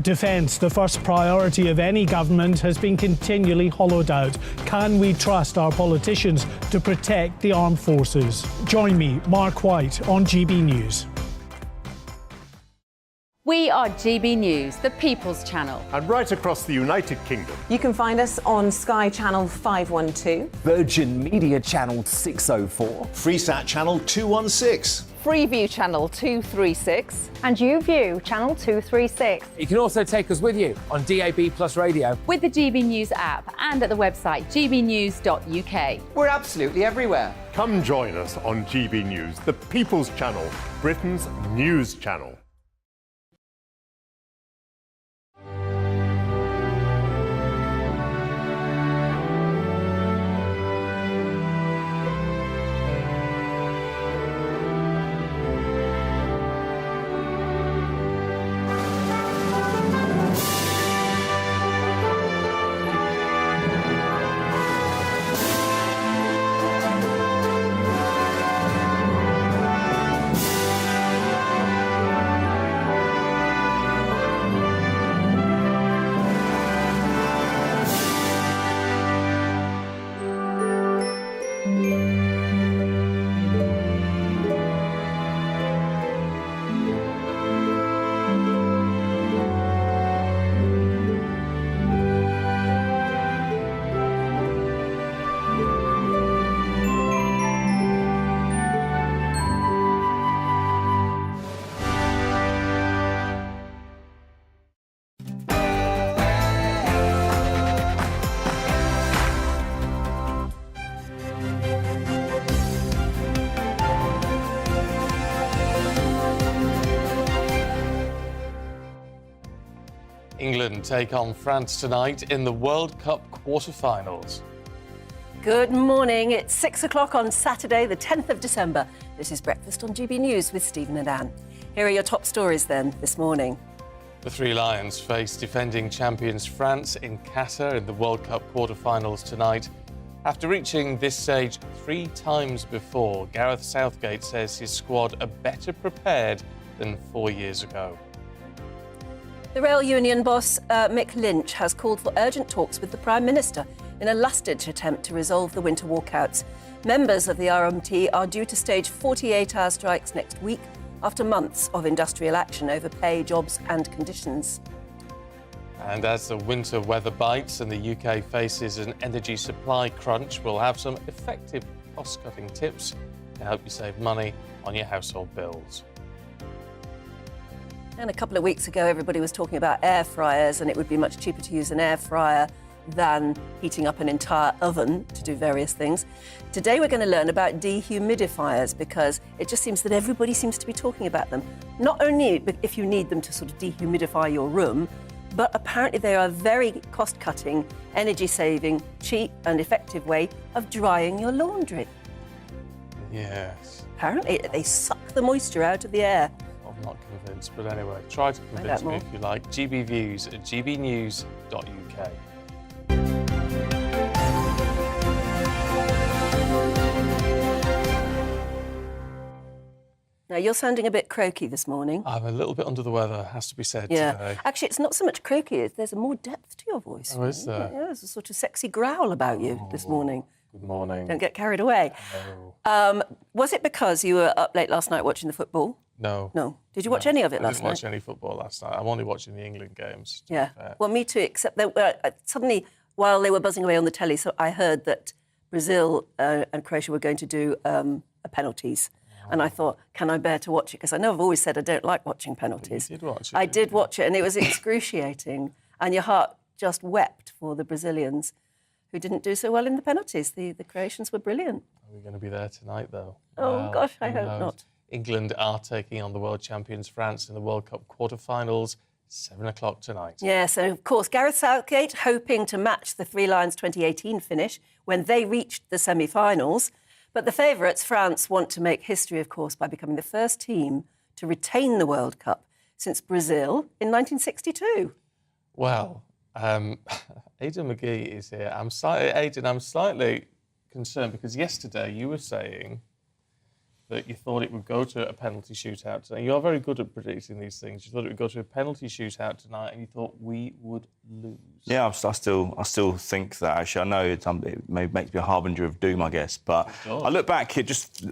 Defence, the first priority of any government, has been continually hollowed out. Can we trust our politicians to protect the armed forces? Join me, Mark White, on GB News. We are GB News, the People's Channel. And right across the United Kingdom. You can find us on Sky Channel 512, Virgin Media Channel 604, Freesat Channel 216, Freeview Channel 236 and YouView Channel 236. You can also take us with you on DAB Plus Radio, with the GB News app and at the website gbnews.uk. We're absolutely everywhere. Come join us on GB News, the People's Channel, Britain's news channel. England take on France tonight in the World Cup quarter-finals. Good morning. It's 6 o'clock on Saturday, the 10th of December. This is Breakfast on GB News with Stephen and Anne. Here are your top stories then this morning. The Three Lions face defending champions France in Qatar in the World Cup quarter-finals tonight. After reaching this stage 3 times before, Gareth Southgate says his squad are better prepared than 4 years ago. The rail union boss, Mick Lynch, has called for urgent talks with the Prime Minister in a last-ditch attempt to resolve the winter walkouts. Members of the RMT are due to stage 48-hour strikes next week after months of industrial action over pay, jobs and conditions. And as the winter weather bites and the UK faces an energy supply crunch, we'll have some effective cost-cutting tips to help you save money on your household bills. And a couple of weeks ago, everybody was talking about air fryers, and it would be much cheaper to use an air fryer than heating up an entire oven to do various things. Today, we're going to learn about dehumidifiers, because it just seems that everybody seems to be talking about them. Not only if you need them to sort of dehumidify your room, but apparently they are a very cost-cutting, energy-saving, cheap and effective way of drying your laundry. Yes. Apparently, they suck the moisture out of the air. I'm not convinced, but anyway, try to convince me if you like. GB Views at gbnews.uk. Now, you're sounding a bit croaky this morning. I'm a little bit under the weather, has to be said Yeah. today. Actually, it's not so much croaky, there's more depth to your voice. Oh, is there? Yeah, there's a sort of sexy growl about you this morning. Good morning. Don't get carried away. No. Was it because you were up late last night watching the football? No. No. Did you watch any of it last night? I didn't watch any football last night. I'm only watching the England games. Yeah. Well, me too, except that suddenly, while they were buzzing away on the telly, so I heard that Brazil and Croatia were going to do penalties. And I thought, can I bear to watch it? Because I know I've always said I don't like watching penalties. You did watch it. I did watch it, and it was excruciating. And your heart just wept for the Brazilians, who didn't do so well in the penalties. The Croatians were brilliant. Are we going to be there tonight, though? Oh, gosh, I hope not. England are taking on the world champions France in the World Cup quarter-finals, 7 o'clock tonight. Yes, and of course, Gareth Southgate hoping to match the Three Lions 2018 finish when they reached the semi-finals. But the favourites, France, want to make history, of course, by becoming the first team to retain the World Cup since Brazil in 1962. Well, Aidan McGee is here. I'm slightly concerned because yesterday you were saying that you thought it would go to a penalty shootout today. You are very good at predicting these things. You thought it would go to a penalty shootout tonight, and you thought we would lose. Yeah, I still think that. Actually, I know it makes me a harbinger of doom, I guess. But I look back, it just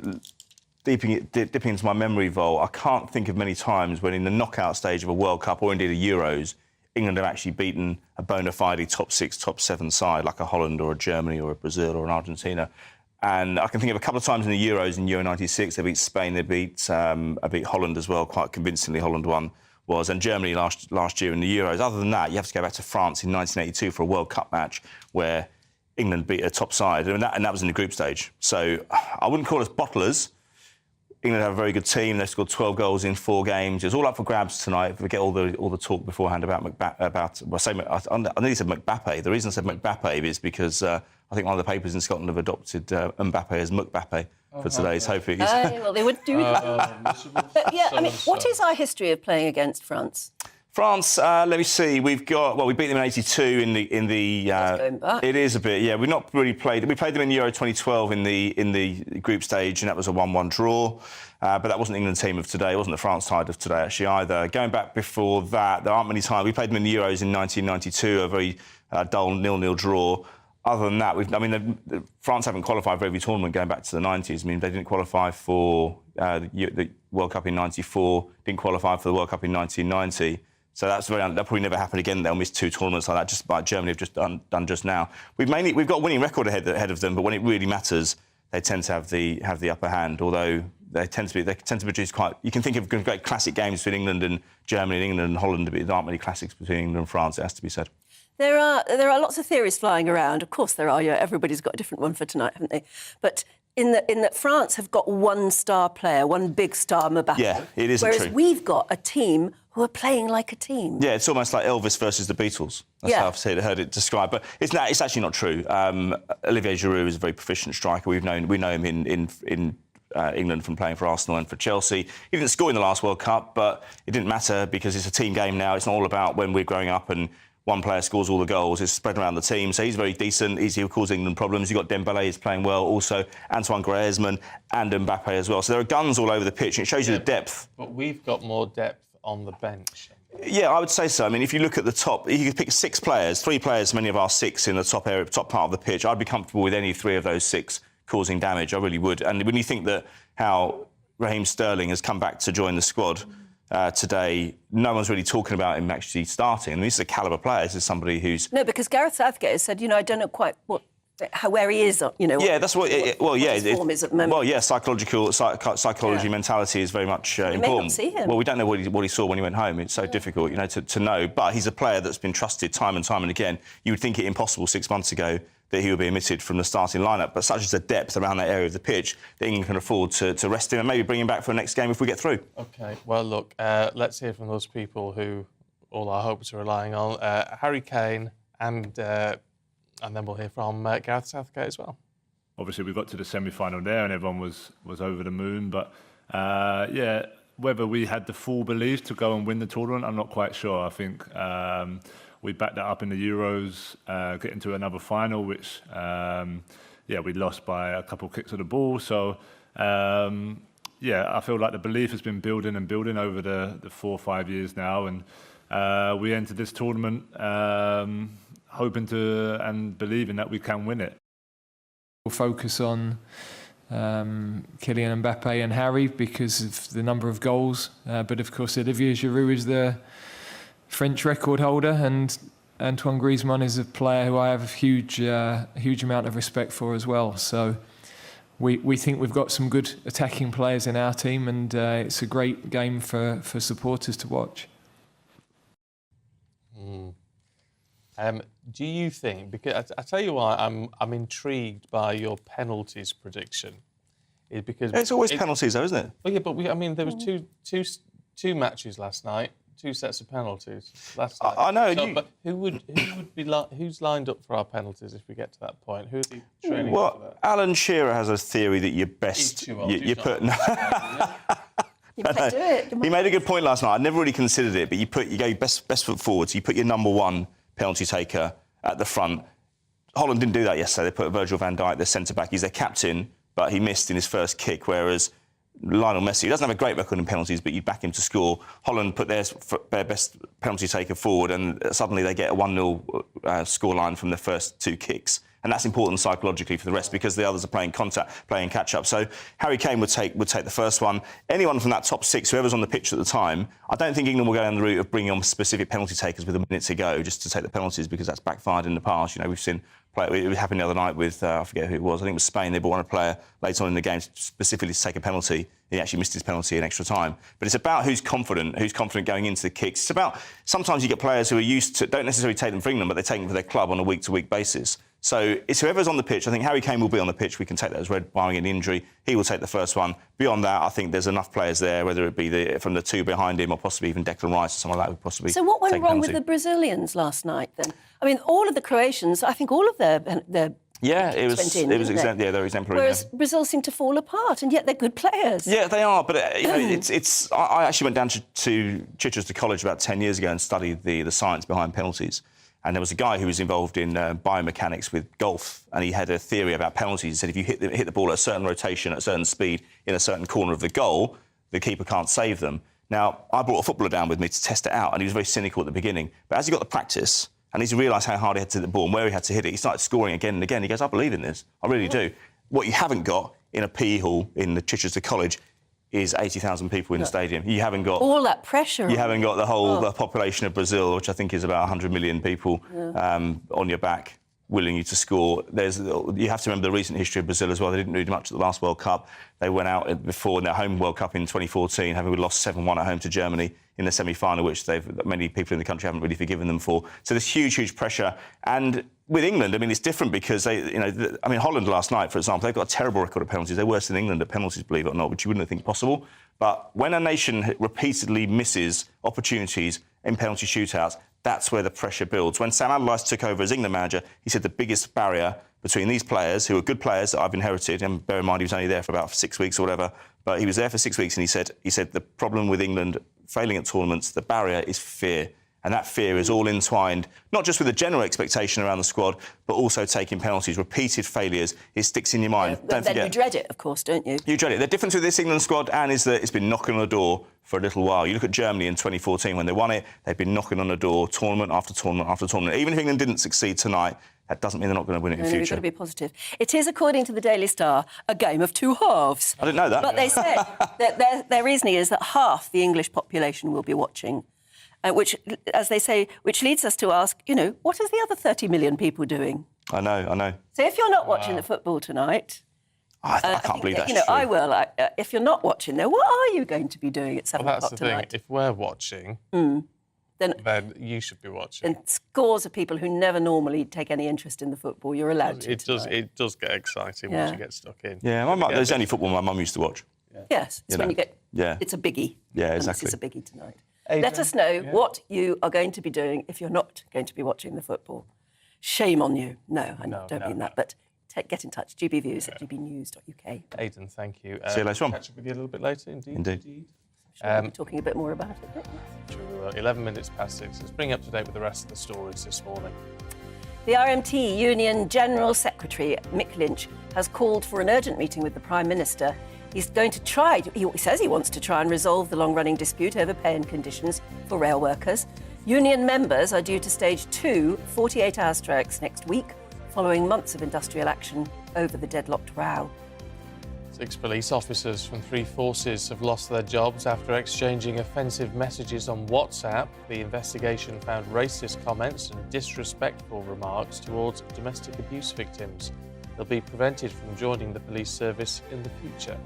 dipping into my memory vault. I can't think of many times when, in the knockout stage of a World Cup or indeed a Euros, England have actually beaten a bona fide top 6, top 7 side like a Holland or a Germany or a Brazil or an Argentina. And I can think of a couple of times in the Euros in Euro 96, they beat Spain, they beat Holland as well, quite convincingly. Holland was, and Germany last year in the Euros. Other than that, you have to go back to France in 1982 for a World Cup match where England beat a top side, and that was in the group stage. So I wouldn't call us bottlers. England have a very good team. They've scored 12 goals in 4 games. It's all up for grabs tonight. Forget all the talk beforehand about I nearly said Mbappe. The reason I said Mbappe is because I think one of the papers in Scotland have adopted Mbappe as Mukbappe for today's hoping. Well, they would do that. But yeah, I mean, what is our history of playing against France? France, let me see. We beat them in '82 in the. Going back. It is a bit, yeah. We've not really played. We played them in Euro 2012 in the group stage, and that was a 1-1 draw. But that wasn't England team of today. It wasn't the France side of today actually either. Going back before that, there aren't many times. We played them in the Euros in 1992, a very dull 0-0 draw. Other than that, France haven't qualified for every tournament going back to the 90s. I mean, they didn't qualify for the World Cup in '94, didn't qualify for the World Cup in 1990. So that probably never happen again. They'll miss 2 tournaments like that, just like Germany have just done just now. We've got a winning record ahead of them, but when it really matters, they tend to have the upper hand. Although they tend to produce quite. You can think of great classic games between England and Germany, and England and Holland, but there aren't many classics between England and France. It has to be said. There are lots of theories flying around. Of course, there are. Yeah, everybody's got a different one for tonight, haven't they? But in that France have got one star player, one big star, Mbappe. Yeah, it isn't whereas true. We've got a team who are playing like a team. Yeah, it's almost like Elvis versus the Beatles. That's how I've heard it described. But it's actually not true. Olivier Giroud is a very proficient striker. We know him in England from playing for Arsenal and for Chelsea. He didn't score in the last World Cup, but it didn't matter because it's a team game now. It's not all about when we're growing up and one player scores all the goals. It's spread around the team. So he's very decent. He'll cause England problems. You've got Dembele, he's playing well. Also, Antoine Griezmann and Mbappe as well. So there are guns all over the pitch, and it shows you the depth. But we've got more depth on the bench. Yeah, I would say so. I mean, if you look at the top, you could pick 6 players, 3 players from any of our 6 in the top part of the pitch. I'd be comfortable with any 3 of those 6 causing damage. I really would. And when you think that how Raheem Sterling has come back to join the squad today, no one's really talking about him actually starting. And this is a calibre player. This is somebody who's... No, because Gareth Southgate has said, I don't know quite where he is, Yeah, that's what his form is at the moment. Well, yeah, psychology, mentality is very much important. may not see him. Well, we don't know what he saw when he went home. It's so difficult, to know. But he's a player that's been trusted time and time and again. You would think it impossible 6 months ago that he would be omitted from the starting lineup. But such is the depth around that area of the pitch that England can afford to rest him and maybe bring him back for the next game if we get through. OK, well, look, let's hear from those people who all our hopes are relying on. Harry Kane and then we'll hear from Gareth Southgate as well. Obviously, we got to the semi-final there and everyone was over the moon. But, whether we had the full belief to go and win the tournament, I'm not quite sure. I think we backed that up in the Euros, getting to another final, which, we lost by a couple of kicks of the ball. So, I feel like the belief has been building and building over the 4 or 5 years now. And we entered this tournament hoping to and believing that we can win it. We'll focus on Kylian Mbappe and Harry because of the number of goals. But of course, Olivier Giroud is the French record holder, and Antoine Griezmann is a player who I have a huge amount of respect for as well. So we think we've got some good attacking players in our team, and it's a great game for supporters to watch. Do you think, because I tell you why I'm intrigued by your penalties prediction, is because it's always penalties, though, isn't it? Well, yeah, but there was two matches last night, 2 sets of penalties last night. I know. So, but who's lined up for our penalties if we get to that point? Who are they training for that? Alan Shearer has a theory that you're best. You put. He made a good point last night. I never really considered it, but you go best foot forward. So you put your number 1 penalty taker at the front. Holland didn't do that yesterday. They put Virgil van Dijk, their centre-back. He's their captain, but he missed in his first kick, whereas Lionel Messi, he doesn't have a great record in penalties, but you back him to score. Holland put their best penalty taker forward, and suddenly they get a 1-0 scoreline from the first 2 kicks. And that's important psychologically for the rest because the others are playing contact, playing catch-up. So Harry Kane would take the first one. Anyone from that top 6, whoever's on the pitch at the time, I don't think England will go down the route of bringing on specific penalty takers with a minute to go just to take the penalties because that's backfired in the past. You know, we've seen it happened the other night with, I forget who it was, I think it was Spain. They brought on a player later on in the game specifically to take a penalty. He actually missed his penalty in extra time. But it's about who's confident going into the kicks. It's about, sometimes you get players who are used to, don't necessarily take them for England, but they take them for their club on a week-to-week basis. So it's whoever's on the pitch. I think Harry Kane will be on the pitch. We can take that as read, barring any injury. He will take the first one. Beyond that, I think there's enough players there, whether it be from the 2 behind him or possibly even Declan Rice or someone like that would possibly. So what went wrong with the Brazilians last night then? I mean, all of the Croatians, I think all of their yeah, it was exemplary. Whereas Brazil seemed to fall apart, and yet they're good players. Yeah, they are. But you know, it's. I actually went down to Chichester College about 10 years ago and studied the science behind penalties. And there was a guy who was involved in biomechanics with golf, and he had a theory about penalties. He said if you hit the ball at a certain rotation, at a certain speed, in a certain corner of the goal, the keeper can't save them. Now, I brought a footballer down with me to test it out, and he was very cynical at the beginning. But as he got the practice, and he realised how hard he had to hit the ball and where he had to hit it, he started scoring again and again. He goes, I believe in this. I really do. What you haven't got in a PE hall in the Chichester College is 80,000 people in the stadium. You haven't got all that pressure. You haven't got the whole the population of Brazil, which I think is about 100 million people, on your back, willing you to score. You have to remember the recent history of Brazil as well. They didn't do much at the last World Cup. They went out before in their home World Cup in 2014, having lost 7-1 at home to Germany in the semi-final, which many people in the country haven't really forgiven them for. So there's huge pressure. And with England, I mean, it's different because Holland last night, for example, they've got a terrible record of penalties. They're worse than England at penalties, believe it or not, which you wouldn't think possible. But when a nation repeatedly misses opportunities in penalty shootouts, that's where the pressure builds. When Sam Allardyce took over as England manager, he said the biggest barrier between these players, who are good players that I've inherited, and bear in mind he was only there for about 6 weeks or whatever, but he was there for 6 weeks, and he said the problem with England failing at tournaments, the barrier is fear. And that fear is all entwined, not just with the general expectation around the squad, but also taking penalties, repeated failures. It sticks in your mind. But then you dread it, of course, don't you? You dread it. The difference with this England squad, Anne, is that it's been knocking on the door for a little while. You look at Germany in 2014 when they won it, they've been knocking on the door, tournament after tournament after tournament. Even if England didn't succeed tonight, that doesn't mean they're not going to win it in future. We've got to be positive. It is, according to the Daily Star, a game of 2 halves. I didn't know that. But they said that their reasoning is that half the English population will be watching. Which, as they say, which leads us to ask, what is the other 30 million people doing? I know. So if you're not watching the football tonight... I can't believe that's true. I will. If you're not watching, then what are you going to be doing at 7 o'clock tonight? That's the thing. If we're watching, then you should be watching. And scores of people who never normally take any interest in the football, you're allowed to. It does get exciting once you get stuck in. Yeah, there's only football my mum used to watch. Yes, it's when you get... It's a biggie. Yeah, exactly. It's a biggie tonight. Let us know what you are going to be doing if you're not going to be watching the football. Shame on you. No, I don't mean that, but get in touch. GBViews at gbnews.uk. Aidan, thank you. See you later on. Catch up with you a little bit later, indeed. I'm sure we'll be talking a bit more about it. Sure we will. 11 minutes past 6. Let's bring you up to date with the rest of the stories this morning. The RMT Union General Secretary, Mick Lynch, has called for an urgent meeting with the Prime Minister. He's going to try, he says he wants to try and resolve the long-running dispute over pay and conditions for rail workers. Union members are due to stage 2 48-hour strikes next week, following months of industrial action over the deadlocked row. 6 police officers from 3 forces have lost their jobs after exchanging offensive messages on WhatsApp. The investigation found racist comments and disrespectful remarks towards domestic abuse victims. They'll be prevented from joining the police service in the future.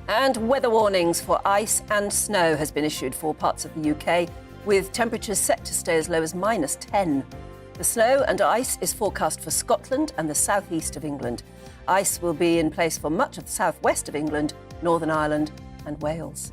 And weather warnings for ice and snow has been issued for parts of the UK, with temperatures set to stay as low as -10. The snow and ice is forecast for Scotland and the southeast of England. Ice will be in place for much of the southwest of England, Northern Ireland and Wales.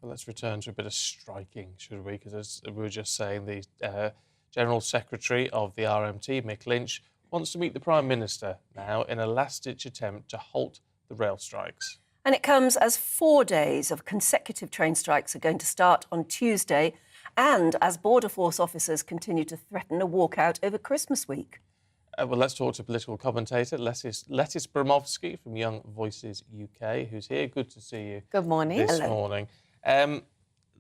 Well, let's return to a bit of striking, should we? Because as we were just saying, the General Secretary of the RMT, Mick Lynch, wants to meet the Prime Minister now in a last-ditch attempt to halt the rail strikes. And it comes as 4 days of consecutive train strikes are going to start on Tuesday and as Border Force officers continue to threaten a walkout over Christmas week. Well, let's talk to political commentator Letis Bromovsky from Young Voices UK, who's here. Good to see you. Good morning. This morning.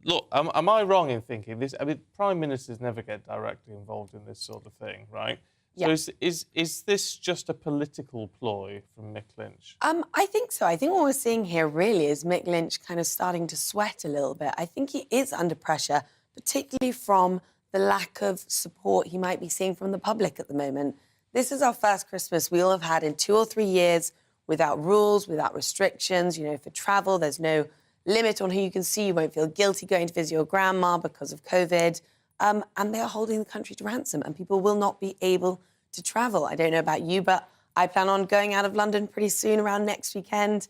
Look, am I wrong in thinking this? I mean, prime ministers never get directly involved in this sort of thing, right? Yeah. So is this just a political ploy from Mick Lynch? I think so. I think what we're seeing here really is Mick Lynch kind of starting to sweat a little bit. I think he is under pressure, particularly from the lack of support he might be seeing from the public at the moment. This is our first Christmas we all have had in 2 or 3 years without rules, without restrictions. You know, for travel, there's no limit on who you can see. You won't feel guilty going to visit your grandma because of COVID. And they are holding the country to ransom, and people will not be able to travel. I don't know about you, but I plan on going out of London pretty soon, around next weekend.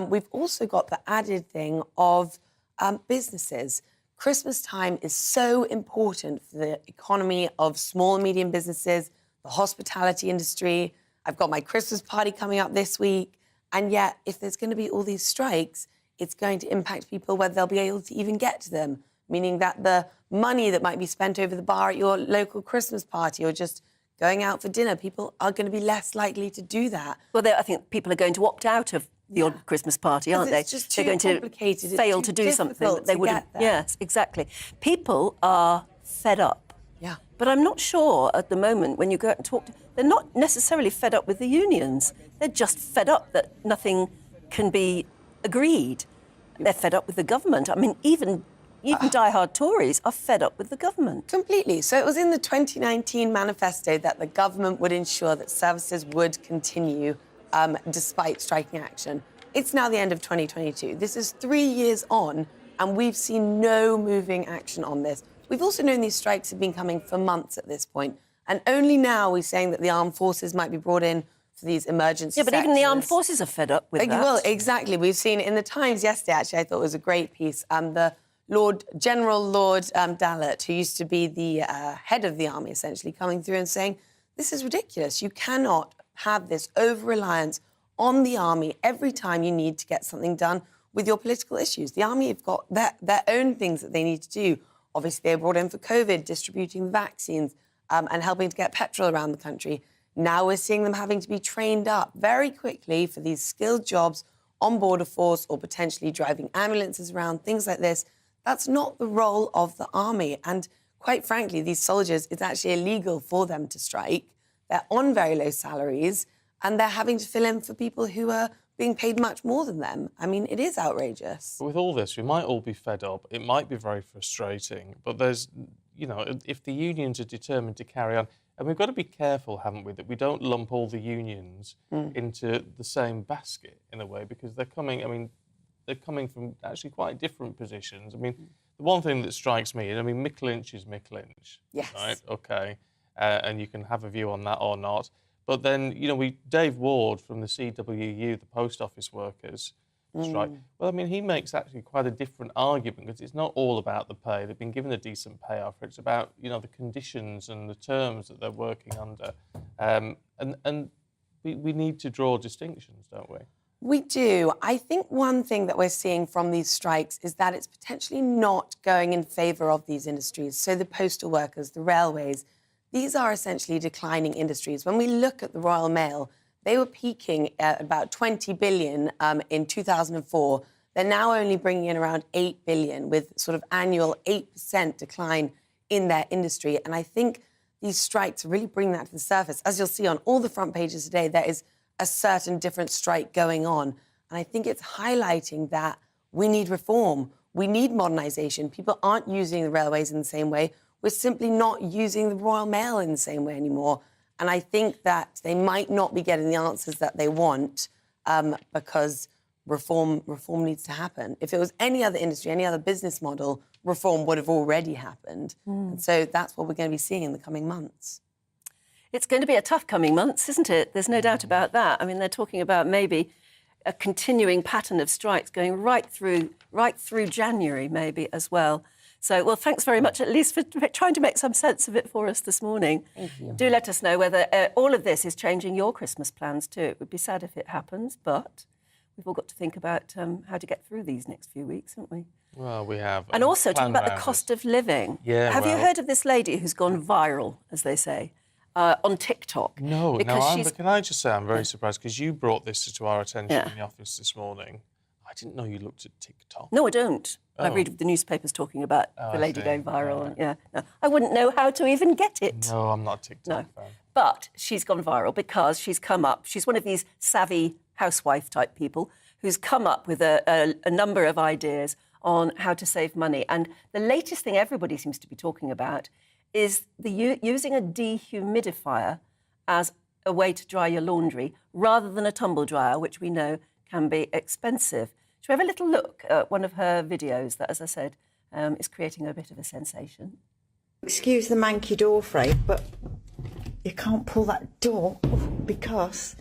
We've also got the added thing of businesses. Christmas time is so important for the economy of small and medium businesses, the hospitality industry. I've got my Christmas party coming up this week. And yet, if there's going to be all these strikes, it's going to impact people whether they'll be able to even get to them, meaning that the money that might be spent over the bar at your local Christmas party or just going out for dinner, people are going to be less likely to do that. Well, I think people are going to opt out of the odd Christmas party, aren't they? It's just too They're going complicated. to fail to do something that they would have. Yes, exactly. People are fed up. Yeah. But I'm not sure at the moment when you go out and talk to... They're not necessarily fed up with the unions. They're just fed up that nothing can be agreed. They're fed up with the government. I mean, even die-hard Tories are fed up with the government. Completely. So it was in the 2019 manifesto that the government would ensure that services would continue despite striking action. It's now the end of 2022. This is 3 years on, and we've seen no moving action on this. We've also known these strikes have been coming for months at this point, and only now we're saying that the armed forces might be brought in for these emergency but even the armed forces are fed up with that. Well, exactly. We've seen in the Times yesterday, actually, I thought it was a great piece, the General Lord Dallett, who used to be the head of the army, essentially, coming through and saying, this is ridiculous. You cannot have this over-reliance on the army every time you need to get something done with your political issues. The army have got their own things that they need to do. Obviously, they were brought in for COVID, distributing vaccines and helping to get petrol around the country. Now we're seeing them having to be trained up very quickly for these skilled jobs on Border Force or potentially driving ambulances around, things like this. That's not the role of the army. And quite frankly, these soldiers, it's actually illegal for them to strike. They're on very low salaries and they're having to fill in for people who are being paid much more than them. I mean, it is outrageous. With all this, we might all be fed up. It might be very frustrating, but there's, you know, if the unions are determined to carry on, and we've got to be careful, haven't we, that we don't lump all the unions into the same basket in a way, because they're coming from actually quite different positions. I mean, the one thing that strikes me, I mean, Mick Lynch is Mick Lynch. Yes. Right, OK. And you can have a view on that or not. But then, you know, Dave Ward from the CWU, the post office workers strike, well, I mean, he makes actually quite a different argument, because it's not all about the pay. They've been given a decent pay offer. It's about, you know, the conditions and the terms that they're working under. And we need to draw distinctions, don't we? We do. I think one thing that we're seeing from these strikes is that it's potentially not going in favour of these industries. So the postal workers, the railways, these are essentially declining industries. When we look at the Royal Mail, they were peaking at about 20 billion in 2004. They're now only bringing in around 8 billion, with sort of annual 8% decline in their industry. And I think these strikes really bring that to the surface. As you'll see on all the front pages today, there is a certain different strike going on. And I think it's highlighting that we need reform. We need modernisation. People aren't using the railways in the same way. We're simply not using the Royal Mail in the same way anymore. And I think that they might not be getting the answers that they want because reform needs to happen. If it was any other industry, any other business model, reform would have already happened. And so that's what we're going to be seeing in the coming months. It's going to be a tough coming months, isn't it? There's no doubt about that. I mean, they're talking about maybe a continuing pattern of strikes going right through January, maybe, as well. So, well, thanks very much, at least, for trying to make some sense of it for us this morning. Thank you. Do let us know whether all of this is changing your Christmas plans too. It would be sad if it happens, but we've all got to think about how to get through these next few weeks, haven't we? Well, we have. And also talking about the rounders. cost of living. Yeah, Have you well- heard of this lady who's gone viral, as they say, on TikTok? No, because can I just say I'm very surprised because you brought this to our attention Yeah. in the office this morning. I didn't know you looked at TikTok. No, I don't. I Oh. read the newspapers talking about Oh, the I lady see. going viral. And, yeah, no, I wouldn't know how to even get it. No, I'm not a TikTok fan. But she's gone viral because she's come up. She's one of these savvy housewife type people who's come up with a number of ideas on how to save money. And the latest thing everybody seems to be talking about is using a dehumidifier as a way to dry your laundry rather than a tumble dryer, which we know can be expensive. Shall we have a little look at one of her videos that, as I said, is creating a bit of a sensation? Excuse the manky door frame, but you can't pull that door because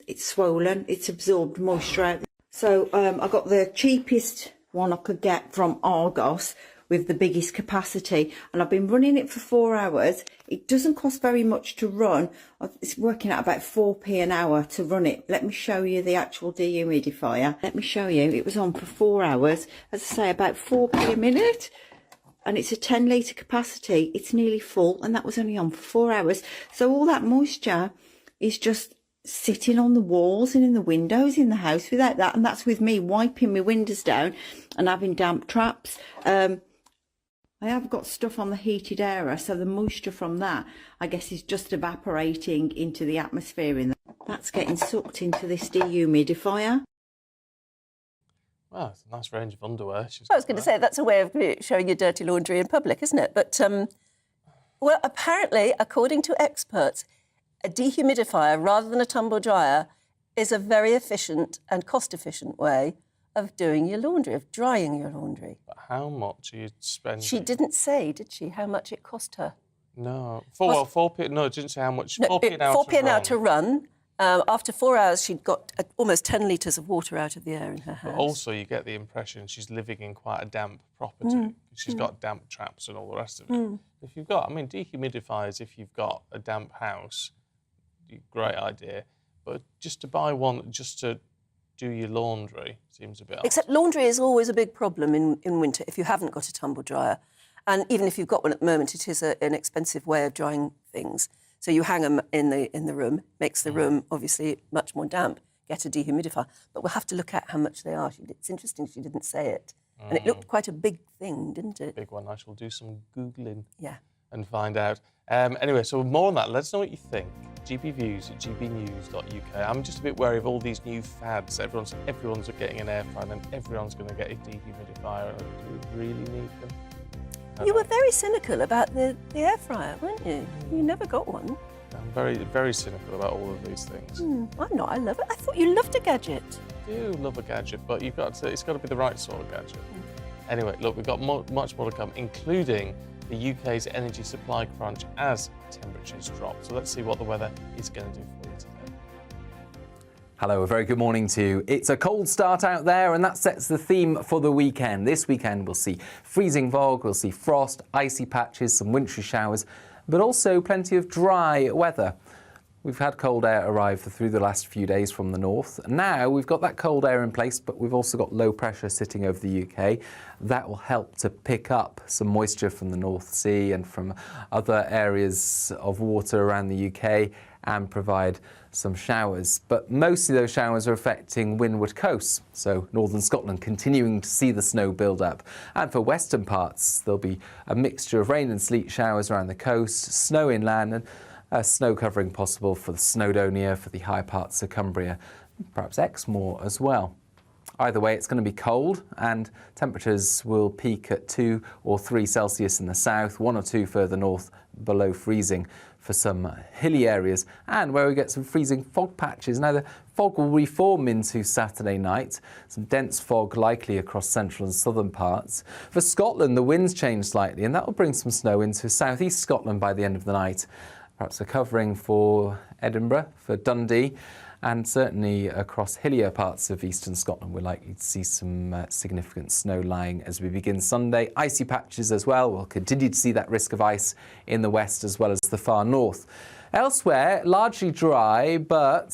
it's swollen, it's absorbed moisture out. So I got the cheapest one I could get from Argos with the biggest capacity, and I've been running it for 4 hours. It doesn't cost very much to run. It's working out about 4p an hour to run it. Let me show you the actual dehumidifier. Let me show you. It was on for 4 hours. As I say, about 4p a minute. And it's a 10-litre capacity. It's nearly full, and that was only on for 4 hours. So all that moisture is just sitting on the walls and in the windows in the house without that. And that's with me wiping my windows down and having damp traps. I have got stuff on the heated area, so the moisture from that, I guess, is just evaporating into the atmosphere. That's getting sucked into this dehumidifier. Well, it's a nice range of underwear. I was going to say, that's a way of showing your dirty laundry in public, isn't it? But, well, apparently, according to experts, a dehumidifier rather than a tumble dryer is a very efficient and cost-efficient way of doing your laundry, of drying your laundry. But how much are you spending? She didn't say, did she, how much it cost her? No. 4p. No, it didn't say how much. No, 4p an hour. 4p an hour to run. After 4 hours, she'd got almost 10 litres of water out of the air in her house. But also, you get the impression she's living in quite a damp property. She's got damp traps and all the rest of it. If you've got, I mean, dehumidifiers, if you've got a damp house, great idea. But just to buy one just to do your laundry seems a bit odd. Except laundry is always a big problem in winter if you haven't got a tumble dryer. And even if you've got one at the moment, it is an expensive way of drying things. So you hang them in the room, makes the room obviously much more damp. Get a dehumidifier. But we'll have to look at how much they are. It's interesting she didn't say it. And it looked quite a big thing, didn't it? Big one. I shall do some Googling. Yeah. And find out. Anyway, so more on that. Let us know what you think. GBviews at gbnews.uk. I'm just a bit wary of all these new fads. Everyone's getting an air fryer and everyone's going to get a dehumidifier. Do we really need them? You were very cynical about the air fryer, weren't you? You never got one. I'm very, very cynical about all of these things. I'm not. I love it. I thought you loved a gadget. I do love a gadget, but it's got to be the right sort of gadget. Anyway, look, we've got much more to come, including the UK's energy supply crunch as temperatures drop. So let's see what the weather is going to do for you today. Hello, a very good morning to you. It's a cold start out there, and that sets the theme for the weekend. This weekend, we'll see freezing fog, we'll see frost, icy patches, some wintry showers, but also plenty of dry weather. We've had cold air arrive through the last few days from the north. Now we've got that cold air in place, but we've also got low pressure sitting over the UK. That will help to pick up some moisture from the North Sea and from other areas of water around the UK and provide some showers. But mostly those showers are affecting windward coasts, so northern Scotland continuing to see the snow build up. And for western parts, there'll be a mixture of rain and sleet showers around the coast, snow inland, and snow covering possible for the Snowdonia, for the high parts of Cumbria, perhaps Exmoor as well. Either way, it's going to be cold, and temperatures will peak at 2 or 3 Celsius in the south, 1 or 2 further north below freezing for some hilly areas, and where we get some freezing fog patches. Now, the fog will reform into Saturday night, some dense fog likely across central and southern parts. For Scotland, the winds change slightly, and that will bring some snow into southeast Scotland by the end of the night. Perhaps a covering for Edinburgh, for Dundee, and certainly across hillier parts of eastern Scotland, we're likely to see some significant snow lying as we begin Sunday. Icy patches as well. We'll continue to see that risk of ice in the west as well as the far north. Elsewhere, largely dry, but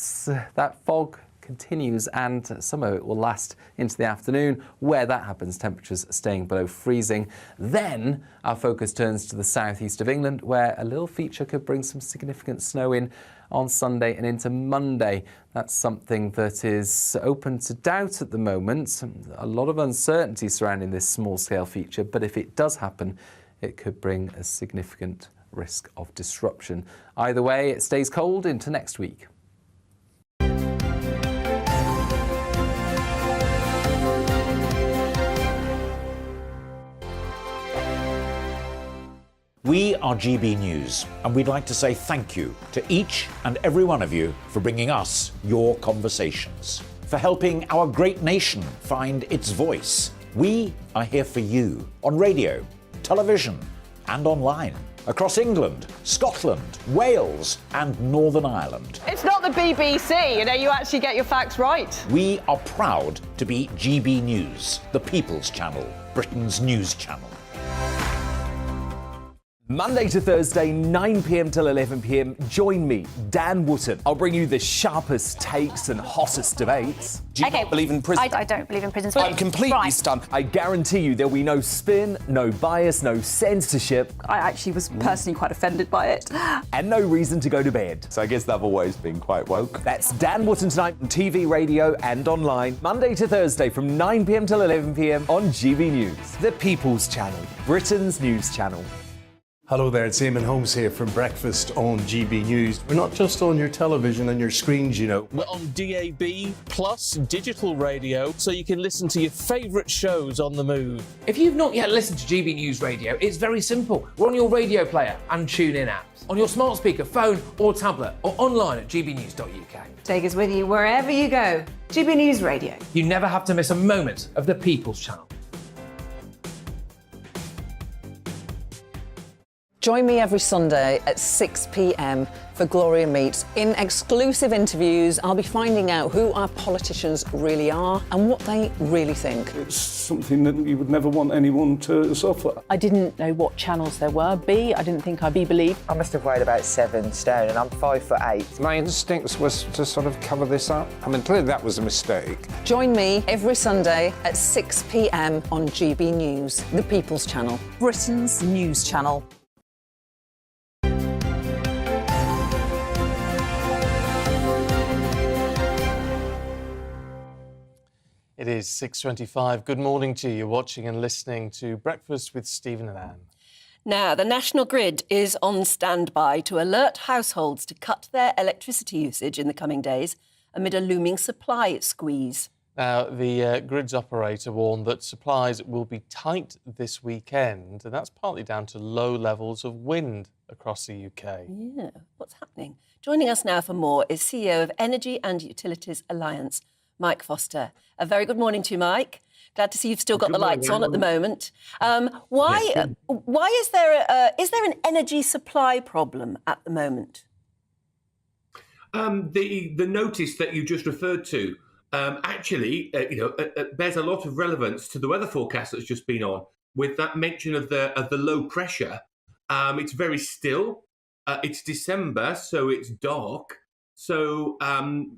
that fog continues, and some of it will last into the afternoon. Where that happens, temperatures staying below freezing. Then our focus turns to the southeast of England, where a little feature could bring some significant snow in on Sunday and into Monday. That's something that is open to doubt at the moment. A lot of uncertainty surrounding this small-scale feature, but if it does happen, it could bring a significant risk of disruption. Either way, it stays cold into next week. We are GB News, and we'd like to say thank you to each and every one of you for bringing us your conversations, for helping our great nation find its voice. We are here for you on radio, television, and online, across England, Scotland, Wales, and Northern Ireland. It's not the BBC, you actually get your facts right. We are proud to be GB News, the People's Channel, Britain's news channel. Monday to Thursday, 9 p.m. till 11 p.m. Join me, Dan Wootton. I'll bring you the sharpest takes and hottest debates. Do you not believe in prison? I don't believe in prison. I'm completely stunned. I guarantee you there'll be no spin, no bias, no censorship. I actually was personally quite offended by it. And no reason to go to bed. So I guess they've always been quite woke. That's Dan Wootton tonight on TV, radio and online. Monday to Thursday from 9 p.m. till 11 p.m. on GB News. The People's Channel, Britain's news channel. Hello there, it's Eamon Holmes here from Breakfast on GB News. We're not just on your television and your screens, you know. We're on DAB plus digital radio, so you can listen to your favourite shows on the move. If you've not yet listened to GB News Radio, it's very simple. We're on your radio player and tune-in apps, on your smart speaker, phone or tablet, or online at gbnews.uk. Take us with you wherever you go. GB News Radio. You never have to miss a moment of the People's Channel. Join me every Sunday at 6 p.m. for Gloria Meets. In exclusive interviews, I'll be finding out who our politicians really are and what they really think. It's something that you would never want anyone to suffer. I didn't know what channels there were. I didn't think I'd be believed. I must have weighed about 7 stone and I'm 5'8". My instincts was to sort of cover this up. I mean, clearly that was a mistake. Join me every Sunday at 6 p.m. on GB News, the People's Channel, Britain's news channel. It is 6:25. Good morning to you, watching and listening to Breakfast with Stephen and Anne. Now, the National Grid is on standby to alert households to cut their electricity usage in the coming days amid a looming supply squeeze. Now, the Grid's operator warned that supplies will be tight this weekend, and that's partly down to low levels of wind across the UK. Yeah, what's happening? Joining us now for more is CEO of Energy and Utilities Alliance, Mike Foster. A very good morning to you, Mike. Glad to see you've still got the lights on at the moment. Why is there an energy supply problem at the moment? The notice that you just referred to actually bears a lot of relevance to the weather forecast that's just been on. With that mention of the low pressure, it's very still. It's December, so it's dark. So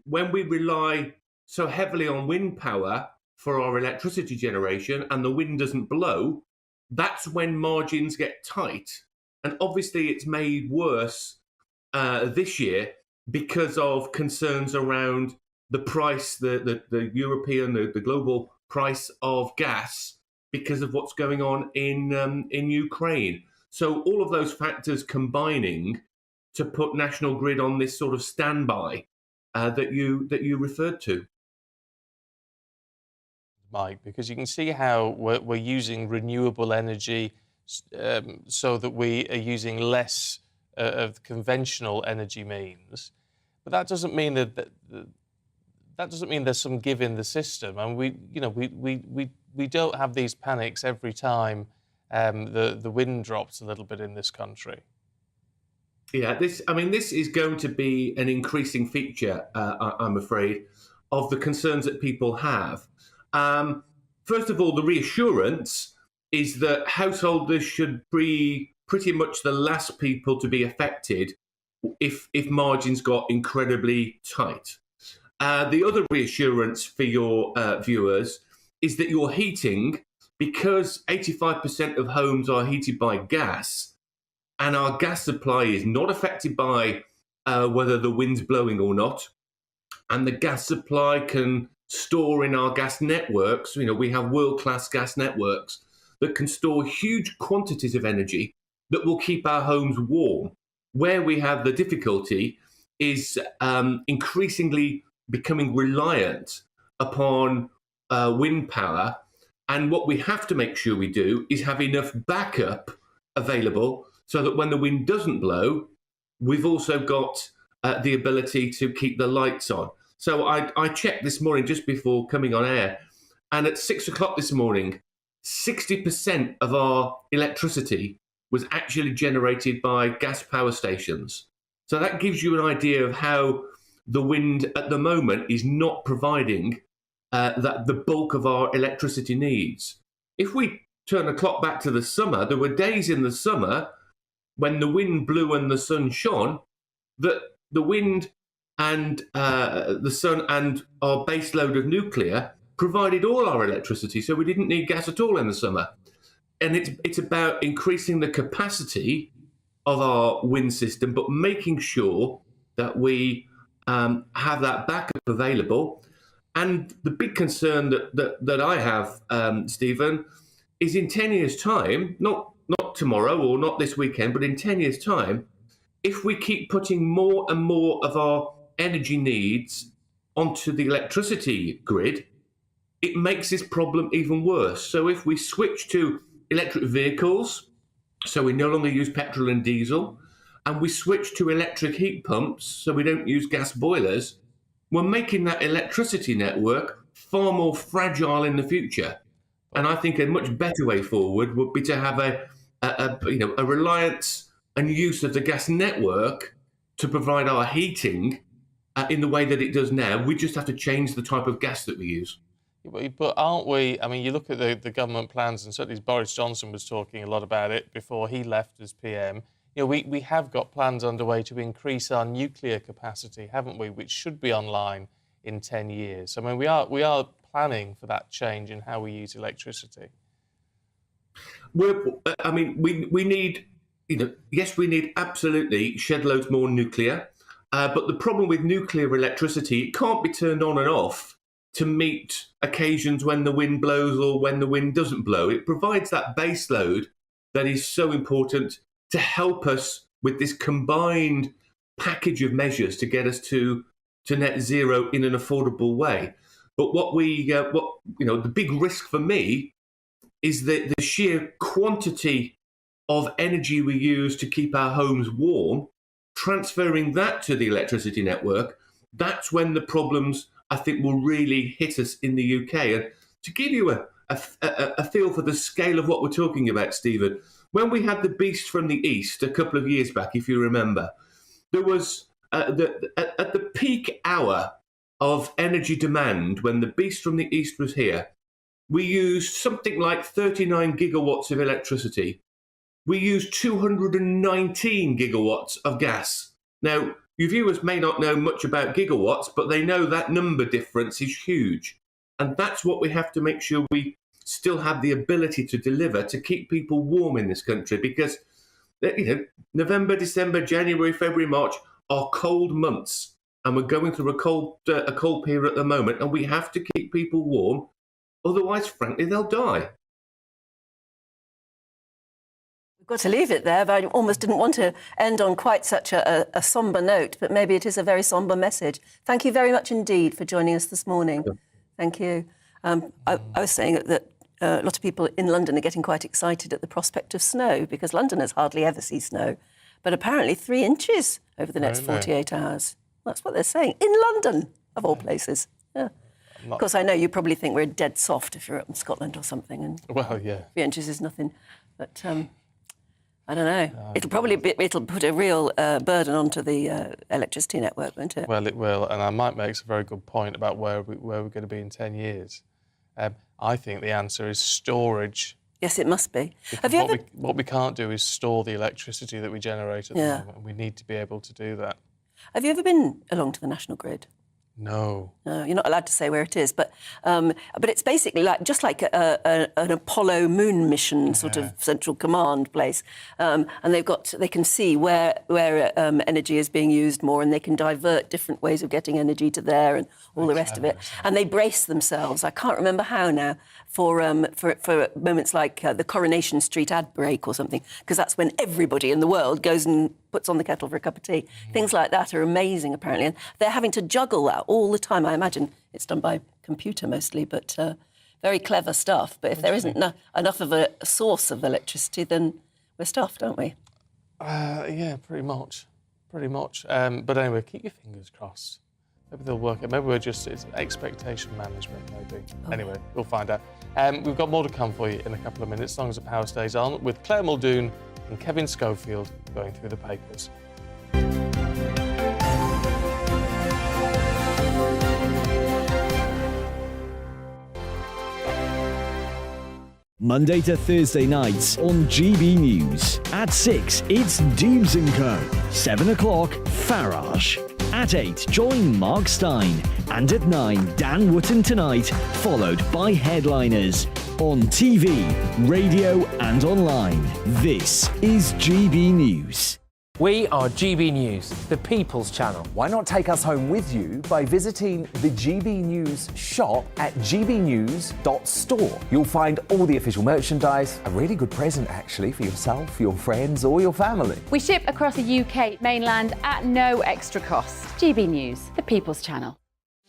when we rely so heavily on wind power for our electricity generation and the wind doesn't blow, that's when margins get tight. And obviously it's made worse this year because of concerns around the price, the European, the global price of gas because of what's going on in Ukraine. So all of those factors combining to put National Grid on this sort of standby that you referred to. Mike, because you can see how we're using renewable energy so that we are using less of conventional energy means, but that doesn't mean that doesn't mean there's some give in the system, and we don't have these panics every time the wind drops a little bit in this country. Yeah, this is going to be an increasing feature, I'm afraid, of the concerns that people have. First of all, the reassurance is that householders should be pretty much the last people to be affected if margins got incredibly tight. The other reassurance for your viewers is that your heating, because 85% of homes are heated by gas, and our gas supply is not affected by whether the wind's blowing or not, and the gas supply can store in our gas networks. We have world-class gas networks that can store huge quantities of energy that will keep our homes warm. Where we have the difficulty is increasingly becoming reliant upon wind power. And what we have to make sure we do is have enough backup available so that when the wind doesn't blow, we've also got the ability to keep the lights on. So I checked this morning just before coming on air, and at 6 o'clock this morning, 60% of our electricity was actually generated by gas power stations. So that gives you an idea of how the wind at the moment is not providing the bulk of our electricity needs. If we turn the clock back to the summer, there were days in the summer when the wind blew and the sun shone, that the wind and the sun and our base load of nuclear provided all our electricity, so we didn't need gas at all in the summer. And it's about increasing the capacity of our wind system, but making sure that we have that backup available. And the big concern that I have, Stephen, is in 10 years' time, not tomorrow or not this weekend, but in 10 years' time, if we keep putting more and more of our energy needs onto the electricity grid, it makes this problem even worse. So if we switch to electric vehicles, so we no longer use petrol and diesel, and we switch to electric heat pumps, so we don't use gas boilers, we're making that electricity network far more fragile in the future. And I think a much better way forward would be to have a reliance and use of the gas network to provide our heating in the way that it does now. We just have to change the type of gas that we use. But aren't we, I mean, you look at the government plans, and certainly Boris Johnson was talking a lot about it before he left as PM. We have got plans underway to increase our nuclear capacity, haven't we, which should be online in 10 years. I mean, we are planning for that change in how we use electricity. We need, yes, we need absolutely shed loads more nuclear. But the problem with nuclear electricity, it can't be turned on and off to meet occasions when the wind blows or when the wind doesn't blow. It provides that base load that is so important to help us with this combined package of measures to get us to net zero in an affordable way. But the big risk for me is that the sheer quantity of energy we use to keep our homes warm, transferring that to the electricity network, that's when the problems, I think, will really hit us in the UK. And to give you a feel for the scale of what we're talking about, Stephen, when we had the beast from the east a couple of years back, if you remember, there was at the peak hour of energy demand, when the beast from the east was here, we used something like 39 gigawatts of electricity. We used 219 gigawatts of gas. Now, your viewers may not know much about gigawatts, but they know that number difference is huge. And that's what we have to make sure we still have the ability to deliver to keep people warm in this country, because November, December, January, February, March are cold months, and we're going through a cold period at the moment, and we have to keep people warm. Otherwise, frankly, they'll die. We've got to leave it there, but I almost didn't want to end on quite such a sombre note, but maybe it is a very sombre message. Thank you very much indeed for joining us this morning. Yeah. Thank you. I was saying that a lot of people in London are getting quite excited at the prospect of snow, because Londoners hardly ever see snow. But apparently 3 inches over the next 48 hours. That's what they're saying. In London, of all places. Yeah. Of course, I know you probably think we're dead soft if you're up in Scotland or something. And well, yeah. 3 inches is nothing. But I don't know. It'll put a real burden onto the electricity network, won't it? Well, it will. And Mike makes a very good point about where we're going to be in 10 years. I think the answer is storage. Yes, it must be. What we can't do is store the electricity that we generate at the moment. We need to be able to do that. Have you ever been along to the national grid? No. No, you're not allowed to say where it is, but it's basically just like an Apollo moon mission sort of central command place, and they can see where energy is being used more, and they can divert different ways of getting energy to there and all the rest of it. And they brace themselves. I can't remember how now for moments like the Coronation Street ad break or something, because that's when everybody in the world goes and puts on the kettle for a cup of tea. Things like that are amazing, apparently, and they're having to juggle that all the time. I imagine it's done by computer mostly, but very clever stuff. But if there isn't enough of a source of electricity, then we're stuffed, aren't we? Yeah, pretty much. But anyway, keep your fingers crossed. Maybe they'll work it. Maybe it's expectation management, maybe. Anyway, we'll find out. We've got more to come for you in a couple of minutes, as long as the power stays on, with Claire Muldoon and Kevin Schofield going through the papers. Monday to Thursday nights on GB News. At 6, it's Deems & Co. 7 o'clock, Farage. At 8, join Mark Stein. And at 9, Dan Wootton Tonight, followed by Headliners. On TV, radio and online. This is GB News. We are GB News, the People's Channel. Why not take us home with you by visiting the GB News shop at gbnews.store. You'll find all the official merchandise, a really good present actually for yourself, your friends or your family. We ship across the UK mainland at no extra cost. GB News, the People's Channel.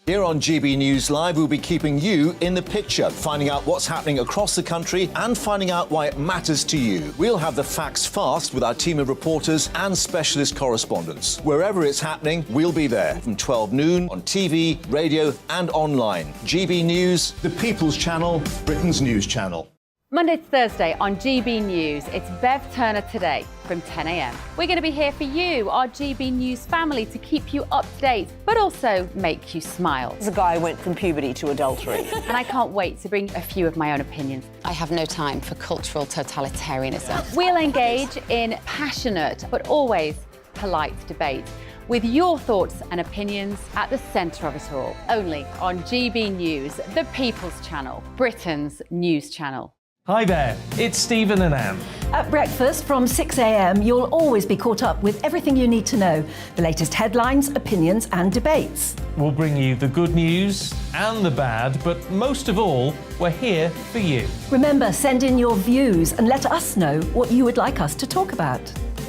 Here on GB News Live, we'll be keeping you in the picture, finding out what's happening across the country and finding out why it matters to you. We'll have the facts fast with our team of reporters and specialist correspondents. Wherever it's happening, we'll be there from 12 noon on TV, radio and online. GB News, the People's Channel, Britain's news channel. Monday to Thursday on GB News, it's Bev Turner Today from 10 a.m. We're going to be here for you, our GB News family, to keep you up to date, but also make you smile. There's a guy who went from puberty to adultery. And I can't wait to bring a few of my own opinions. I have no time for cultural totalitarianism. We'll engage in passionate, but always polite debate, with your thoughts and opinions at the centre of it all. Only on GB News, the People's Channel, Britain's news channel. Hi there, it's Stephen and Anne. At breakfast from 6 a.m, you'll always be caught up with everything you need to know, the latest headlines, opinions and debates. We'll bring you the good news and the bad, but most of all, we're here for you. Remember, send in your views and let us know what you would like us to talk about.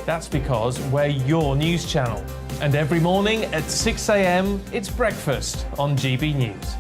That's because we're your news channel. And every morning at 6 a.m, it's breakfast on GB News.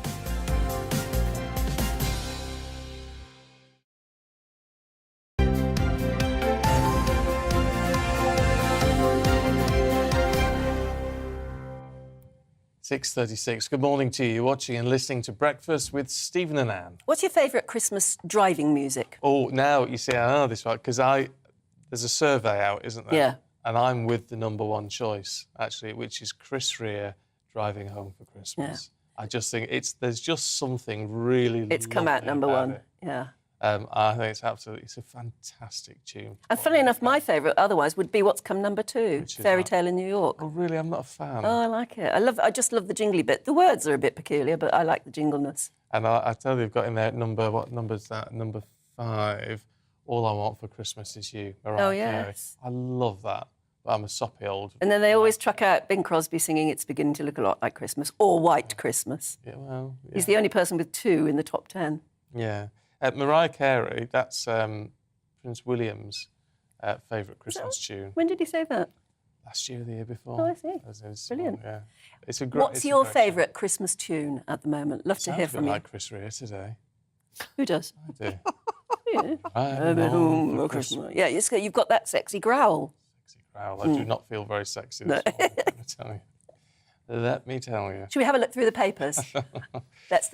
.36. Good morning to you. Watching and listening to Breakfast with Stephen and Anne. What's your favourite Christmas driving music? Oh, now you see, I know this one because there's a survey out, isn't there? Yeah. And I'm with the number one choice actually, which is Chris Rea, Driving Home for Christmas. Yeah. I just think there's just something really. It's come out number one. It. Yeah. I think it's a fantastic tune. And funnily enough, my favourite otherwise would be what's come number 2, Fairy Tale in New York. Oh, really? I'm not a fan. Oh, I like it. I just love the jingly bit. The words are a bit peculiar, but I like the jingleness. And I tell you, they've got in there what number is that? Number 5. All I Want for Christmas Is You. Mariah Carey. I love that. But I'm a soppy old. And then they always truck out Bing Crosby singing It's Beginning to Look a Lot Like Christmas or White Christmas. Yeah, well. Yeah. He's the only person with 2 in the top 10. Yeah. Mariah Carey, that's Prince William's favourite Christmas tune. When did he say that? Last year or the year before. Oh, I see. Brilliant. Yeah. It's a great. What's your favourite Christmas tune at the moment? Love to hear from you. Like Chris Rea today. Who does? I do. Yeah. I'm home for Christmas. Yeah, you've got that sexy growl. Sexy growl. I do not feel very sexy this morning, let me tell you. Let me tell you. Should we have a look through the papers? Let's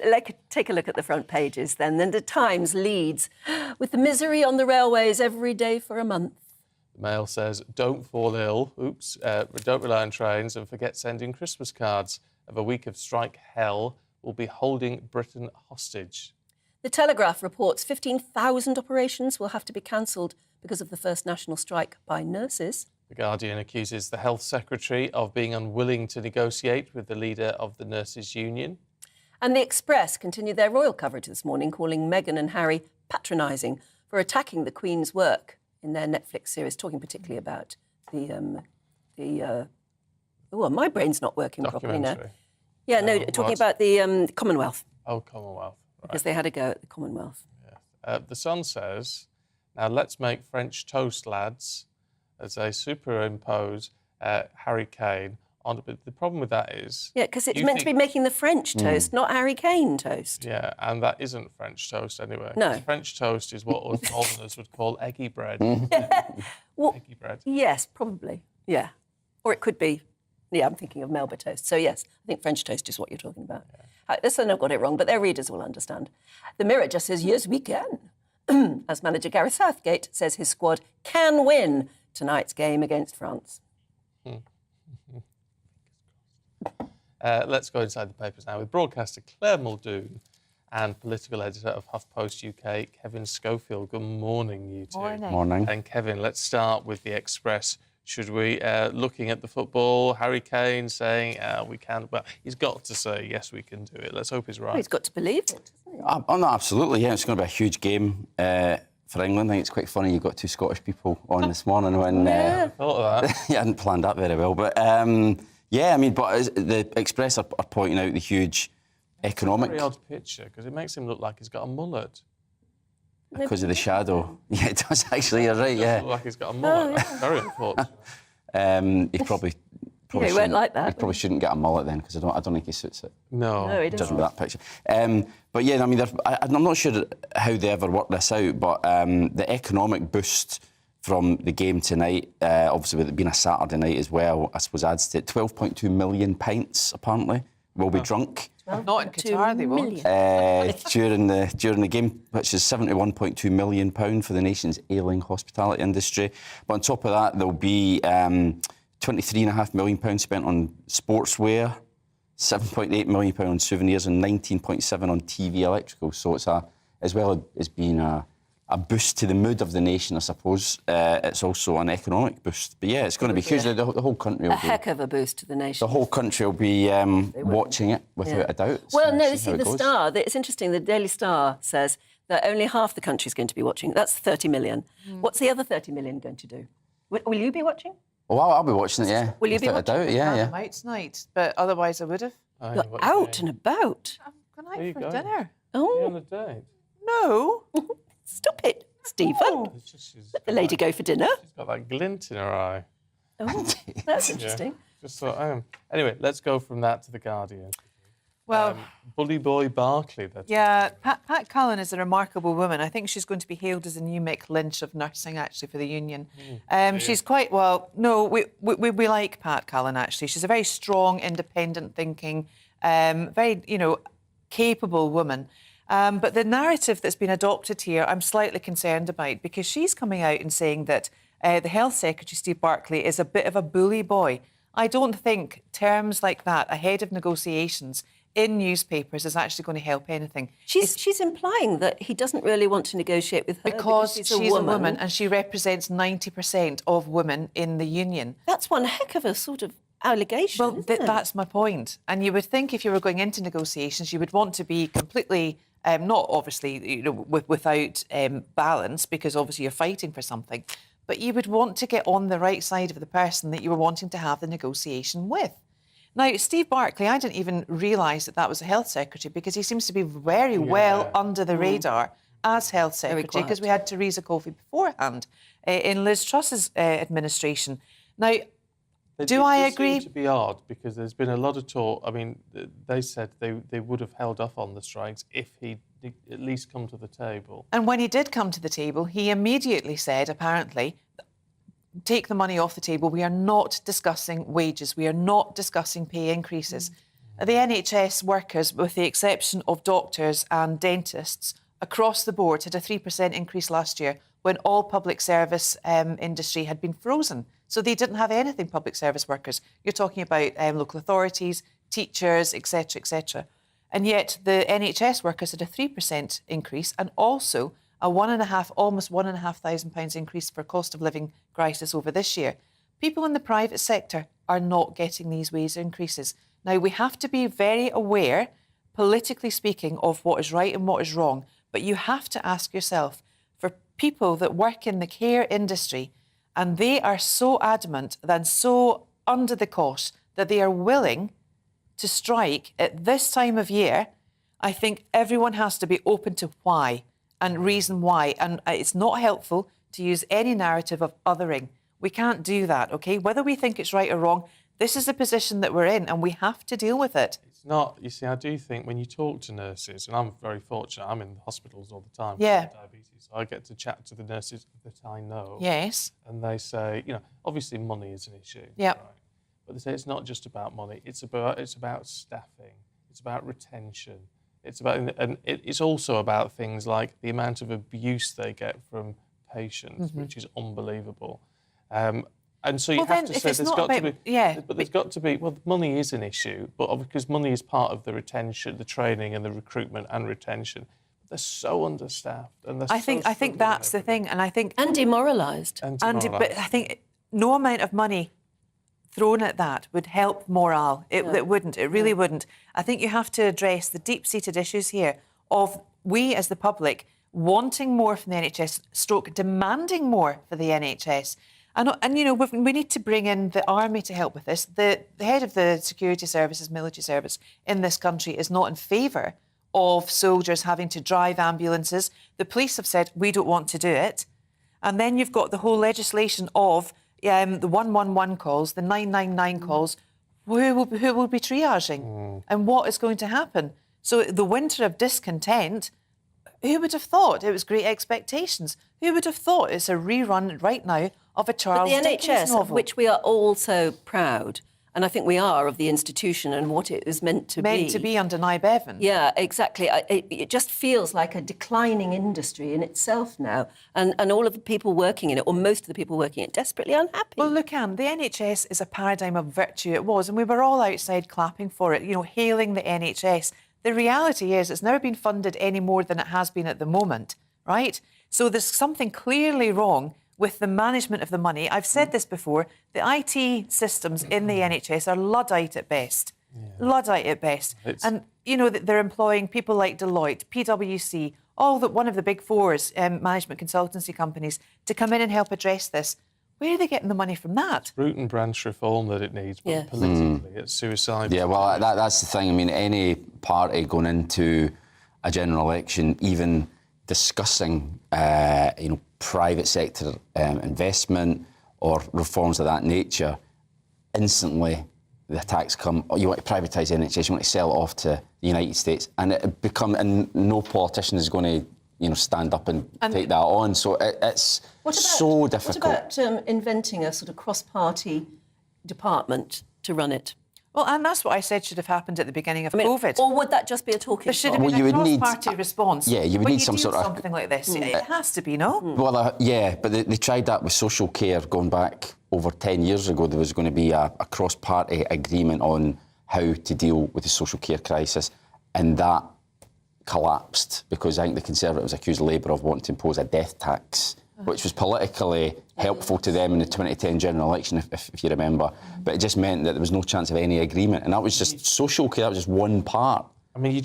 take a look at the front pages then. Then the Times leads with the misery on the railways every day for a month. The Mail says, don't fall ill. Oops. Don't rely on trains and forget sending Christmas cards. Of a week of strike hell, will be holding Britain hostage. The Telegraph reports 15,000 operations will have to be cancelled because of the first national strike by nurses. The Guardian accuses the Health Secretary of being unwilling to negotiate with the leader of the Nurses' Union. And the Express continued their royal coverage this morning, calling Meghan and Harry patronising for attacking the Queen's work in their Netflix series, talking particularly about my brain's not working properly now. Yeah, no, talking about the Commonwealth. Oh, Commonwealth. Right. Because they had a go at the Commonwealth. The Sun says, now let's make French toast, lads, as they superimpose Harry Kane on. But the problem with that is... Yeah, because it's meant to be making the French toast, not Harry Kane toast. Yeah, and that isn't French toast anyway. No. French toast is what us Northerners would call eggy bread. Well, eggy bread. Yes, probably. Yeah. Or it could be... Yeah, I'm thinking of Melba toast. So, yes, I think French toast is what you're talking about. Yeah. This one I've got it wrong, but their readers will understand. The Mirror just says, yes, we can. As manager Gareth Southgate says his squad can win tonight's game against France. Let's go inside the papers now with broadcaster Claire Muldoon and political editor of HuffPost UK, Kevin Schofield. Good morning, you two. Morning. And Kevin, let's start with the Express. Should we, looking at the football, Harry Kane saying we can, well, he's got to say, yes, we can do it. Let's hope he's right. Well, he's got to believe it, doesn't he? Oh, no, absolutely, yeah. It's going to be a huge game for England. I think it's quite funny you've got two Scottish people on this morning when... I thought of that. I hadn't planned that very well. But, yeah, I mean, but the Express are pointing out the huge economic... It's a very odd picture, because it makes him look like he's got a mullet. Because of the shadow. Yeah, it does actually, you're right, yeah. It does look like he's got a mullet. That's very unfortunate. He probably he won't like that. He probably shouldn't get a mullet then, because I don't think he suits it. No, he doesn't. Judging by that picture. But yeah, I mean, I'm not sure how they ever work this out, but the economic boost from the game tonight, obviously with it being a Saturday night as well, I suppose adds to it. 12.2 million pints, apparently, will be drunk. Not in Qatar, they won't. During the game, which is £71.2 million for the nation's ailing hospitality industry. But on top of that, there'll be £23.5 million spent on sportswear, £7.8 million on souvenirs, and £19.7 on TV electrical. So it's as well as being a boost to the mood of the nation, I suppose. It's also an economic boost. But yeah, it's going to be huge. The whole country will be... A heck of a boost to the nation. The whole country will be watching it without a doubt. Well, no, see, the Star, it's interesting, the Daily Star says that only half the country is going to be watching. That's 30 million. What's the other 30 million going to do? Will you be watching? Oh, I'll be watching it, yeah. Will you be watching? Without a doubt, yeah. I'm out tonight, but otherwise I would have. You're out and about. I'm going out for dinner. Oh. You're on a date? No. Stop it, Stephen. Oh. Let the lady go for dinner. She's got that glint in her eye. Oh, that's interesting. Yeah, just thought, Anyway, let's go from that to The Guardian. Well... Bully Boy Barclay. Yeah, Pat Cullen is a remarkable woman. I think she's going to be hailed as a new Mick Lynch of nursing, actually, for the union. She's quite, we like Pat Cullen, actually. She's a very strong, independent thinking, very, capable woman. But the narrative that's been adopted here, I'm slightly concerned about, because she's coming out and saying that the Health Secretary, Steve Barclay, is a bit of a bully boy. I don't think terms like that ahead of negotiations in newspapers is actually going to help anything. She's implying that he doesn't really want to negotiate with her because she's a woman and she represents 90% of women in the union. That's one heck of a sort of allegation. Well, that's my point. And you would think if you were going into negotiations, you would want to be completely... not obviously, without balance, because obviously you're fighting for something, but you would want to get on the right side of the person that you were wanting to have the negotiation with. Now, Steve Barclay, I didn't even realise that was a health secretary, because he seems to be very well under the radar as health secretary, because we had Theresa Coffey beforehand in Liz Truss's administration. Now, do I agree? It seems to be odd, because there's been a lot of talk. I mean, they said they would have held off on the strikes if he'd at least come to the table. And when he did come to the table, he immediately said, apparently, take the money off the table. We are not discussing wages. We are not discussing pay increases. The NHS workers, with the exception of doctors and dentists, across the board had a 3% increase last year when all public service industry had been frozen. So they didn't have anything, public service workers. You're talking about local authorities, teachers, etc., etc. And yet the NHS workers had a 3% increase and also a almost £1,500 increase for cost of living crisis over this year. People in the private sector are not getting these wage increases. Now, we have to be very aware, politically speaking, of what is right and what is wrong. But you have to ask yourself, for people that work in the care industry, and they are so adamant and so under the cosh that they are willing to strike at this time of year, I think everyone has to be open to why and reason why. And it's not helpful to use any narrative of othering. We can't do that, OK? Whether we think it's right or wrong, this is the position that we're in and we have to deal with it. It's not, you see, I do think when you talk to nurses, and I'm very fortunate, I'm in hospitals all the time with diabetes, so I get to chat to the nurses that I know. Yes. And they say, you know, obviously money is an issue. Yeah. Right? But they say it's not just about money, it's about staffing, it's about retention, it's also about things like the amount of abuse they get from patients, which is unbelievable. And so you have to say there's got to be, but there's got to be, well, money is an issue, but because money is part of the retention, the training and the recruitment and retention. They're so understaffed, and they're I think that's the thing, and I think demoralised. But I think no amount of money thrown at that would help morale. It wouldn't. It really wouldn't. I think you have to address the deep-seated issues here of we as the public wanting more from the NHS, stroke demanding more for the NHS. And you know, we need to bring in the army to help with this. The head of the security services, military service in this country is not in favour of soldiers having to drive ambulances. The police have said, we don't want to do it. And then you've got the whole legislation of the 111 calls, the 999 calls. Who will be triaging? And what is going to happen? So the winter of discontent, who would have thought it was Great Expectations? Who would have thought it's a rerun right now of a Charles Dickens NHS, novel? of which we are all so proud, and I think we are, of the institution and what it is meant to be. Meant to be under Nye Bevan. Yeah, exactly. It just feels like a declining industry in itself now, and all of the people working in it, or most of the people working in it, desperately unhappy. Well, look, Anne, the NHS is a paradigm of virtue. It was, and we were all outside clapping for it, you know, hailing the NHS. The reality is it's never been funded any more than it has been at the moment, right? So there's something clearly wrong with the management of the money. I've said this before, the IT systems in the NHS are Luddite at best. Luddite at best. And, you know, they're employing people like Deloitte, PwC, one of the big fours, management consultancy companies, to come in and help address this. Where are they getting the money from that? Root and branch reform that it needs, but politically it's suicide. Yeah, well, that's the thing. I mean, any party going into a general election, even discussing, private sector investment or reforms of that nature, instantly the attacks come. Oh, you want to privatise the NHS, you want to sell it off to the United States, and no politician is going to, stand up and take that on. So it's so difficult. What about inventing a sort of cross-party department to run it? Well, and that's what I said should have happened at the beginning of COVID. Or would that just be a talking There should have been a cross-party response. Yeah, you would need some sort of something like this. It has to be, no? Well, but they tried that with social care going back over 10 years ago. There was going to be a cross-party agreement on how to deal with the social care crisis, and that collapsed because I think the Conservatives accused Labour of wanting to impose a death tax, which was politically helpful to them in the 2010 general election, if you remember. But it just meant that there was no chance of any agreement. And that was just social care, that was just one part. I mean,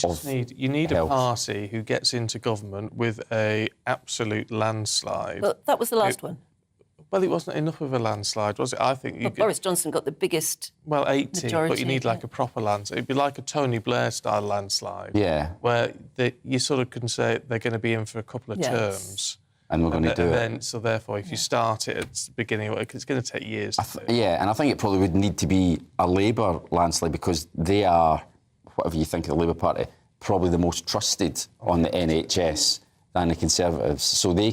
you need a party who gets into government with a absolute landslide. Well, that was the last one. Well, it wasn't enough of a landslide, was it? I think Boris Johnson got the biggest 80, majority, but you need like a proper landslide. It'd be like a Tony Blair-style landslide. Yeah. Where you sort of can say they're going to be in for a couple of terms. And we're going to do it. So therefore, if you start it at the beginning, it's going to take years. And I think it probably would need to be a Labour landslide because they are, whatever you think of the Labour Party, probably the most trusted on the NHS than the Conservatives. So they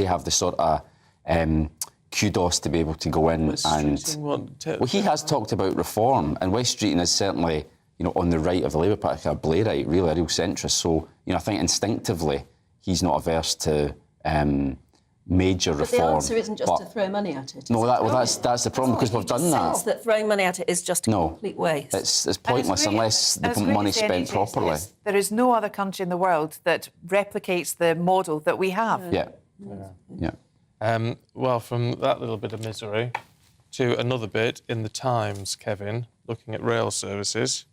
have the sort of kudos to be able to go in well, he has talked about reform, and West Streeting is certainly, on the right of the Labour Party, a Blairite, really a real centrist. So, I think instinctively he's not averse to major reform. But the answer isn't just to throw money at it. No, that's the problem, because we've done that. Sense that throwing money at it is just a complete waste. It's pointless unless the money's spent properly. There is no other country in the world that replicates the model that we have. Yeah. Well, from that little bit of misery, to another bit in the Times, Kevin, looking at rail services.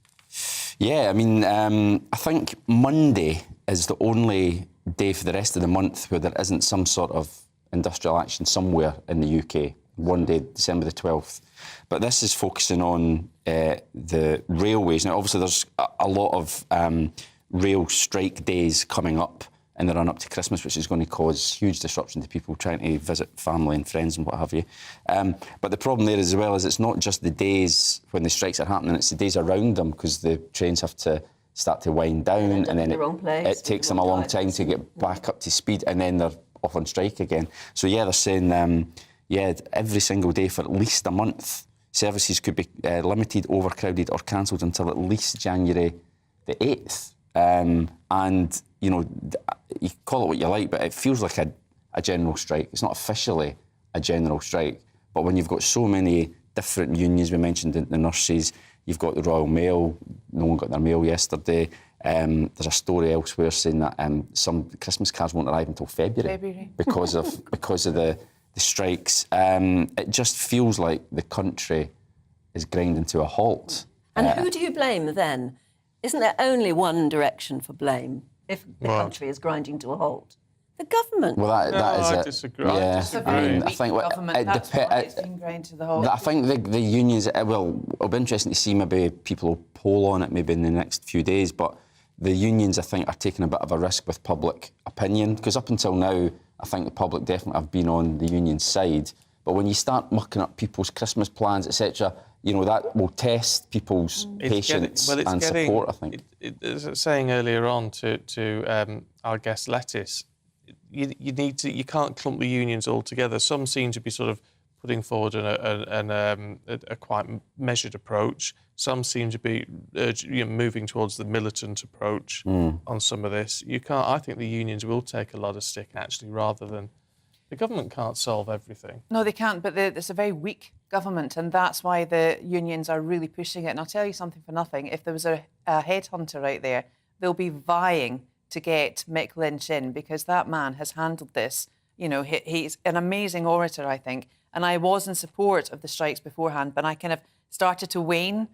Yeah, I mean, I think Monday is the only day for the rest of the month where there isn't some sort of industrial action somewhere in the UK. One day, December the 12th. But this is focusing on the railways. Now, obviously, there's a lot of rail strike days coming up in the run-up to Christmas, which is going to cause huge disruption to people trying to visit family and friends and what have you. But the problem there as well is it's not just the days when the strikes are happening, it's the days around them, because the trains have to start to wind down, and then it takes them a long time to get back up to speed, and then they're off on strike again. So, yeah, they're saying, every single day for at least a month, services could be limited, overcrowded or cancelled until at least January the 8th. And, you know, you call it what you like, but it feels like a general strike. It's not officially a general strike, but when you've got so many different unions, we mentioned the nurses, you've got the Royal Mail, no one got their mail yesterday. There's a story elsewhere saying that some Christmas cards won't arrive until February. because of the strikes. It just feels like the country is grinding to a halt. And who do you blame then? Isn't there only one direction for blame if the country is grinding to a halt? The government. Well, that is I it. disagree. Yeah, I think government. That's why it's been grind to the halt. I think the unions. Well, it'll be interesting to see. Maybe people will poll on it maybe in the next few days. But the unions, I think, are taking a bit of a risk with public opinion, because up until now, I think the public definitely have been on the union side. But when you start mucking up people's Christmas plans, etc., you know, that will test people's patience and support, I think. As I was saying earlier on to our guest Lettuce, you can't clump the unions all together. Some seem to be sort of putting forward a quite measured approach. Some seem to be moving towards the militant approach on some of this. I think the unions will take a lot of stick, actually, rather than... The government can't solve everything. No, they can't, but it's a very weak government, and that's why the unions are really pushing it. And I'll tell you something for nothing. If there was a headhunter right there, they'll be vying to get Mick Lynch in, because that man has handled this. You know, he's an amazing orator, I think. And I was in support of the strikes beforehand, but I kind of started to wane,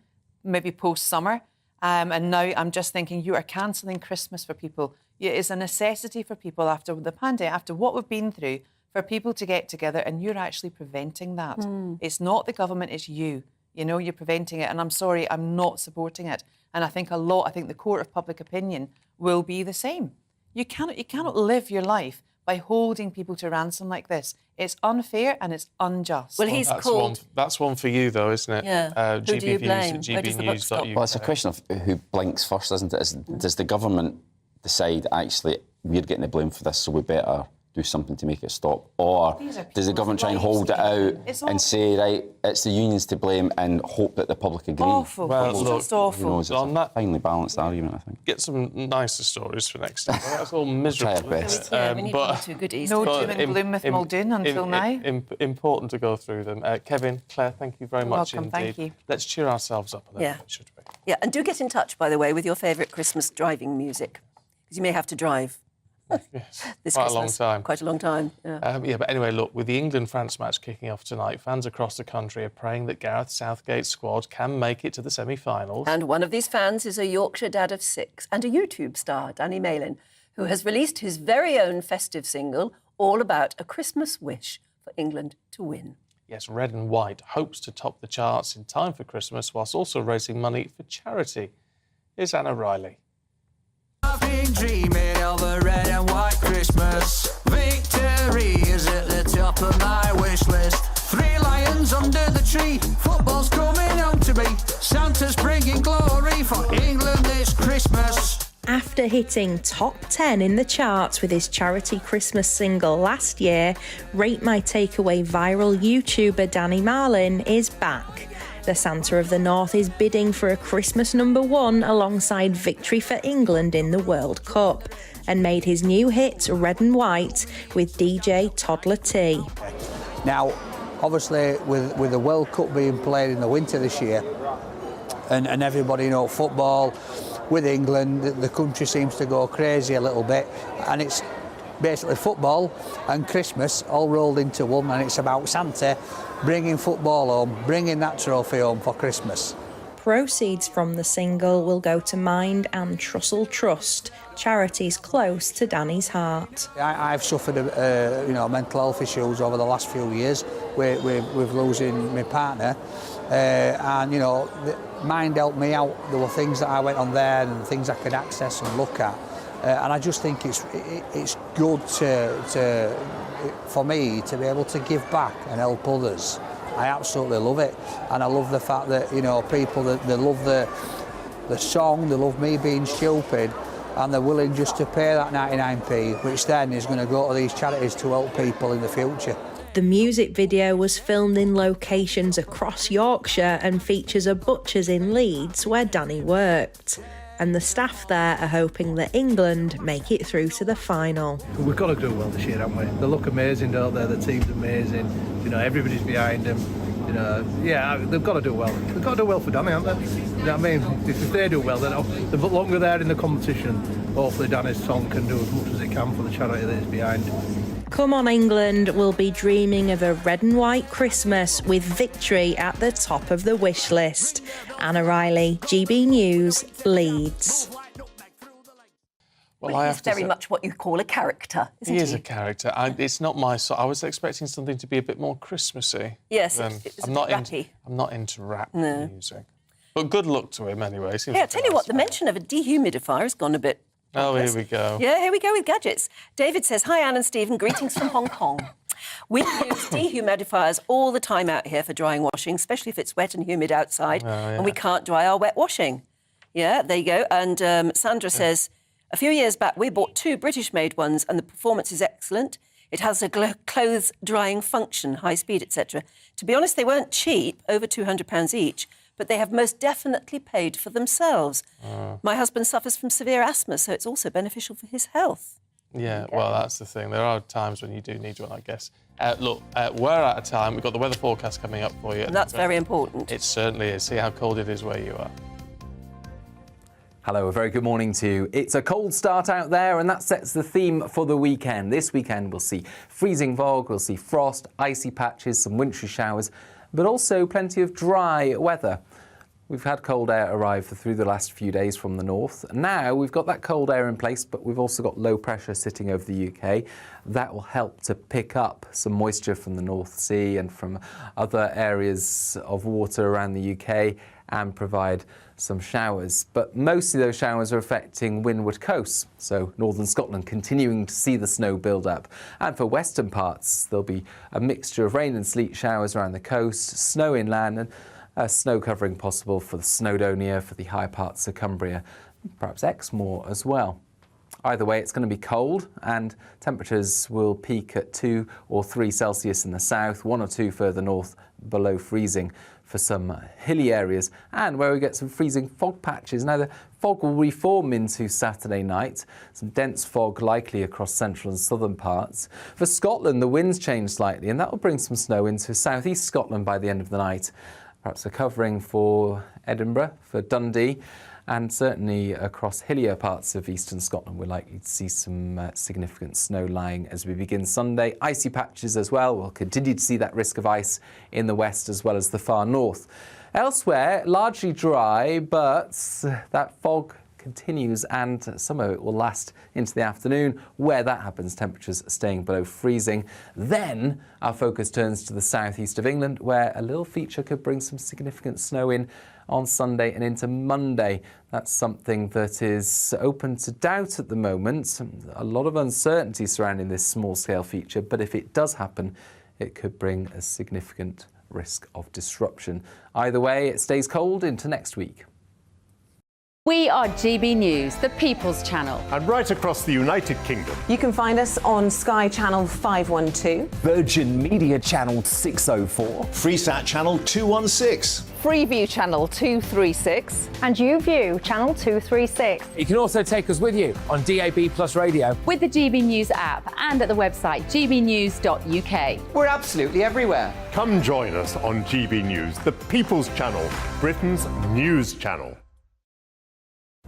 maybe post-summer. And now I'm just thinking, you are cancelling Christmas for people. It is a necessity for people after the pandemic, after what we've been through, for people to get together, and you're actually preventing that. It's not the government, it's you. You know, you're preventing it, and I'm sorry, I'm not supporting it. And I think the court of public opinion will be the same. You cannot live your life by holding people to ransom like this. It's unfair and it's unjust. Well, that's one for you, though, isn't it? Yeah. Who do you blame? GBnews.uk. Well, it's a question of who blinks first, isn't it? Does the government decide, actually, we're getting the blame for this, so we better do something to make it stop? Or does the government try and hold it out and say, right, it's the unions to blame, and hope that the public agree? Awful. Well, it's just awful. You know, it's a finely balanced argument, I think. Get some nicer stories for next time. That's all miserable. Try our best. We need one or two goodies. No doom and gloom with Muldoon until now. Important to go through them. Kevin, Claire, thank you very much welcome, indeed. Thank you. Let's cheer ourselves up a little bit, should we? Yeah, and do get in touch, by the way, with your favourite Christmas driving music, because you may have to drive. Yes, this quite Christmas. a long time. Quite a long time, yeah. But anyway, look, with the England-France match kicking off tonight, fans across the country are praying that Gareth Southgate's squad can make it to the semi-finals. And one of these fans is a Yorkshire dad of 6 and a YouTube star, Danny Malin, who has released his very own festive single all about a Christmas wish for England to win. Yes, Red and White hopes to top the charts in time for Christmas, whilst also raising money for charity. Here's Anna Riley. I've been dreaming of a red and white Christmas. Victory is at the top of my wish list. 3 lions under the tree. Football's coming home to me. Santa's bringing glory for England this Christmas. After hitting top 10 in the charts with his charity Christmas single last year, Rate My Takeaway viral YouTuber Danny Malin is back. The Santa of the North is bidding for a Christmas #1 alongside victory for England in the World Cup, and made his new hit Red and White with DJ Toddler T. Now, obviously, with the World Cup being played in the winter this year, and everybody football with England, the country seems to go crazy a little bit, and it's basically football and Christmas all rolled into one, and it's about Santa bringing football home, bringing that trophy home for Christmas. Proceeds from the single will go to Mind and Trussell Trust, charities close to Danny's heart. I've suffered, mental health issues over the last few years with losing my partner, and Mind helped me out. There were things that I went on there and things I could access and look at, and I just think it's good for me to be able to give back and help others. I absolutely love it, and I love the fact that people they love the song, they love me being stupid, and they're willing just to pay that 99p, which then is going to go to these charities to help people in the future. The music video was filmed in locations across Yorkshire and features a butcher's in Leeds where Danny worked. And the staff there are hoping that England make it through to the final. We've got to do well this year, haven't we? They look amazing, don't they? The team's amazing. Everybody's behind them. They've got to do well. They've got to do well for Danny, haven't they? You know what I mean? If they do well, then the longer they're in the competition, hopefully Danny's song can do as much as it can for the charity that is behind. Come on England, we'll be dreaming of a red and white Christmas with victory at the top of the wish list. Anna Riley, GB News, Leeds. Well, I have He's very much what you call a character, isn't he? He is a character. It's not my sort. I was expecting something to be a bit more Christmassy. Yes, it's I'm not rappy. I'm not into rap music. But good luck to him anyway. Yeah, I'll tell you what, the mention of a dehumidifier has gone a bit... Oh, here we go. Yeah, here we go with gadgets. David says, hi, Anne and Stephen, greetings from Hong Kong. We use dehumidifiers all the time out here for drying washing, especially if it's wet and humid outside, and we can't dry our wet washing. Yeah, there you go. And Sandra says, a few years back, we bought 2 British-made ones, and the performance is excellent. It has a clothes drying function, high speed, etc. To be honest, they weren't cheap, over £200 each, but they have most definitely paid for themselves. My husband suffers from severe asthma, so it's also beneficial for his health. Yeah, well, that's the thing. There are times when you do need one, I guess. Look, we're out of time. We've got the weather forecast coming up for you. And that's very important. It certainly is. See how cold it is where you are. Hello, a very good morning to you. It's a cold start out there, and that sets the theme for the weekend. This weekend we'll see freezing fog, we'll see frost, icy patches, some wintry showers, but also plenty of dry weather. We've had cold air arrive through the last few days from the north. Now we've got that cold air in place, but we've also got low pressure sitting over the UK. That will help to pick up some moisture from the North Sea and from other areas of water around the UK and provide some showers. But mostly those showers are affecting windward coasts, so northern Scotland continuing to see the snow build up. And for western parts, there'll be a mixture of rain and sleet showers around the coast, snow inland, and snow covering possible for the Snowdonia, for the high parts of Cumbria, perhaps Exmoor as well. Either way, it's going to be cold, and temperatures will peak at 2 or 3 Celsius in the south, 1 or 2 further north below freezing for some hilly areas, and where we get some freezing fog patches. Now, the fog will reform into Saturday night, some dense fog likely across central and southern parts. For Scotland, the winds change slightly, and that will bring some snow into southeast Scotland by the end of the night. Perhaps a covering for Edinburgh, for Dundee, and certainly across hillier parts of eastern Scotland we're likely to see some significant snow lying as we begin Sunday. Icy patches as well. We'll continue to see that risk of ice in the west as well as the far north. Elsewhere, largely dry, but that fog continues, and some of it will last into the afternoon. Where that happens, temperatures staying below freezing. Then our focus turns to the southeast of England, where a little feature could bring some significant snow in on Sunday and into Monday. That's something that is open to doubt at the moment. A lot of uncertainty surrounding this small-scale feature, but if it does happen, it could bring a significant risk of disruption. Either way, it stays cold into next week. We are GB News, the People's Channel. And right across the United Kingdom. You can find us on Sky Channel 512. Virgin Media Channel 604. Freesat Channel 216. Freeview Channel 236. And YouView Channel 236. You can also take us with you on DAB Plus Radio. With the GB News app and at the website gbnews.uk. We're absolutely everywhere. Come join us on GB News, the People's Channel, Britain's news channel.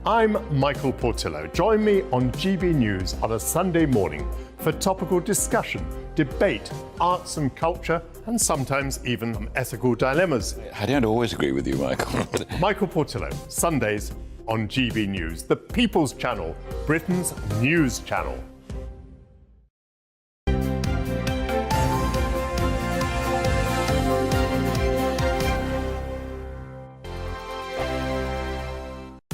I'm Michael Portillo. Join me on GB News on a Sunday morning for topical discussion, debate, arts and culture, and sometimes even ethical dilemmas. I don't always agree with you, Michael. Michael Portillo, Sundays on GB News, the People's Channel, Britain's news channel.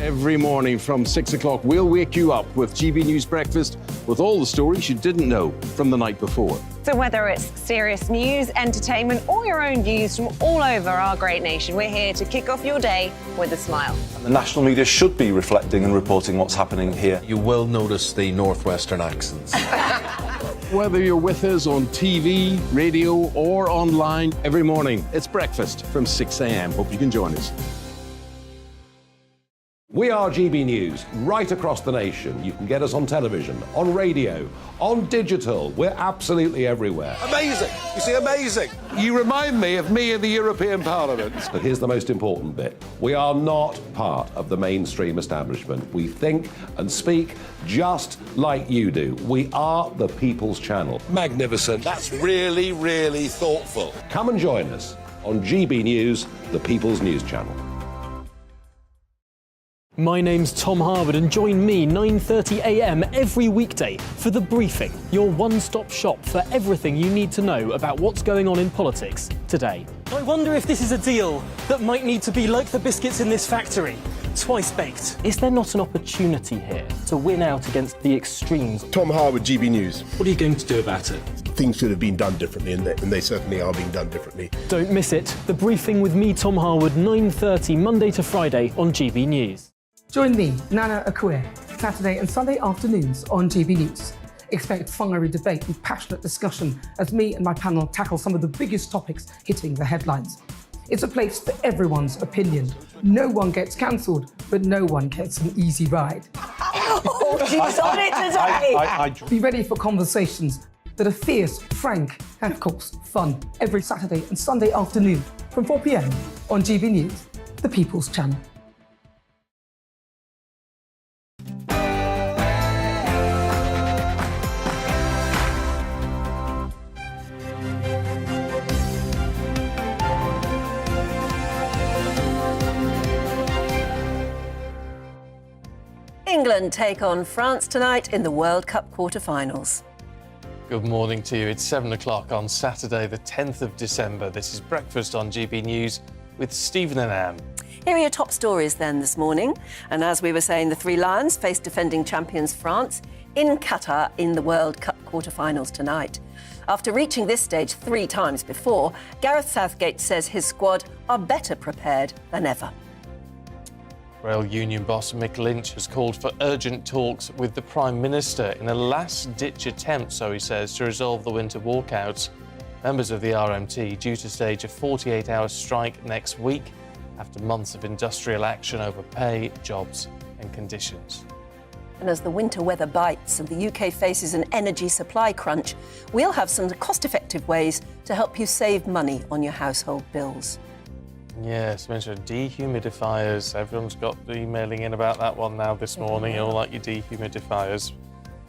Every morning from 6 o'clock, we'll wake you up with GB News Breakfast with all the stories you didn't know from the night before. So whether it's serious news, entertainment, or your own views from all over our great nation, we're here to kick off your day with a smile. And the national media should be reflecting and reporting what's happening here. You will notice the northwestern accents. Whether you're with us on TV, radio, or online, every morning, it's breakfast from 6 a.m. Hope you can join us. We are GB News, right across the nation. You can get us on television, on radio, on digital. We're absolutely everywhere. Amazing! You see, amazing! You remind me of me in the European Parliament. But here's the most important bit. We are not part of the mainstream establishment. We think and speak just like you do. We are the People's Channel. Magnificent. That's really, really thoughtful. Come and join us on GB News, the People's News Channel. My name's Tom Harwood and join me 9:30 a.m. every weekday for The Briefing, your one-stop shop for everything you need to know about what's going on in politics today. I wonder if this is a deal that might need to be like the biscuits in this factory, twice baked. Is there not an opportunity here to win out against the extremes? Tom Harwood, GB News. What are you going to do about it? Things should have been done differently, and they certainly are being done differently. Don't miss it. The Briefing with me, Tom Harwood, 9:30 Monday to Friday on GB News. Join me, Nana Akue, Saturday and Sunday afternoons on GB News. Expect fiery debate and passionate discussion as me and my panel tackle some of the biggest topics hitting the headlines. It's a place for everyone's opinion. No one gets cancelled, but no one gets an easy ride. Oh, she's on it today! Be ready for conversations that are fierce, frank, and of course, fun. Every Saturday and Sunday afternoon from 4 p.m. on GB News, the People's Channel. England take on France tonight in the World Cup quarter-finals. Good morning to you. It's 7 o'clock on Saturday, the 10th of December. This is Breakfast on GB News with Stephen and Anne. Here are your top stories then this morning. And as we were saying, the Three Lions face defending champions France in Qatar in the World Cup quarter-finals tonight. After reaching this stage 3 times before, Gareth Southgate says his squad are better prepared than ever. Rail union boss Mick Lynch has called for urgent talks with the Prime Minister in a last-ditch attempt, so he says, to resolve the winter walkouts. Members of the RMT due to stage a 48-hour strike next week after months of industrial action over pay, jobs and conditions. And as the winter weather bites and the UK faces an energy supply crunch, we'll have some cost-effective ways to help you save money on your household bills. Yes, mentioned dehumidifiers. Everyone's got emailing in about that one now this morning. You all like your dehumidifiers.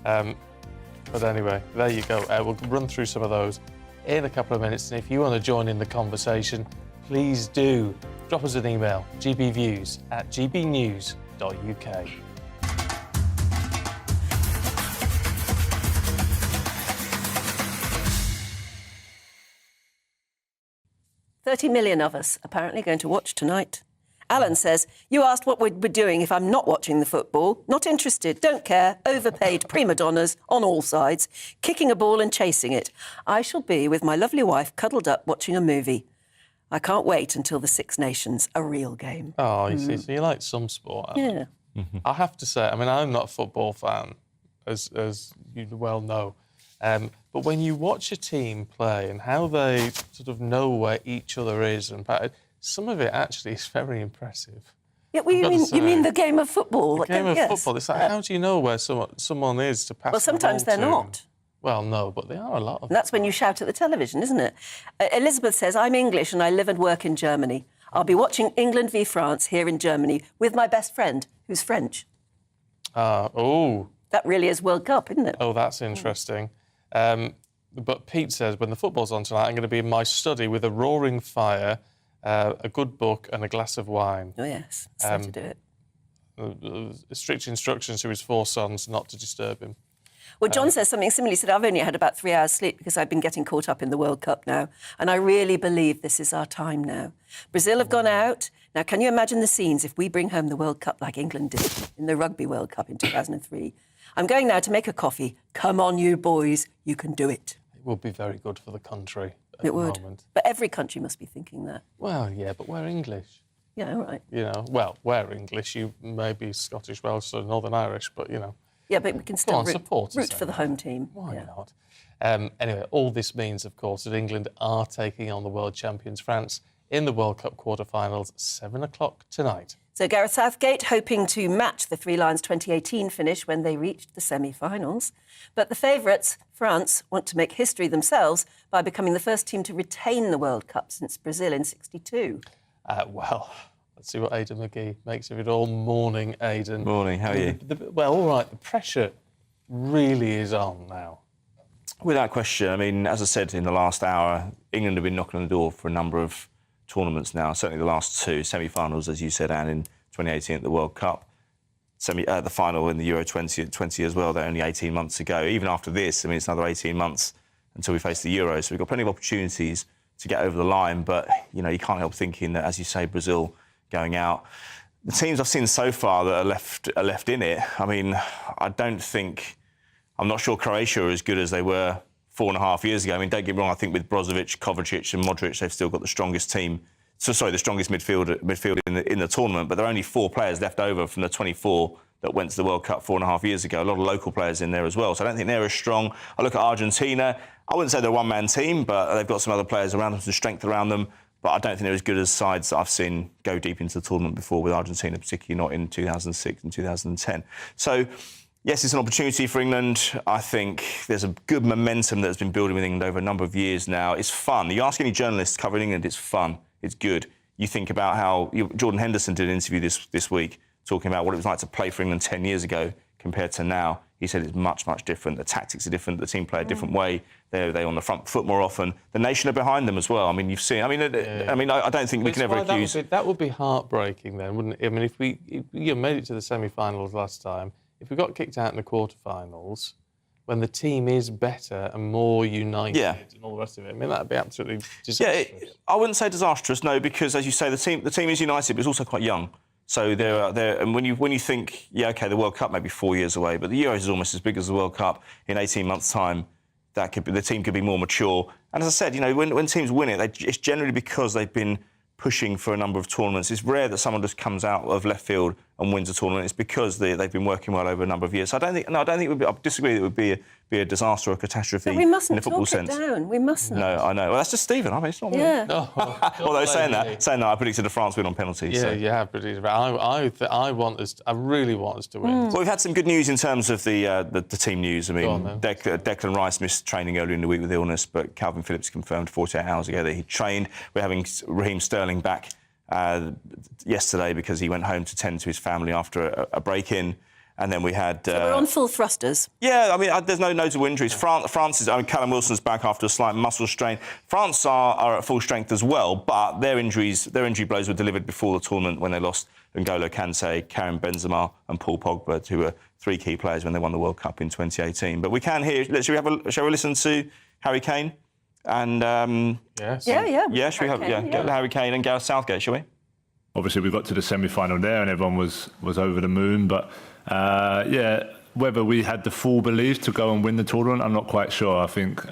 But anyway, there you go. We'll run through some of those in a couple of minutes. And if you want to join in the conversation, please do. Drop us an email, gbviews@gbnews.uk. $30 million of us apparently going to watch tonight. Alan says, you asked what we'd be doing if I'm not watching the football. Not interested, don't care, overpaid prima donnas on all sides, kicking a ball and chasing it. I shall be with my lovely wife cuddled up watching a movie. I can't wait until the Six Nations, a real game. Oh, you see, so you like some sport. Yeah. I have to say, I mean, I'm not a football fan, as you well know. But when you watch a team play and how they sort of know where each other is, and some of it actually is very impressive. Yeah, well, you mean the game of football? The game of football. It's like, how do you know where someone is to pass? Well, sometimes the ball they're to? not. Well, no, but they are a lot of. And that's when you shout at the television, isn't it? Elizabeth says, I'm English and I live and work in Germany. I'll be watching England v France here in Germany with my best friend, who's French. That really is World Cup, isn't it? Oh, that's interesting. But Pete says, when the football's on tonight, I'm going to be in my study with a roaring fire, a good book and a glass of wine. Oh, yes. That's how to do it. Strict instructions to his 4 sons not to disturb him. Well, John says something similar. He said, I've only had about 3 hours sleep because I've been getting caught up in the World Cup now. And I really believe this is our time now. Brazil have gone out. Now, can you imagine the scenes if we bring home the World Cup like England did in the Rugby World Cup in 2003? I'm going now to make a coffee. Come on, you boys. You can do it. It would be very good for the country at It would. the moment. But every country must be thinking that. Well, yeah, but we're English. Yeah, all right. You know, well, we're English. You may be Scottish, Welsh, or Northern Irish, but, you know. Yeah, but we can still root for the home team. Why not? Anyway, all this means, of course, that England are taking on the world champions France in the World Cup quarter-finals, 7 o'clock tonight. So Gareth Southgate hoping to match the Three Lions 2018 finish when they reached the semi-finals. But the favourites, France, want to make history themselves by becoming the first team to retain the World Cup since Brazil in '62. Well, let's see what Aidan McGee makes of it all. Morning, Aidan. Morning, how are you? Well, all right, the pressure really is on now. Without question. I mean, as I said in the last hour, England have been knocking on the door for a number of tournaments now, certainly the last 2 semi-finals, as you said, Anne, in 2018 at the World Cup, the final in the Euro 2020 as well, they're only 18 months ago. Even after this, I mean, it's another 18 months until we face the Euro, so we've got plenty of opportunities to get over the line, but, you know, you can't help thinking that, as you say, Brazil going out. The teams I've seen so far that are left in it, I mean, I'm not sure Croatia are as good as they were 4.5 years ago. I mean, don't get me wrong, I think with Brozovic, Kovacic and Modric, they've still got the strongest team. The strongest midfield in the tournament, but there are only 4 players left over from the 24 that went to the World Cup 4.5 years ago. A lot of local players in there as well, so I don't think they're as strong. I look at Argentina, I wouldn't say they're a one-man team, but they've got some other players around them, some strength around them, but I don't think they're as good as sides that I've seen go deep into the tournament before, with Argentina particularly not in 2006 and 2010. So, yes, it's an opportunity for England. I think there's a good momentum that's been building with England over a number of years now. It's fun. You ask any journalist covering England, it's fun. It's good. You think about how Jordan Henderson did an interview this week talking about what it was like to play for England 10 years ago compared to now. He said it's much, much different. The tactics are different. The team play a different way. They're on the front foot more often. The nation are behind them as well. I mean, you've seen. I don't think we can ever accuse. That would be heartbreaking then, wouldn't it? I mean, if you made it to the semi-finals last time, if we got kicked out in the quarter-finals, when the team is better and more united and all the rest of it, I mean, that'd be absolutely disastrous. Yeah, I wouldn't say disastrous, no, because as you say, the team is united, but it's also quite young. So and when you think, the World Cup may be 4 years away, but the Euros is almost as big as the World Cup. In 18 months' time, the team could be more mature. And as I said, when teams win it, it's generally because they've been pushing for a number of tournaments. It's rare that someone just comes out of left field and wins a tournament. It's because they've been working well over a number of years. So I disagree that it would be a disaster or a catastrophe we mustn't in a football talk sense. It down. We mustn't. No, I know. Well, that's just Stephen. I mean, it's not me. Although saying that, I predicted a France win on penalties. Yeah, you have predicted. I really want us to win. Well, we've had some good news in terms of the team news. I mean, Declan Rice missed training earlier in the week with illness, but Calvin Phillips confirmed 48 hours ago that he trained. We're having Raheem Sterling back yesterday because he went home to tend to his family after a break-in. And then we had... So we're on full thrusters. Yeah, I mean, there's no notable injuries. France is... I mean, Callum Wilson's back after a slight muscle strain. France are at full strength as well, but their injury blows were delivered before the tournament when they lost N'Golo Kante, Karim Benzema and Paul Pogba, who were 3 key players when they won the World Cup in 2018. But we can hear... Shall we listen to Harry Kane? And... Yes. Yeah, shall we get Harry Kane and Gareth Southgate, shall we? Obviously, we got to the semi-final there and everyone was over the moon, but... whether we had the full belief to go and win the tournament, I'm not quite sure. I think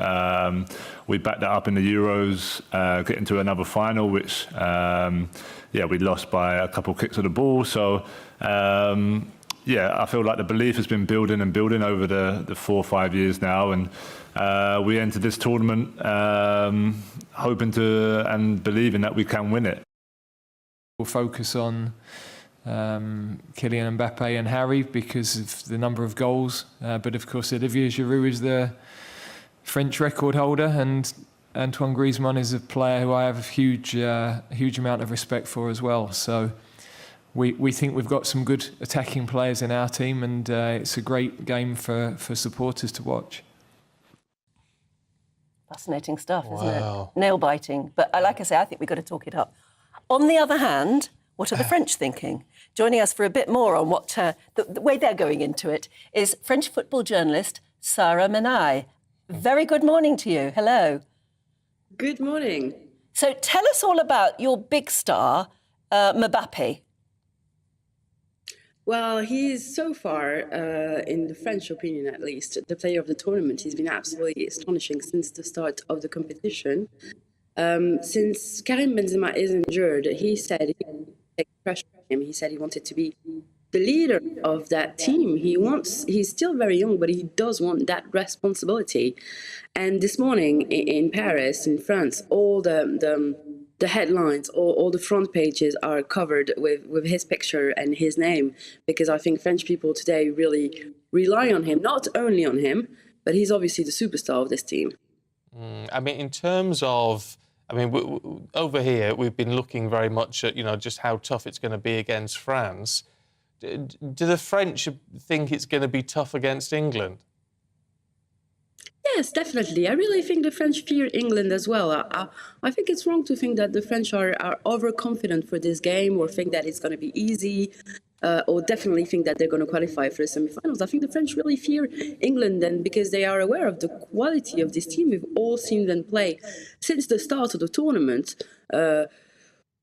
we backed that up in the Euros, getting to another final, which, we lost by a couple of kicks of the ball. So, I feel like the belief has been building over the 4 or 5 years now. And we entered this tournament hoping to and believing that we can win it. We'll focus on Kylian Mbappe and Harry because of the number of goals. But of course, Olivier Giroud is the French record holder, and Antoine Griezmann is a player who I have a huge amount of respect for as well. So we think we've got some good attacking players in our team, and it's a great game for supporters to watch. Fascinating stuff, isn't it? Nail-biting. But like I say, I think we've got to talk it up. On the other hand, what are the French thinking? Joining us for a bit more on what the way they're going into it is French football journalist Sarah Menaille. Very good morning to you. Hello. Good morning. So tell us all about your big star, Mbappé. Well, he is so far, in the French opinion at least, the player of the tournament. He's been absolutely astonishing since the start of the competition. Since Karim Benzema is injured, he said he would take pressure on him. He said he wanted to be the leader of that team. He's still very young, but he does want that responsibility. And this morning in Paris, in France, all the headlines, all the front pages are covered with his picture and his name, because I think French people today really rely on him, not only on him, but he's obviously the superstar of this team. I mean, in terms of, over here, we've been looking very much at, just how tough it's going to be against France. Do the French think it's going to be tough against England? Yes, definitely. I really think the French fear England as well. I think it's wrong to think that the French are overconfident for this game, or think that it's going to be easy, or definitely think that they're going to qualify for the semi-finals. I think the French really fear England, and because they are aware of the quality of this team. We've all seen them play since the start of the tournament.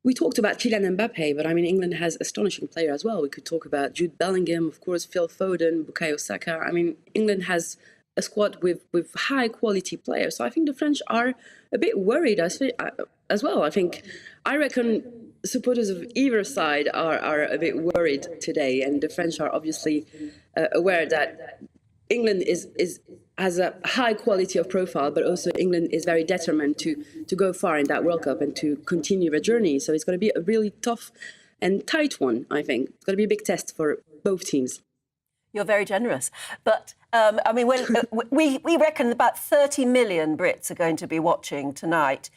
We talked about Kylian Mbappé, but England has astonishing players as well. We could talk about Jude Bellingham, of course, Phil Foden, Bukayo Saka. England has a squad with high quality players. So I think the French are a bit worried as well. I reckon supporters of either side are a bit worried today, and the French are obviously aware that England has a high quality of profile, but also England is very determined to go far in that World Cup and to continue their journey. So it's going to be a really tough and tight one, I think. It's going to be a big test for both teams. You're very generous. But, we reckon about 30 million Brits are going to be watching tonight.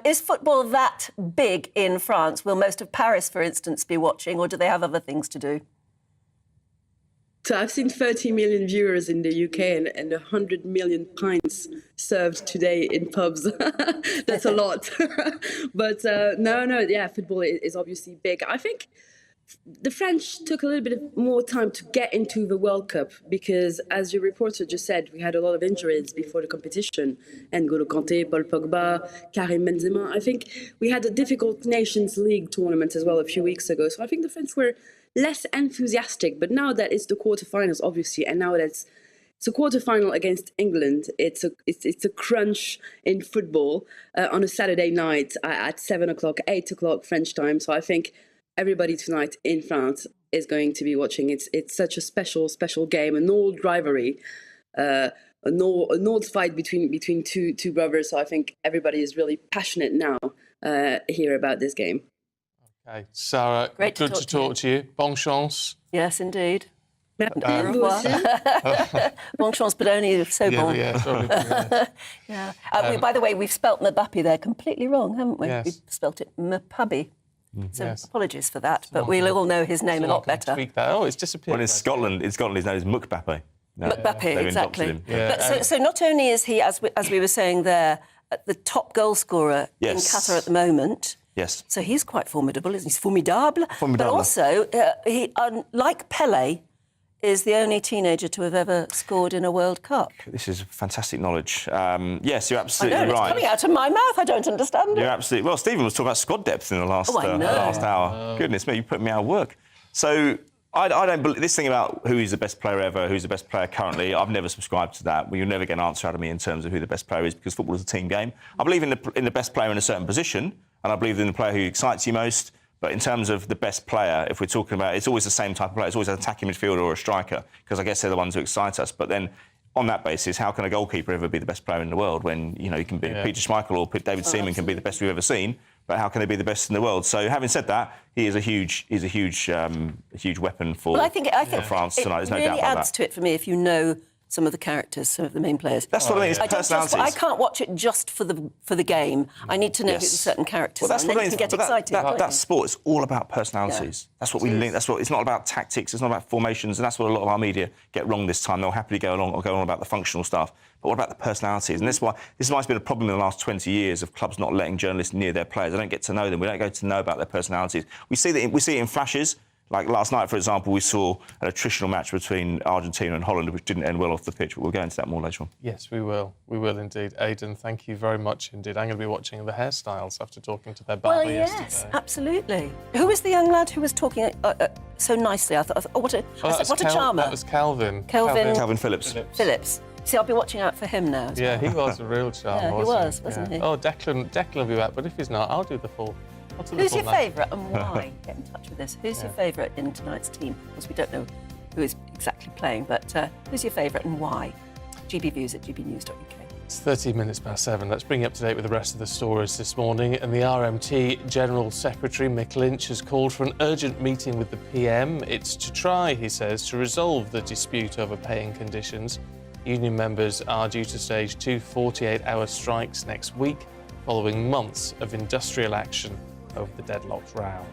Is football that big in France? Will most of Paris, for instance, be watching, or do they have other things to do? So I've seen 30 million viewers in the UK and 100 million pints served today in pubs. That's a lot. But football is obviously big. I think the French took a little bit more time to get into the World Cup because, as your reporter just said, we had a lot of injuries before the competition. N'Golo Kanté, Paul Pogba, Karim Benzema. I think we had a difficult Nations League tournament as well a few weeks ago. So I think the French were less enthusiastic. But now that it's the quarterfinals, obviously, and now that it's a quarterfinal against England, it's a crunch in football on a Saturday night at 7 o'clock, 8 o'clock French time. So I think everybody tonight in France is going to be watching. It's such a special game, an old rivalry, an old fight between two brothers. So I think everybody is really passionate now here about this game. Okay, Sarah, good to talk to you. Bonne chance. Yes, indeed. Bonne chance, but only so bon. Yeah. By the way, we've spelt Mbappé there completely wrong, haven't we? Yes. We've spelt it Mbappé. So yes. Apologies for that, but we'll all know his name a lot better. Tweak that. Oh, it's disappeared. Well, in Scotland his name is Mbappé. Mbappé, exactly. Yeah. So not only is he, as we were saying there, the top goal scorer in Qatar at the moment. Yes. So he's quite formidable, isn't he? He's formidable. But also, he, unlike Pelé, is the only teenager to have ever scored in a World Cup. This is fantastic knowledge. Yes, you're absolutely right. It's coming out of my mouth. I don't understand it. You're absolutely... Well, Stephen was talking about squad depth in the last hour. Goodness me, you put me out of work. So I don't believe... This thing about who is the best player ever, who's the best player currently, I've never subscribed to that. Well, you'll never get an answer out of me in terms of who the best player is, because football is a team game. I believe in the best player in a certain position, and I believe in the player who excites you most. But in terms of the best player, if we're talking about, it's always the same type of player. It's always an attacking midfielder or a striker, because I guess they're the ones who excite us. But then, on that basis, how can a goalkeeper ever be the best player in the world when, you can be Peter Schmeichel or David Seaman can be the best we've ever seen, but how can they be the best in the world? So, having said that, he is a huge weapon for France tonight. There's no doubt about that. It really adds to it for me if you know some of the characters, some of the main players. That's what I mean. It's personalities. I can't watch it just for the game. I need to know who the certain characters that's are. what And I then mean. you can get excited. That's sport. It's all about personalities. Yeah. That's what we link. That's what. It's not about tactics. It's not about formations, and that's what a lot of our media get wrong this time. They'll happily go on about the functional stuff, but what about the personalities? And this is why it's been a problem in the last 20 years of clubs not letting journalists near their players. They don't get to know them. We don't get to know about their personalities. We see it in flashes. Like last night, for example, we saw an attritional match between Argentina and Holland, which didn't end well off the pitch, but we'll go into that more later on. Yes, we will. We will indeed. Aidan, thank you very much indeed. I'm going to be watching the hairstyles after talking to their barber yesterday. Yes, absolutely. Who was the young lad who was talking so nicely? I thought, what a charmer. That was Calvin. Calvin Phillips. See, I'll be watching out for him now. Yeah, he was a real charmer, wasn't he? Oh, Declan will be back, but if he's not, I'll do the full. Who's your favourite and why? Get in touch with us. Who's your favourite in tonight's team? Because we don't know who is exactly playing, but who's your favourite and why? gbviews@gbnews.uk. It's 13 minutes past 7. Let's bring you up to date with the rest of the stories this morning. And the RMT General Secretary, Mick Lynch, has called for an urgent meeting with the PM. It's to try, he says, to resolve the dispute over paying conditions. Union members are due to stage 2 48-hour strikes next week, following months of industrial action over the deadlocked row.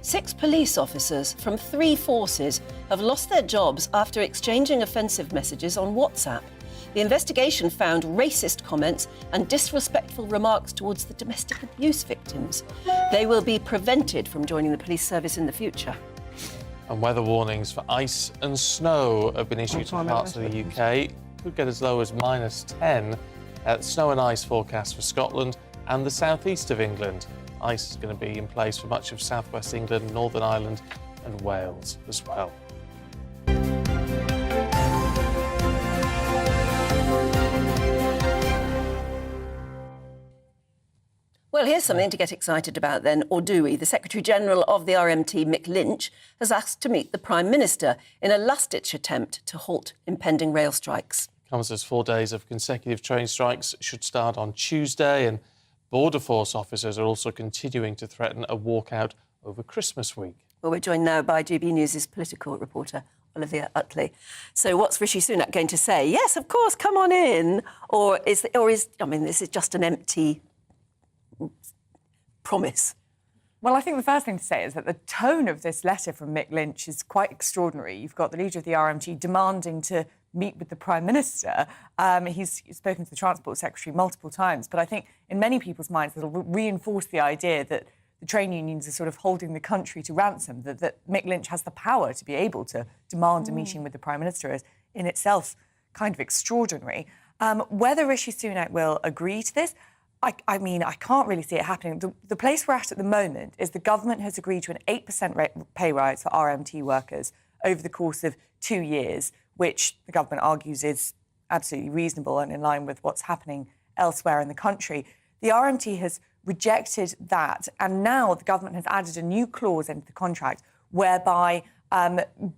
6 police officers from 3 forces have lost their jobs after exchanging offensive messages on WhatsApp. The investigation found racist comments and disrespectful remarks towards the domestic abuse victims. They will be prevented from joining the police service in the future. And weather warnings for ice and snow have been issued to parts of the UK. Could get as low as -10. Snow and ice forecast for Scotland and the southeast of England. Ice is going to be in place for much of southwest England, Northern Ireland and Wales as well. Well, here's something to get excited about then, or do we? The Secretary-General of the RMT, Mick Lynch, has asked to meet the Prime Minister in a last-ditch attempt to halt impending rail strikes. Comes as 4 days of consecutive train strikes should start on Tuesday, and Border Force officers are also continuing to threaten a walkout over Christmas week. Well, we're joined now by GB News' political reporter, Olivia Utley. So what's Rishi Sunak going to say? Yes, of course, come on in. Or is this is just an empty promise? Well, I think the first thing to say is that the tone of this letter from Mick Lynch is quite extraordinary. You've got the leader of the RMT demanding to meet with the Prime Minister. He's spoken to the Transport Secretary multiple times, but I think in many people's minds it'll reinforce the idea that the train unions are sort of holding the country to ransom, that Mick Lynch has the power to be able to demand a meeting with the Prime Minister is in itself kind of extraordinary. Whether Rishi Sunak will agree to this, I mean, I can't really see it happening. The place we're at the moment is the government has agreed to an 8% pay rise for RMT workers over the course of 2 years, which the government argues is absolutely reasonable and in line with what's happening elsewhere in the country. The RMT has rejected that, and now the government has added a new clause into the contract whereby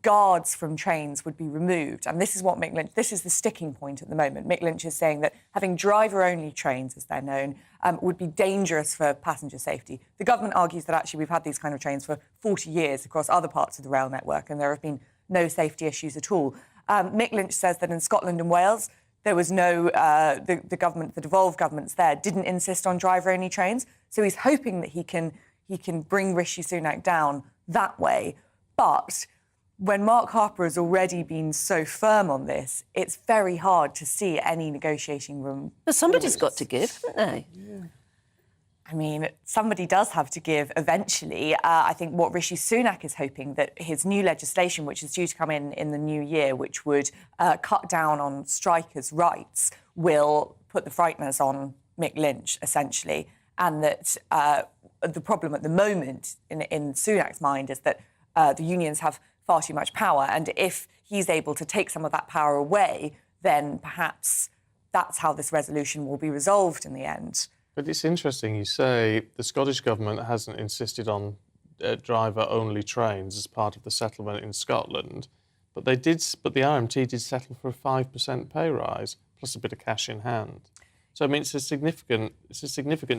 guards from trains would be removed. And this is what this is the sticking point at the moment. Mick Lynch is saying that having driver-only trains, as they're known, would be dangerous for passenger safety. The government argues that actually we've had these kind of trains for 40 years across other parts of the rail network, and there have been no safety issues at all. Mick Lynch says that in Scotland and Wales, there was no, the devolved governments there didn't insist on driver-only trains. So he's hoping that he can bring Rishi Sunak down that way. But when Mark Harper has already been so firm on this, it's very hard to see any negotiating room. But somebody's got to give, haven't they? Yeah. I mean, somebody does have to give eventually. I think what Rishi Sunak is hoping that his new legislation, which is due to come in the new year, which would cut down on strikers' rights, will put the frighteners on Mick Lynch, essentially. And that the problem at the moment in Sunak's mind is that the unions have far too much power. And if he's able to take some of that power away, then perhaps that's how this resolution will be resolved in the end. But it's interesting, you say the Scottish Government hasn't insisted on driver-only trains as part of the settlement in Scotland, but the RMT did settle for a 5% pay rise, plus a bit of cash in hand. So, I mean, it's a significant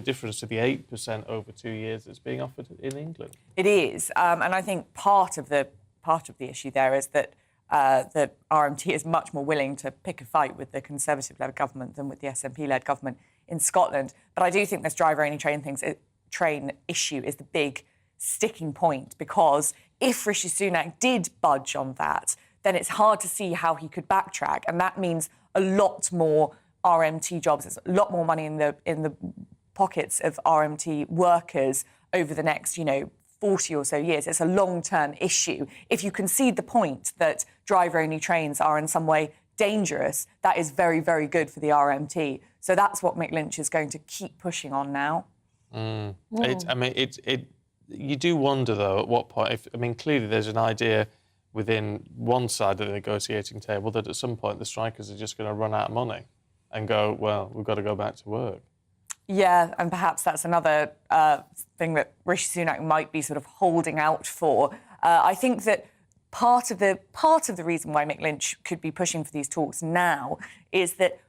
difference to the 8% over 2 years that's being offered in England. It is, and I think part of the issue there is that the RMT is much more willing to pick a fight with the Conservative-led government than with the SNP-led government in Scotland. But I do think this driver-only train issue is the big sticking point, because if Rishi Sunak did budge on that, then it's hard to see how he could backtrack, and that means a lot more RMT jobs. There's a lot more money in the pockets of RMT workers over the next, 40 or so years. It's a long-term issue. If you concede the point that driver-only trains are in some way dangerous, that is very, very good for the RMT. So that's what Mick Lynch is going to keep pushing on now. You do wonder, though, at what point... clearly there's an idea within one side of the negotiating table that at some point the strikers are just going to run out of money and go, well, we've got to go back to work. Yeah, and perhaps that's another thing that Rishi Sunak might be sort of holding out for. I think that part of the reason why Mick Lynch could be pushing for these talks now is that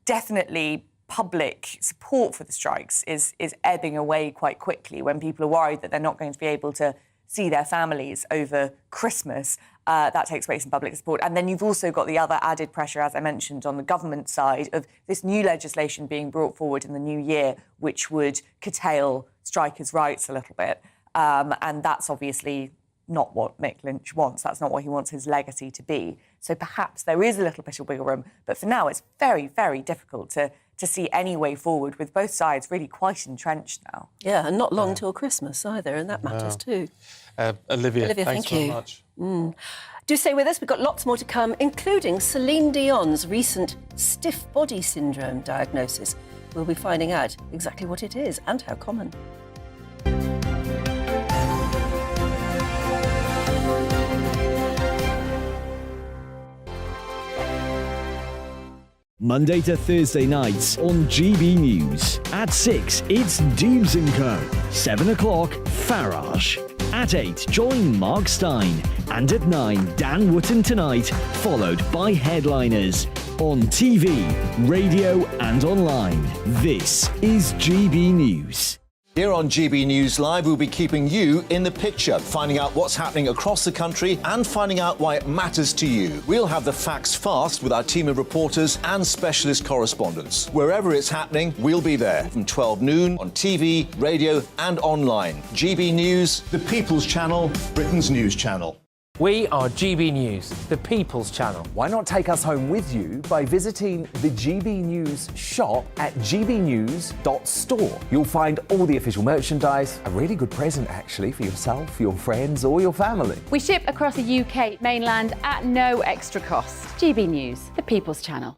definitely public support for the strikes is ebbing away quite quickly when people are worried that they're not going to be able to see their families over Christmas. That takes away some public support. And then you've also got the other added pressure, as I mentioned, on the government side of this new legislation being brought forward in the new year, which would curtail strikers' rights a little bit. And that's obviously not what Mick Lynch wants. That's not what he wants his legacy to be. So perhaps there is a little bit of wiggle room. But for now, it's very, very difficult to see any way forward, with both sides really quite entrenched now. Yeah, and not long till Christmas either, and that matters too. Olivia, thanks thank you very much. Do stay with us. We've got lots more to come, including Celine Dion's recent stiff body syndrome diagnosis. We'll be finding out exactly what it is and how common. Monday to Thursday nights on GB News. At 6, it's Dubes & Co. 7 o'clock, Farage. At 8, join Mark Stein. And at 9, Dan Wootton Tonight, followed by Headliners. On TV, radio and online. This is GB News. Here on GB News Live, we'll be keeping you in the picture, finding out what's happening across the country and finding out why it matters to you. We'll have the facts fast with our team of reporters and specialist correspondents. Wherever it's happening, we'll be there from 12 noon on TV, radio and online. GB News, the People's Channel, Britain's news channel. We are GB News, the People's Channel. Why not take us home with you by visiting the GB News shop at gbnews.store. You'll find all the official merchandise, a really good present actually for yourself, your friends or your family. We ship across the UK mainland at no extra cost. GB News, the People's Channel.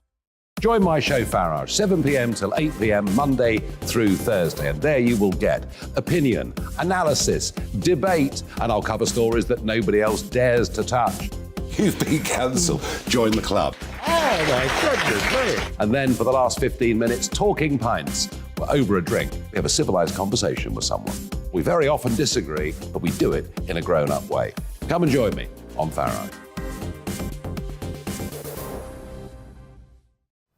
Join my show Farage, 7 p.m. till 8 p.m. Monday through Thursday. And there you will get opinion, analysis, debate, and I'll cover stories that nobody else dares to touch. You've been cancelled. Join the club. Oh, my goodness me. And then for the last 15 minutes, talking pints. We're over a drink. We have a civilised conversation with someone. We very often disagree, but we do it in a grown-up way. Come and join me on Farage.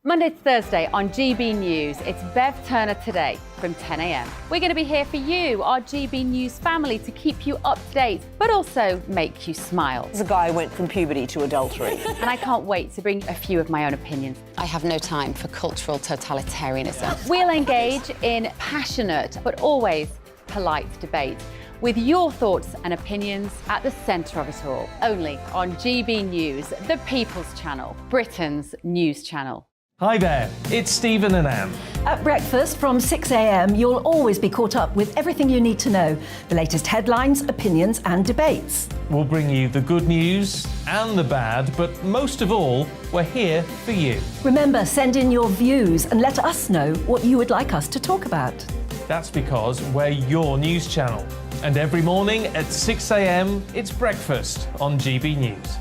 Monday to Thursday on GB News, it's Bev Turner Today from 10 a.m. We're going to be here for you, our GB News family, to keep you up to date, but also make you smile. The guy went from puberty to adultery. And I can't wait to bring a few of my own opinions. I have no time for cultural totalitarianism. We'll engage in passionate, but always polite debate, with your thoughts and opinions at the centre of it all. Only on GB News, the People's Channel, Britain's news channel. Hi there, it's Stephen and Anne. At breakfast from 6 a.m, you'll always be caught up with everything you need to know, the latest headlines, opinions and debates. We'll bring you the good news and the bad, but most of all, we're here for you. Remember, send in your views and let us know what you would like us to talk about. That's because we're your news channel. And every morning at 6 a.m, it's breakfast on GB News.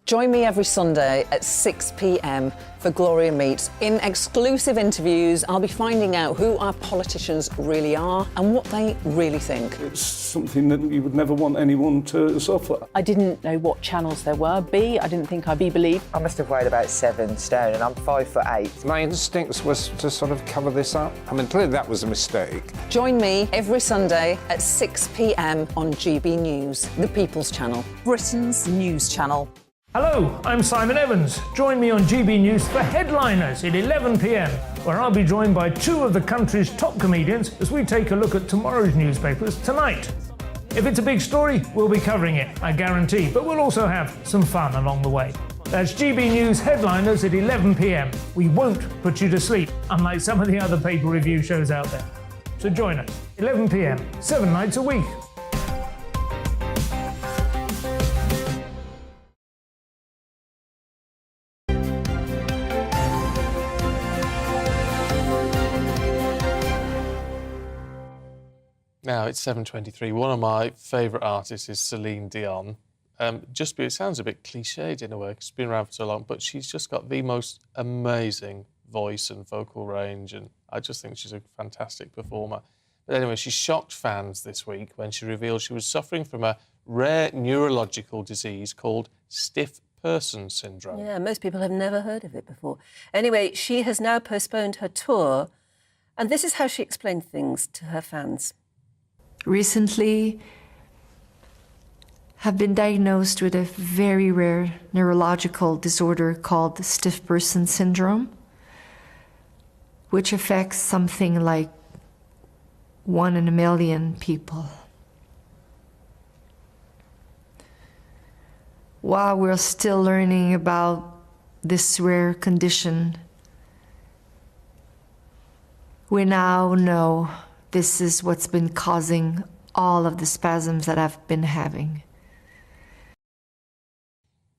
Join me every Sunday at 6 p.m. for Gloria Meets. In exclusive interviews, I'll be finding out who our politicians really are and what they really think. It's something that you would never want anyone to suffer. I didn't know what channels there were. I didn't think I'd be believed. I must have weighed about 7 stone and I'm 5'8". My instincts was to sort of cover this up. I mean, clearly that was a mistake. Join me every Sunday at 6 p.m. on GB News, the People's Channel. Britain's news channel. Hello, I'm Simon Evans. Join me on GB News for Headliners at 11 p.m, where I'll be joined by 2 of the country's top comedians as we take a look at tomorrow's newspapers tonight. If it's a big story, we'll be covering it, I guarantee, but we'll also have some fun along the way. That's GB News Headliners at 11 p.m. We won't put you to sleep, unlike some of the other paper review shows out there. So join us, 11 p.m, 7 nights a week. Now it's 7:23. One of my favourite artists is Celine Dion. It sounds a bit cliched in a way, 'cause it's been around for so long, but she's just got the most amazing voice and vocal range, and I just think she's a fantastic performer. But anyway, she shocked fans this week when she revealed she was suffering from a rare neurological disease called stiff person syndrome. Yeah, most people have never heard of it before. Anyway, she has now postponed her tour, and this is how she explained things to her fans. Recently, have been diagnosed with a very rare neurological disorder called stiff person syndrome, which affects something like 1 in a million people. While we're still learning about this rare condition, we now know this is what's been causing all of the spasms that I've been having.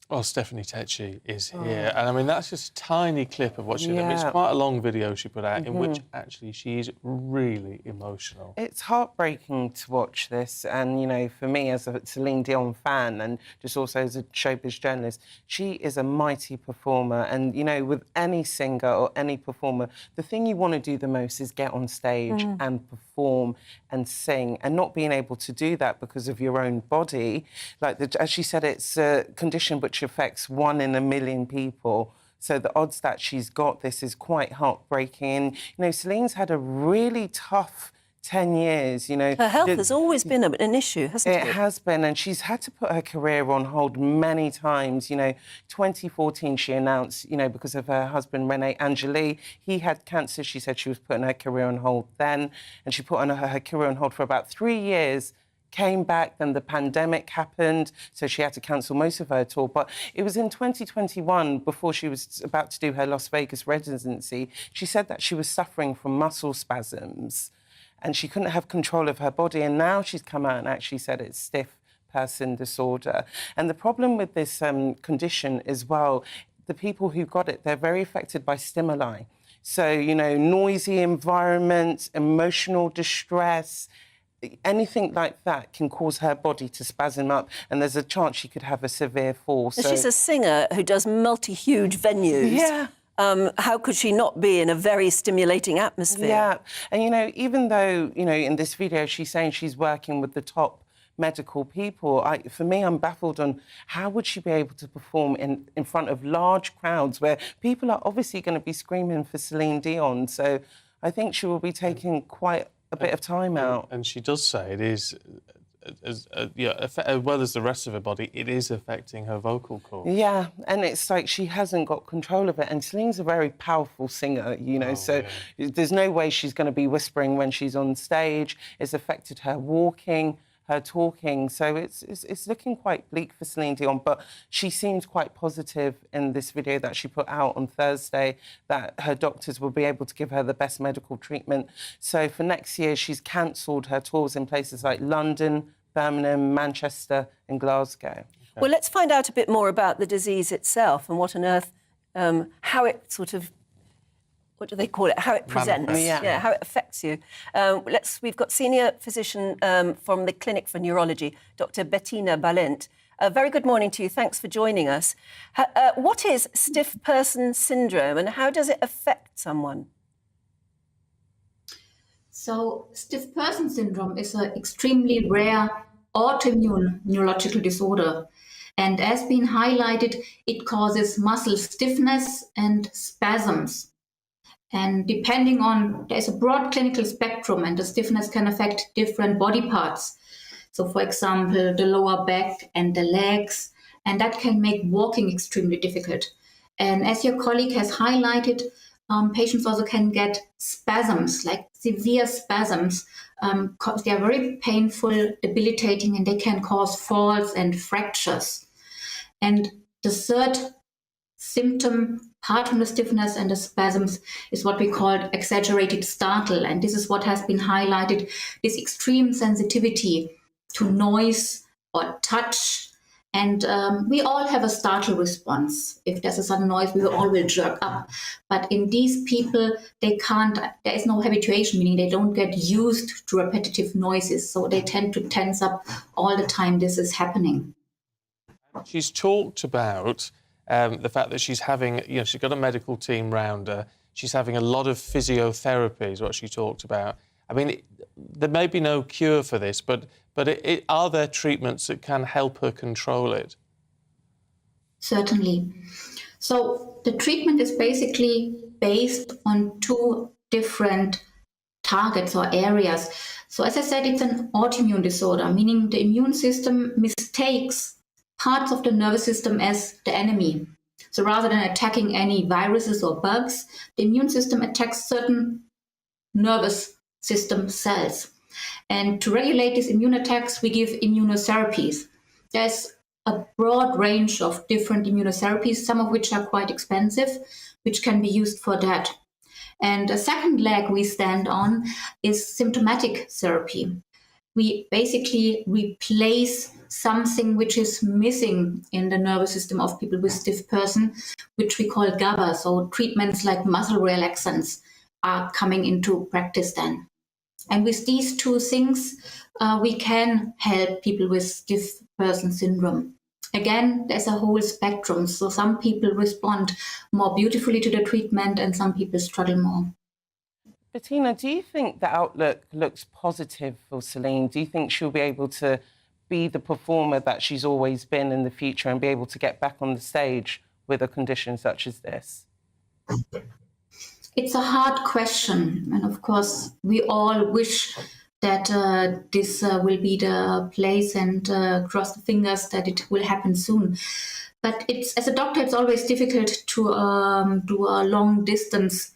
Well, Stephanie Tecci is here, and I mean, that's just a tiny clip of what she did. I mean, it's quite a long video she put out in which actually she's really emotional. It's heartbreaking to watch this, and, you know, for me as a Celine Dion fan and just also as a showbiz journalist, she is a mighty performer, and, you know, with any singer or any performer, the thing you want to do the most is get on stage and perform and sing, and not being able to do that because of your own body. Like, as she said, it's a condition which affects 1 in a million people. So the odds that she's got this is quite heartbreaking. You know, Celine's had a really tough 10 years, you know. Her health has always been an issue, hasn't it? It has been, and she's had to put her career on hold many times. You know, 2014 she announced, you know, because of her husband, Rene Angeli, he had cancer. She said she was putting her career on hold then, and she put her career on hold for about 3 years. Came back, then the pandemic happened, so she had to cancel most of her tour. But it was in 2021, before she was about to do her Las Vegas residency, she said that she was suffering from muscle spasms and she couldn't have control of her body. And now she's come out and actually said it's stiff person disorder. And the problem with this condition as well, the people who got it, they're very affected by stimuli. So, you know, noisy environments, emotional distress, anything like that can cause her body to spasm up, and there's a chance she could have a severe fall. So she's a singer who does multi-huge venues. Yeah. How could she not be in a very stimulating atmosphere? Yeah, and, you know, even though, you know, in this video she's saying she's working with the top medical people, for me, I'm baffled on how would she be able to perform in front of large crowds where people are obviously going to be screaming for Celine Dion. So I think she will be taking quite a bit of time out. And she does say it is, as well as the rest of her body, it is affecting her vocal cords. Yeah, and it's like she hasn't got control of it. And Celine's a very powerful singer, you know, there's no way she's going to be whispering when she's on stage. It's affected her walking, her talking. So it's looking quite bleak for Celine Dion, but she seems quite positive in this video that she put out on Thursday that her doctors will be able to give her the best medical treatment. So for next year, she's cancelled her tours in places like London, Birmingham, Manchester and Glasgow. Well, let's find out a bit more about the disease itself and what on earth, how it sort of, what do they call it? How it presents, how it affects you. We've got senior physician from the Clinic for Neurology, Dr. Bettina Balint, A very good morning to you. Thanks for joining us. What is stiff person syndrome and how does it affect someone? So, stiff person syndrome is an extremely rare autoimmune neurological disorder. And as been highlighted, it causes muscle stiffness and spasms. And depending on, there's a broad clinical spectrum, and the stiffness can affect different body parts. So, for example, the lower back and the legs, and that can make walking extremely difficult. And as your colleague has highlighted, patients also can get spasms, like severe spasms. They are very painful, debilitating, and they can cause falls and fractures. And the third symptom, apart from the stiffness and the spasms, is what we call exaggerated startle. And this is what has been highlighted, this extreme sensitivity to noise or touch. And we all have a startle response. If there's a sudden noise, we all will jerk up. But in these people, there is no habituation, meaning they don't get used to repetitive noises. So they tend to tense up all the time this is happening. She's talked about the fact that she's having, she's got a medical team round her. She's having a lot of physiotherapy is what she talked about. I mean, there may be no cure for this, but are there treatments that can help her control it? Certainly. So the treatment is basically based on two different targets or areas. So as I said, it's an autoimmune disorder, meaning the immune system mistakes parts of the nervous system as the enemy. So rather than attacking any viruses or bugs, the immune system attacks certain nervous system cells. And to regulate these immune attacks, we give immunotherapies. There's a broad range of different immunotherapies, some of which are quite expensive, which can be used for that. And the second leg we stand on is symptomatic therapy. We basically replace something which is missing in the nervous system of people with stiff person, which we call GABA. So treatments like muscle relaxants are coming into practice then. And with these two things, we can help people with stiff person syndrome. Again, there's a whole spectrum. So some people respond more beautifully to the treatment and some people struggle more. Bettina, do you think the outlook looks positive for Celine? Do you think she'll be able to be the performer that she's always been in the future and be able to get back on the stage with a condition such as this? It's a hard question. And of course, we all wish that this will be the place and cross the fingers that it will happen soon. But as a doctor, it's always difficult to do a long distance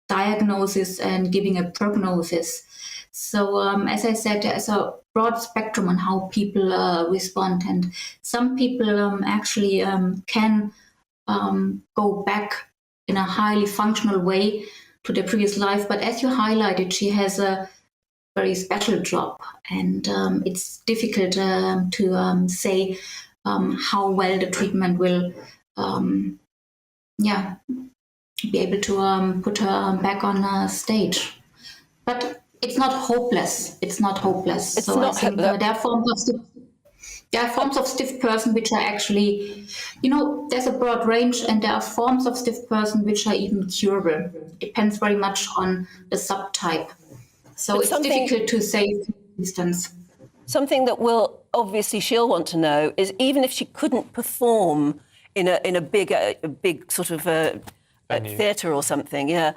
diagnosis and giving a prognosis. So as I said, there's a broad spectrum on how people respond. And some people actually can go back in a highly functional way to their previous life. But as you highlighted, she has a very special job. And it's difficult to say how well the treatment will be able to put her back on stage. But it's not hopeless. It's not hopeless. It's so not I think there are forms of stiff person which are actually, there's a broad range, and there are forms of stiff person which are even curable. Depends very much on the subtype. So it's difficult to say, for instance. Something that she'll want to know is, even if she couldn't perform in a big sort of theatre or something,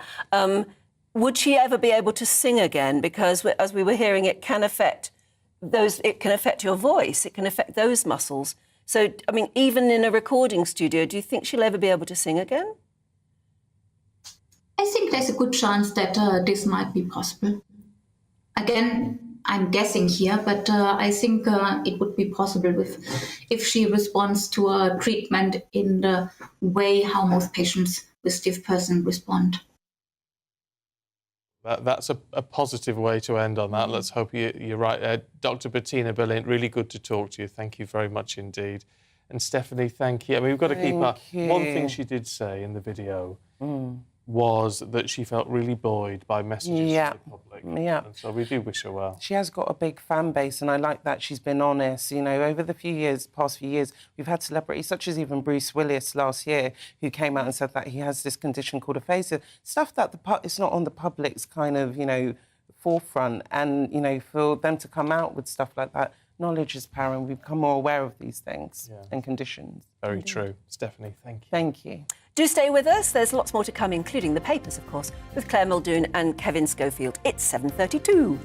would she ever be able to sing again? Because as we were hearing, it can affect your voice, it can affect those muscles. So, I mean, even in a recording studio, do you think she'll ever be able to sing again? I think there's a good chance that this might be possible. Again, I'm guessing here, but I think it would be possible if she responds to a treatment in the way how most patients with stiff person respond. That's a positive way to end on that. Let's hope you're right. Dr. Bettina Berlin, really good to talk to you. Thank you very much indeed. And Stephanie, thank you. I mean, we've got to keep up. One thing she did say in the video was that she felt really buoyed by messages Yeah. to the public. Yeah. And so we do wish her well. She has got a big fan base, and I like that she's been honest. You know, over the past few years, we've had celebrities such as even Bruce Willis last year, who came out and said that he has this condition called aphasia, stuff that it's not on the public's kind of, forefront. And, for them to come out with stuff like that, knowledge is power, and we've become more aware of these things and conditions. Very true. Stephanie, thank you. Thank you. Do stay with us. There's lots more to come, including the papers, of course, with Claire Muldoon and Kevin Schofield. It's 7:32.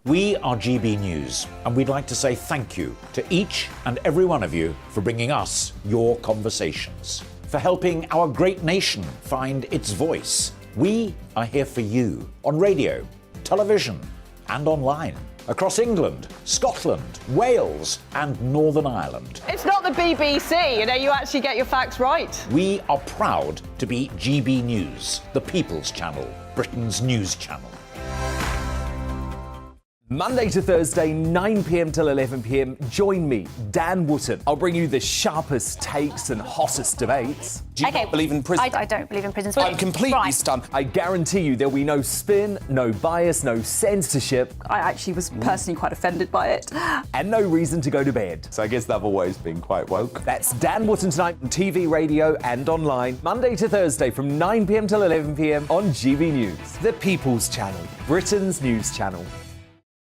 We are GB News, and we'd like to say thank you to each and every one of you for bringing us your conversations, for helping our great nation find its voice. We are here for you on radio, television, and online, across England, Scotland, Wales, and Northern Ireland. It's not the BBC, you actually get your facts right. We are proud to be GB News, the People's Channel, Britain's news channel. Monday to Thursday, 9 p.m. till 11 p.m. Join me, Dan Wootton. I'll bring you the sharpest takes and hottest debates. Do you not believe in prison? I don't believe in prison. I'm completely stunned. I guarantee you there'll be no spin, no bias, no censorship. I actually was personally quite offended by it. And no reason to go to bed. So I guess they've always been quite woke. That's Dan Wootton tonight on TV, radio and online. Monday to Thursday from 9 p.m. till 11 p.m. on GB News. The People's Channel, Britain's news channel.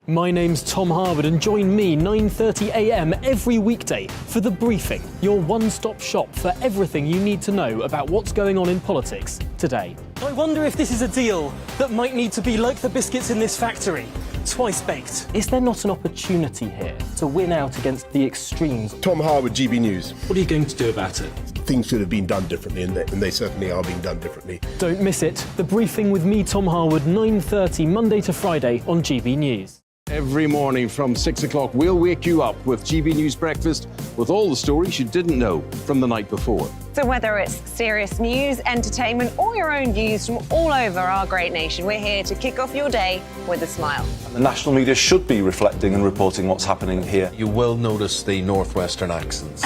My name's Tom Harwood, and join me 9:30 a.m. every weekday for The Briefing, your one-stop shop for everything you need to know about what's going on in politics today. I wonder if this is a deal that might need to be like the biscuits in this factory, twice baked. Is there not an opportunity here to win out against the extremes? Tom Harwood, GB News. What are you going to do about it? Things should have been done differently, and they certainly are being done differently. Don't miss it. The Briefing with me, Tom Harwood, 9:30 Monday to Friday on GB News. Every morning from 6 o'clock, we'll wake you up with GB News Breakfast with all the stories you didn't know from the night before. So whether it's serious news, entertainment, or your own views from all over our great nation, we're here to kick off your day with a smile. The national media should be reflecting and reporting what's happening here. You will notice the northwestern accents.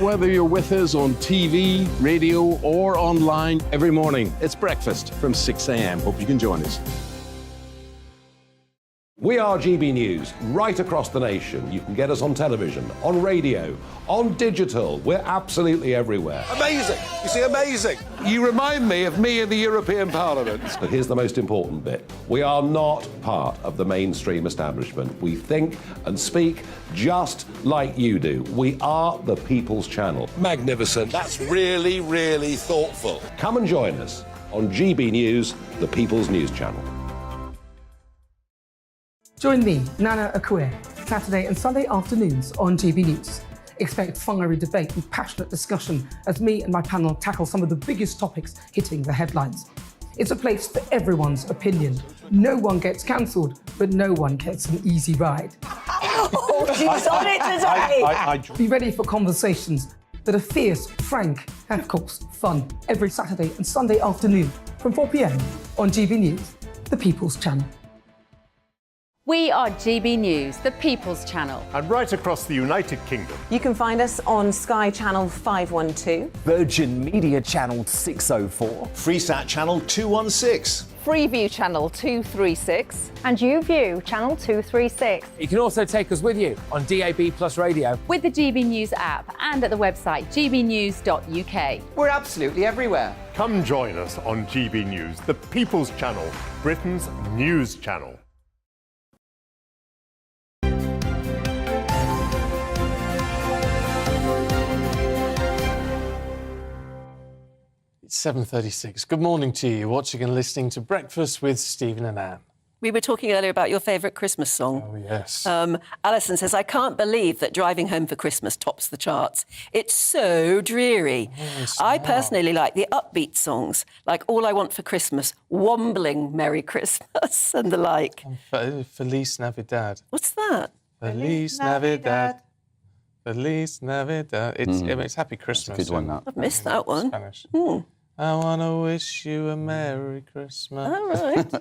Whether you're with us on TV, radio, or online, every morning, it's breakfast from 6 a.m. Hope you can join us. We are GB News, right across the nation. You can get us on television, on radio, on digital. We're absolutely everywhere. Amazing! You see, amazing! You remind me of me in the European Parliament. But here's the most important bit. We are not part of the mainstream establishment. We think and speak just like you do. We are the People's Channel. Magnificent. That's really, really thoughtful. Come and join us on GB News, the People's News Channel. Join me, Nana Akue, Saturday and Sunday afternoons on GB News. Expect fiery debate and passionate discussion as me and my panel tackle some of the biggest topics hitting the headlines. It's a place for everyone's opinion. No one gets cancelled, but no one gets an easy ride. Oh, she's on it today! Be ready for conversations that are fierce, frank, and of course, fun. Every Saturday and Sunday afternoon from 4 p.m. on GB News, the People's Channel. We are GB News, the People's Channel. And right across the United Kingdom. You can find us on Sky Channel 512. Virgin Media Channel 604. Freesat Channel 216. Freeview Channel 236. And YouView Channel 236. You can also take us with you on DAB Plus Radio. With the GB News app and at the website gbnews.uk. We're absolutely everywhere. Come join us on GB News, the People's Channel, Britain's news channel. It's 7:36. Good morning to you, watching and listening to Breakfast with Stephen and Anne. We were talking earlier about your favourite Christmas song. Oh, yes. Alison says, I can't believe that Driving Home for Christmas tops the charts. It's so dreary. Yes, I personally like the upbeat songs, like All I Want for Christmas, Wombling Merry Christmas, and the like. Feliz Navidad. What's that? Feliz Navidad. Feliz Navidad. It's Happy Christmas. It's a good one, that. I've missed that one. Spanish. I want to wish you a Merry Christmas. All right.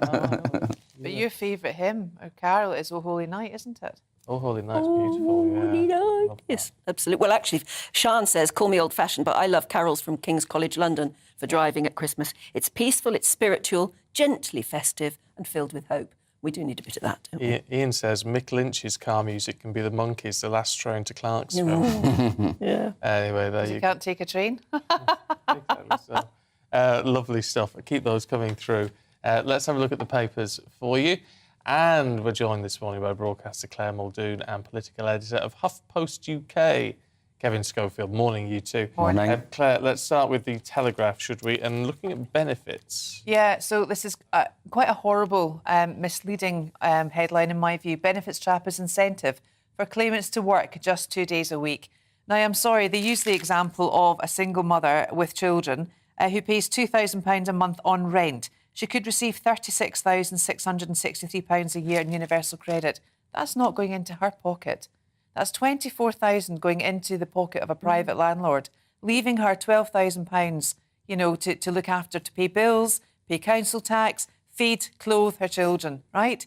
But your favourite hymn or carol is O Holy Night, isn't it? Oh, Holy Night's beautiful, Yes, absolutely. Well, actually, Sian says, call me old-fashioned, but I love carols from King's College London for driving at Christmas. It's peaceful, it's spiritual, gently festive and filled with hope. We do need a bit of that, don't we? Ian says Mick Lynch's car music can be the Monkees, the last train to Clarksville. Yeah. Anyway, there you go. Can't take a train. So, lovely stuff. Keep those coming through. Let's have a look at the papers for you. And we're joined this morning by broadcaster Claire Muldoon and political editor of HuffPost UK, Kevin Schofield. Morning, you two. Morning. Claire, let's start with the Telegraph, should we? And looking at benefits. Yeah, so this is quite a horrible, misleading headline in my view. Benefits trap as incentive for claimants to work just 2 days a week. Now, I'm sorry, they use the example of a single mother with children who pays £2,000 a month on rent. She could receive £36,663 a year in universal credit. That's not going into her pocket. That's £24,000 going into the pocket of a private landlord, leaving her £12,000, you know, to look after, to pay bills, pay council tax, feed, clothe her children, right?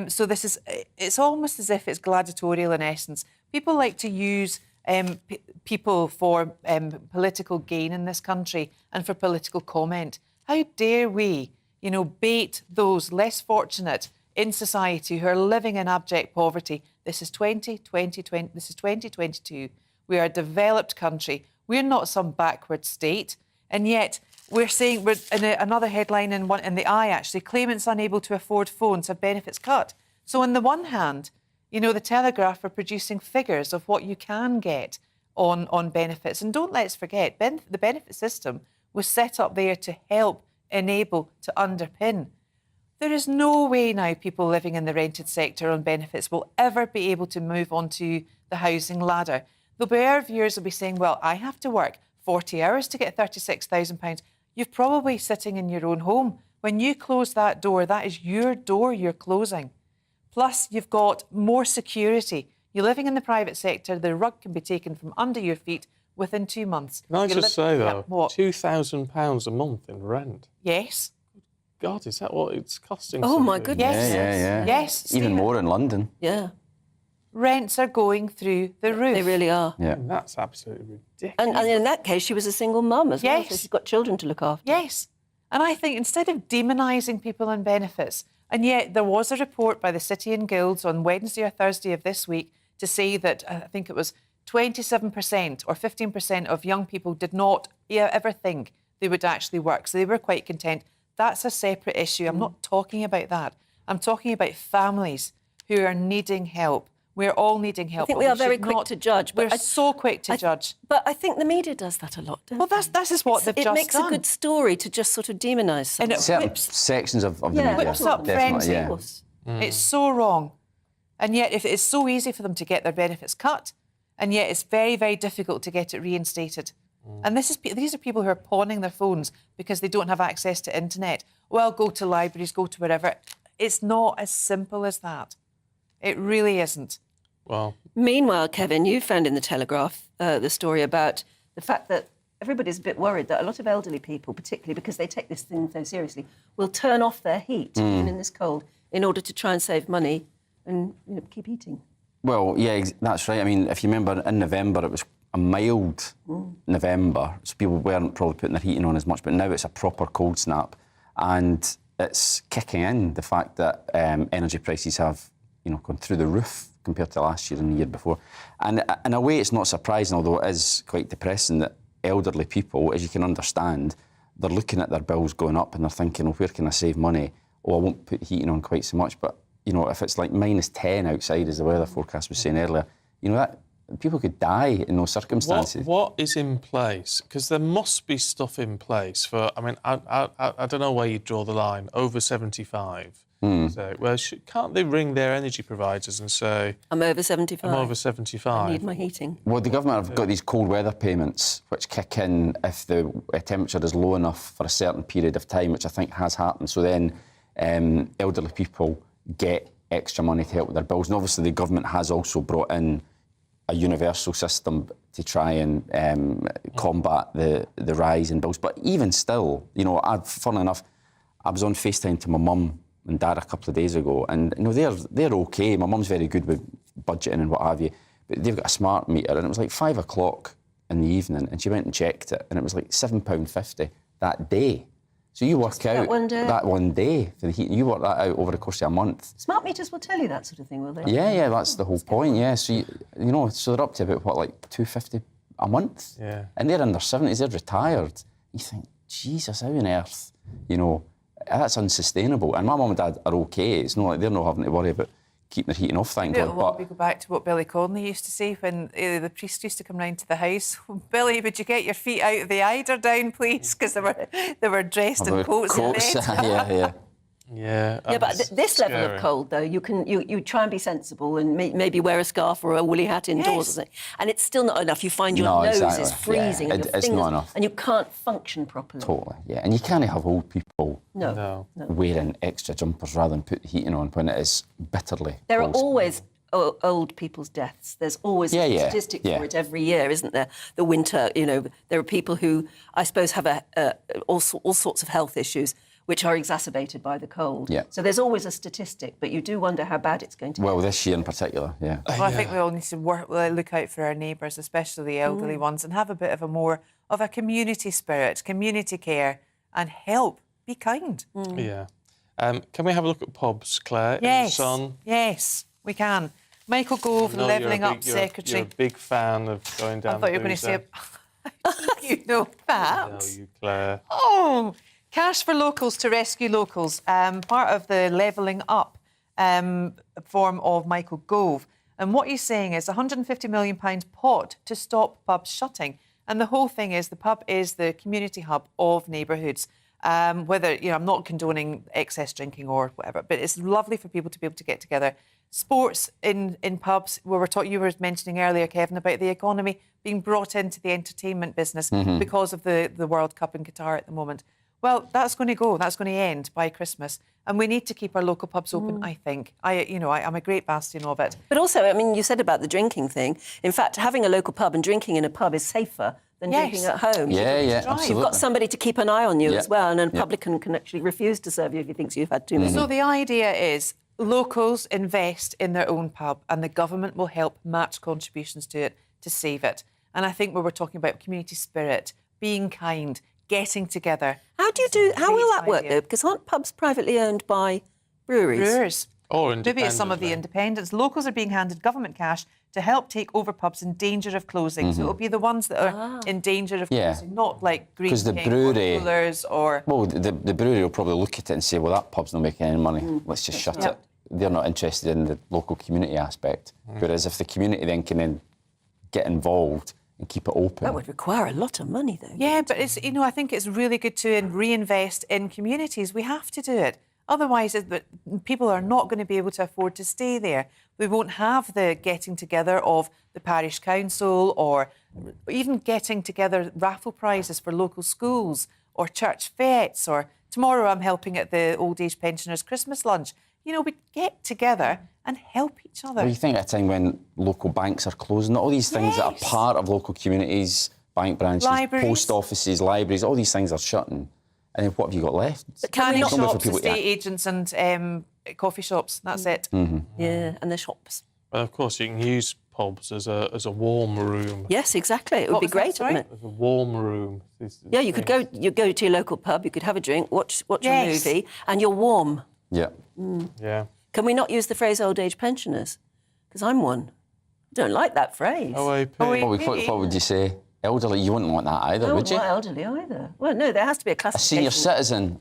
So this is, it's almost as if it's gladiatorial in essence. People like to use people for political gain in this country and for political comment. How dare we, you know, bait those less fortunate in society who are living in abject poverty? This is 2020. This is 2022. We are a developed country. We're not some backward state, and yet we're saying we're in another headline in the Eye actually. Claimants unable to afford phones have benefits cut. So on the one hand, you know, the Telegraph are producing figures of what you can get on benefits, and don't let's forget the benefit system was set up there to help, enable, to underpin. There is no way now people living in the rented sector on benefits will ever be able to move onto the housing ladder. There'll be our viewers will be saying, well, I have to work 40 hours to get £36,000. You're probably sitting in your own home. When you close that door, that is your door you're closing. Plus, you've got more security. You're living in the private sector, the rug can be taken from under your feet within 2 months. Can I just say, though, what? £2,000 a month in rent? Yes. God, is that what it's costing? Oh, my somebody? goodness. Yeah. Yes. Even Stephen. more in London. Yeah. Rents are going through the roof. They really are. Yeah. And that's absolutely ridiculous. And in that case, she was a single mum as well, so she's got children to look after. Yes. And I think instead of demonising people on benefits, and yet there was a report by the City and Guilds on Wednesday or Thursday of this week to say that I think it was 27% or 15% of young people did not ever think they would actually work. So they were quite content. That's a separate issue. I'm not talking about that. I'm talking about families who are needing help. We're all needing help. I think we are very quick to judge. We're so quick to judge. But I think the media does that a lot, don't Well, that is what they've just done. It makes a good story to just sort of demonise something. And it Certain whips, sections of the media. whips up definitely, frenzy. yeah. It's so wrong. And yet, if it's so easy for them to get their benefits cut, and yet it's very, very difficult to get it reinstated. And these are people who are pawning their phones because they don't have access to internet. Well, go to libraries, go to wherever. It's not as simple as that. It really isn't. Well, meanwhile, Kevin, you found in the Telegraph the story about the fact that everybody's a bit worried that a lot of elderly people, particularly because they take this thing so seriously, will turn off their heat even in this cold in order to try and save money and keep eating. Well, yeah, that's right. I mean, if you remember, in November, it was a mild November, so people weren't probably putting their heating on as much, but now it's a proper cold snap, and it's kicking in, the fact that energy prices have, gone through the roof compared to last year and the year before. And in a way, it's not surprising, although it is quite depressing, that elderly people, as you can understand, they're looking at their bills going up and they're thinking, well, where can I save money? Oh, I won't put heating on quite so much, but if it's like -10 outside, as the weather forecast was saying earlier, that people could die in those circumstances. What is in place? Because there must be stuff in place for. I mean, I don't know where you draw the line. Over 75. So, well, can't they ring their energy providers and say, I'm over 75. I'm over 75. I need my heating. Well, the government have got these cold weather payments which kick in if the temperature is low enough for a certain period of time, which I think has happened. So then elderly people get extra money to help with their bills. And obviously the government has also brought in a universal system to try and combat the rise in bills. But even still, funnily enough, I was on FaceTime to my mum and Dad a couple of days ago, and they're okay. My mum's very good with budgeting and what have you, but they've got a smart meter, and it was like 5 o'clock in the evening, and she went and checked it, and it was like £7.50 that day. So you work out that one day for the heat, you work that out over the course of a month. Smart meters will tell you that sort of thing, will they? Yeah, that's the whole point. Yeah, so so they're up to about like £250 a month. Yeah, and they're in their 70s, they're retired. You think, Jesus, how on earth, that's unsustainable. And my mum and dad are okay. It's not like they're not having to worry about keeping their heating off, thank God. But we go back to what Billy Connolly used to say when the priest used to come round to the house. Billy, would you get your feet out of the eider down, please? Because they were dressed in coats and bed. Yeah, but this level of cold, though, you try and be sensible and maybe wear a scarf or a woolly hat indoors or something, and it's still not enough. You find your nose is freezing and your fingers, not enough. And you can't function properly. Totally, yeah. And you can't have old people wearing extra jumpers rather than put the heating on when it is bitterly There cold. are always old people's deaths. There's always a statistic for it every year, isn't there? The winter, there are people who, I suppose, have all sorts of health issues which are exacerbated by the cold. Yeah. So there's always a statistic, but you do wonder how bad it's going to be. Well, this year in particular, yeah. Well, I think we all need to look out for our neighbours, especially the elderly ones, and have a bit of more of a community spirit, community care, and help. Be kind. Yeah. Can we have a look at pubs, Claire? Yes. In the sun? Yes, we can. Michael Gove, the Levelling Up Secretary. You're a big fan of going down. I thought you were going to say, you know that. No, you, Claire. Oh, cash for locals to rescue locals. Part of the Levelling Up form of Michael Gove. And what he's saying is £150 million pot to stop pubs shutting. And the whole thing is the pub is the community hub of neighbourhoods. Whether, I'm not condoning excess drinking or whatever, but it's lovely for people to be able to get together. Sports in pubs, where you were mentioning earlier, Kevin, about the economy being brought into the entertainment business because of the World Cup in Qatar at the moment. Well, that's going to go. That's going to end by Christmas. And we need to keep our local pubs open, I think. I'm a great bastion of it. But also, you said about the drinking thing. In fact, having a local pub and drinking in a pub is safer than drinking at home. Yeah, absolutely. You've got somebody to keep an eye on you as well, and a publican can actually refuse to serve you if he thinks you've had too many. So the idea is locals invest in their own pub and the government will help match contributions to it to save it. And I think when we're talking about community spirit, being kind, getting together. How will that work, though? Because aren't pubs privately owned by breweries? Brewers. Or maybe it's some of the independents. Locals are being handed government cash to help take over pubs in danger of closing. So it'll be the ones that are in danger of closing, not like Green King or Coolers or... Well, the brewery will probably look at it and say, well, that pub's not making any money. Let's just shut it. They're not interested in the local community aspect. Whereas if the community then can then get involved and keep it open... That would require a lot of money, though. Yeah, but it's I think it's really good to reinvest in communities. We have to do it. Otherwise, people are not going to be able to afford to stay there. We won't have the getting together of the parish council or even getting together raffle prizes for local schools or church fetes, or tomorrow I'm helping at the old age pensioners' Christmas lunch. We get together and help each other. Well, you think at a time when local banks are closing, all these things that are part of local communities, bank branches, post offices, libraries, all these things are shutting. And then what have you got left? But candy shops, estate agents and coffee shops, that's it. Yeah, and the shops. Well, of course, you can use pubs as a warm room. Yes, exactly. It would be great, wouldn't it? As a warm room. Yeah, you could go to your local pub, you could have a drink, watch a movie, and you're warm. Yeah. Yeah. Can we not use the phrase old age pensioners? Because I'm one. I don't like that phrase. OAP. What would you say? Elderly, you wouldn't want that either, would you? I don't want elderly either. Well, no, there has to be a classification. A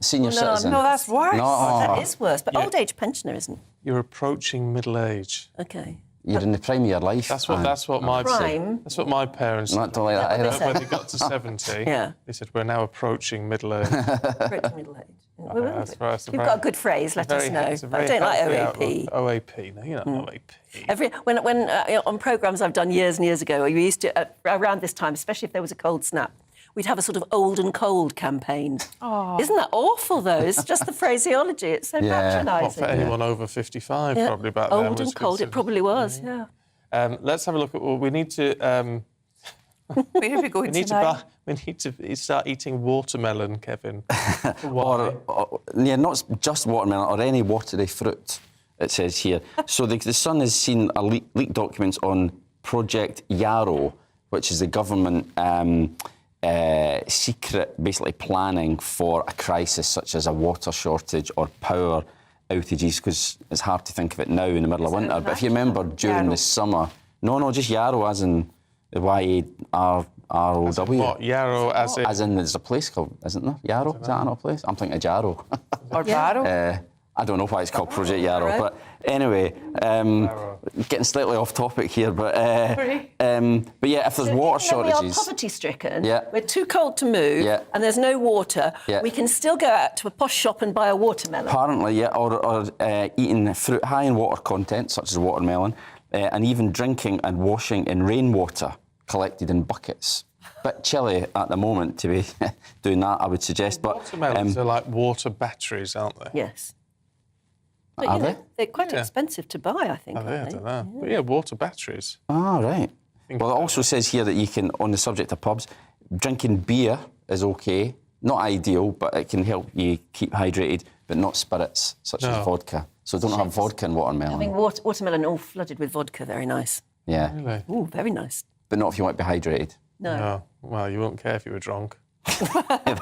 senior citizen. No, that's worse. That is worse, but old age pensioner isn't. You're approaching middle age. Okay. You're in the prime of your life. That's what my parents. Not like that either. When they got to 70, they said we're now approaching middle age. Approaching middle age. That's You've got a good phrase. Let us know. I don't like OAP. OAP. No, you're not OAP. When on programmes I've done years and years ago, we used to around this time, especially if there was a cold snap, we'd have a sort of old and cold campaign. Oh. Isn't that awful, though? It's just the phraseology. It's so patronising. For anyone over 55, probably back then. Old and cold, it probably was, Let's have a look at what we need to... Where are we going we We need to start eating watermelon, Kevin. or not just watermelon, or any watery fruit, it says here. So the Sun has seen leaked documents on Project Yarrow, which is the government secret, basically planning for a crisis such as a water shortage or power outages, because it's hard to think of it now in the middle of winter. But if you remember during the summer... No, just Yarrow as in Y-A-R-R-O-W. What? Yarrow as in... As in, there's a place called, isn't there? Yarrow? Is that not a place? I'm thinking of Jarrow. Or Barrow? I don't know why it's called Project Yarrow, but anyway, getting slightly off topic here, but yeah, if there's water shortages... we are poverty-stricken, yeah. we're too cold to move, and there's no water, we can still go out to a posh shop and buy a watermelon. Apparently, yeah, or eating fruit high in water content, such as watermelon, and even drinking and washing in rainwater collected in buckets. Bit chilly at the moment to be doing that, I would suggest. But watermelons are like water batteries, aren't they? Yes. But, they're quite expensive to buy, I think. I don't know. But yeah, water batteries. Ah, right. Well, it also says here that you can, on the subject of pubs, drinking beer is OK. Not ideal, but it can help you keep hydrated, but not spirits, such as vodka. So don't have vodka and watermelon. Having watermelon all flooded with vodka, very nice. Yeah. Really? Ooh, very nice. But not if you want to be hydrated. No. Well, you wouldn't care if you were drunk.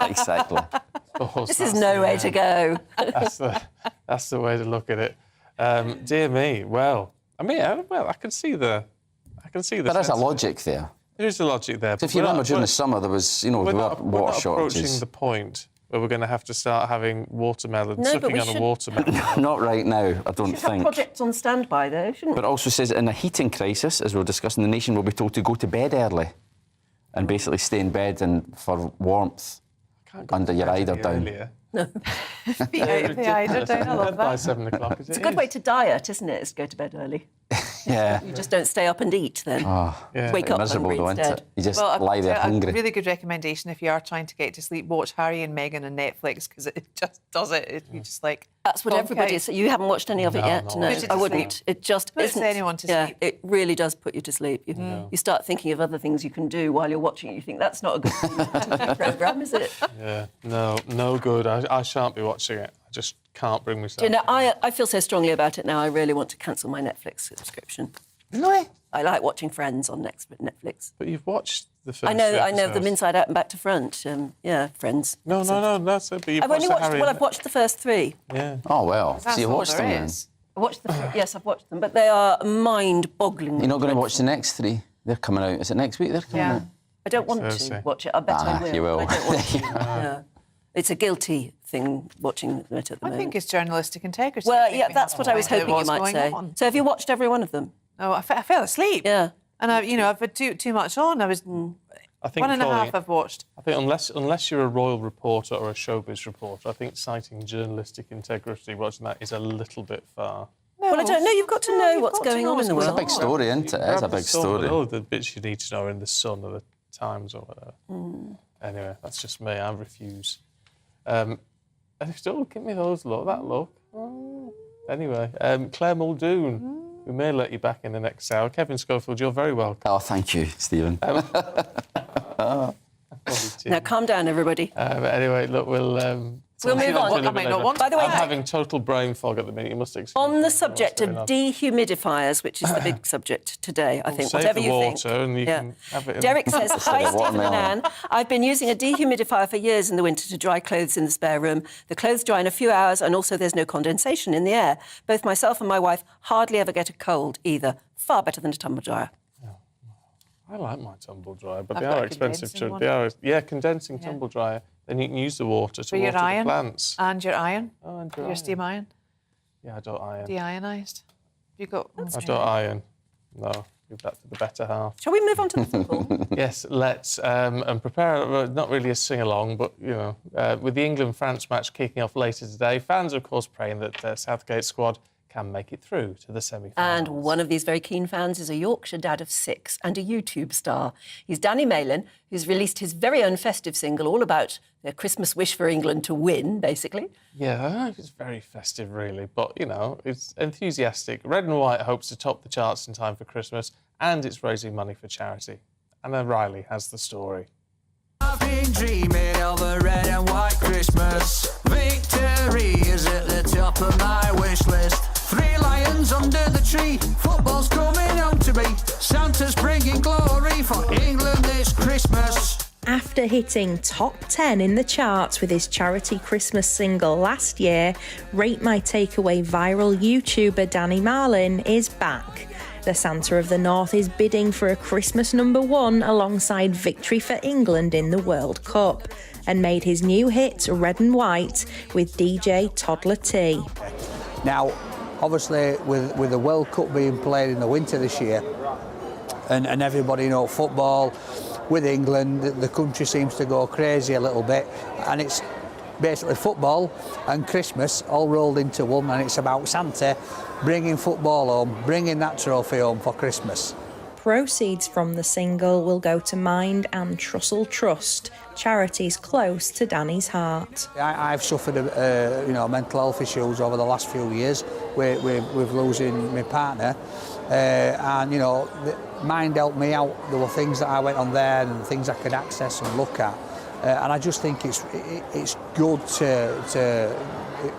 Exactly. This is no way to go. That's the way to look at it. Dear me. Well, I mean, I can see the. There is a logic there. There is a logic there. So if you remember during the summer, there was, there were water shortages. Approaching the point where we're going to have to start having watermelon, sucking on a watermelon. Not right now, I don't think. Have projects on standby, though, shouldn't we? But it also says in a heating crisis, as we were discussing, the nation will be told to go to bed early and basically stay in bed and for warmth under your eider down. No. the eider down, I love that. By 7 o'clock, It's a good way to diet, isn't it? Is go to bed early. Yeah. You just don't stay up and eat then. Wake up hungry instead. You just lie there hungry. A really good recommendation if you are trying to get to sleep, watch Harry and Meghan on Netflix, because it just does it. You just like... That's what everybody... So you haven't watched any of it yet? No, I wouldn't. It just puts anyone to sleep. It really does put you to sleep. You start thinking of other things you can do while you're watching it. You think, that's not a good TV programme, is it? Yeah, no good. I shan't be watching it. I just can't bring myself. Do you know, I feel so strongly about it now, I really want to cancel my Netflix subscription. Really? I like watching Friends on Netflix. But you've watched the first I know them inside out and back to front. Yeah, Friends. No, that's it. But you've I've watched the first 3. Yeah. Oh, well. So you watched them then? I watched yes, I've watched them, but they are mind-boggling. You're not going to watch the next 3? They're coming out. Is it next week they're coming out? I don't want to watch it. I bet I will. You will. I don't want to. Yeah. It's a guilty thing watching it at the moment. I think it's journalistic integrity. Well, yeah, that's what I was hoping you might say. So have you watched every one of them? No, I fell asleep. Yeah. And I've had too much on. I was I think 1.5 I've watched. I think unless you're a royal reporter or a showbiz reporter, I think citing journalistic integrity watching that is a little bit far. No, well, I don't know. You've got to know what's going on in the world. It's a big story, isn't it? It's a big story. All the bits you need to know are in the Sun or the Times or whatever. Anyway, that's just me. I refuse. And still give me that look. Anyway, Claire Muldoon. We may let you back in the next hour. Kevin Schofield, you're very welcome. Oh, thank you, Stephen. Now, calm down, everybody. But anyway, look, we'll move on. By the way, I'm having total brain fog at the minute. You must excuse on the subject of dehumidifiers, which is the big subject today, I think. Whatever you think. And you can have it Derek says, "Hi, Stephen and Anne. I've been using a dehumidifier for years in the winter to dry clothes in the spare room. The clothes dry in a few hours, and also there's no condensation in the air. Both myself and my wife hardly ever get a cold either. Far better than a tumble dryer." I like my tumble dryer, but they are expensive too. Condensing tumble dryer. Then you can use the water to water the plants. And your iron? Oh, and your steam iron? Yeah, I don't iron. Deionised? You got... I don't iron. No, leave that to the better half. Shall we move on to the football? Yes, let's. And prepare, not really a sing-along, but, with the England-France match kicking off later today, fans, of course, praying that Southgate's squad can make it through to the semi-finals. And one of these very keen fans is a Yorkshire dad of 6 and a YouTube star. He's Danny Malin, who's released his very own festive single all about their Christmas wish for England to win, basically. Yeah, I don't know if it's very festive, really, but, it's enthusiastic. Red and White hopes to top the charts in time for Christmas, and it's raising money for charity. Anna Riley has the story. I've been dreaming of a red and white Christmas. Victory is at the top of my wish list. 3 lions under the tree, football's coming home to me. Santa's bringing glory for England this Christmas. After hitting top 10 in the charts with his charity Christmas single last year, Rate My Takeaway viral YouTuber Danny Marlin is back. The Santa of the North is bidding for a Christmas #1 alongside victory for England in the World Cup, and made his new hit Red and White with DJ Toddler T. Now, obviously, with the World Cup being played in the winter this year, and everybody know football, with England, the country seems to go crazy a little bit, and it's basically football and Christmas all rolled into one, and it's about Santa bringing football home, bringing that trophy home for Christmas. Proceeds from the single will go to Mind and Trussell Trust, charities close to Danny's heart. I've suffered mental health issues over the last few years with losing my partner, and Mind helped me out. There were things that I went on there and things I could access and look at, and I just think it's good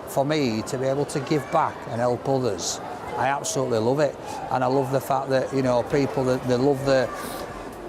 for me to be able to give back and help others. I absolutely love it, and I love the fact that people they love the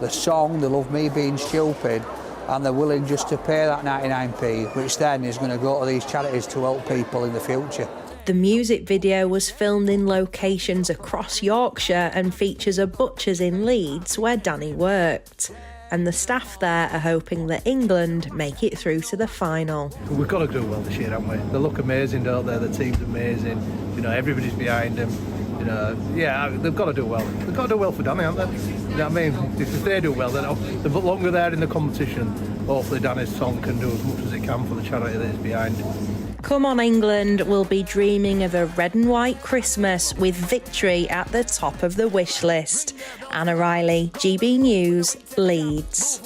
song, they love me being stupid, and they're willing just to pay that 99p, which then is going to go to these charities to help people in the future. The music video was filmed in locations across Yorkshire and features a butcher's in Leeds where Danny worked. And the staff there are hoping that England make it through to the final. We've got to do well this year, haven't we? They look amazing, don't they? The team's amazing. Everybody's behind them. They've got to do well. They've got to do well for Danny, haven't they? You know what I mean? If they do well, then the longer they're in the competition, hopefully Danny's song can do as much as it can for the charity that is behind. Come on England will be dreaming of a red and white Christmas with victory at the top of the wish list. Anna Riley, GB News, Leeds.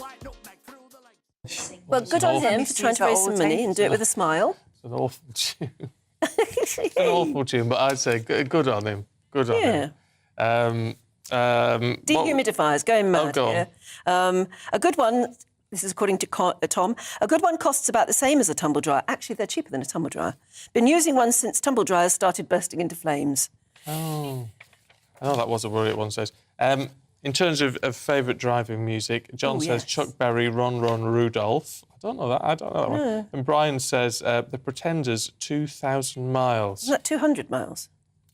Well, good on him for trying to raise some money and do it with a smile. It's an awful tune. It's an awful tune, but I'd say good on him. Good on him. Dehumidifiers, going mad here. A good one. This is according to Tom. A good one costs about the same as a tumble dryer. Actually, they're cheaper than a tumble dryer. Been using one since tumble dryers started bursting into flames. Oh, that was a worry at one stage. In terms of favourite driving music, John says Chuck Berry, Ron Ron Rudolph. I don't know that one. And Brian says The Pretenders, 2,000 miles. Is that 200 miles?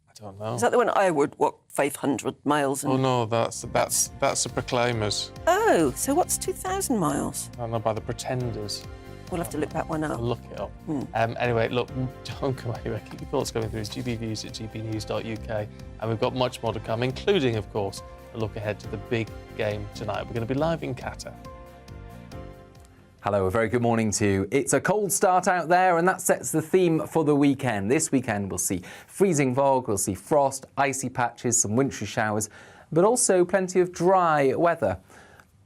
I don't know. Is that the one I would walk 500 miles? Oh no, that's the Proclaimers. Oh, so what's 2,000 miles? I don't know, by the Pretenders. We'll have to look that one up. We'll look it up. Anyway, look, don't go anywhere. Keep your thoughts coming through. It's gbnews@gbnews.uk, and we've got much more to come, including, of course, a look ahead to the big game tonight. We're going to be live in Qatar. Hello, a very good morning to you. It's a cold start out there, and that sets the theme for the weekend. This weekend we'll see freezing fog, we'll see frost, icy patches, some wintry showers, but also plenty of dry weather.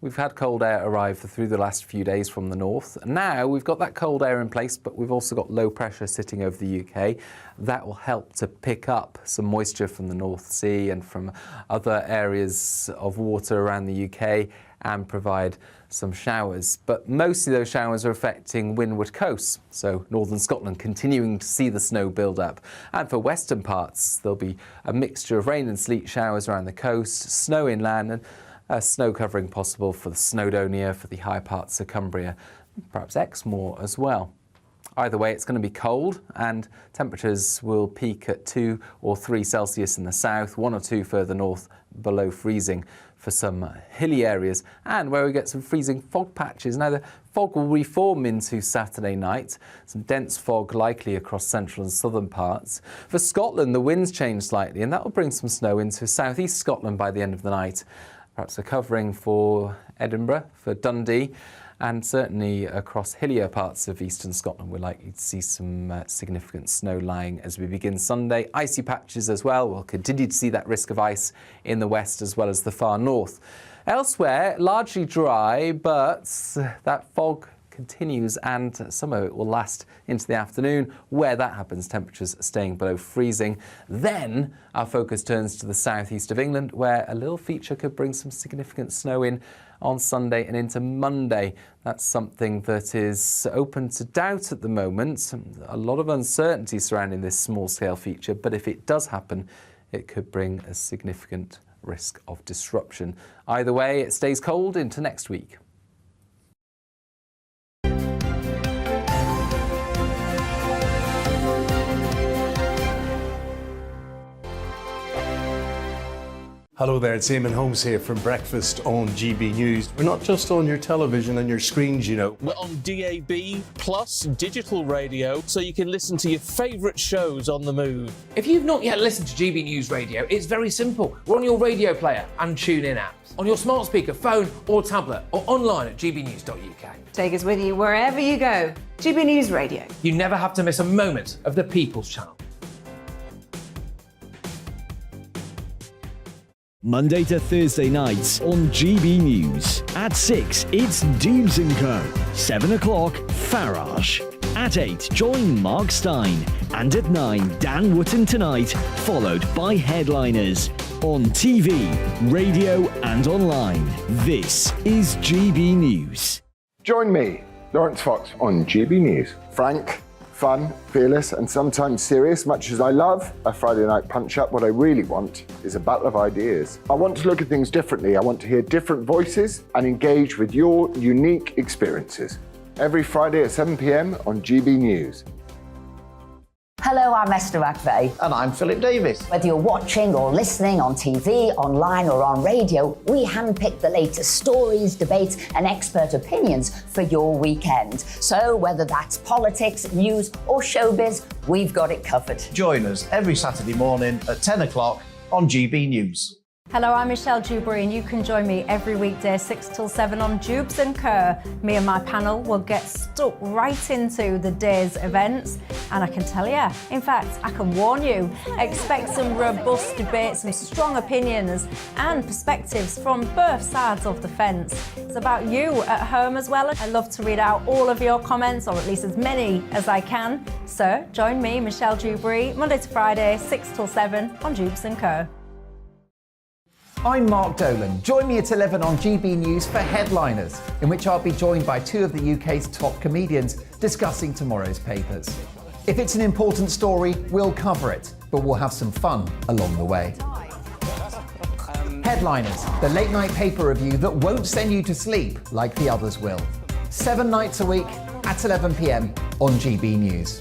We've had cold air arrive through the last few days from the north. Now we've got that cold air in place, but we've also got low pressure sitting over the UK. That will help to pick up some moisture from the North Sea and from other areas of water around the UK and provide some showers. But mostly those showers are affecting windward coasts, so northern Scotland continuing to see the snow build up. And for western parts, there'll be a mixture of rain and sleet showers around the coast, snow inland, and snow covering possible for the Snowdonia, for the high parts of Cumbria, perhaps Exmoor as well. Either way, it's going to be cold, and temperatures will peak at 2 or 3 Celsius in the south, 1 or 2 further north below freezing for some hilly areas, and where we get some freezing fog patches. Now, the fog will reform into Saturday night, some dense fog likely across central and southern parts. For Scotland, the winds change slightly, and that will bring some snow into southeast Scotland by the end of the night. Perhaps a covering for Edinburgh, for Dundee, and certainly across hillier parts of eastern Scotland, we're likely to see some significant snow lying as we begin Sunday. Icy patches as well. We'll continue to see that risk of ice in the west as well as the far north. Elsewhere, largely dry, but that fog continues, and some of it will last into the afternoon. Where that happens, temperatures staying below freezing. Then our focus turns to the southeast of England, where a little feature could bring some significant snow in on Sunday and into Monday. That's something that is open to doubt at the moment. A lot of uncertainty surrounding this small-scale feature, but if it does happen, it could bring a significant risk of disruption. Either way, it stays cold into next week. Hello there, it's Eamon Holmes here from Breakfast on GB News. We're not just on your television and your screens, you know. We're on DAB plus digital radio, so you can listen to your favourite shows on the move. If you've not yet listened to GB News Radio, it's very simple. We're on your radio player and tune-in apps, on your smart speaker, phone or tablet, or online at gbnews.uk. Take us with you wherever you go. GB News Radio. You never have to miss a moment of the People's Channel. Monday to Thursday nights on GB News. At 6, it's Dubes & Co. 7 o'clock, Farage. At 8, join Mark Stein. And at 9, Dan Wootton Tonight, followed by Headliners. On TV, radio and online. This is GB News. Join me, Lawrence Fox, on GB News. Frank, fun, fearless and sometimes serious. Much as I love a Friday night punch-up, what I really want is a battle of ideas. I want to look at things differently. I want to hear different voices and engage with your unique experiences. Every Friday at 7 p.m. on GB News. Hello, I'm Esther McVeigh. And I'm Philip Davis. Whether you're watching or listening on TV, online or on radio, we handpick the latest stories, debates and expert opinions for your weekend. So whether that's politics, news or showbiz, we've got it covered. Join us every Saturday morning at 10 o'clock on GB News. Hello, I'm Michelle Dewberry and you can join me every weekday 6 till 7 on Dubes & Co. Me and my panel will get stuck right into the day's events and I can tell you, in fact, I can warn you, expect some robust debates, some strong opinions and perspectives from both sides of the fence. It's about you at home as well. I love to read out all of your comments, or at least as many as I can. So join me, Michelle Dewberry, Monday to Friday, 6 till 7 on Dubes & Co. I'm Mark Dolan. Join me at 11 on GB News for Headliners, in which I'll be joined by two of the UK's top comedians discussing tomorrow's papers. If it's an important story, we'll cover it, but we'll have some fun along the way. Headliners, the late night paper review that won't send you to sleep like the others will. 7 nights a week at 11 p.m. on GB News.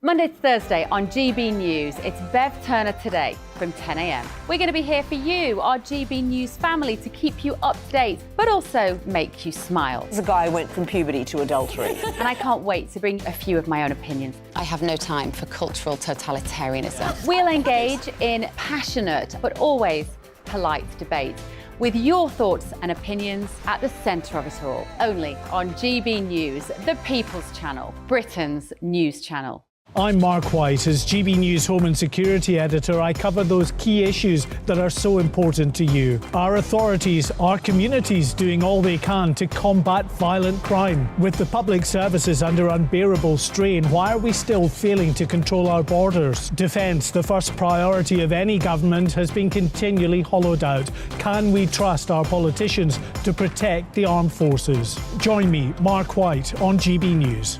Monday to Thursday on GB News, it's Bev Turner Today from 10 a.m. We're going to be here for you, our GB News family, to keep you up to date, but also make you smile. The guy went from puberty to adultery. And I can't wait to bring a few of my own opinions. I have no time for cultural totalitarianism. We'll engage in passionate, but always polite debate, with your thoughts and opinions at the centre of it all. Only on GB News, the People's Channel, Britain's news channel. I'm Mark White. As GB News Home and Security Editor, I cover those key issues that are so important to you. Our authorities, our communities doing all they can to combat violent crime. With the public services under unbearable strain, why are we still failing to control our borders? Defence, the first priority of any government, has been continually hollowed out. Can we trust our politicians to protect the armed forces? Join me, Mark White, on GB News.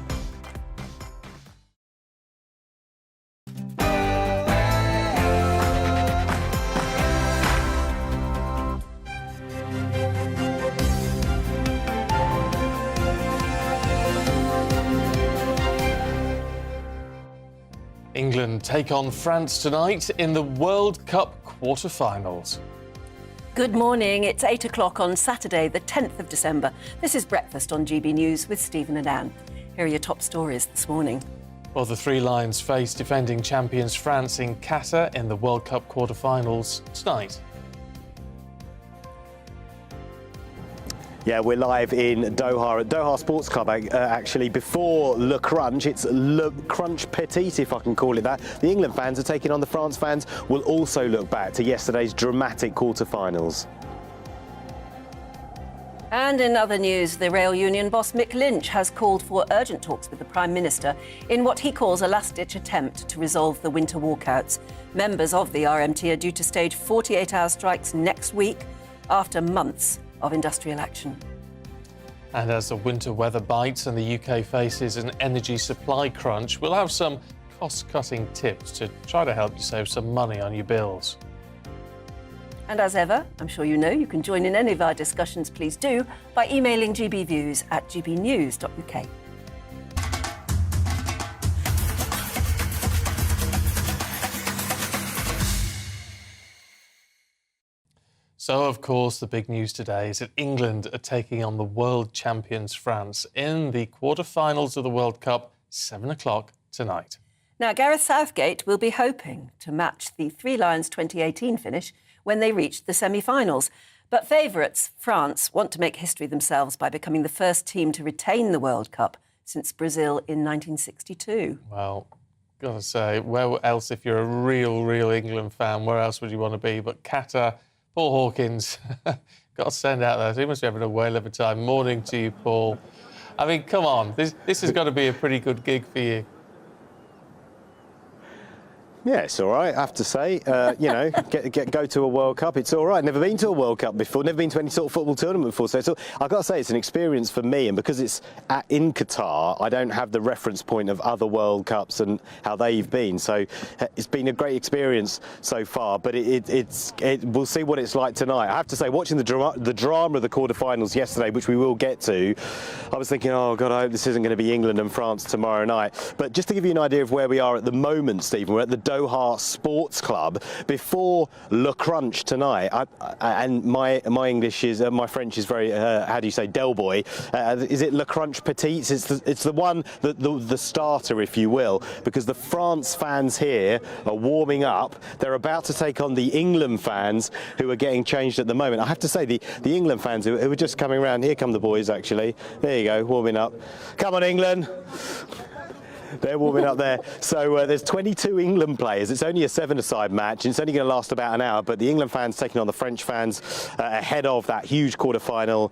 England take on France tonight in the World Cup quarter-finals. Good morning. It's 8 o'clock on Saturday, the 10th of December. This is Breakfast on GB News with Stephen and Anne. Here are your top stories this morning. Well, the Three Lions face defending champions France in Qatar in the World Cup quarter-finals tonight. Yeah, we're live in Doha at Doha Sports Club, actually, before Le Crunch. It's Le Crunch Petit, if I can call it that. The England fans are taking on the France fans. We'll also look back to yesterday's dramatic quarter-finals. And in other news, the rail union boss Mick Lynch has called for urgent talks with the Prime Minister in what he calls a last-ditch attempt to resolve the winter walkouts. Members of the RMT are due to stage 48-hour strikes next week after months of industrial action. And as the winter weather bites and the UK faces an energy supply crunch, we'll have some cost-cutting tips to try to help you save some money on your bills. And as ever, I'm sure you know, you can join in any of our discussions, please do, by emailing gbviews@gbnews.uk. So, of course, the big news today is that England are taking on the world champions France in the quarter-finals of the World Cup, 7 o'clock tonight. Now, Gareth Southgate will be hoping to match the Three Lions 2018 finish when they reached the semi-finals. But favourites, France, want to make history themselves by becoming the first team to retain the World Cup since Brazil in 1962. Well, gotta say, where else, if you're a real England fan, where else would you want to be? But Qatar, Paul Hawkins, got to send out there. He must be having a whale of a time. Morning to you, Paul. I mean, come on, this has got to be a pretty good gig for you. Yeah, it's all right, I have to say. You know, go to a World Cup, it's all right. Never been to a World Cup before, never been to any sort of football tournament before. So I've got to say, it's an experience for me. And because it's in Qatar, I don't have the reference point of other World Cups and how they've been. So it's been a great experience so far. But we'll see what it's like tonight. I have to say, watching the drama of the quarterfinals yesterday, which we will get to, I was thinking, oh, God, I hope this isn't going to be England and France tomorrow night. But just to give you an idea of where we are at the moment, Stephen, we're at the Doha Sports Club before Le Crunch tonight. And my English is, my French is very, how do you say, Del Boy. Is it Le Crunch Petit? It's the one, the starter, if you will, because the France fans here are warming up. They're about to take on the England fans who are getting changed at the moment. I have to say, the England fans who are just coming around, here come the boys, actually. There you go, warming up. Come on, England. They're warming up there. So there's 22 England players. It's only a 7-a-side match. It's only going to last about an hour, but the England fans taking on the French fans ahead of that huge quarter-final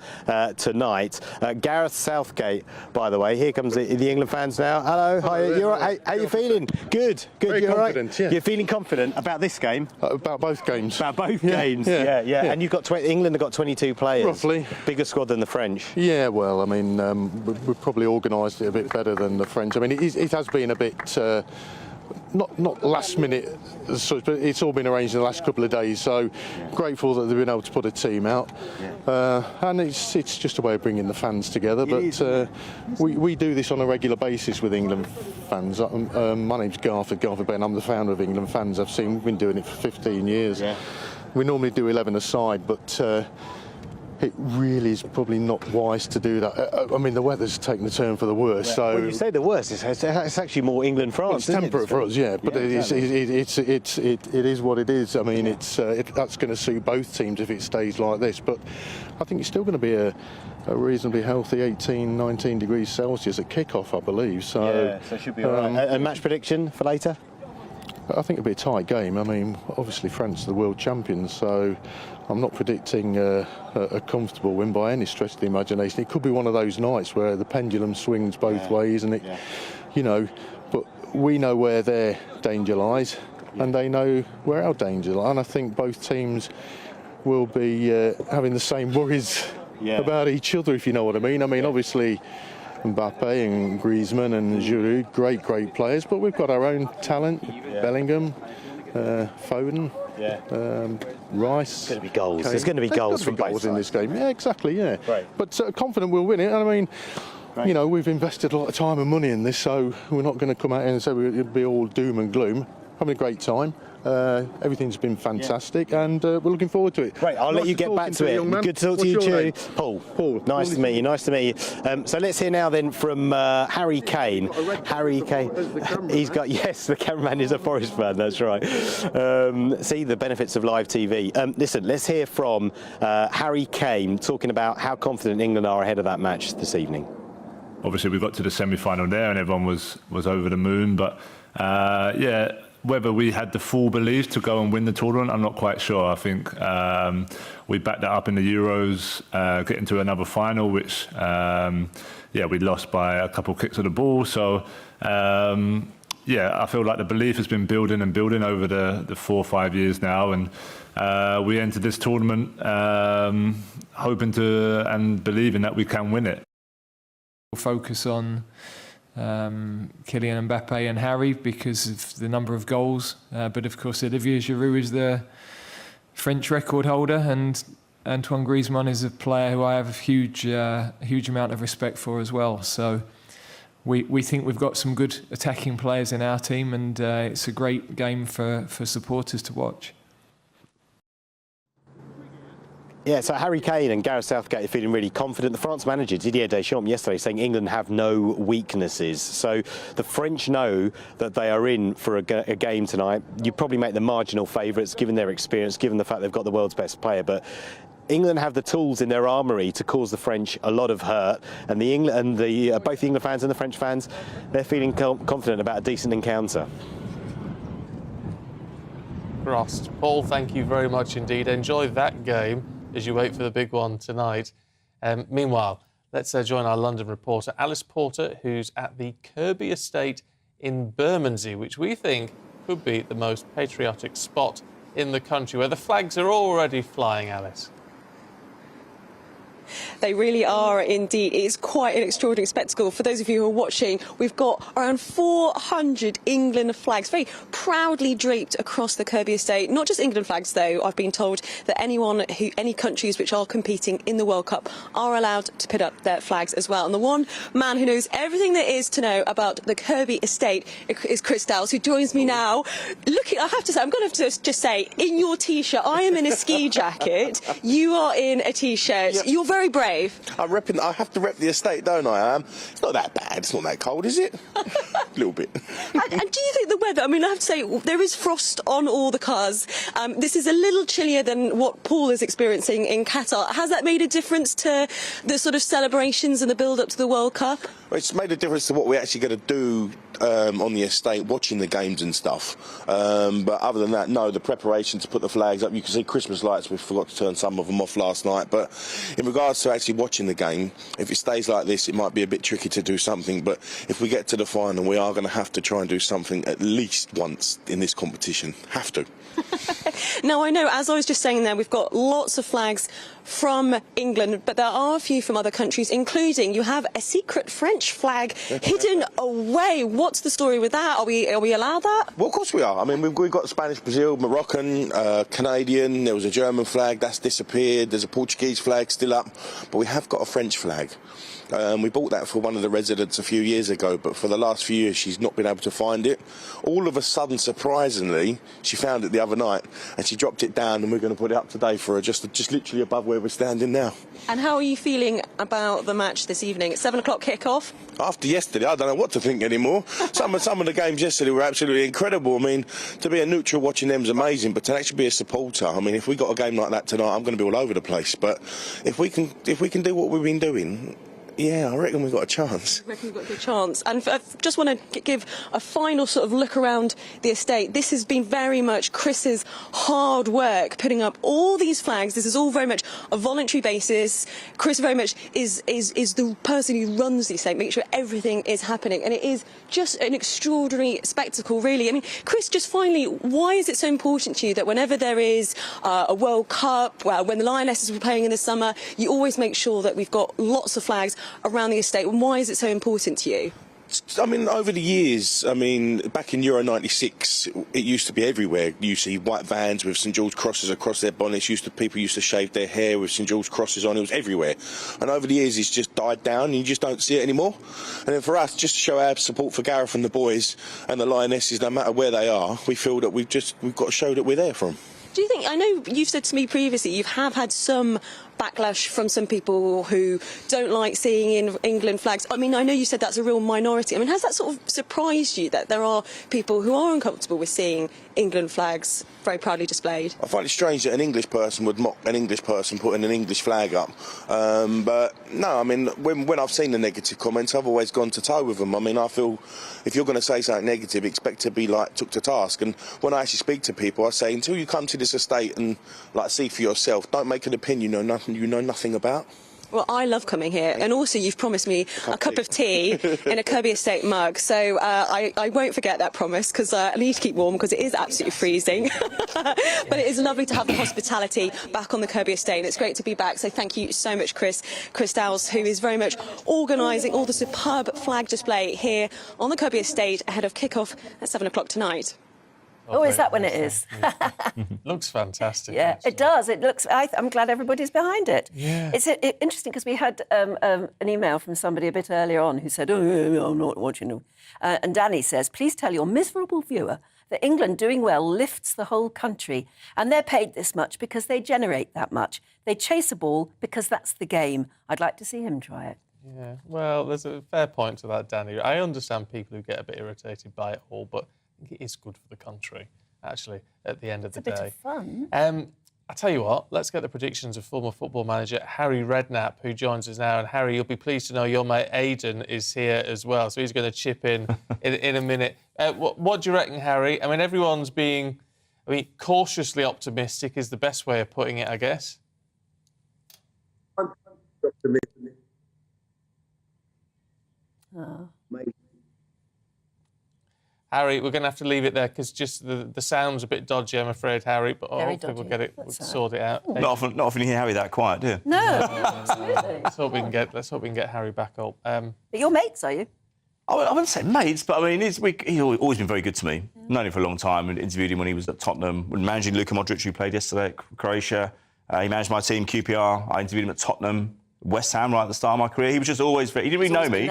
tonight. Gareth Southgate, by the way. Here comes the England fans now. Hello. Hi. You're right. How are you feeling? Good. Very You're confident, right? yeah. You're feeling confident about this game? About both games. About both games. Yeah. And you've got England have got 22 players. Roughly. Bigger squad than the French. Yeah, well, I mean, we've probably organised it a bit better than the French. I mean, it has been a bit not last minute, but it's all been arranged in the last couple of days. So grateful that they've been able to put a team out, and it's just a way of bringing the fans together. But we do this on a regular basis with England fans. My name's Garth Ben. I'm the founder of England Fans. We've been doing it for 15 years. Yeah. We normally do 11 aside, but it really is probably not wise to do that. I mean, the weather's taken a turn for the worse. Yeah. So when you say the worst, it's actually more England-France. Well, it's temperate for us, yeah. But it is what it is. I mean, that's going to suit both teams if it stays like this. But I think it's still going to be a reasonably healthy 18, 19 degrees Celsius at kick-off, I believe. So it should be all right. And match prediction for later? I think it'll be a tight game. I mean, obviously France are the world champions, so I'm not predicting a comfortable win by any stretch of the imagination. It could be one of those nights where the pendulum swings both ways, and you know, but we know where their danger lies, and they know where our danger lies. And I think both teams will be having the same worries about each other, if you know what I mean. I mean, obviously, Mbappe and Griezmann and Giroud, great players, but we've got our own talent. Bellingham, Foden, Rice. There's going to be goals. There's going to be goals from both sides in this game. Yeah, exactly. Yeah. Right. But confident we'll win it. I mean, you know, we've invested a lot of time and money in this, so we're not going to come out here and say it'll be all doom and gloom. having a great time. Everything's been fantastic, and we're looking forward to it. Great, I'll let you get back to it. Good to talk to you, too. Paul, nice to meet you. Nice to meet you. So let's hear now then from Harry Kane. Harry Kane, he's got, yes, the cameraman is a Forest fan, that's right. See the benefits of live TV. Listen, let's hear from Harry Kane talking about how confident England are ahead of that match this evening. Obviously, we got to the semi-final there, and everyone was over the moon. But yeah, whether we had the full belief to go and win the tournament, I'm not quite sure. I think we backed that up in the Euros, getting to another final, which yeah, we lost by a couple of kicks of the ball. So yeah, I feel like the belief has been building and building over the 4 or 5 years now, and we entered this tournament hoping to and believing that we can win it. We'll focus on Kylian Mbappe and Harry because of the number of goals, but of course Olivier Giroud is the French record holder, and Antoine Griezmann is a player who I have a huge amount of respect for as well. So we think we've got some good attacking players in our team, and it's a great game for supporters to watch. Yeah, so Harry Kane and Gareth Southgate are feeling really confident. The France manager, Didier Deschamps, yesterday saying England have no weaknesses. So the French know that they are in for a game tonight. You probably make them marginal favourites, given their experience, given the fact they've got the world's best player. But England have the tools in their armoury to cause the French a lot of hurt. And both the England fans and the French fans, they're feeling confident about a decent encounter. Crossed. Paul, thank you very much indeed. Enjoy that game as you wait for the big one tonight. Meanwhile, let's join our London reporter, Alice Porter, who's at the Kirby estate in Bermondsey, which we think could be the most patriotic spot in the country, where the flags are already flying, Alice. They really are indeed. It's quite an extraordinary spectacle. For those of you who are watching, we've got around 400 England flags very proudly draped across the Kirby estate. Not just England flags, though. I've been told that any countries which are competing in the World Cup are allowed to put up their flags as well. And the one man who knows everything there is to know about the Kirby estate is Chris Dowles, who joins me now. I have to say, I'm going to just say, in your T-shirt, I am in a ski jacket. You are in a T-shirt. Yep. You're very brave. I have to rep the estate, don't I? It's not that bad. It's not that cold, is it? A little bit. And do you think the weather, I mean, I have to say, there is frost on all the cars. This is a little chillier than what Paul is experiencing in Qatar. Has that made a difference to the sort of celebrations and the build-up to the World Cup? Well, it's made a difference to what we're actually going to do on the estate, watching the games and stuff. But other than that, no, the preparation to put the flags up, you can see Christmas lights, we forgot to turn some of them off last night. But in regards to actually watching the game, if it stays like this, it might be a bit tricky to do something. But if we get to the final, we are going to have to try and do something at least once in this competition. Have to. Now, I know, as I was just saying there, we've got lots of flags from England, but there are a few from other countries, including you have a secret French flag hidden away. What's the story with that? Are we allowed that? Well, of course we are. I mean, we've got Spanish, Brazil, Moroccan, Canadian. There was a German flag that's disappeared. There's a Portuguese flag still up, but we have got a French flag. We bought that for one of the residents a few years ago, but for the last few years she's not been able to find it. All of a sudden, surprisingly, she found it the other night and she dropped it down, and we're going to put it up today for her, just literally above where we're standing now. And how are you feeling about the match this evening? It's 7 o'clock kick-off. After yesterday, I don't know what to think anymore. Some of the games yesterday were absolutely incredible. I mean, to be a neutral watching them is amazing, but to actually be a supporter, I mean, if we got a game like that tonight, I'm going to be all over the place. But if we can do what we've been doing, yeah, I reckon we've got a chance. I reckon we've got a good chance. And I just want to give a final sort of look around the estate. This has been very much Chris's hard work, putting up all these flags. This is all very much a voluntary basis. Chris very much is the person who runs the estate, make sure everything is happening. And it is just an extraordinary spectacle, really. I mean, Chris, just finally, why is it so important to you that whenever there is a World Cup, when the Lionesses were playing in the summer, you always make sure that we've got lots of flags around the estate? And why is it so important to you? I mean, over the years, I mean, back in Euro 96, it used to be everywhere. You see white vans with St George crosses across their bonnets. People used to shave their hair with St George crosses on. It was everywhere. And over the years, it's just died down and you just don't see it anymore. And then for us, just to show our support for Gareth and the boys and the Lionesses, no matter where they are, we feel that we've got to show that we're there for them. Do you think, I know you've said to me previously, you have had some backlash from some people who don't like seeing England flags. I mean, I know you said that's a real minority. I mean, has that sort of surprised you that there are people who are uncomfortable with seeing England flags very proudly displayed? I find it strange that an English person would mock an English person putting an English flag up. But no, I mean, when I've seen the negative comments, I've always gone to toe with them. I mean, I feel if you're going to say something negative, expect to be took to task. And when I actually speak to people, I say, until you come to this estate and see for yourself, don't make an opinion you know nothing about. Well, I love coming here, and also you've promised me a cup of tea in a Kirby Estate mug, so I won't forget that promise, because I need to keep warm, because it is absolutely freezing. But it is lovely to have the hospitality back on the Kirby Estate, and it's great to be back, so thank you so much, Chris Dowles, who is very much organising all the superb flag display here on the Kirby Estate ahead of kick-off at 7 o'clock tonight. Oh, is that when it is? Looks fantastic. Yeah, actually. it does. It looks. I'm glad everybody's behind it. Yeah. It's interesting because we had an email from somebody a bit earlier on who said, "Oh, I'm not watching." And Danny says, "Please tell your miserable viewer that England doing well lifts the whole country, and they're paid this much because they generate that much. They chase a ball because that's the game. I'd like to see him try it." Yeah. Well, there's a fair point to that, Danny. I understand people who get a bit irritated by it all, but it is good for the country, actually, at the end of the day. It's a bit of fun. I tell you what, let's get the predictions of former football manager Harry Redknapp, who joins us now. And Harry, you'll be pleased to know your mate Aidan is here as well, so he's going to chip in a minute. What do you reckon, Harry? I mean, everyone's being, cautiously optimistic is the best way of putting it, I guess. I'm optimistic. Oh. Harry, we're going to have to leave it there because just the sound's a bit dodgy, I'm afraid, Harry. But hopefully we'll get it, we'll sort it out. Not often you hear Harry that quiet, do you? No, absolutely. Let's hope we can get Harry back up. But you're mates, are you? I wouldn't say mates, but I mean, he's always been very good to me. Known him for a long time and interviewed him when he was at Tottenham. When managing Luka Modric, who played yesterday at Croatia. He managed my team, QPR. I interviewed him at Tottenham, West Ham, right at the start of my career. He was just always very... He didn't really know me.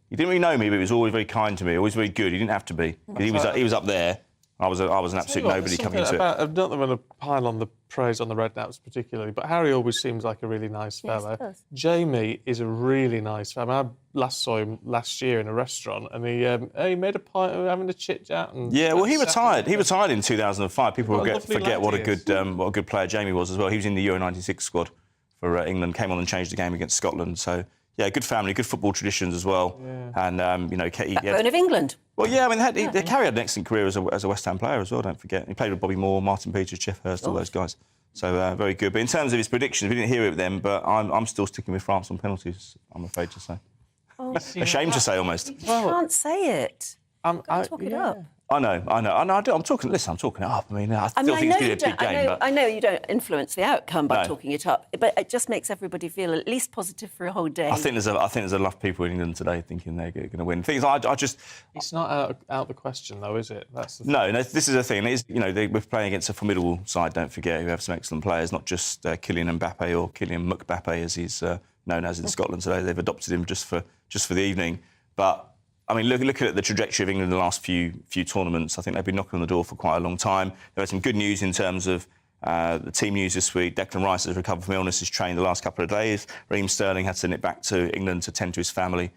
He didn't really know me, but he was always very kind to me, always very good. He didn't have to be. He was up there. I was an absolute nobody coming into it. I'm not going to pile on the praise on the Redknapps particularly, but Harry always seems like a really nice fella. Yes, he does. Jamie is a really nice fella. I last saw him last year in a restaurant, and he made a point of having a chit chat. Yeah, well, he retired. He retired in 2005. People forget what a good player Jamie was as well. He was in the Euro '96 squad for England. Came on and changed the game against Scotland. So. Yeah, good family, good football traditions as well. Yeah. And, Backbone of England. Well, yeah, I mean, Carey had an excellent career as a West Ham player as well, don't forget. He played with Bobby Moore, Martin Peters, Jeff Hurst, all those guys. So, very good. But in terms of his predictions, we didn't hear it with them, but I'm still sticking with France on penalties, I'm afraid to say. Oh, ashamed to say, almost. You can't say it. Talk it up. I know. I'm talking it up. I mean, I still think it's going to be a big game. I know you don't influence the outcome by talking it up, but it just makes everybody feel at least positive for a whole day. I think there's a lot of people in England today thinking they're going to win. Things I just... It's not out the question, though, is it? That's the no, this is the thing. It is, we're playing against a formidable side, don't forget, who have some excellent players, not just Kylian Mbappe or Kylian Mbappe, as he's known as in Scotland today. They've adopted him just for the evening. But... I mean, look at the trajectory of England in the last few tournaments. I think they've been knocking on the door for quite a long time. There was some good news in terms of the team news this week. Declan Rice has recovered from illness. He's trained the last couple of days. Raheem Sterling had to nip back to England to tend to his family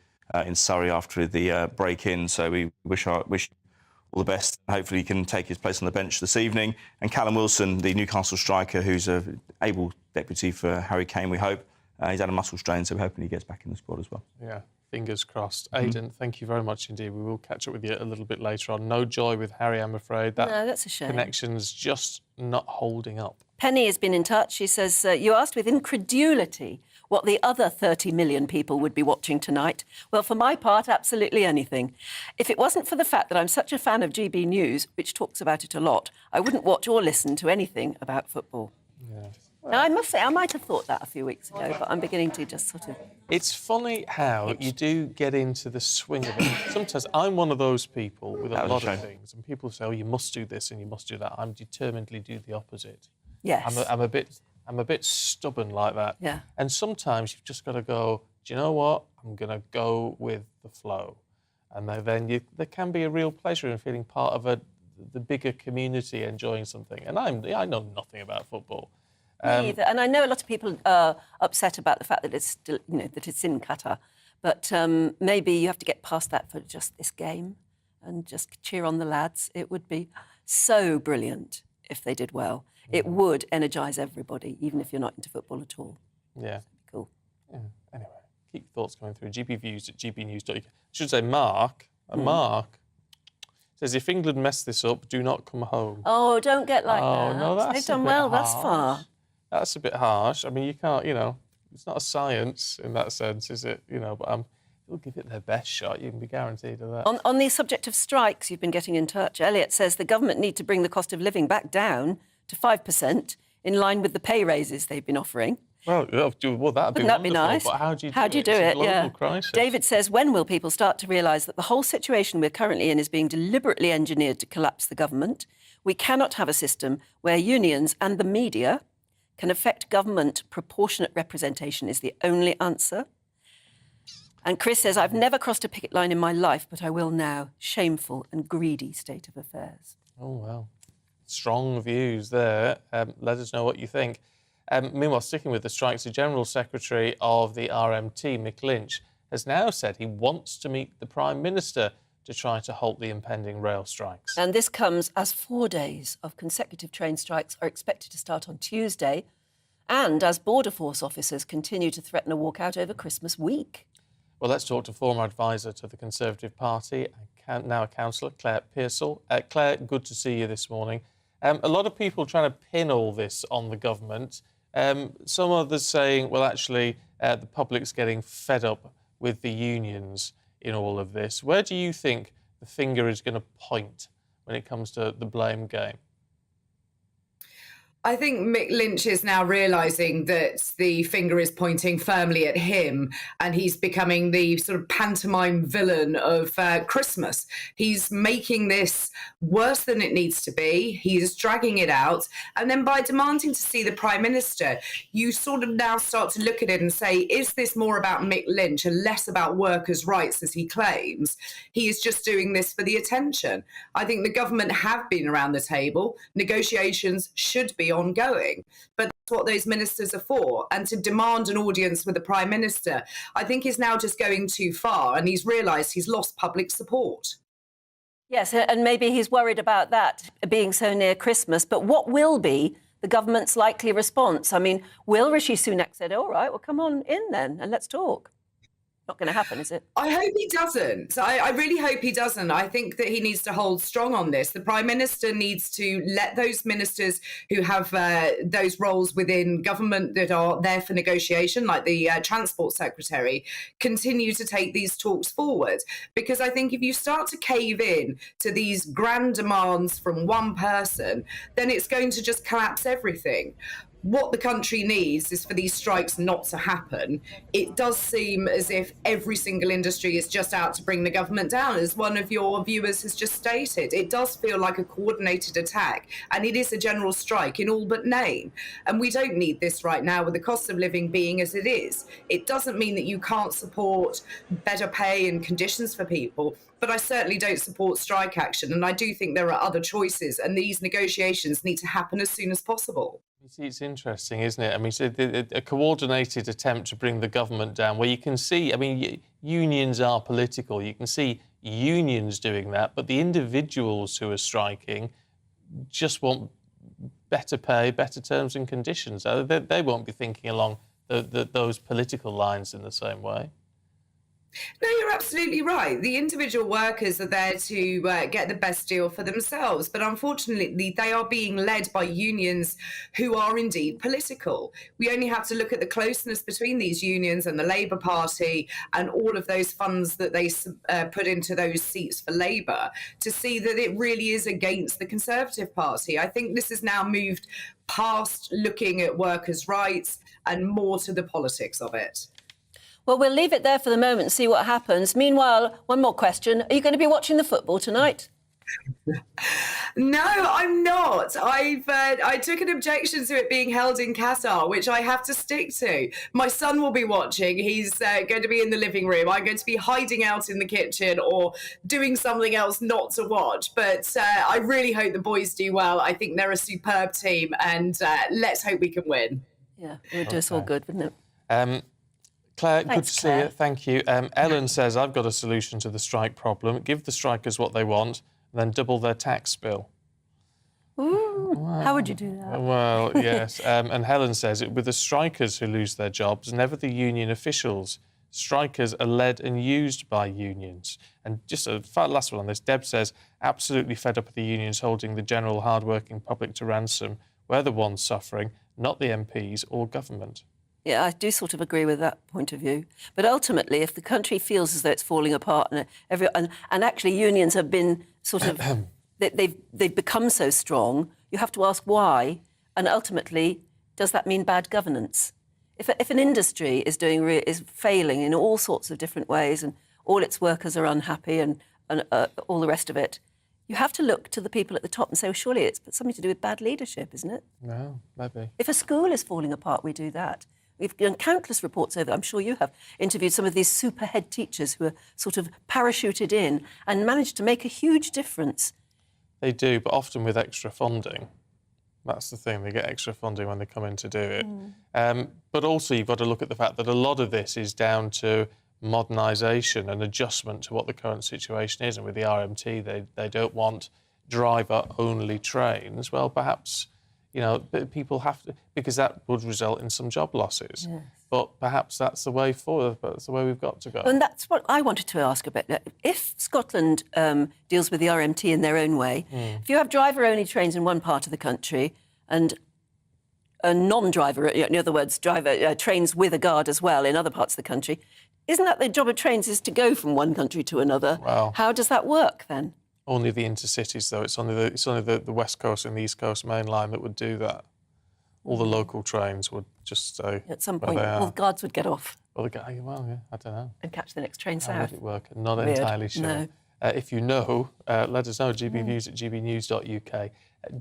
in Surrey after the break-in. So we wish all the best. Hopefully he can take his place on the bench this evening. And Callum Wilson, the Newcastle striker, who's an able deputy for Harry Kane, we hope. He's had a muscle strain, so we're hoping he gets back in the squad as well. Yeah. Fingers crossed. Aidan, thank you very much indeed. We will catch up with you a little bit later on. No joy with Harry, I'm afraid. No, that's a shame. Connection's just not holding up. Penny has been in touch. She says, you asked with incredulity what the other 30 million people would be watching tonight. Well, for my part, absolutely anything. If it wasn't for the fact that I'm such a fan of GB News, which talks about it a lot, I wouldn't watch or listen to anything about football. Yeah. Now, I must say, I might have thought that a few weeks ago, but I'm beginning to just sort of... It's funny how you do get into the swing of it. Sometimes I'm one of those people with a lot of things, and people say, oh, you must do this and you must do that. I'm determinedly do the opposite. Yes. I'm a bit stubborn like that. Yeah. And sometimes you've just got to go, do you know what? I'm going to go with the flow. And then there can be a real pleasure in feeling part of the bigger community, enjoying something. And I know nothing about football. Me either. And I know a lot of people are upset about the fact that it's still, that it's in Qatar. But maybe you have to get past that for just this game and just cheer on the lads. It would be so brilliant if they did well. It would energise everybody, even if you're not into football at all. Yeah. Cool. Yeah. Anyway, keep your thoughts coming through. gbviews@gbnews.uk. I should say Mark says, if England mess this up, do not come home. Oh, don't get like that. Oh, no, that's They've done a bit well harsh. thus far. That's a bit harsh. I mean, you can't, it's not a science in that sense, is it? But they'll give it their best shot. You can be guaranteed of that. On the subject of strikes, you've been getting in touch. Elliot says the government need to bring the cost of living back down to 5% in line with the pay raises they've been offering. Well, that'd be Wouldn't that be wonderful, nice? But how do you do It's it? a It's a global yeah. crisis. David says, when will people start to realise that the whole situation we're currently in is being deliberately engineered to collapse the government? We cannot have a system where unions and the media can affect government. Proportionate representation is the only answer. And Chris says, I've never crossed a picket line in my life, but I will now. Shameful and greedy state of affairs. Oh, well. Strong views there. Let us know what you think. Meanwhile, sticking with the strikes, the General Secretary of the RMT, Mick Lynch, has now said he wants to meet the Prime Minister to try to halt the impending rail strikes. And this comes as 4 days of consecutive train strikes are expected to start on Tuesday, and as Border Force officers continue to threaten a walkout over Christmas week. Well, let's talk to former advisor to the Conservative Party, now a councillor, Claire Pearsall. Claire, good to see you this morning. A lot of people trying to pin all this on the government. Some others saying, well, actually, the public's getting fed up with the unions in all of this. Where do you think the finger is going to point when it comes to the blame game? I think Mick Lynch is now realising that the finger is pointing firmly at him, and he's becoming the sort of pantomime villain of Christmas. He's making this worse than it needs to be. He is dragging it out. And then by demanding to see the Prime Minister, you sort of now start to look at it and say, is this more about Mick Lynch and less about workers' rights, as he claims? He is just doing this for the attention. I think the government have been around the table. Negotiations should be ongoing, but that's what those ministers are for. And to demand an audience with the Prime Minister, I think is now just going too far, and he's realised he's lost public support. Yes, and maybe he's worried about that being so near Christmas, but what will be the government's likely response? I mean, will Rishi Sunak say, all right, well, come on in then and let's talk? Not going to happen, is it? I hope he doesn't. I really hope he doesn't. I think that he needs to hold strong on this. The Prime Minister needs to let those ministers who have those roles within government that are there for negotiation, like the Transport Secretary, continue to take these talks forward. Because I think if you start to cave in to these grand demands from one person, then it's going to just collapse everything. What the country needs is for these strikes not to happen. It does seem as if every single industry is just out to bring the government down, as one of your viewers has just stated. It does feel like a coordinated attack, and it is a general strike in all but name. And we don't need this right now with the cost of living being as it is. It doesn't mean that you can't support better pay and conditions for people, but I certainly don't support strike action, and I do think there are other choices, and these negotiations need to happen as soon as possible. You see, it's interesting, isn't it? I mean, so a coordinated attempt to bring the government down, where you can see, I mean, unions are political. You can see unions doing that, but the individuals who are striking just want better pay, better terms and conditions. They won't be thinking along those political lines in the same way. No, you're absolutely right. The individual workers are there to get the best deal for themselves. But unfortunately, they are being led by unions who are indeed political. We only have to look at the closeness between these unions and the Labour Party and all of those funds that they put into those seats for Labour to see that it really is against the Conservative Party. I think this has now moved past looking at workers' rights and more to the politics of it. Well, we'll leave it there for the moment and see what happens. Meanwhile, one more question. Are you going to be watching the football tonight? No, I'm not. I took an objection to it being held in Qatar, which I have to stick to. My son will be watching. He's going to be in the living room. I'm going to be hiding out in the kitchen or doing something else not to watch. But I really hope the boys do well. I think they're a superb team, and let's hope we can win. Yeah, it would do us all good, wouldn't it? Claire, Thanks, good to see Claire. you. Thank you. Ellen says, I've got a solution to the strike problem. Give the strikers what they want, and then double their tax bill. Ooh, how would you do that? Well, yes. And Helen says, with the strikers who lose their jobs, never the union officials. Strikers are led and used by unions. And just a last one on this, Deb says, absolutely fed up with the unions holding the general hard-working public to ransom. We're the ones suffering, not the MPs or government. Yeah, I do sort of agree with that point of view. But ultimately, if the country feels as though it's falling apart, and actually unions have been sort of they've become so strong, you have to ask why. And ultimately, does that mean bad governance? If an industry is is failing in all sorts of different ways, and all its workers are unhappy, and all the rest of it, you have to look to the people at the top and say, well, surely it's something to do with bad leadership, isn't it? No, maybe. If a school is falling apart, we do that. We've done countless reports over, I'm sure you have, interviewed some of these super head teachers who are sort of parachuted in and managed to make a huge difference. They do, but often with extra funding. That's the thing, they get extra funding when they come in to do it. But also you've got to look at the fact that a lot of this is down to modernisation and adjustment to what the current situation is. And with the RMT, they don't want driver-only trains. Well, perhaps, you know, people have to, because that would result in some job losses. Yes. But perhaps that's the way forward, but that's the way we've got to go. And that's what I wanted to ask about. If Scotland deals with the RMT in their own way, if you have driver-only trains in one part of the country and a non-driver, in other words, trains with a guard as well in other parts of the country, isn't that the job of trains, is to go from one country to another? Well, how does that work then? Only the intercities, though. It's only the West Coast and the East Coast main line that would do that. All the local trains would just stay. At some point, all the guards would get off. Well, yeah, I don't know. And catch the next train How south. would it work? Not Weird. entirely sure. No. If you know, let us know, gbnews at gbnews.uk.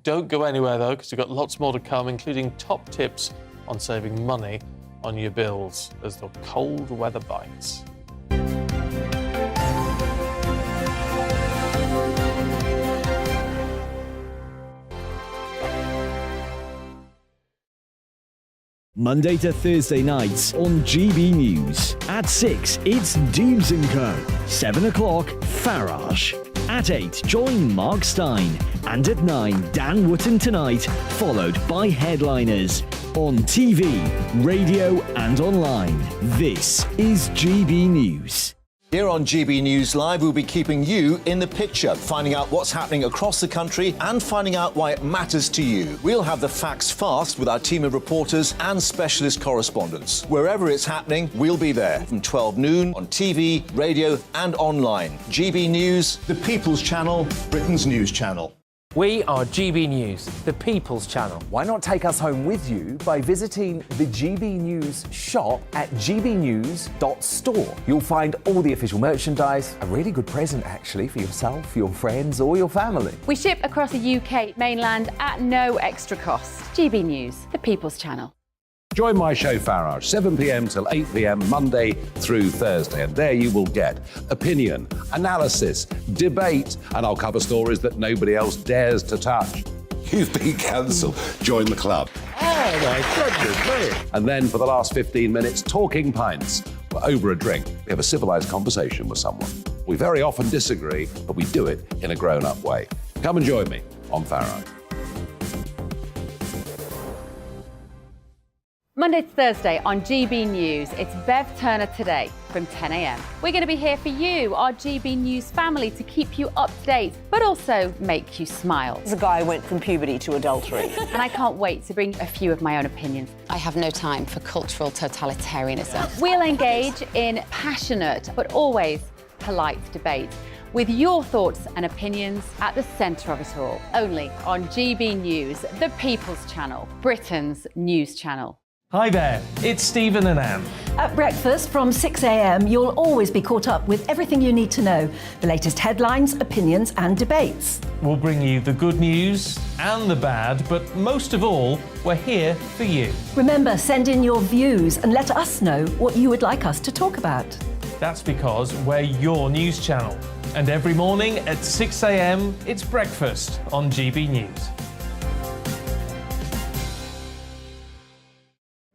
Don't go anywhere, though, because we've got lots more to come, including top tips on saving money on your bills as the cold weather bites. Monday to Thursday nights on GB News. At 6, it's Dubes & Co. 7 o'clock, Farage. At 8, join Mark Stein. And at 9, Dan Wootton Tonight, followed by Headliners. On TV, radio and online. This is GB News. Here on GB News Live, we'll be keeping you in the picture, finding out what's happening across the country and finding out why it matters to you. We'll have the facts fast with our team of reporters and specialist correspondents. Wherever it's happening, we'll be there from 12 noon on TV, radio and online. GB News, the People's Channel, Britain's news channel. We are GB News, the People's Channel. Why not take us home with you by visiting the GB News shop at gbnews.store. You'll find all the official merchandise, a really good present actually for yourself, your friends or your family. We ship across the UK mainland at no extra cost. GB News, the People's Channel. Join my show Farage, 7 p.m. till 8 p.m. Monday through Thursday. And there you will get opinion, analysis, debate, and I'll cover stories that nobody else dares to touch. You've been cancelled. Join the club. Oh my goodness me. And then for the last 15 minutes, talking pints. Over a drink, we have a civilised conversation with someone. We very often disagree, but we do it in a grown-up way. Come and join me on Farage. Monday to Thursday on GB News, it's Bev Turner Today from 10 a.m. We're going to be here for you, our GB News family, to keep you up to date, but also make you smile. The guy went from puberty to adultery. And I can't wait to bring a few of my own opinions. I have no time for cultural totalitarianism. We'll engage in passionate, but always polite debate, with your thoughts and opinions at the centre of it all. Only on GB News, the People's Channel, Britain's news channel. Hi there, it's Stephen and Anne. At breakfast from 6 a.m, you'll always be caught up with everything you need to know, the latest headlines, opinions and debates. We'll bring you the good news and the bad, but most of all, we're here for you. Remember, send in your views and let us know what you would like us to talk about. That's because we're your news channel. And every morning at 6 a.m, it's breakfast on GB News.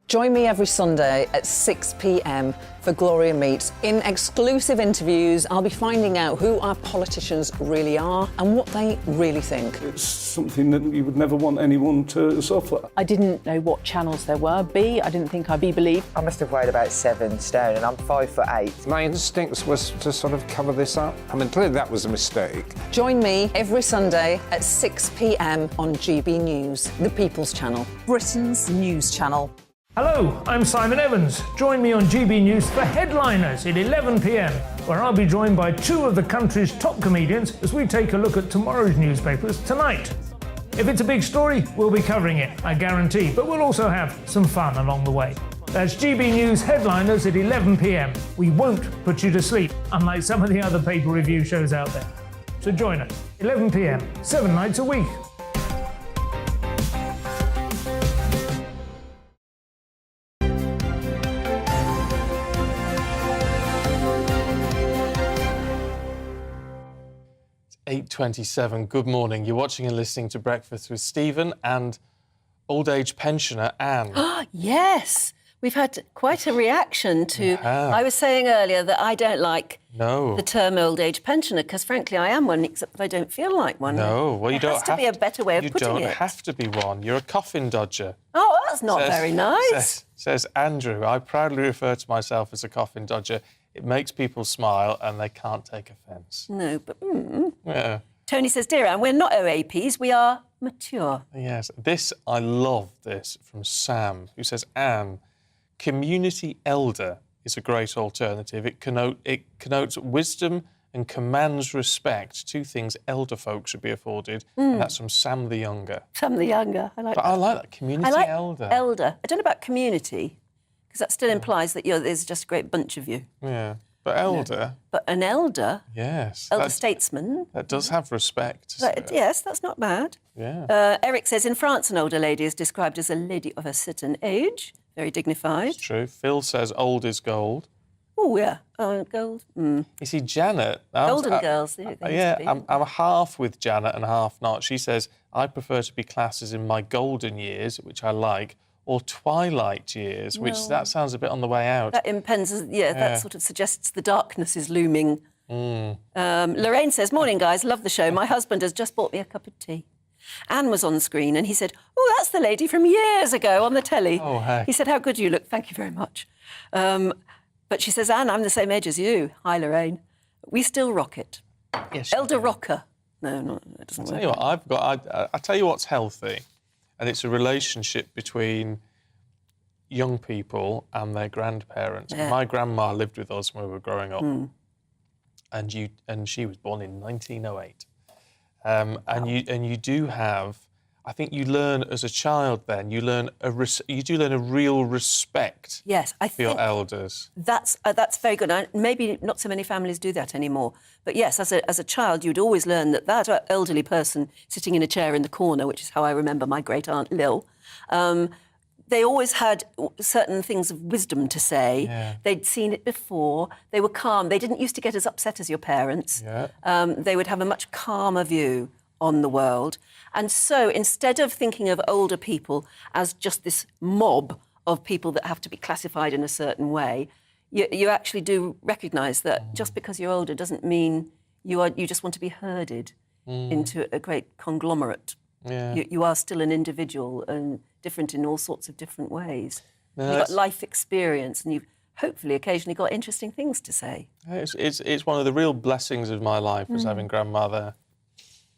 Join me every Sunday at 6 p.m. for Gloria Meets. In exclusive interviews, I'll be finding out who our politicians really are and what they really think. It's something that you would never want anyone to suffer. I didn't know what channels there were. I didn't think I'd be believed. I must have weighed about 7 stone and I'm 5'8". My instincts was to sort of cover this up. I mean, clearly that was a mistake. Join me every Sunday at 6 p.m. on GB News, the People's Channel, Britain's news channel. Hello, I'm Simon Evans. Join me on GB News for Headliners at 11 p.m, where I'll be joined by two of the country's top comedians as we take a look at tomorrow's newspapers tonight. If it's a big story, we'll be covering it, I guarantee, but we'll also have some fun along the way. That's GB News Headliners at 11 p.m. We won't put you to sleep, unlike some of the other paper review shows out there. So join us, 11 p.m, 7 nights a week. It's 8:27. Good morning. You're watching and listening to Breakfast with Stephen and old age pensioner Anne. Yes, we've had quite a reaction to... I was saying earlier that I don't like the term old age pensioner because, frankly, I am one, except that I don't feel like one. No, well, you There don't has to be a better way of putting it. You don't have to be one. You're a coffin dodger. Oh, that's not very nice. Says Andrew. I proudly refer to myself as a coffin dodger. It makes people smile and they can't take offence. No, but... Yeah. Tony says, dear Anne, we're not OAPs, we are mature. Yes. I love this from Sam, who says, Anne, community elder is a great alternative. It connotes wisdom and commands respect, two things elder folk should be afforded. And that's from Sam the Younger. Sam the Younger, I like that. I like that, community elder. Elder. I don't know about community, because that still implies that there's just a great bunch of you. Yeah, but elder... But an elder? Yes. Elder statesman? That does have respect. Yes, that's not bad. Yeah. Eric says, in France, an older lady is described as a lady of a certain age, very dignified. It's true. Phil says old is gold. Oh, yeah. Gold. You see, Janet... Golden girls. I'm half with Janet and half not. She says, I prefer to be classed as in my golden years, which I like, or twilight years, which that sounds a bit on the way out. That impends, that sort of suggests the darkness is looming. Lorraine says, morning, guys, love the show. My husband has just bought me a cup of tea. Anne was on screen and he said, oh, that's the lady from years ago on the telly. Oh, heck. He said, how good you look. Thank you very much. But she says, Anne, I'm the same age as you. Hi, Lorraine. We still rock it. Yes, elder rocker. No, it doesn't work. Tell you what, I tell you what's healthy. And it's a relationship between young people and their grandparents. Yeah. My grandma lived with us when we were growing up, and she was born in 1908. And you do have, I think you learn as a child. Then you learn you do learn a real respect. Yes, I think for your elders. That's very good. Maybe not so many families do that anymore. But yes, as a child, you'd always learn that elderly person sitting in a chair in the corner, which is how I remember my great aunt Lil. They always had certain things of wisdom to say. Yeah. They'd seen it before. They were calm. They didn't used to get as upset as your parents. Yeah. They would have a much calmer view on the world. And so instead of thinking of older people as just this mob of people that have to be classified in a certain way, you actually do recognise that just because you're older doesn't mean you just want to be herded into a great conglomerate. Yeah. You are still an individual and different in all sorts of different ways. You've got life experience, and you've hopefully occasionally got interesting things to say. It's one of the real blessings of my life was having Grandma there.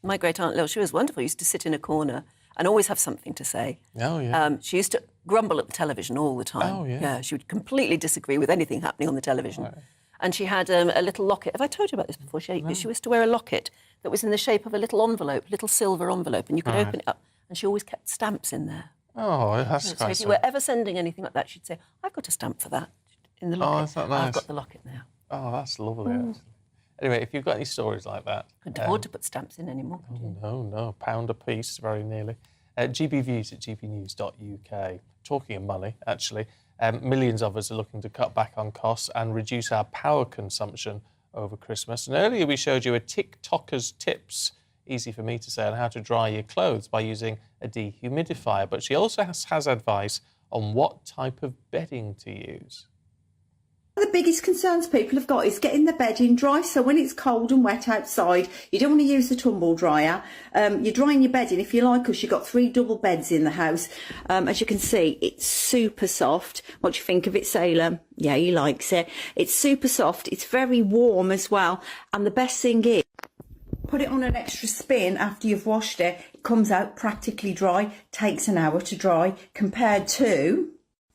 My great-aunt Lil, she was wonderful. Used to sit in a corner and always have something to say. Oh, yeah. She used to grumble at the television all the time. Oh, yeah. She would completely disagree with anything happening on the television. Right. And she had a little locket. Have I told you about this before? She used to wear a locket that was in the shape of a little envelope, little silver envelope, and you could open it up, and she always kept stamps in there. Oh, that's So if you were ever sending anything like that, she'd say, "I've got a stamp for that in the locket. Oh, is that nice? I've got the locket now." Oh, that's lovely. Anyway, if you've got any stories like that... Couldn't afford to put stamps in anymore, could you? No, £1 a piece, very nearly. GBviews at gbnews.uk. Talking of money, actually, millions of us are looking to cut back on costs and reduce our power consumption over Christmas. And earlier we showed you a TikToker's tips, easy for me to say, on how to dry your clothes by using a dehumidifier. But she also has advice on what type of bedding to use. The biggest concerns people have got is getting the bedding dry. So when it's cold and wet outside, you don't want to use the tumble dryer. You're drying your bedding, if you like, because you've got 3 double beds in the house. As you can see, it's super soft. What do you think of it, Salem? Yeah, he likes it. It's super soft. It's very warm as well. And the best thing is, put it on an extra spin after you've washed it. It comes out practically dry. Takes an hour to dry compared to...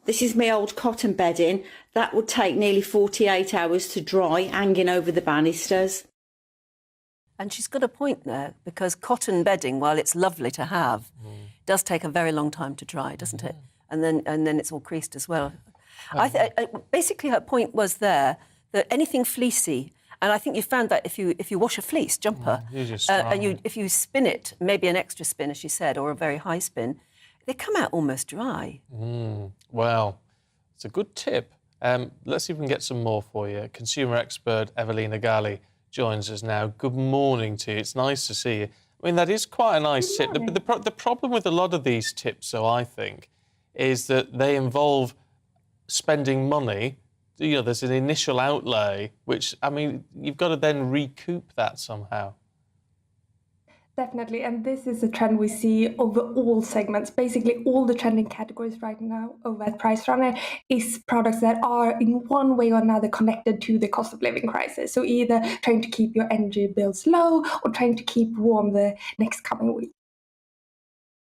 This is my old cotton bedding. That would take nearly 48 hours to dry, hanging over the banisters. And she's got a point there, because cotton bedding, while it's lovely to have, does take a very long time to dry, doesn't it? And then it's all creased as well. Basically, her point was there that anything fleecy, and I think you found that if you wash a fleece jumper, and if you spin it, maybe an extra spin, as she said, or a very high spin, they come out almost dry. Well, it's a good tip. Let's see if we can get some more for you. Consumer expert Evelina Gali joins us now. Good morning to you. It's nice to see you. I mean, that is quite a nice tip. The problem with a lot of these tips, though, I think, is that they involve spending money. You know, there's an initial outlay, which, I mean, you've got to then recoup that somehow. Definitely, and this is a trend we see over all segments. Basically, all the trending categories right now over at Price Runner is products that are in one way or another connected to the cost of living crisis. So either trying to keep your energy bills low or trying to keep warm the next coming week.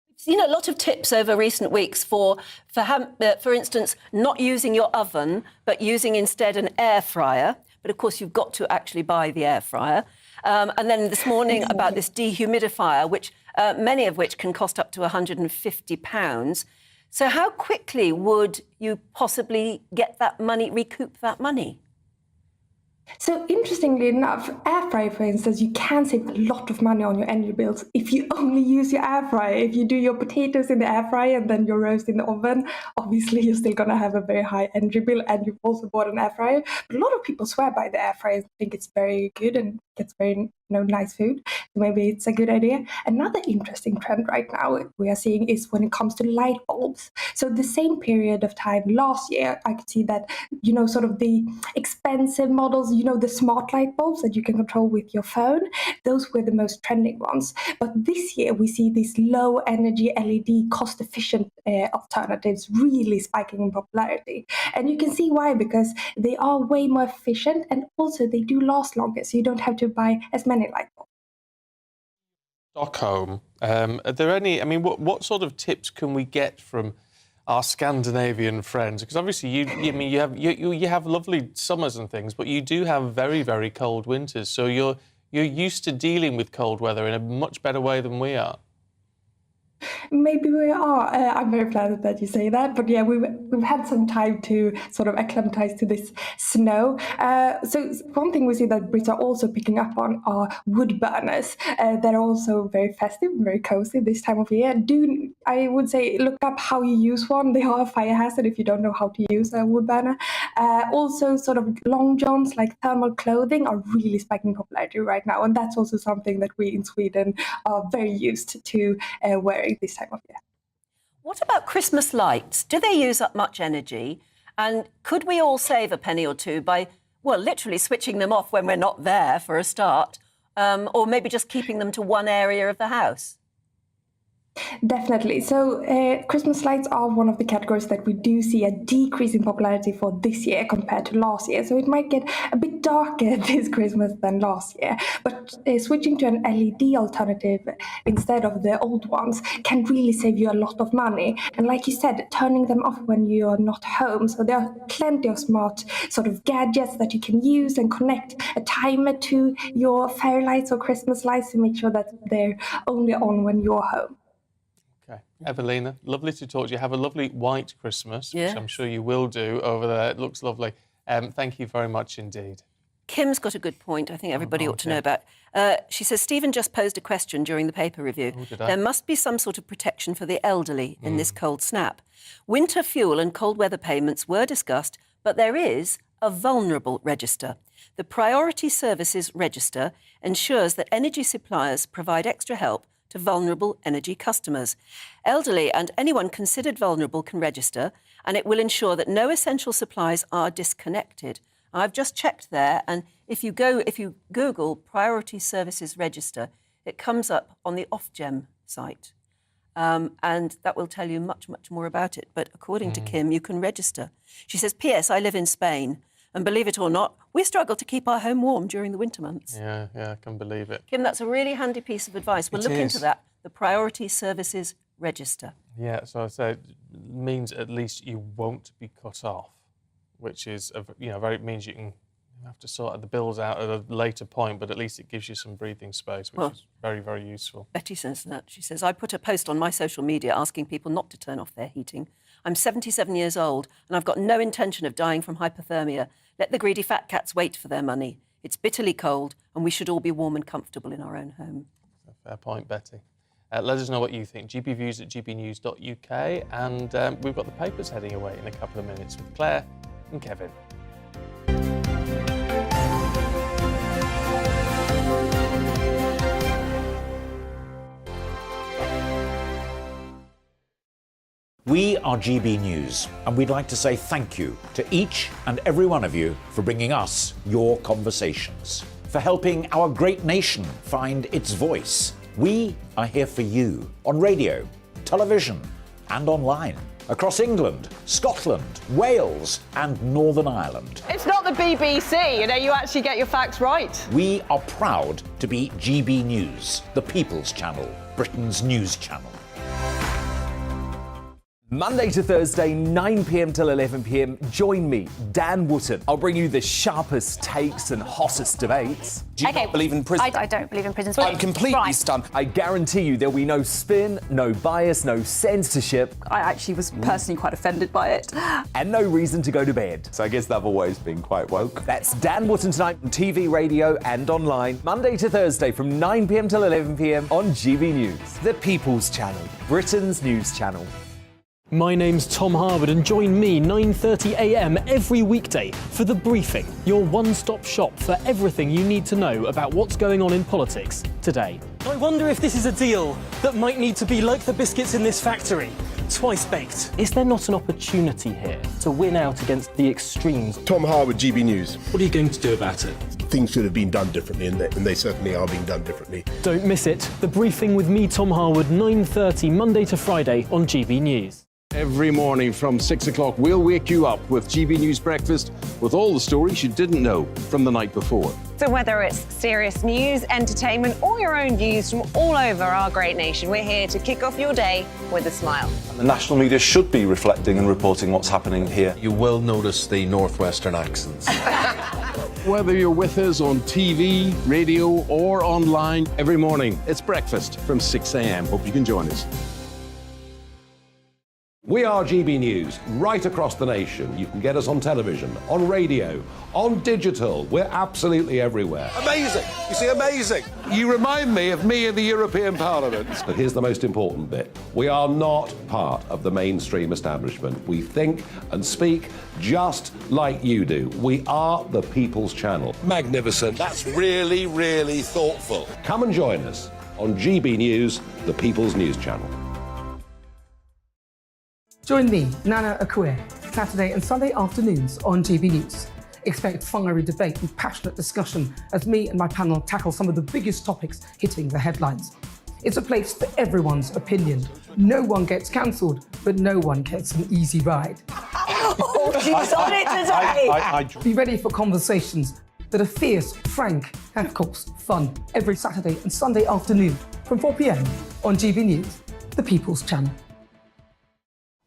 We've seen a lot of tips over recent weeks for instance, not using your oven, but using instead an air fryer. But of course, you've got to actually buy the air fryer. And then this morning about this dehumidifier, which many of which can cost up to £150. So how quickly would you possibly get that money, recoup that money? So interestingly enough, air fryer, for instance, you can save a lot of money on your energy bills if you only use your air fryer. If you do your potatoes in the air fryer and then your roast in the oven, obviously you're still going to have a very high energy bill, and you've also bought an air fryer. But a lot of people swear by the air fryer, think it's very good and gets very nice food. So maybe it's a good idea. Another interesting trend right now we are seeing is when it comes to light bulbs. So the same period of time last year, I could see that, sort of the expensive models, the smart light bulbs that you can control with your phone, those were the most trending ones. But this year we see these low energy LED cost efficient alternatives really spiking in popularity. And you can see why, because they are way more efficient and also they do last longer. So you don't have to buy as many light bulbs. Stockholm, are there any, I mean, what sort of tips can we get from our Scandinavian friends? Because obviously you have lovely summers and things, but you do have very, very cold winters. So you're used to dealing with cold weather in a much better way than we are. Maybe we are. I'm very flattered that you say that. But yeah, we've had some time to sort of acclimatize to this snow. So one thing we see that Brits are also picking up on are wood burners. They're also very festive and very cozy this time of year. I would say look up how you use one. They are a fire hazard if you don't know how to use a wood burner. Also, sort of long johns like thermal clothing are really spiking popularity right now. And that's also something that we in Sweden are very used to wearing this time of year. What about Christmas lights? Do they use up much energy? And could we all save a penny or two by, well, literally switching them off when we're not there for a start, or maybe just keeping them to one area of the house? Definitely. So Christmas lights are one of the categories that we do see a decrease in popularity for this year compared to last year. So it might get a bit darker this Christmas than last year. But switching to an LED alternative instead of the old ones can really save you a lot of money. And like you said, turning them off when you are not home. So there are plenty of smart sort of gadgets that you can use and connect a timer to your fairy lights or Christmas lights to make sure that they're only on when you're home. Okay. Evelina, lovely to talk to you. Have a lovely white Christmas, Yeah. which I'm sure you will do over there. It looks lovely. Thank you very much indeed. Kim's got a good point I think everybody ought to know about. She says, Stephen just posed a question during the paper review. Oh, did I? There must be some sort of protection for the elderly in this cold snap. Winter fuel and cold weather payments were discussed, but there is a vulnerable register. The Priority Services Register ensures that energy suppliers provide extra help to vulnerable energy customers. Elderly and anyone considered vulnerable can register, and it will ensure that no essential supplies are disconnected. I've just checked there, and if you Google Priority Services Register, it comes up on the Ofgem site. And that will tell you much, much more about it. But according to Kim, you can register. She says, P.S. I live in Spain, and believe it or not, we struggle to keep our home warm during the winter months. Yeah, I can believe it. Kim, that's a really handy piece of advice. We'll look into that. The Priority Services Register. Yeah, so I say it means at least you won't be cut off, which is, means you can have to sort the bills out at a later point, but at least it gives you some breathing space, which is very, very useful. Betty says that. She says, I put a post on my social media asking people not to turn off their heating. I'm 77 years old and I've got no intention of dying from hypothermia. Let the greedy fat cats wait for their money. It's bitterly cold and we should all be warm and comfortable in our own home. Fair point, Betty. Let us know what you think. gbviews@gbnews.uk, and we've got the papers heading away in a couple of minutes with Claire and Kevin. We are GB News, and we'd like to say thank you to each and every one of you for bringing us your conversations, for helping our great nation find its voice. We are here for you on radio, television, and online, across England, Scotland, Wales, and Northern Ireland. It's not the BBC, you actually get your facts right. We are proud to be GB News, the People's Channel, Britain's news channel. Monday to Thursday, 9 p.m. till 11 p.m. Join me, Dan Wootton. I'll bring you the sharpest takes and hottest debates. Do you not believe in prison? I don't believe in prisons. I'm completely stunned. I guarantee you there'll be no spin, no bias, no censorship. I actually was personally quite offended by it. And no reason to go to bed. So I guess they've always been quite woke. That's Dan Wootton tonight on TV, radio and online. Monday to Thursday from 9 p.m. till 11 p.m. on GB News. The People's Channel, Britain's news channel. My name's Tom Harwood, and join me 9:30 a.m. every weekday for The Briefing, your one-stop shop for everything you need to know about what's going on in politics today. I wonder if this is a deal that might need to be like the biscuits in this factory, twice baked. Is there not an opportunity here to win out against the extremes? Tom Harwood, GB News. What are you going to do about it? Things should have been done differently, and they certainly are being done differently. Don't miss it. The Briefing with me, Tom Harwood, 9:30 Monday to Friday on GB News. Every morning from 6 o'clock, we'll wake you up with GB News Breakfast with all the stories you didn't know from the night before. So whether it's serious news, entertainment, or your own views from all over our great nation, we're here to kick off your day with a smile. The national media should be reflecting and reporting what's happening here. You will notice the northwestern accents. Whether you're with us on TV, radio, or online, every morning it's breakfast from 6 a.m. Hope you can join us. We are GB News, right across the nation. You can get us on television, on radio, on digital. We're absolutely everywhere. Amazing! You see, amazing! You remind me of me in the European Parliament. But here's the most important bit. We are not part of the mainstream establishment. We think and speak just like you do. We are the People's Channel. Magnificent. That's really, really thoughtful. Come and join us on GB News, the People's News Channel. Join me, Nana Akue, Saturday and Sunday afternoons on GB News. Expect fiery debate and passionate discussion as me and my panel tackle some of the biggest topics hitting the headlines. It's a place for everyone's opinion. No one gets cancelled, but no one gets an easy ride. Oh, she's on it today! Be ready for conversations that are fierce, frank, and of course, fun. Every Saturday and Sunday afternoon from 4 p.m. on GB News, the People's Channel.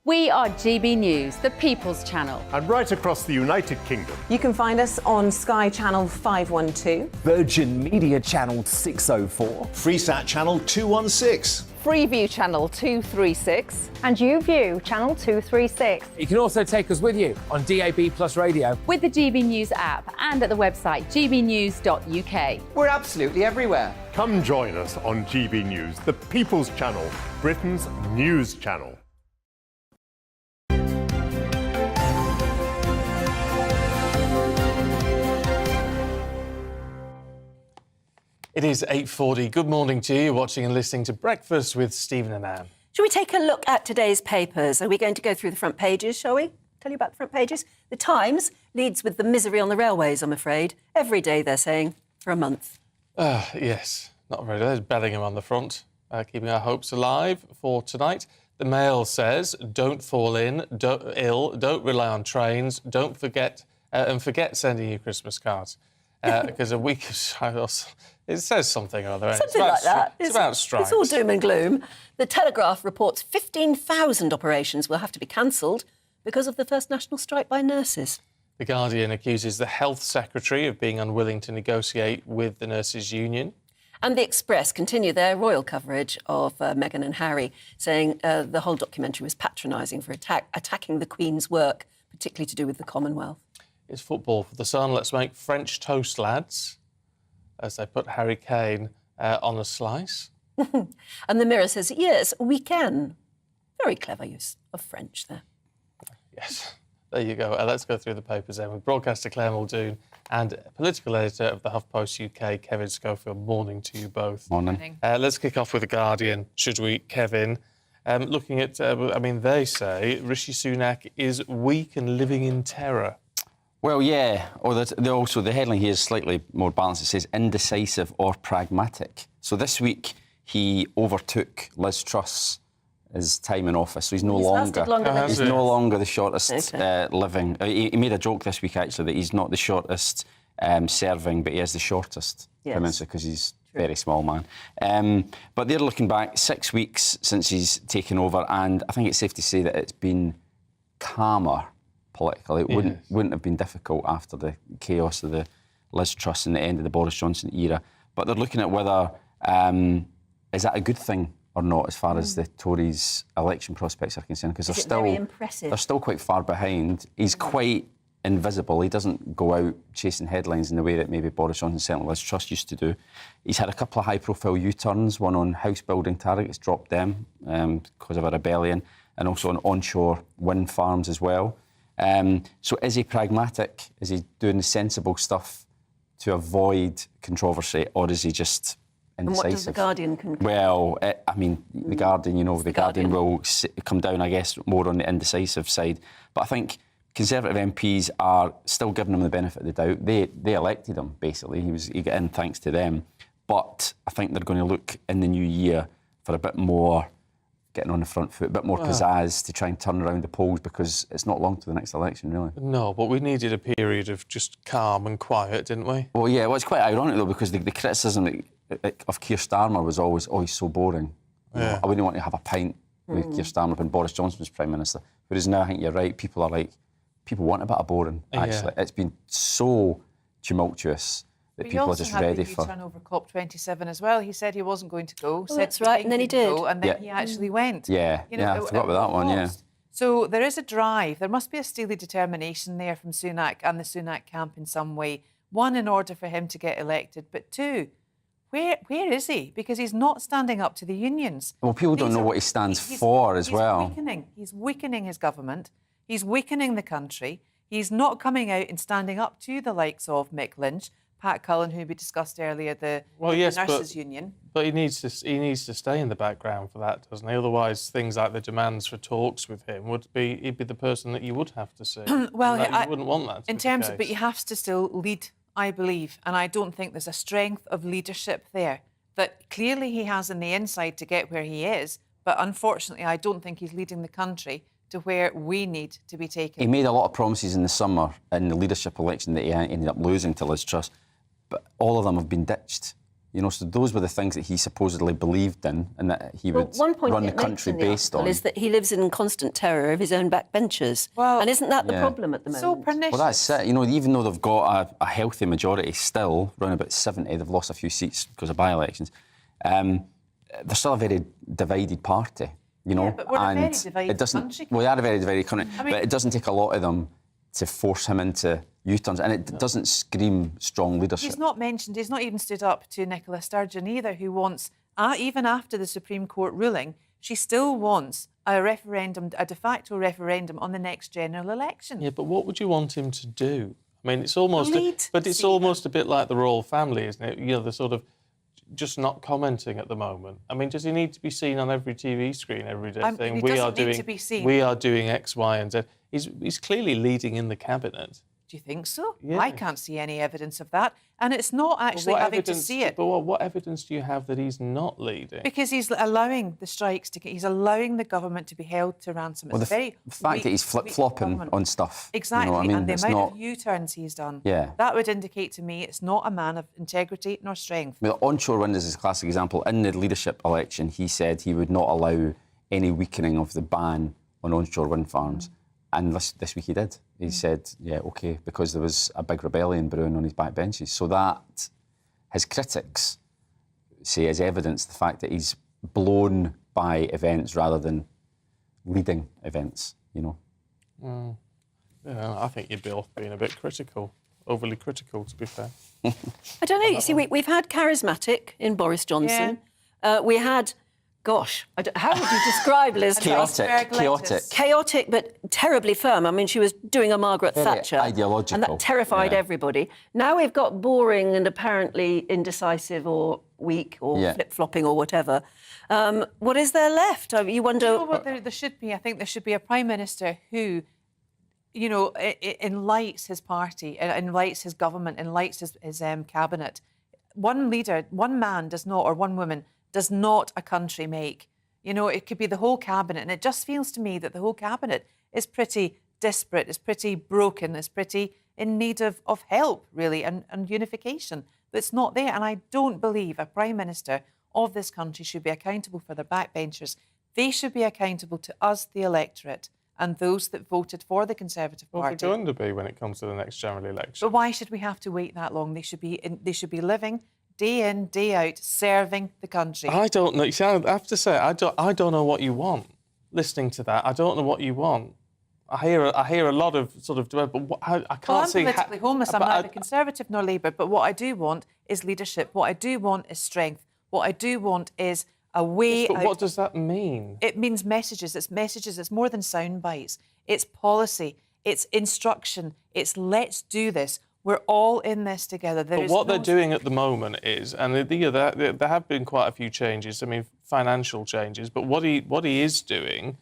We are GB News, the People's Channel. And right across the United Kingdom. You can find us on Sky Channel 512, Virgin Media Channel 604, Freesat Channel 216, Freeview Channel 236, and YouView Channel 236. You can also take us with you on DAB Plus Radio, with the GB News app and at the website gbnews.uk. We're absolutely everywhere. Come join us on GB News, the People's Channel, Britain's news channel. It is 8:40. Good morning to you. You're watching and listening to Breakfast with Stephen and Anne. Shall we take a look at today's papers? Are we going to go through the front pages, shall we? Tell you about the front pages? The Times leads with the misery on the railways, I'm afraid. Every day, they're saying, for a month. Yes, not very. There's Bellingham on the front, keeping our hopes alive for tonight. The Mail says, don't fall ill, don't rely on trains, don't forget, and forget sending you Christmas cards. Because a week of trials, it says something or other. Something like that. It's about strikes. It's all doom and gloom. The Telegraph reports 15,000 operations will have to be cancelled because of the first national strike by nurses. The Guardian accuses the Health Secretary of being unwilling to negotiate with the Nurses' Union. And the Express continue their royal coverage of Meghan and Harry, saying the whole documentary was patronising for attacking the Queen's work, particularly to do with the Commonwealth. It's football for the Sun. Let's make French toast, lads, as they put Harry Kane on a slice. And the Mirror says, yes, we can. Very clever use of French there. Yes, there you go. Let's go through the papers then. With broadcaster Claire Muldoon and political editor of the HuffPost UK, Kevin Schofield. Morning to you both. Morning. Let's kick off with The Guardian, should we, Kevin? Looking at, they say Rishi Sunak is weak and living in terror. Well, yeah. Or the headline here is slightly more balanced. It says indecisive or pragmatic. So this week he overtook Liz Truss his time in office. So he's no longer the shortest living. He made a joke this week actually that he's not the shortest serving, but he is the shortest Prime Minister because he's a very small man. But they're looking back 6 weeks since he's taken over, and I think it's safe to say that it's been calmer politically. It wouldn't have been difficult after the chaos of the Liz Truss and the end of the Boris Johnson era. But they're looking at whether is that a good thing or not as far as the Tories' election prospects are concerned, because they're still quite far behind. He's quite invisible. He doesn't go out chasing headlines in the way that maybe Boris Johnson, certainly Liz Truss, used to do. He's had a couple of high-profile U-turns, one on house-building targets, dropped them because of a rebellion, and also on onshore wind farms as well. So is he pragmatic? Is he doing the sensible stuff to avoid controversy, or is he just indecisive? And what does The Guardian conclude? Well, The Guardian, The Guardian will come down, I guess, more on the indecisive side. But I think Conservative MPs are still giving him the benefit of the doubt. They elected him, basically. He got in thanks to them. But I think they're going to look in the new year for a bit more getting on the front foot, a bit more pizzazz to try and turn around the polls, because it's not long to the next election, really. No, but we needed a period of just calm and quiet, didn't we? Well, yeah, it's quite ironic, though, because the criticism of Keir Starmer was always, he's so boring. Yeah. I wouldn't want to have a pint with Keir Starmer when Boris Johnson was Prime Minister. Whereas now, I think you're right, people want a bit of boring, actually. It's been so tumultuous that people are just ready for. He also had the U-turn over COP27 as well. He said he wasn't going to go. That's right, and then he did. And then he actually went. Yeah, I forgot about that one, yeah. So there is a drive. There must be a steely determination there from Sunak and the Sunak camp in some way. One, in order for him to get elected, but two, where is he? Because he's not standing up to the unions. Well, people don't know what he stands for as well. He's weakening his government. He's weakening the country. He's not coming out and standing up to the likes of Mick Lynch, Pat Cullen, who we discussed earlier, the Nurses' Union. But he needs to stay in the background for that, doesn't he? Otherwise, things like the demands for talks with him he'd be the person that you would have to see. Well, you wouldn't want that. In terms of, but he has to still lead, I believe, and I don't think there's a strength of leadership there that clearly he has in the inside to get where he is, but unfortunately I don't think he's leading the country to where we need to be taken. He made a lot of promises in the summer in the leadership election that he ended up losing to Liz Truss, but all of them have been ditched. You know, so those were the things that he supposedly believed in and that he would run the country based on. Is that he lives in constant terror of his own backbenchers. Well, and isn't that the problem at the moment? So pernicious. Well, that's it. You know, even though they've got a healthy majority still, around about 70, they've lost a few seats because of by-elections, they're still a very divided party, you know. Yeah, but we're a very divided country. Well, they are a very divided country, but it doesn't take a lot of them to force him into U-turns, and it doesn't scream strong leadership. He's not mentioned, he's not even stood up to Nicola Sturgeon either, who wants, even after the Supreme Court ruling, she still wants a referendum, a de facto referendum on the next general election. Yeah, but what would you want him to do? I mean, it's almost, a bit like the royal family, isn't it? You know, the sort of just not commenting at the moment. I mean, does he need to be seen on every TV screen every day saying we are doing X, Y, and Z? He's clearly leading in the cabinet. Do you think so? Yeah. I can't see any evidence of that. And it's not actually having to see it. But what evidence do you have that he's not leading? Because he's allowing the strikes he's allowing the government to be held to ransom. Well, the fact that he's flip-flopping on stuff. Exactly, you know, I mean, and the amount of U-turns he's done. Yeah. That would indicate to me it's not a man of integrity nor strength. I mean, onshore wind is a classic example. In the leadership election, he said he would not allow any weakening of the ban on onshore wind farms. And this week he did. He said, yeah, OK, because there was a big rebellion brewing on his backbenches. So that, his critics say, is evidence the fact that he's blown by events rather than leading events, you know. Yeah, I think you'd be off being a bit critical, overly critical, to be fair. I don't know. You see, we've had charismatic in Boris Johnson. Yeah. We had... Gosh, how would you describe Liz Truss? Chaotic, but terribly firm. I mean, she was doing a Margaret Thatcher. Ideological. And that terrified everybody. Now we've got boring and apparently indecisive or weak or flip-flopping or whatever. What is there left? You wonder... You know what there should be? I think there should be a Prime Minister who, you know, enlights his party, enlights his government, enlights his cabinet. One leader, one man does not, or one woman, does not a country make. You know, it could be the whole cabinet, and it just feels to me that the whole cabinet is pretty disparate, is pretty broken, is pretty in need of help, really, and unification. But it's not there, and I don't believe a Prime Minister of this country should be accountable for their backbenchers. They should be accountable to us, the electorate, and those that voted for the Conservative Party. Well, they're going to be when it comes to the next general election. But why should we have to wait that long? They should be living day in, day out, serving the country. I don't know. You see, I have to say, I don't know what you want. Listening to that, I don't know what you want. I hear a lot of sort of, but I can't see. I'm politically homeless. I'm neither Conservative nor Labour. But what I do want is leadership. What I do want is strength. What I do want is a way. But what does that mean? It means messages. It's messages. It's more than sound bites. It's policy. It's instruction. It's let's do this. We're all in this together. But what they're doing at the moment is, and there have been quite a few changes, I mean, financial changes, but what he is doing,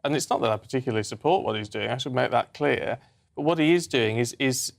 and it's not that I particularly support what he's doing, I should make that clear, but what he is doing is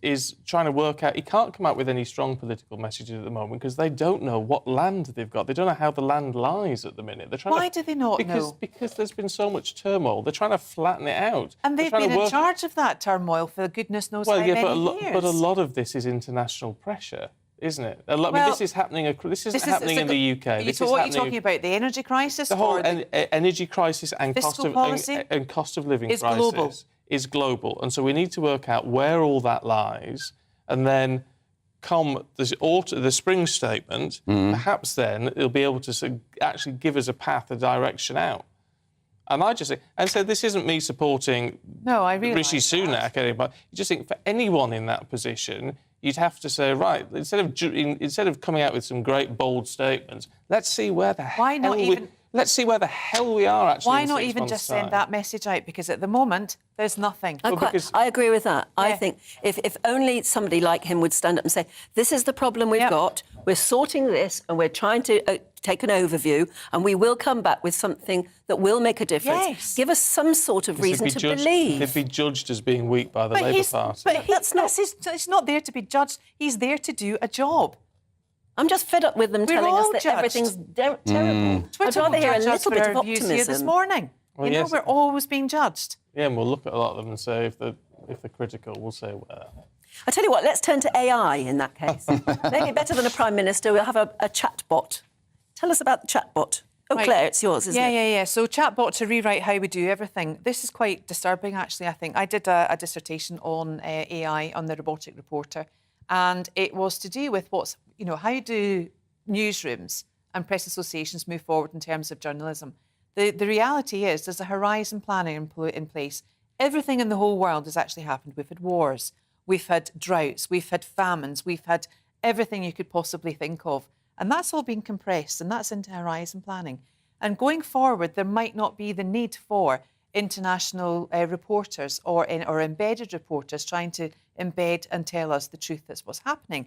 trying to work out, he can't come up with any strong political messages at the moment because they don't know what land they've got. They don't know how the land lies at the minute. Why do they not know? Because there's been so much turmoil. They're trying to flatten it out. And they've been in charge of that turmoil for goodness knows how many years. But a lot of this is international pressure, isn't it? I mean, this is happening. This isn't happening in the UK. What are you talking about? The energy crisis? The whole energy crisis and cost of living crisis global. Is global, and so we need to work out where all that lies, and then come the spring statement. Perhaps then it'll be able to actually give us a path, a direction out. And I just think, and so this isn't me supporting Rishi Sunak, anybody. You just think for anyone in that position, you'd have to say, right, instead of coming out with some great bold statements, let's see where the let's see where the hell we are actually. Why not even just send that message out? Because at the moment, there's nothing. I agree with that. Yeah. I think if only somebody like him would stand up and say, this is the problem we've got, we're sorting this and we're trying to take an overview and we will come back with something that will make a difference. Yes. Give us some sort of reason to believe. They'd be judged as being weak by the Labour Party. But it's not there to be judged. He's there to do a job. I'm just fed up with them telling us that judged. everything's terrible. I'd Twitter rather will hear a judge us little for bit our of views here this optimism. morning. Well, you know, yes. we're always being judged. Yeah, and we'll look at a lot of them and say if they're critical, we'll say, well... I tell you what, let's turn to AI in that case. Maybe better than a Prime Minister, we'll have a chatbot. Tell us about the chatbot. Oh, Right. Claire, it's yours, isn't it? Yeah. So chatbot to rewrite how we do everything. This is quite disturbing, actually, I think. I did a dissertation on AI on the Robotic Reporter, and it was to do with how do newsrooms and press associations move forward in terms of journalism. The reality is there's a horizon planning in place. Everything in the whole world has actually happened. We've had wars, we've had droughts, we've had famines, we've had everything you could possibly think of. And that's all been compressed, and that's into horizon planning. And going forward, there might not be the need for international reporters or embedded reporters trying to embed and tell us the truth that's what's happening.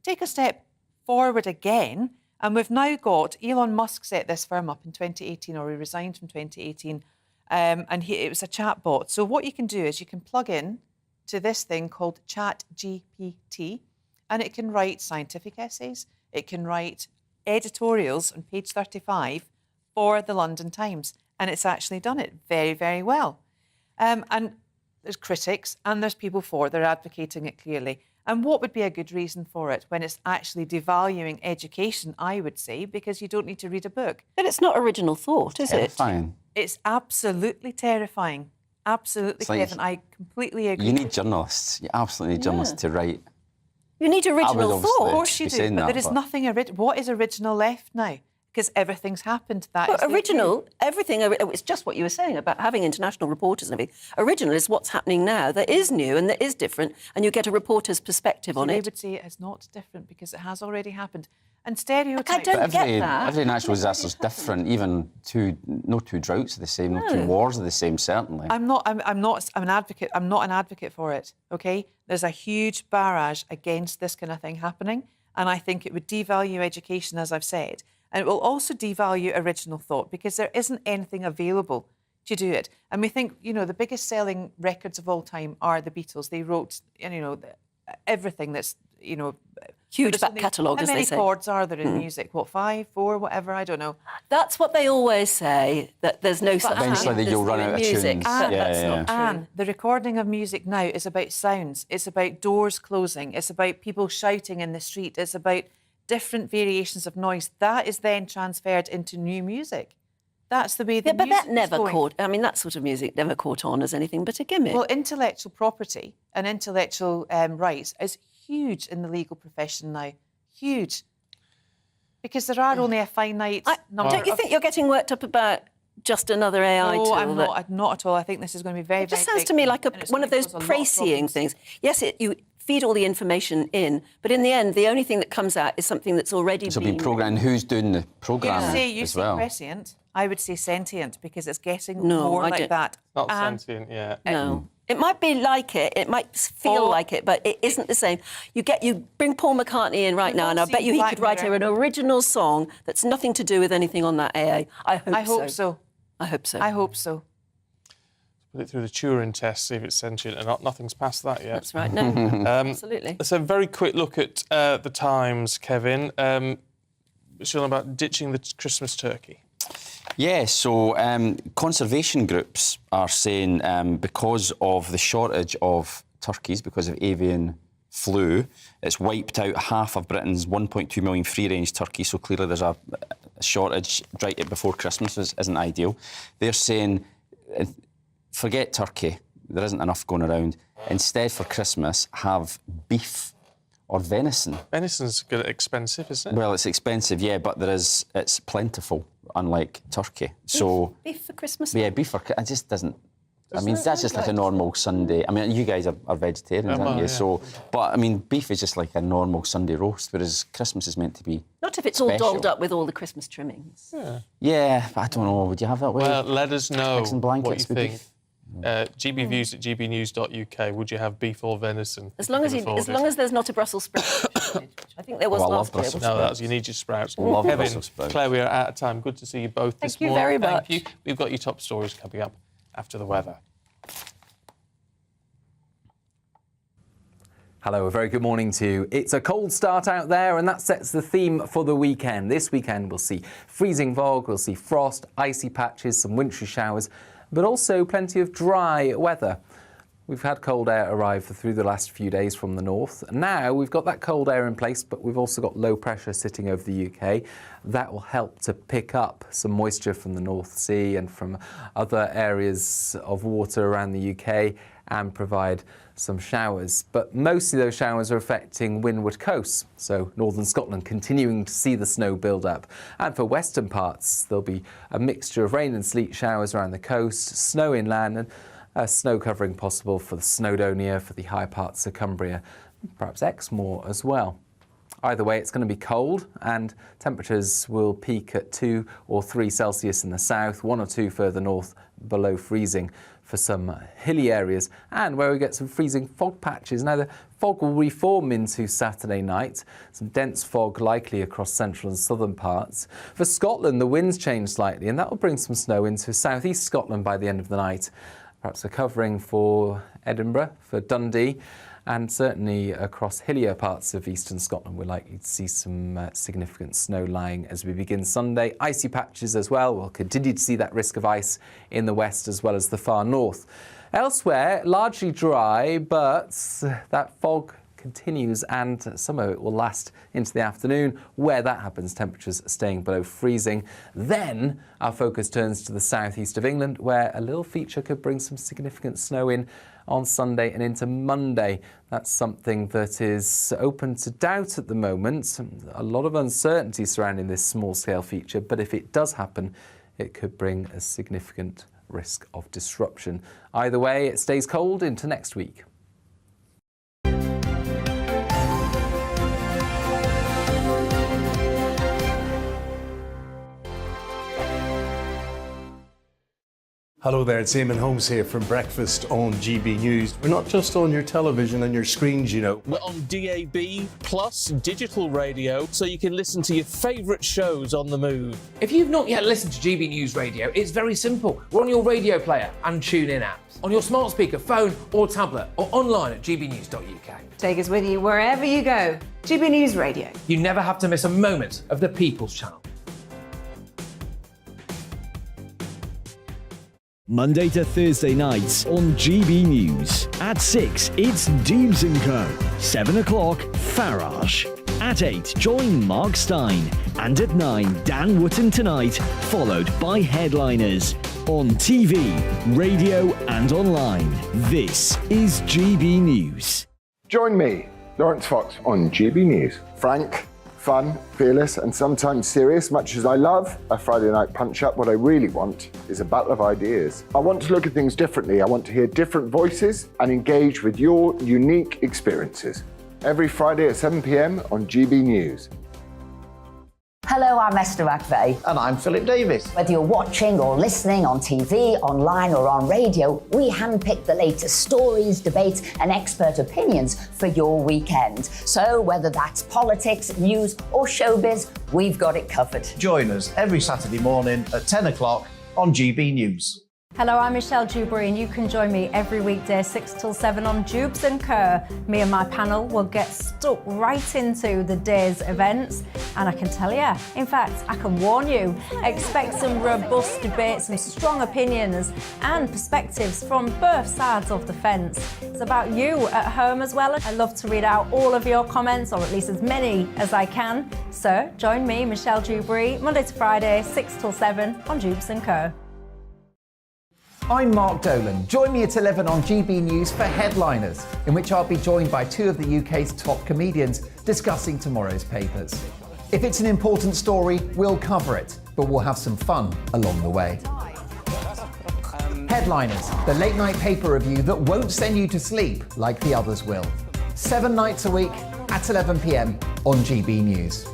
Take a step forward again, and we've now got Elon Musk set this firm up in 2018, or he resigned from 2018, and it was a chatbot. So what you can do is you can plug in to this thing called ChatGPT, and it can write scientific essays. It can write editorials on page 35 for the London Times, and it's actually done it very, very well. And there's critics and there's people for it. They're advocating it clearly. And what would be a good reason for it when it's actually devaluing education, I would say, because you don't need to read a book. But it's not original thought, is it? Terrifying. It's absolutely terrifying. Absolutely, like Kevin. I completely agree. You need journalists. You absolutely need journalists to write. You need original thought. Of course you do, but there is nothing original. What is original left now? Because everything's happened. Original, everything, it's just what you were saying about having international reporters and everything. Original is what's happening now that is new and that is different, and you get a reporter's perspective on it. I would say it's not different because it has already happened. And stereotypes... I don't get that. Every natural disaster is different. Even no two droughts are the same. No two wars are the same. Certainly. I'm an advocate. I'm not an advocate for it. Okay, there's a huge barrage against this kind of thing happening, and I think it would devalue education, as I've said, and it will also devalue original thought because there isn't anything available to do it. And we think, the biggest selling records of all time are the Beatles. They wrote, everything that's, huge back catalogue, as they say. How many chords are there in music? 5, 4, whatever? I don't know. That's what they always say, that there's no such thing eventually you'll run out of tunes. That's not true. And the recording of music now is about sounds. It's about doors closing. It's about people shouting in the street. It's about different variations of noise. That is then transferred into new music. That's the way the music but that never is going. caught... I mean, that sort of music never caught on as anything but a gimmick. Well, intellectual property and intellectual rights is huge in the legal profession now. Huge. Because there are only a finite number. Don't you think you're getting worked up about just another AI tool? No, I'm not at all. I think this is going to be very, It just sounds to me like one of those prey-seeing things. Yes, you feed all the information in, but in the end, the only thing that comes out is something that's already been programmed. Who's doing the programming you as say well? Prescient. I would say sentient because it's getting No, more I like don't- that. Not sentient yet. No. It might be like it, it might feel like it, but it isn't the same. You bring Paul McCartney in right now, and I bet you he could write an original song that's nothing to do with anything on that AI. I hope so. I hope so. I hope so. Put it through the Turing test, see if it's sentient or not. Nothing's passed that yet. That's right, no, absolutely. So, very quick look at the Times, Kevin. It's all about ditching the Christmas turkey. Yeah, so conservation groups are saying because of the shortage of turkeys, because of avian flu, it's wiped out half of Britain's 1.2 million free-range turkeys, so clearly there's a shortage right before Christmas, which isn't ideal. They're saying, forget turkey, there isn't enough going around. Instead, for Christmas, have beef or venison. Venison's expensive, isn't it? Well, it's expensive, yeah, but it's plentiful, unlike turkey. So beef for Christmas? Yeah, beef for it just doesn't. I mean, that's just like a normal Sunday. I mean, you guys are vegetarians, aren't you? Yeah. So, but I mean, beef is just like a normal Sunday roast, whereas Christmas is meant to be Not if it's special. all dolled up with all the Christmas trimmings. Yeah, I don't know. Would you have that way? Well, let us know Eggs and what blankets you with think. beef? GBviews at gbnews.uk. Would you have beef or venison? As long as there's not a Brussels sprout. I think there was I love last year. Brussels No, that's you need your sprouts. Love Kevin, Brussels sprouts. Claire, we are out of time. Good to see you both this Thank you morning. very much. Thank you. We've got your top stories coming up after the weather. Hello, a very good morning to you. It's a cold start out there, and that sets the theme for the weekend. This weekend we'll see freezing fog, we'll see frost, icy patches, some wintry showers, but also plenty of dry weather. We've had cold air arrive through the last few days from the north. Now we've got that cold air in place, but we've also got low pressure sitting over the UK. That will help to pick up some moisture from the North Sea and from other areas of water around the UK and provide some showers. But mostly those showers are affecting windward coasts, so northern Scotland continuing to see the snow build up. And for western parts, there'll be a mixture of rain and sleet showers around the coast, snow inland, and snow covering possible for the Snowdonia, for the high parts of Cumbria, perhaps Exmoor as well. Either way, it's going to be cold, and temperatures will peak at 2 or 3 Celsius in the south, 1 or 2 further north below freezing for some hilly areas, and where we get some freezing fog patches. Now, the fog will reform into Saturday night, some dense fog likely across central and southern parts. For Scotland, the winds change slightly, and that will bring some snow into southeast Scotland by the end of the night. Perhaps a covering for Edinburgh, for Dundee, and certainly across hillier parts of eastern Scotland we're likely to see some significant snow lying as we begin Sunday. Icy patches as well. We'll continue to see that risk of ice in the west as well as the far north. Elsewhere, largely dry, but that fog continues, and some of it will last into the afternoon. Where that happens, temperatures staying below freezing. Then our focus turns to the southeast of England, where a little feature could bring some significant snow in on Sunday and into Monday. That's something that is open to doubt at the moment. A lot of uncertainty surrounding this small-scale feature, but if it does happen, it could bring a significant risk of disruption. Either way, it stays cold into next week. Hello there, it's Eamon Holmes here from Breakfast on GB News. We're not just on your television and your screens, you know. We're on DAB plus digital radio, so you can listen to your favourite shows on the move. If you've not yet listened to GB News Radio, it's very simple. We're on your radio player and tune-in apps, on your smart speaker, phone or tablet, or online at gbnews.uk. Take us with you wherever you go. GB News Radio. You never have to miss a moment of the People's Channel. Monday to Thursday nights on GB News. At 6, it's Dubes & Co. 7 o'clock, Farage. At 8, join Mark Stein. And at 9, Dan Wootton Tonight, followed by Headliners. On TV, radio and online. This is GB News. Join me, Lawrence Fox, on GB News. Frank, fun, fearless and sometimes serious. Much as I love a Friday night punch-up, what I really want is a battle of ideas. I want to look at things differently. I want to hear different voices and engage with your unique experiences. Every Friday at 7 p.m. on GB News. Hello, I'm Esther McVeigh. And I'm Philip Davis. Whether you're watching or listening on TV, online or on radio, we handpick the latest stories, debates and expert opinions for your weekend. So whether that's politics, news or showbiz, we've got it covered. Join us every Saturday morning at 10 o'clock on GB News. Hello, I'm Michelle Dewberry and you can join me every weekday 6 till 7 on Dubes & Kerr. Me and my panel will get stuck right into the day's events and I can tell you, in fact, I can warn you, expect some robust debates, some strong opinions and perspectives from both sides of the fence. It's about you at home as well. I love to read out all of your comments, or at least as many as I can. So join me, Michelle Dewberry, Monday to Friday, 6 till 7 on Dubes & Kerr. I'm Mark Dolan. Join me at 11 on GB News for Headliners, in which I'll be joined by 2 of the UK's top comedians discussing tomorrow's papers. If it's an important story, we'll cover it, but we'll have some fun along the way. Headliners, the late night paper review that won't send you to sleep like the others will. 7 nights a week at 11 p.m. on GB News.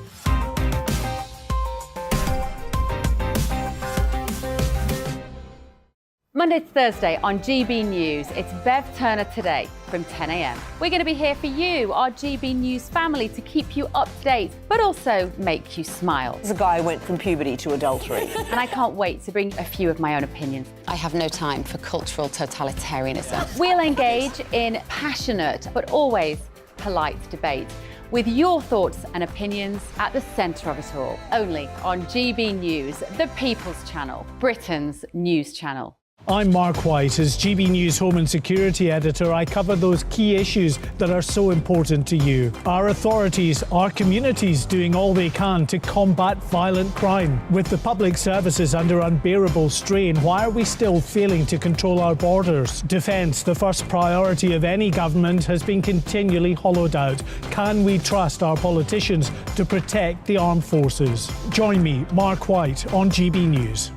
Monday to Thursday on GB News, it's Bev Turner Today from 10 a.m. We're going to be here for you, our GB News family, to keep you up to date, but also make you smile. There's a guy who went from puberty to adultery. And I can't wait to bring a few of my own opinions. I have no time for cultural totalitarianism. We'll engage in passionate, but always polite debate, with your thoughts and opinions at the centre of it all. Only on GB News, the People's Channel, Britain's news channel. I'm Mark White. As GB News Home and Security Editor, I cover those key issues that are so important to you. Our authorities, our communities doing all they can to combat violent crime. With the public services under unbearable strain, why are we still failing to control our borders? Defence, the first priority of any government, has been continually hollowed out. Can we trust our politicians to protect the armed forces? Join me, Mark White, on GB News.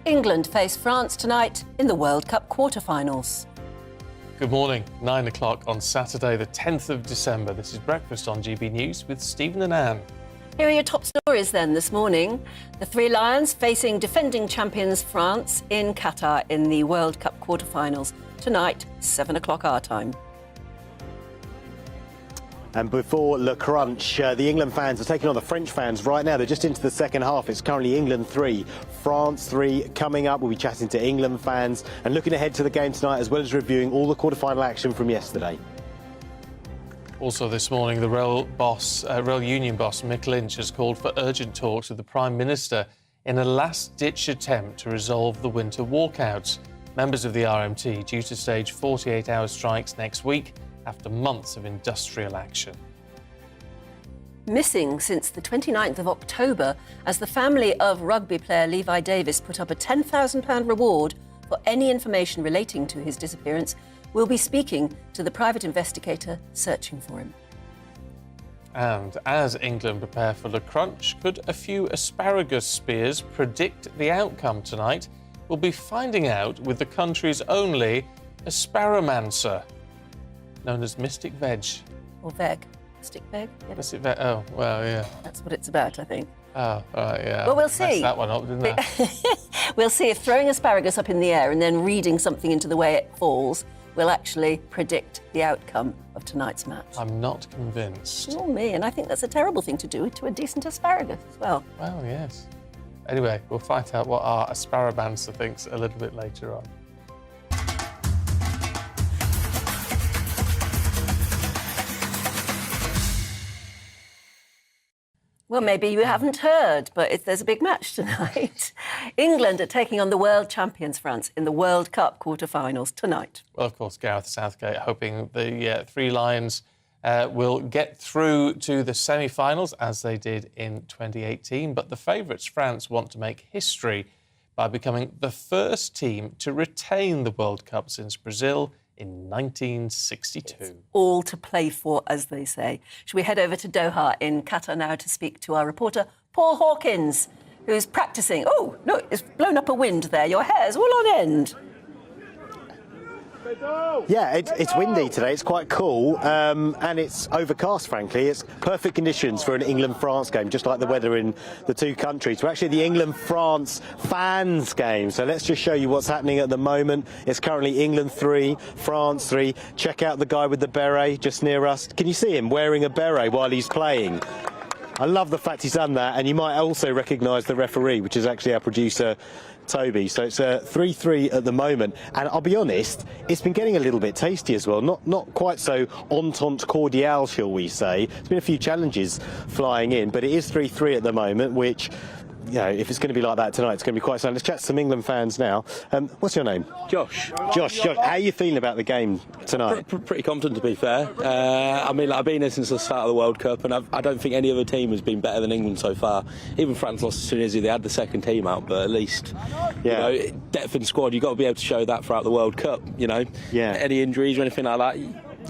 England face France tonight in the World Cup quarter-finals. Good morning. 9 o'clock on Saturday, the 10th of December. This is Breakfast on GB News with Stephen and Anne. Here are your top stories then this morning. The Three Lions facing defending champions France in Qatar in the World Cup quarter-finals. Tonight, 7 o'clock our time. And before Le Crunch, the England fans are taking on the French fans right now. They're just into the second half. It's currently England 3, France 3. Coming up, we'll be chatting to England fans and looking ahead to the game tonight, as well as reviewing all the quarter-final action from yesterday. Also this morning, the rail union boss, Mick Lynch, has called for urgent talks with the Prime Minister in a last-ditch attempt to resolve the winter walkouts. Members of the RMT due to stage 48-hour strikes next week after months of industrial action. Missing since the 29th of October as the family of rugby player Levi Davis put up a £10,000 reward for any information relating to his disappearance. We'll be speaking to the private investigator searching for him. And as England prepare for Le Crunch, could a few asparagus spears predict the outcome tonight? We'll be finding out with the country's only asparamancer, known as Mystic Veg. Or Veg. Mystic Veg? Yeah. Mystic Veg, oh, well, yeah. That's what it's about, I think. Oh, right, yeah. Well, we'll see. Messed that one up, didn't I? We'll see if throwing asparagus up in the air and then reading something into the way it falls will actually predict the outcome of tonight's match. I'm not convinced. Nor me, and I think that's a terrible thing to do to a decent asparagus as well. Well, yes. Anyway, we'll find out what our asparamancer thinks a little bit later on. Well, maybe you haven't heard, but there's a big match tonight. England are taking on the world champions France in the World Cup quarter-finals tonight. Well, of course, Gareth Southgate hoping the Three Lions will get through to the semi-finals as they did in 2018. But the favourites, France, want to make history by becoming the first team to retain the World Cup since Brazil in 1962. It's all to play for, as they say. Should we head over to Doha in Qatar now to speak to our reporter, Paul Hawkins, who's practising. Oh, look, it's blown up a wind there. Your hair's all on end. Yeah, it's windy today. It's quite cool, and it's overcast, frankly. It's perfect conditions for an England-France game, just like the weather in the two countries. We're actually at the England-France fans game, so let's just show you what's happening at the moment. It's currently England 3, France 3. Check out the guy with the beret just near us. Can you see him wearing a beret while he's playing? I love the fact he's done that, and you might also recognise the referee, which is actually our producer, Toby. So it's 3-3 at the moment, and I'll be honest, it's been getting a little bit tasty as well. Not quite so entente cordiale, shall we say. There's been a few challenges flying in, but it is 3-3 at the moment, which, you know, if it's going to be like that tonight, it's going to be quite exciting. Let's chat to some England fans now. What's your name? Josh. Josh, how are you feeling about the game tonight? Pretty confident, to be fair. I mean, I've been here since the start of the World Cup, and I don't think any other team has been better than England so far. Even France lost to Tunisia. They had the second team out, but at least, you know, depth in squad, you've got to be able to show that throughout the World Cup, you know. Yeah. Any injuries or anything like that,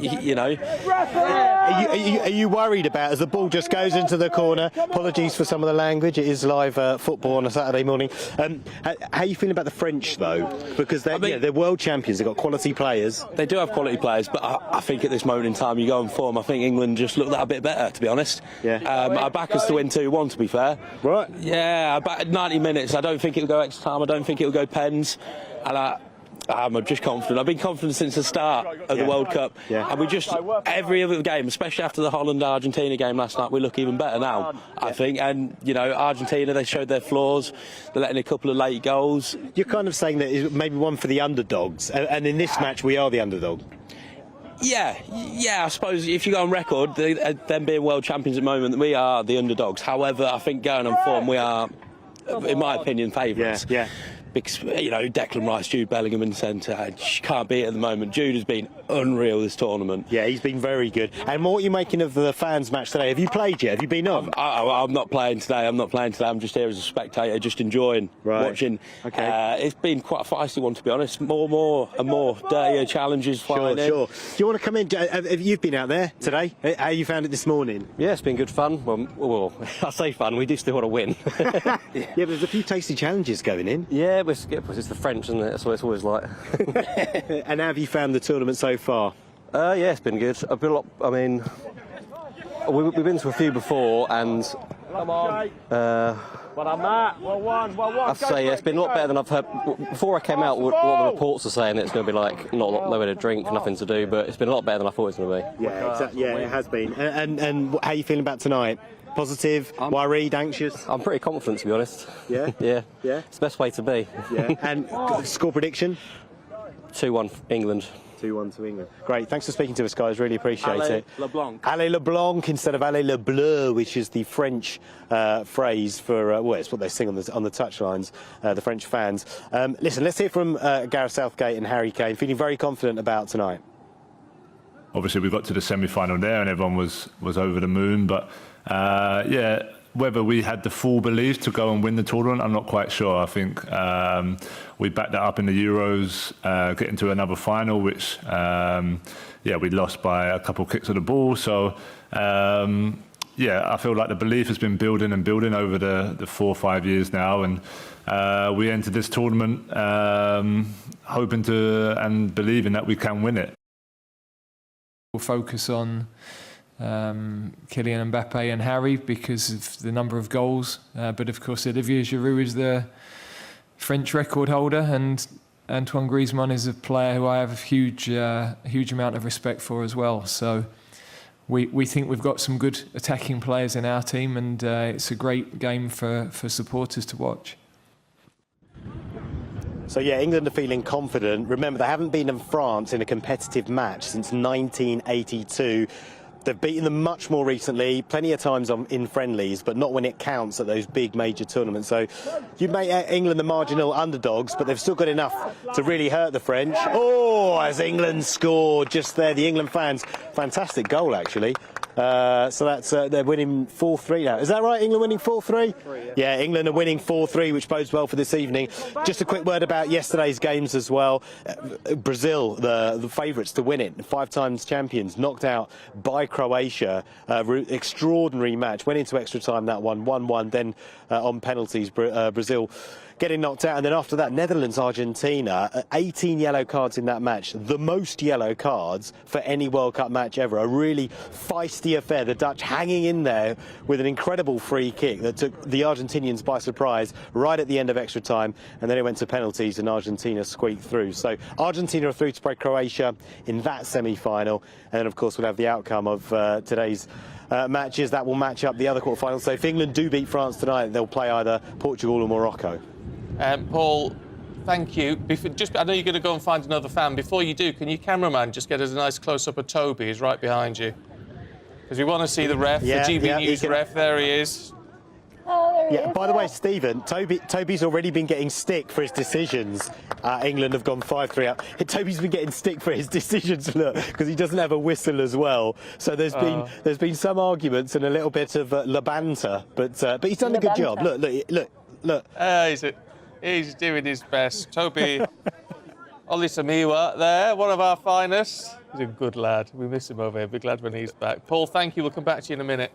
you know. Are you worried about, as the ball just goes into the corner? Apologies for some of the language. It is live football on a Saturday morning. How are you feeling about the French, though? Because they're world champions. They've got quality players. They do have quality players, but I think at this moment in time, you go on form. I think England just look that a bit better, to be honest. Yeah. I back us to win 2-1, to be fair. Right. Yeah, I back 90 minutes. I don't think it'll go extra time. I don't think it'll go pens. And I'm just confident. I've been confident since the start of the World Cup. Yeah. And we just, every other game, especially after the Holland-Argentina game last night, we look even better now, I think. And, you know, Argentina, they showed their flaws. They're letting a couple of late goals. You're kind of saying that it's maybe one for the underdogs. And in this match, we are the underdog. Yeah, I suppose if you go on record, them being world champions at the moment, we are the underdogs. However, I think going on form, we are, in my opinion, favourites. Yeah. Because, you know, Declan Rice, Jude Bellingham in the centre, you can't beat it at the moment. Jude has been unreal this tournament. Yeah, he's been very good. And what are you making of the fans' match today? Have you played yet? Have you been on? I'm not playing today. I'm just here as a spectator, just enjoying, watching. Okay. It's been quite a feisty one, to be honest. More and more dirtier challenges flying in. Sure. Do you want to come in? Have you been out there today? How you found it this morning? Yeah, it's been good fun. Well, I say fun, we do still want to win. Yeah, but there's a few tasty challenges going in. Yeah, it's the French, isn't it? That's what it's always like. And how have you found the tournament so far? Yeah, it's been good. I've been a lot. I mean, we've been to a few before, and Come on. Well done, Matt. Well won. I'd say it's been a lot better than I've heard. Before I came out, what the reports are saying, it's going to be like nowhere to drink, nothing to do, but it's been a lot better than I thought it was going to be. Yeah, exactly. Yeah, it has been. And how are you feeling about tonight? Positive, worried, anxious? I'm pretty confident, to be honest. Yeah? Yeah. Yeah? It's the best way to be. Yeah. And score prediction? 2-1 England. 2-1 to England. Great, thanks for speaking to us, guys. Really appreciate it. LeBlanc. Allez LeBlanc instead of Allez Le Bleu, which is the French phrase for, well, it's what they sing on the touchlines, the French fans. Listen, let's hear from Gareth Southgate and Harry Kane, feeling very confident about tonight. Obviously, we got to the semi-final there and everyone was over the moon, but yeah, whether we had the full belief to go and win the tournament, I'm not quite sure. I think we backed that up in the Euros, getting to another final, which, yeah, we lost by a couple of kicks of the ball. So, yeah, I feel like the belief has been building and building over the 4 or 5 years now. And we entered this tournament hoping to and believing that we can win it. We'll focus on Kylian Mbappe and Harry because of the number of goals. But of course, Olivier Giroud is the French record holder, and Antoine Griezmann is a player who I have a huge amount of respect for as well. So we think we've got some good attacking players in our team, and it's a great game for supporters to watch. So, yeah, England are feeling confident. Remember, they haven't been in France in a competitive match since 1982. They've beaten them much more recently, plenty of times in friendlies, but not when it counts at those big major tournaments. So you make England the marginal underdogs, but they've still got enough to really hurt the French. Oh, as England scored just there, the England fans. Fantastic goal, actually. So that's they're winning 4-3 now. Is that right? England winning 4-3? Yeah, England are winning 4-3, which bodes well for this evening. Just a quick word about yesterday's games as well. Brazil, the favourites to win it, 5 times champions, knocked out by Croatia. Extraordinary match. Went into extra time, that one, 1-1. Then on penalties, Brazil getting knocked out. And then after that, Netherlands, Argentina, 18 yellow cards in that match. The most yellow cards for any World Cup match ever. A really feisty affair. The Dutch hanging in there with an incredible free kick that took the Argentinians by surprise right at the end of extra time. And then it went to penalties and Argentina squeaked through. So Argentina are through to play Croatia in that semi-final. And then, of course, we'll have the outcome of today's matches that will match up the other quarterfinals. So if England do beat France tonight, they'll play either Portugal or Morocco. Paul, thank you. I know you're going to go and find another fan. Before you do, can you, cameraman, just get us a nice close-up of Toby? He's right behind you. Because we want to see the ref, the GB News ref. There he is. Oh, there he is. By the way, Stephen, Toby's already been getting stick for his decisions. England have gone 5-3 up. Toby's been getting stick for his decisions, look, because he doesn't have a whistle as well. So there's been some arguments and a little bit of la banter, but he's done a good job. Look. He's doing his best. Toby Olisamiwa there, one of our finest. He's a good lad. We miss him over here. We're glad when he's back. Paul, thank you. We'll come back to you in a minute.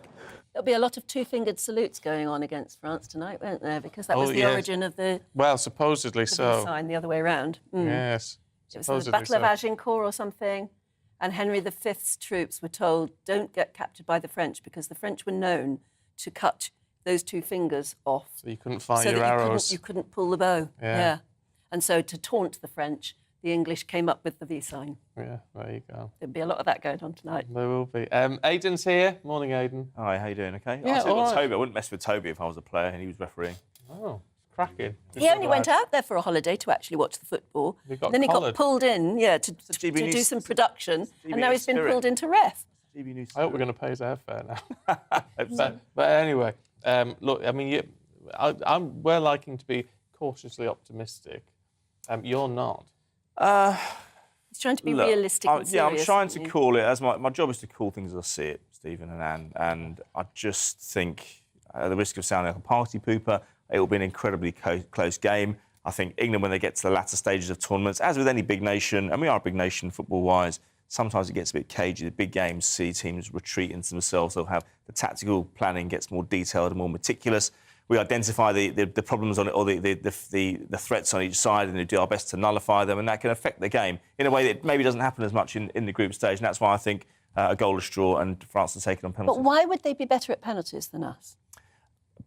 There'll be a lot of two-fingered salutes going on against France tonight, won't there? Because that was the origin of the... Well, supposedly so. ...sign the other way around. Mm. Yes, it was the Battle of Agincourt or something, and Henry V's troops were told, don't get captured by the French, because the French were known to cut those 2 fingers off. So you couldn't fire your arrows. You couldn't pull the bow. Yeah. And so to taunt the French, the English came up with the V sign. Yeah, there you go. There'll be a lot of that going on tonight. There will be. Aidan's here. Morning, Aidan. Hi, how you doing? Okay. Yeah, all right. Toby. I wouldn't mess with Toby if I was a player and he was refereeing. Oh, cracking. He only went out there for a holiday to actually watch the football. got Then he collared. got pulled in, to GB do News. some production, and now News he's been spirit. pulled into ref. I hope we're going to pay his airfare now. but anyway, look, I mean, we're liking to be cautiously optimistic. You're not. He's trying to be realistic and serious. Yeah, I'm trying to isn't he? call it, as my job is to call things as I see it, Stephen and Anne, and I just think, at the risk of sounding like a party pooper, it will be an incredibly close game. I think England, when they get to the latter stages of tournaments, as with any big nation, and we are a big nation football-wise, sometimes it gets a bit cagey. The big games see teams retreat into themselves. They'll have the tactical planning gets more detailed and more meticulous. We identify the problems on it, or the threats on each side, and we do our best to nullify them, and that can affect the game in a way that maybe doesn't happen as much in the group stage. And that's why I think a goalless draw and France are taken on penalties. But why would they be better at penalties than us?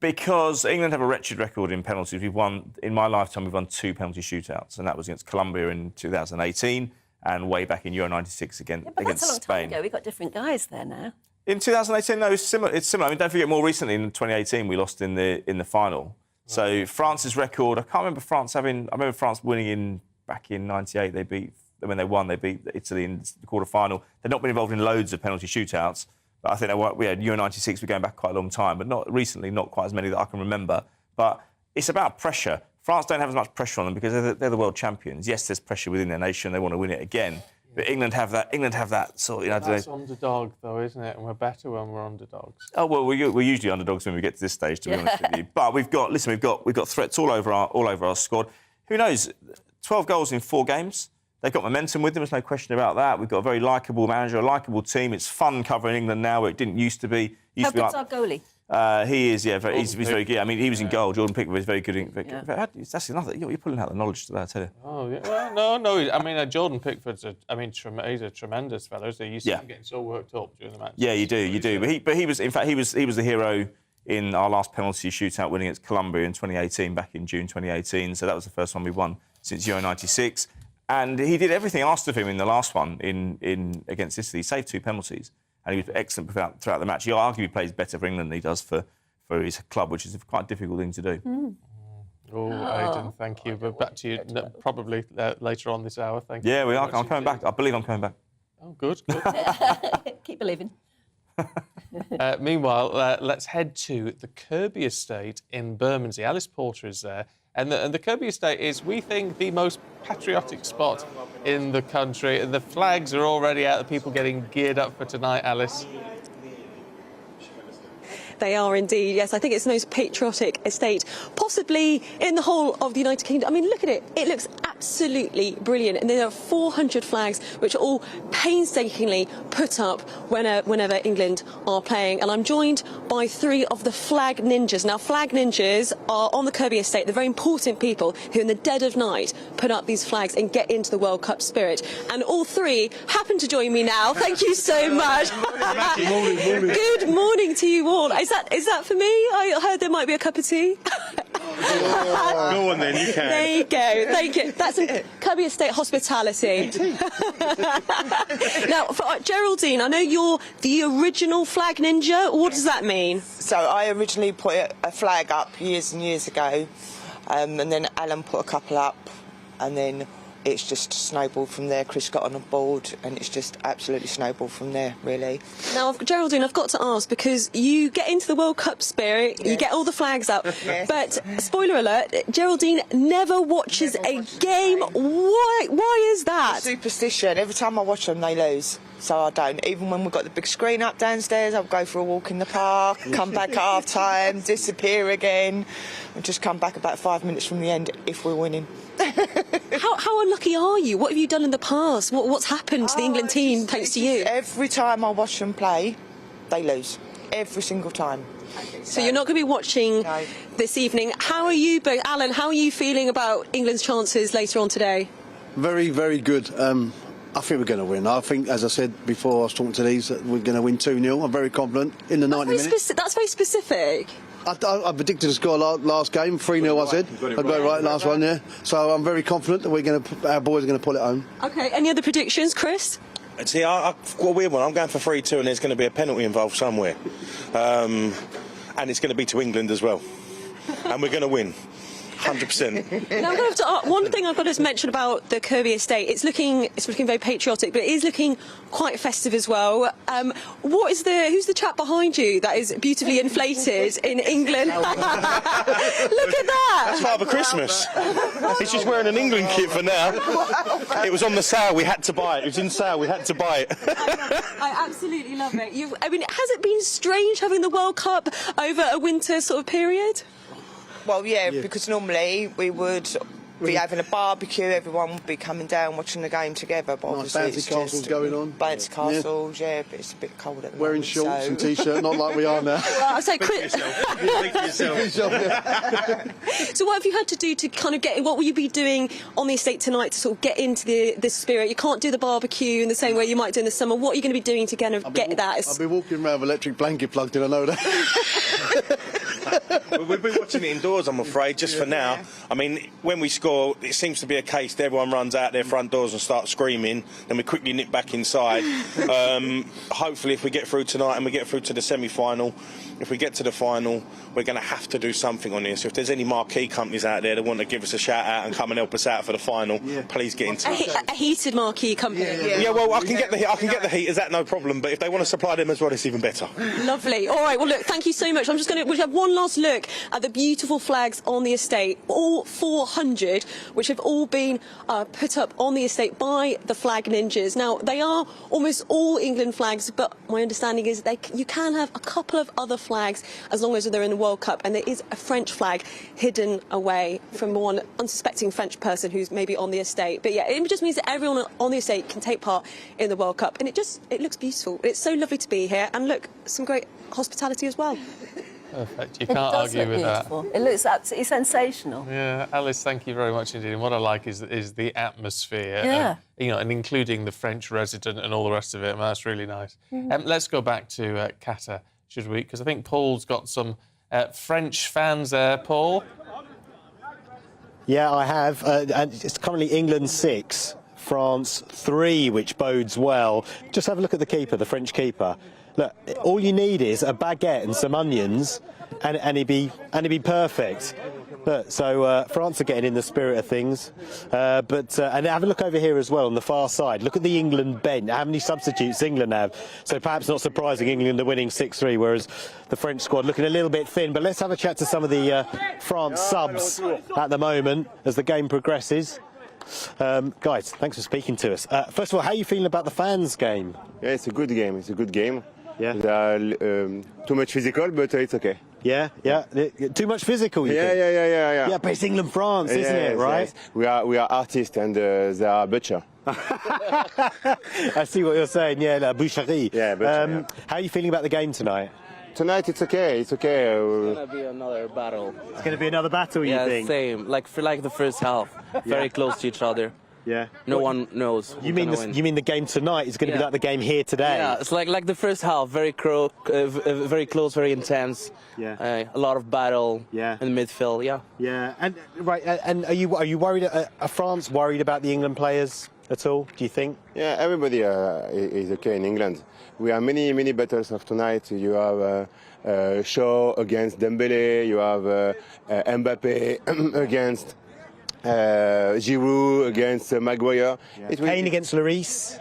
Because England have a wretched record in penalties. We've won, in my lifetime, we've won 2 penalty shootouts, and that was against Colombia in 2018 and way back in Euro 96 against But that's a long Spain. time ago. We've got different guys there now. In 2018, no, it's similar. It's similar. I mean, don't forget, more recently in 2018, we lost in the final. So France's record, I can't remember France having. I remember France winning back in '98. They beat Italy in the quarter-final. They've not been involved in loads of penalty shootouts, but I think we had Euro '96. We're going back quite a long time, but not recently, not quite as many that I can remember. But it's about pressure. France don't have as much pressure on them because they're the world champions. Yes, there's pressure within their nation. They want to win it again. But England have that sort of... That's underdog, though, isn't it? And we're better when we're underdogs. Oh, well, we're usually underdogs when we get to this stage, to be honest with you. But we've got threats all over our squad. Who knows? 12 goals in 4 games. They've got momentum with them, there's no question about that. We've got a very likeable manager, a likeable team. It's fun covering England now, where it didn't used to be. How good's our goalie? He is, he's very good. I mean, he was in goal. Jordan Pickford was very good. That's another. You're pulling out the knowledge today, I tell you. Oh yeah. Well, no. I mean, Jordan Pickford's he's a tremendous fellow. So you see him getting so worked up during the match. Yeah, you do. But he was the hero in our last penalty shootout, winning against Colombia in 2018, back in June 2018. So that was the first one we won since Euro '96. And he did everything asked of him in the last one in against Italy. He saved 2 penalties. And he was excellent throughout the match. He arguably plays better for England than he does for his club, which is a quite difficult thing to do. Oh, Aidan, thank you. But back to you probably later on this hour. Thank you. Yeah, we are. I'm coming back. I believe I'm coming back. Oh, good. Keep believing. Meanwhile, let's head to the Kirby Estate in Bermondsey. Alice Porter is there. And the Kirby Estate is, we think, the most patriotic spot in the country. And the flags are already out, the people getting geared up for tonight, Alice. They are indeed, yes. I think it's the most patriotic estate possibly in the whole of the United Kingdom. I mean, look at it. It looks absolutely brilliant. And there are 400 flags which are all painstakingly put up whenever England are playing. And I'm joined by 3 of the flag ninjas. Now, flag ninjas are on the Kirby Estate. They're very important people who in the dead of night put up these flags and get into the World Cup spirit. And all 3 happen to join me now. Thank you so much. Good morning to you all. Is that for me? I heard there might be a cup of tea. Go on then, you can. There you go. Thank you. That's some Kirby Estate hospitality. Now, for Geraldine, I know you're the original flag ninja. What does that mean? So I originally put a flag up years and years ago, and then Alan put a couple up, and then it's just snowballed from there. Chris got on a board, and it's just absolutely snowballed from there, really. Now, Geraldine, I've got to ask, because you get into the World Cup spirit, you get all the flags up, but, spoiler alert, Geraldine never watches a game. Why is that? Superstition. Every time I watch them, they lose. So I don't. Even when we've got the big screen up downstairs, I'll go for a walk in the park, come back at half-time, disappear again, and just come back about 5 minutes from the end if we're winning. How unlucky are you? What have you done in the past? What's happened to the England team thanks to you? Every time I watch them play, they lose. Every single time. So you're not going to be watching this evening. How are you, Alan, how are you feeling about England's chances later on today? Very, very good. I think we're going to win. I think, as I said before, I was talking to these, that we're going to win 2-0. I'm very confident in the 90 minutes. That's very specific. I predicted the score last game, 3-0. I said I got it right last one, yeah. So I'm very confident that our boys are going to pull it home. Okay. Any other predictions, Chris? See, I've got a weird one. I'm going for 3-2, and there's going to be a penalty involved somewhere, and it's going to be to England as well, and we're going to win. 100%. Now, I'm going to have to, one thing I've got to mention about the Kirby estate, it's looking very patriotic, but it is looking quite festive as well. Who's the chap behind you that is beautifully inflated in England? Look at that! That's Father Christmas. He's just wearing an England kit for now. It was on the sale, we had to buy it. It was in sale, we had to buy it. I absolutely love it. Has it been strange having the World Cup over a winter sort of period? Well, yeah, because normally we would be having a barbecue, everyone would be coming down watching the game together. But nice obviously bouncy castles going on. Bouncy castles, yeah, but it's a bit cold at the Wearing moment. shorts and t-shirt, not like we are now. Well, I say, Chris. So what have you had to do to kind of what will you be doing on the estate tonight to sort of get into the spirit? You can't do the barbecue in the same way you might do in the summer. What are you going to be doing to kind of get that? I'll be walking around with electric blanket plugged in, I know that. We've been watching it indoors, I'm afraid, just for now. I mean, when we score, it seems to be a case that everyone runs out their front doors and starts screaming, then we quickly nip back inside. Hopefully, if we get through tonight and we get through to the semi-final, if we get to the final, we're going to have to do something on this. So if there's any marquee companies out there that want to give us a shout out and come and help us out for the final, please get in touch. A heated marquee company. Yeah, well, I can get the heaters, that no problem. But if they want to supply them as well, it's even better. Lovely. All right. Well, look, thank you so much. We'll have one last look at the beautiful flags on the estate, all 400, which have all been put up on the estate by the Flag Ninjas. Now, they are almost all England flags, but my understanding is you can have a couple of other flags as long as they're in the World Cup, and there is a French flag hidden away from one unsuspecting French person who's maybe on the estate. But yeah, it just means that everyone on the estate can take part in the World Cup, and it looks beautiful. It's so lovely to be here, and look, some great hospitality as well. Perfect. You can't argue with that. It looks absolutely sensational. Yeah, Alice, thank you very much indeed. And what I like is the atmosphere. Yeah. And including the French resident and all the rest of it. That's really nice. Let's go back to Qatar, should we? Because I think Paul's got some French fans there. Paul? Yeah, I have. And it's currently England 6, France 3, which bodes well. Just have a look at the keeper, the French keeper. Look, all you need is a baguette and some onions, and he'd be perfect. Look, so France are getting in the spirit of things, and have a look over here as well on the far side. Look at the England bench. How many substitutes England have? So perhaps not surprising, England are winning 6-3, whereas the French squad looking a little bit thin. But let's have a chat to some of the France subs at the moment as the game progresses. Guys, thanks for speaking to us. First of all, how are you feeling about the fans' game? Yeah, it's a good game. It's a good game. Yeah. Too much physical, but it's okay. Yeah. Too much physical, you think? Yeah. Yeah, but it's England-France, isn't it, right? Yes. We are artists and they are butcher. I see what you're saying, yeah, boucherie. Yeah, butcher, How are you feeling about the game tonight? Tonight it's okay, It's going to be another battle. It's going to be another battle, you think? Yeah, same. Like the first half. Very close to each other. Yeah. No one knows. You mean the game tonight is going to be like the game here today? Yeah, it's like the first half, very close, very intense. Yeah. A lot of battle. Yeah. In the midfield. Yeah. Yeah. And and are you worried? Are France worried about the England players at all? Do you think? Yeah, everybody is okay in England. We have many battles of tonight. You have Shaw against Dembele. You have Mbappe against Giroud against Maguire. Yeah. Kane against Lloris.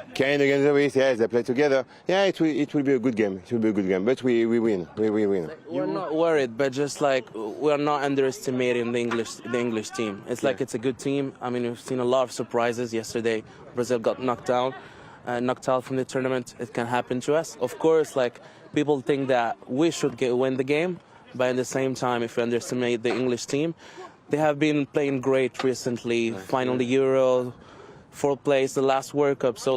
Yes, they play together. Yeah, it will be a good game. It will be a good game, but we win. We win. We're not worried, but just we're not underestimating the English team. It's it's a good team. I mean, we've seen a lot of surprises yesterday. Brazil got knocked out from the tournament. It can happen to us. Of course, people think that we should win the game, but at the same time, if we underestimate the English team, they have been playing great recently. Final the Euro, 4th place, the last World Cup. So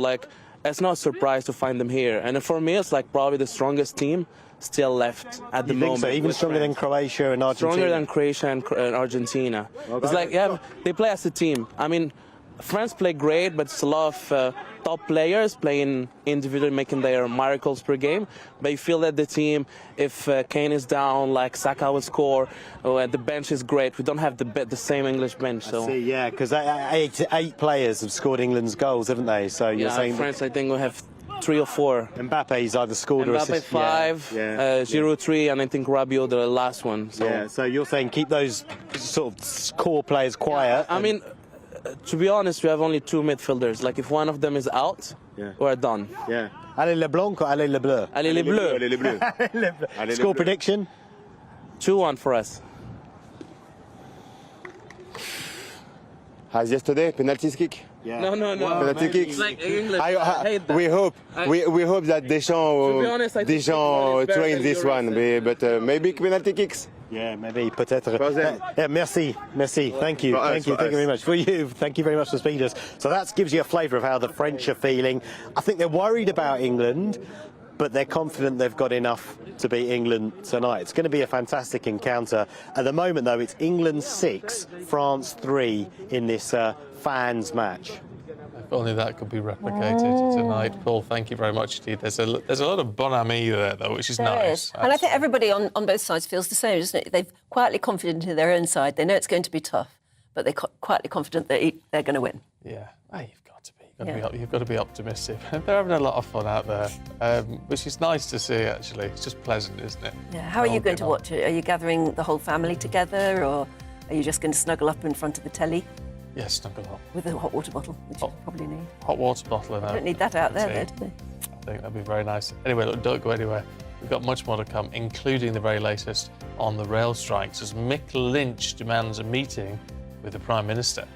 it's not a surprise to find them here. And for me, it's probably the strongest team still left at the moment. So? Even stronger than Croatia and Argentina? Stronger than Croatia and Argentina. Okay. It's they play as a team. I mean, France play great, but it's a lot of top players playing individually, making their miracles per game. But you feel that the team, if Kane is down, like Saka will score, or the bench is great. We don't have the same English bench. So I see, yeah, because eight players have scored England's goals, haven't they? So you're saying France, I think we have 3 or 4. Mbappe's either scored or assisted. Mbappe 5, Giroud 3, and I think Rabiot the last one. So. Yeah, so you're saying keep those sort of core players quiet. I mean, to be honest, we have only 2 midfielders. Like, if one of them is out, we're done. Yeah. Allez le blanc or allez le bleu? Allez les bleus. Allez les bleus. Score prediction? 2-1 for us. As yesterday, penalty kick. Yeah. No. Penalty kicks. Like English, I hate that. we hope that Deschamps train this one, but maybe penalty kicks. Yeah, maybe, peut-être. Yeah, merci. Thank you very much. For you, thank you very much for speaking to us. So that gives you a flavour of how the French are feeling. I think they're worried about England, but they're confident they've got enough to beat England tonight. It's going to be a fantastic encounter. At the moment, though, it's England 6, France 3 in this fans match. If only that could be replicated tonight. Paul, thank you very much indeed. There's a lot of bon ami there, though, which is nice. And I think everybody on both sides feels the same, doesn't it? They're quietly confident in their own side. They know it's going to be tough, but they're quietly confident that they're going to win. Yeah, you've got to be. You've got to be optimistic. They're having a lot of fun out there, which is nice to see, actually. It's just pleasant, isn't it? Yeah. How are you going to watch it? Are you gathering the whole family together, or are you just going to snuggle up in front of the telly? Yeah, snuggle up. With a hot water bottle, which you probably need. Hot water bottle. You don't need that out there, do they? I think that'd be very nice. Anyway, look, don't go anywhere. We've got much more to come, including the very latest on the rail strikes, as Mick Lynch demands a meeting with the Prime Minister.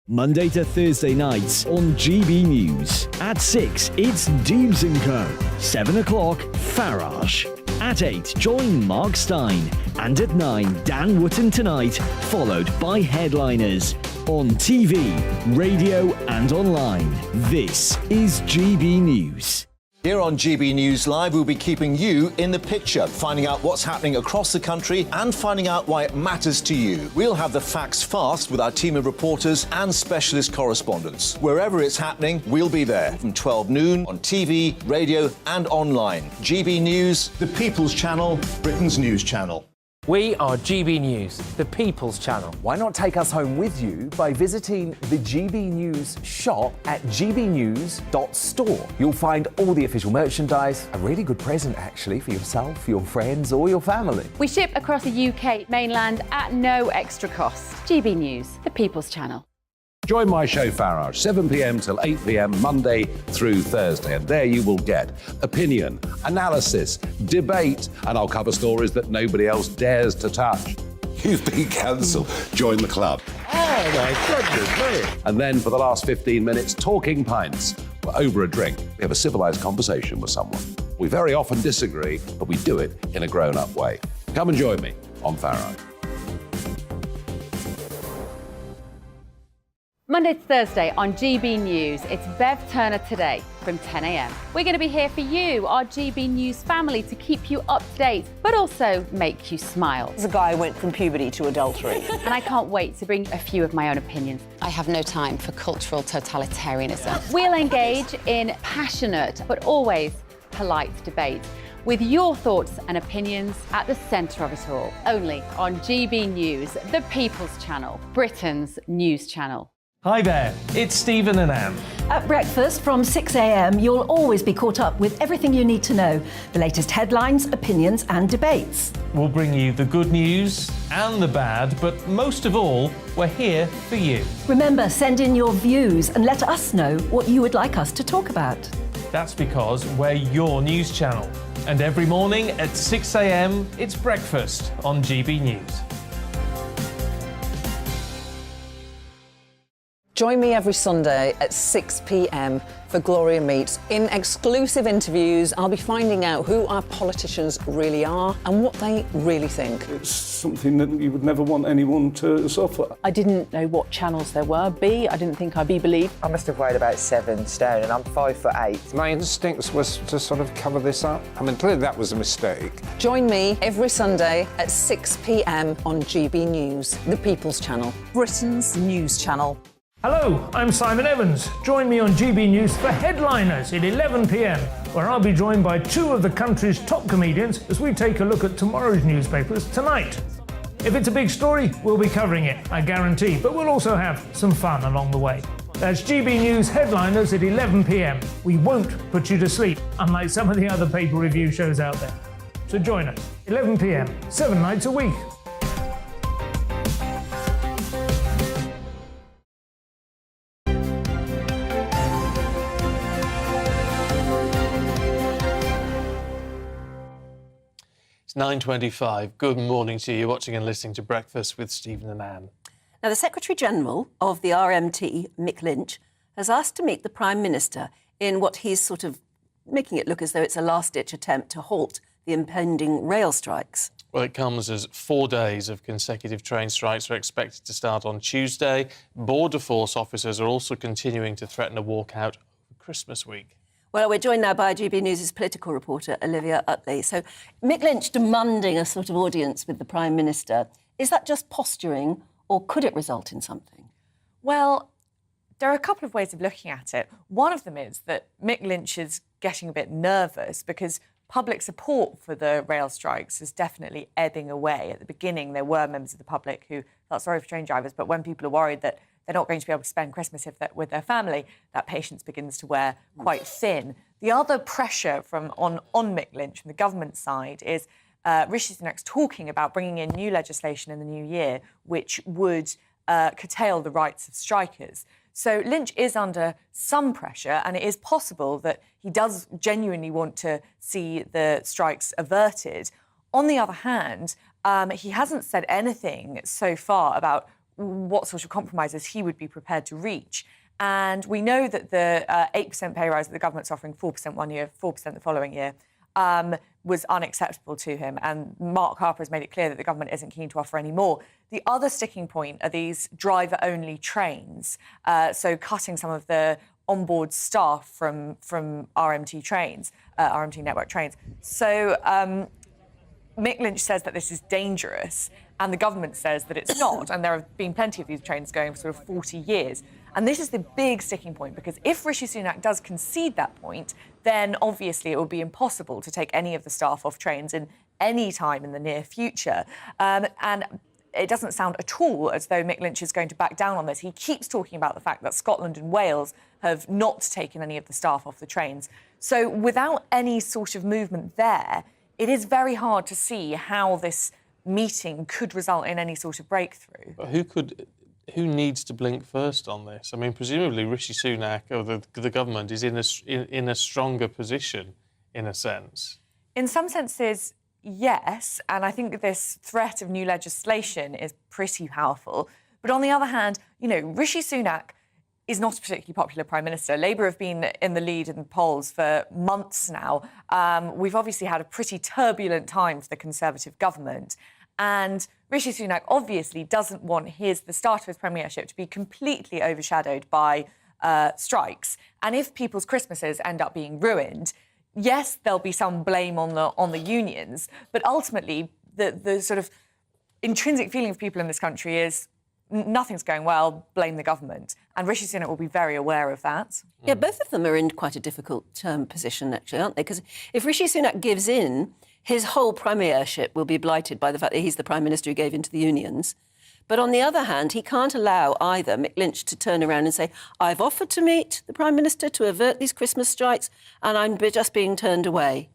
Monday to Thursday nights on GB News. At 6, it's Dubes & Co. 7 o'clock, Farage. At 8, join Mark Stein. And at 9, Dan Wootton Tonight, followed by Headliners. On TV, radio and online. This is GB News. Here on GB News Live, we'll be keeping you in the picture, finding out what's happening across the country and finding out why it matters to you. We'll have the facts fast with our team of reporters and specialist correspondents. Wherever it's happening, we'll be there from 12 noon on TV, radio and online. GB News, the People's Channel, Britain's news channel. We are GB News, the People's Channel. Why not take us home with you by visiting the GB News shop at gbnews.store. You'll find all the official merchandise, a really good present actually for yourself, your friends or your family. We ship across the UK mainland at no extra cost. GB News, the People's Channel. Join my show Farage, 7 p.m. till 8 p.m. Monday through Thursday, and there you will get opinion, analysis, debate, and I'll cover stories that nobody else dares to touch. You've been cancelled. Join the club. Oh my goodness me. And then for the last 15 minutes, talking pints. We're over a drink. We have a civilised conversation with someone. We very often disagree, but we do it in a grown-up way. Come and join me on Farage. Monday to Thursday on GB News, it's Bev Turner Today from 10 a.m. We're going to be here for you, our GB News family, to keep you up to date, but also make you smile. The guy went from puberty to adultery. And I can't wait to bring a few of my own opinions. I have no time for cultural totalitarianism. We'll engage in passionate, but always polite debate, with your thoughts and opinions at the centre of it all. Only on GB News, the People's Channel, Britain's news channel. Hi there, it's Stephen and Anne. At breakfast from 6 a.m, you'll always be caught up with everything you need to know, the latest headlines, opinions and debates. We'll bring you the good news and the bad, but most of all, we're here for you. Remember, send in your views and let us know what you would like us to talk about. That's because we're your news channel. And every morning at 6 a.m, it's breakfast on GB News. Join me every Sunday at 6 p.m. for Gloria Meets. In exclusive interviews, I'll be finding out who our politicians really are and what they really think. It's something that you would never want anyone to suffer. I didn't know what channels there were. I didn't think I'd be believed. I must have weighed about 7 stone and I'm 5'8". My instincts was to sort of cover this up. I mean, clearly that was a mistake. Join me every Sunday at 6 p.m. on GB News, the People's Channel, Britain's news channel. Hello, I'm Simon Evans. Join me on GB News for Headliners at 11 p.m, where I'll be joined by 2 of the country's top comedians as we take a look at tomorrow's newspapers tonight. If it's a big story, we'll be covering it, I guarantee, but we'll also have some fun along the way. That's GB News Headliners at 11 p.m. We won't put you to sleep, unlike some of the other paper review shows out there. So join us, 11 p.m, 7 nights a week. It's 9:25. Good morning to you. You're watching and listening to Breakfast with Stephen and Anne. Now, the Secretary-General of the RMT, Mick Lynch, has asked to meet the Prime Minister in what he's sort of making it look as though it's a last-ditch attempt to halt the impending rail strikes. Well, it comes as 4 days of consecutive train strikes are expected to start on Tuesday. Border Force officers are also continuing to threaten a walkout over Christmas week. Well, we're joined now by GB News' political reporter, Olivia Utley. So, Mick Lynch demanding a sort of audience with the Prime Minister. Is that just posturing, or could it result in something? Well, there are a couple of ways of looking at it. One of them is that Mick Lynch is getting a bit nervous because public support for the rail strikes is definitely ebbing away. At the beginning, there were members of the public who felt sorry for train drivers, but when people are worried that they're not going to be able to spend Christmas with their family, that patience begins to wear quite thin. The other pressure on Mick Lynch from the government side is Rishi Sunak's talking about bringing in new legislation in the new year, which would curtail the rights of strikers. So Lynch is under some pressure, and it is possible that he does genuinely want to see the strikes averted. On the other hand, he hasn't said anything so far about what sort of compromises he would be prepared to reach. And we know that the 8% pay rise that the government's offering, 4% one year, 4% the following year, was unacceptable to him. And Mark Harper has made it clear that the government isn't keen to offer any more. The other sticking point are these driver-only trains, so cutting some of the onboard staff from RMT trains, RMT network trains. So Mick Lynch says that this is dangerous, and the government says that it's not, and there have been plenty of these trains going for sort of 40 years. And this is the big sticking point, because if Rishi Sunak does concede that point, then obviously it will be impossible to take any of the staff off trains in any time in the near future. And it doesn't sound at all as though Mick Lynch is going to back down on this. He keeps talking about the fact that Scotland and Wales have not taken any of the staff off the trains. So without any sort of movement there, it is very hard to see how this meeting could result in any sort of breakthrough. But who needs to blink first on this? I mean, presumably Rishi Sunak or the government is in a stronger position, in a sense. In some senses, yes, and I think this threat of new legislation is pretty powerful. But on the other hand, you know, Rishi Sunak is not a particularly popular Prime Minister. Labour have been in the lead in the polls for months now. We've obviously had a pretty turbulent time for the Conservative government. And Rishi Sunak obviously doesn't want the start of his premiership to be completely overshadowed by strikes. And if people's Christmases end up being ruined, yes, there'll be some blame on the unions, but ultimately the sort of intrinsic feeling of people in this country is nothing's going well, blame the government. And Rishi Sunak will be very aware of that. Yeah, both of them are in quite a difficult position, actually, aren't they? Because if Rishi Sunak gives in, his whole premiership will be blighted by the fact that he's the Prime Minister who gave in to the unions. But on the other hand, he can't allow either Mick Lynch to turn around and say, I've offered to meet the Prime Minister to avert these Christmas strikes and I'm just being turned away.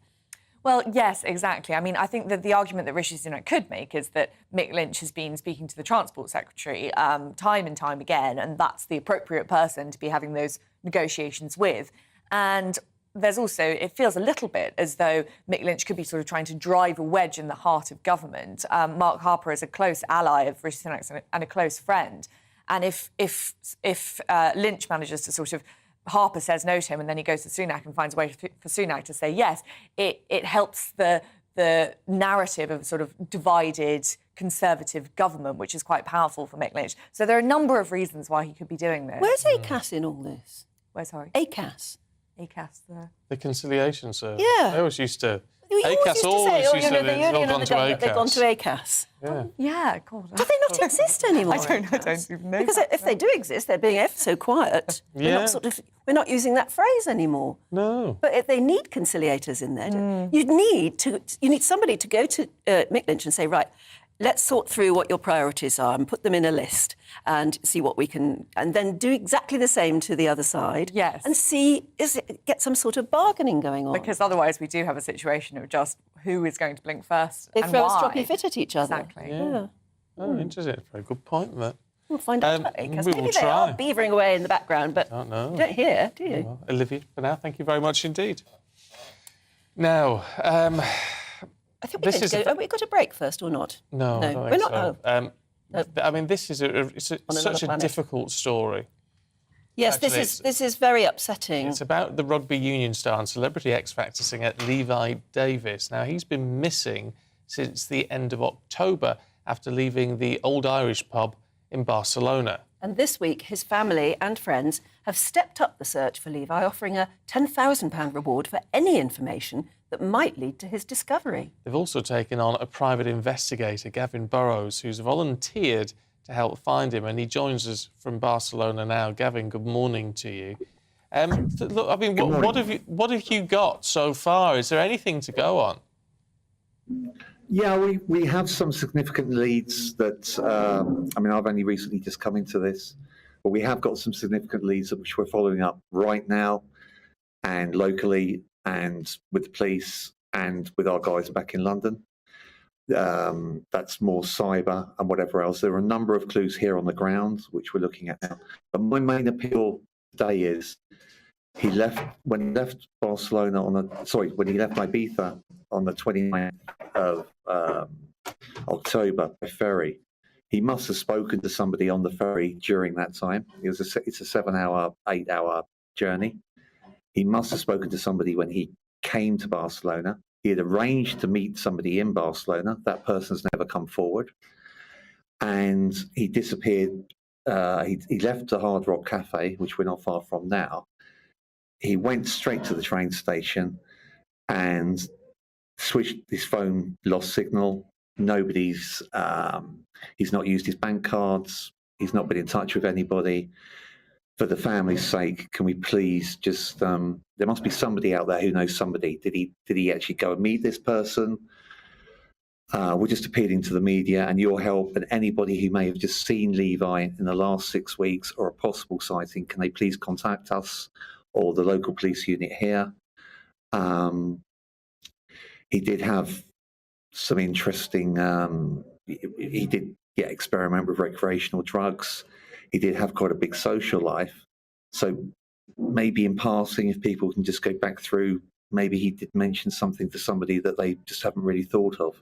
Well, yes, exactly. I mean, I think that the argument that Rishi Sunak could make is that Mick Lynch has been speaking to the Transport Secretary time and time again, and that's the appropriate person to be having those negotiations with. And there's also, it feels a little bit as though Mick Lynch could be sort of trying to drive a wedge in the heart of government. Mark Harper is a close ally of Rishi Sunak and a close friend. And if Lynch manages to sort of, Harper says no to him and then he goes to Sunak and finds a way for Sunak to say yes, it helps the narrative of a sort of divided Conservative government, which is quite powerful for Mick Lynch. So there are a number of reasons why he could be doing this. Where's ACAS in all this? Where's, sorry? ACAS. ACAS, The conciliation service. Yeah. They always used to... You always used to say, used to say the union and the government, they've gone to ACAS. Yeah. Yeah, God. Do they not exist anymore? I don't even know. Because if they do exist, they're being ever so quiet. Yeah. We're not using that phrase anymore. No. But if they need conciliators in there, you need somebody to go to Mick Lynch and say, right, let's sort through what your priorities are and put them in a list and see what we can... And then do exactly the same to the other side. Yes. And see, get some sort of bargaining going on. Because otherwise we do have a situation of just who is going to blink first They and throw why. a stroppy fit at each other. Exactly. Yeah. Oh, interesting. Very good point, that. We'll find out about ACAS. We Maybe will they try. are beavering away in the background, but Don't know. you don't hear, do you? Well, Olivia, for now, thank you very much indeed. Now, I think we're going to go... Have we got a break first or not? No, I don't we're think not. so. I mean, this is such a planet. difficult story. Yes, Actually, this is very upsetting. It's about the rugby union star and Celebrity X Factor singer Levi Davis. Now, he's been missing since the end of October after leaving the Old Irish pub in Barcelona. And this week, his family and friends have stepped up the search for Levi, offering a £10,000 reward for any information that might lead to his discovery. They've also taken on a private investigator, Gavin Burrows, who's volunteered to help find him, and he joins us from Barcelona now. Gavin, good morning to you. Look, I mean, what have you got so far? Is there anything to go on? Yeah, we have some significant leads that, I mean, I've only recently just come into this, but we have got some significant leads which we're following up right now and locally and with the police and with our guys back in London. That's more cyber and whatever else. There are a number of clues here on the ground which we're looking at now. But my main appeal today is when he left Barcelona when he left Ibiza on the 29th of October by ferry, he must have spoken to somebody on the ferry during that time. It's a 7-hour, 8-hour journey. He must have spoken to somebody when he came to Barcelona. He had arranged to meet somebody in Barcelona. That person's never come forward. And he disappeared. He left the Hard Rock Cafe, which we're not far from now. He went straight to the train station and switched his phone, lost signal. He's not used his bank cards. He's not been in touch with anybody. For the family's sake, can we please just, there must be somebody out there who knows somebody. Did he actually go and meet this person? We're just appealing to the media and your help, and anybody who may have just seen Levi in the last 6 weeks or a possible sighting, can they please contact us or the local police unit here? He did have some interesting, he did experiment with recreational drugs. He did have quite a big social life. So maybe in passing, if people can just go back through, maybe he did mention something to somebody that they just haven't really thought of.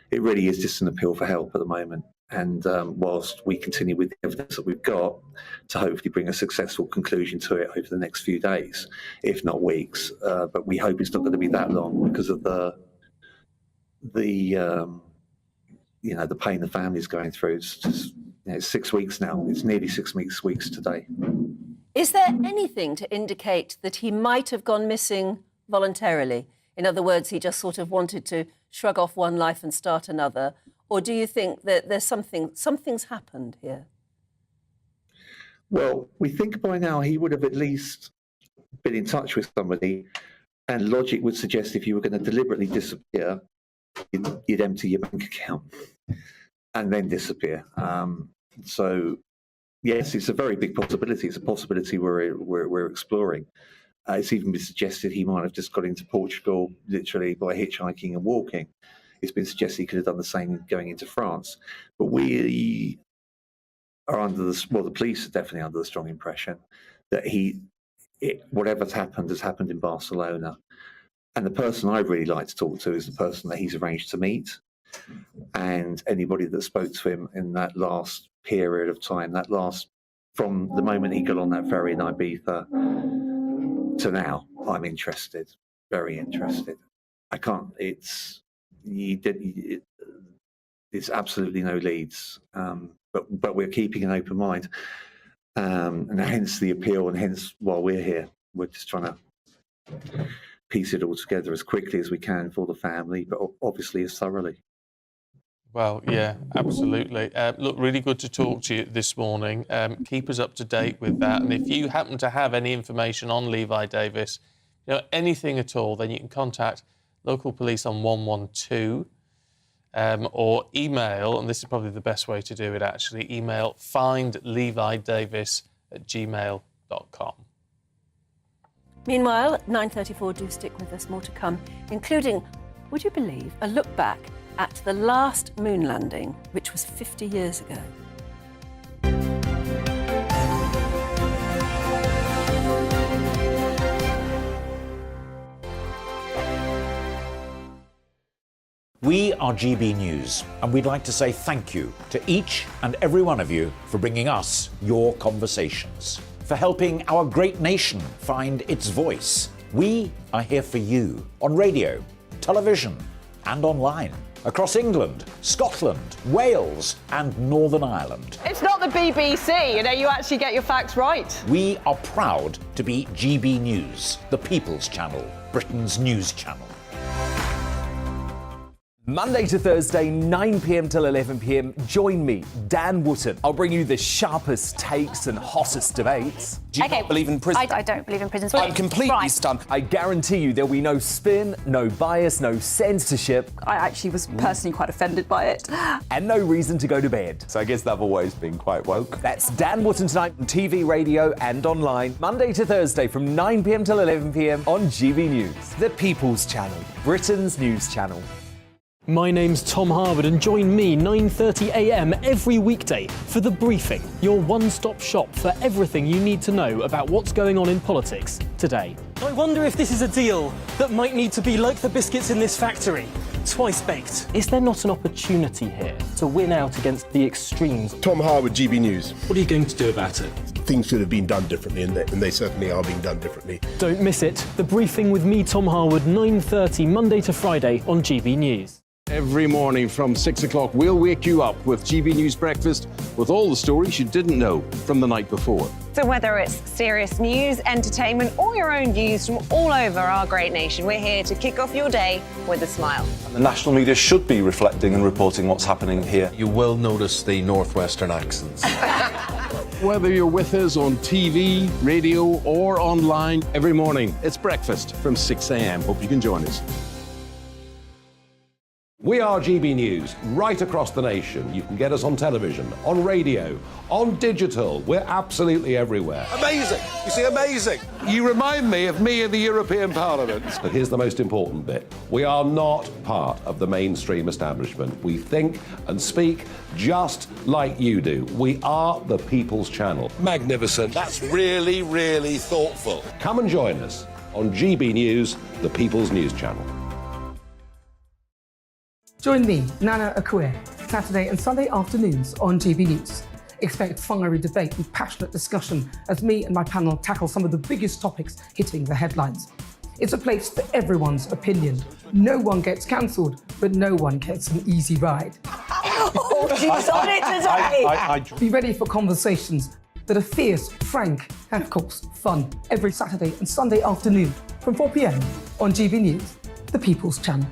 It really is just an appeal for help at the moment. And whilst we continue with the evidence that we've got to hopefully bring a successful conclusion to it over the next few days, if not weeks, but we hope it's not going to be that long because of the pain the family's going through. It's just, it's 6 weeks now. It's nearly 6 weeks today. Is there anything to indicate that he might have gone missing voluntarily? In other words, he just sort of wanted to shrug off one life and start another? Or do you think that there's something's happened here? Well, we think by now he would have at least been in touch with somebody, and logic would suggest if you were going to deliberately disappear, you'd empty your bank account and then disappear. So, yes, it's a very big possibility. It's a possibility we're exploring. It's even been suggested he might have just got into Portugal literally by hitchhiking and walking. It's been suggested he could have done the same going into France. But we are under the police are definitely under the strong impression that whatever's happened has happened in Barcelona. And the person I'd really like to talk to is the person that he's arranged to meet. And anybody that spoke to him in that last period of time, that last, from the moment he got on that ferry in Ibiza to now, I'm interested, very interested. I can't, it's absolutely no leads, but we're keeping an open mind. And hence the appeal, and hence while we're here, we're just trying to piece it all together as quickly as we can for the family, but obviously as thoroughly. Well, yeah, absolutely. Look, really good to talk to you this morning. Keep us up to date with that. And if you happen to have any information on Levi Davis, anything at all, then you can contact local police on 112 or email, and this is probably the best way to do it actually, email findleviddavis@gmail.com. Meanwhile, at 9:34, do stick with us, more to come, including, would you believe, a look back at the last moon landing, which was 50 years ago. We are GB News, and we'd like to say thank you to each and every one of you for bringing us your conversations, for helping our great nation find its voice. We are here for you on radio, television, and online, across England, Scotland, Wales, and Northern Ireland. It's not the BBC, you actually get your facts right. We are proud to be GB News, the People's Channel, Britain's news channel. Monday to Thursday, 9 p.m. till 11 p.m. Join me, Dan Wootton. I'll bring you the sharpest takes and hottest debates. Do you not believe in prison? I don't believe in prison. I'm completely stunned. I guarantee you there'll be no spin, no bias, no censorship. I actually was personally quite offended by it. And no reason to go to bed. So I guess they've always been quite woke. That's Dan Wootton tonight on TV, radio and online. Monday to Thursday from 9 p.m. till 11 p.m. on GB News. The People's Channel, Britain's news channel. My name's Tom Harwood, and join me 9:30 a.m. every weekday for The Briefing, your one-stop shop for everything you need to know about what's going on in politics today. I wonder if this is a deal that might need to be like the biscuits in this factory, twice baked. Is there not an opportunity here to win out against the extremes? Tom Harwood, GB News. What are you going to do about it? Things should have been done differently, and they certainly are being done differently. Don't miss it. The Briefing with me, Tom Harwood, 9:30 Monday to Friday on GB News. Every morning from 6 o'clock, we'll wake you up with GB News Breakfast with all the stories you didn't know from the night before. So whether it's serious news, entertainment, or your own views from all over our great nation, we're here to kick off your day with a smile. And the national media should be reflecting and reporting what's happening here. You will notice the northwestern accents. Whether you're with us on TV, radio, or online, every morning, it's breakfast from 6 a.m. Hope you can join us. We are GB News, right across the nation. You can get us on television, on radio, on digital. We're absolutely everywhere. Amazing! You see, amazing! You remind me of the European Parliament. But here's the most important bit. We are not part of the mainstream establishment. We think and speak just like you do. We are the People's Channel. Magnificent. That's really, really thoughtful. Come and join us on GB News, the People's News Channel. Join me, Nana Akue, Saturday and Sunday afternoons on GB News. Expect fiery debate and passionate discussion as me and my panel tackle some of the biggest topics hitting the headlines. It's a place for everyone's opinion. No one gets cancelled, but no one gets an easy ride. Oh, she's on it today! Be ready for conversations that are fierce, frank, and of course, fun. Every Saturday and Sunday afternoon from 4 p.m. on GB News, the People's Channel.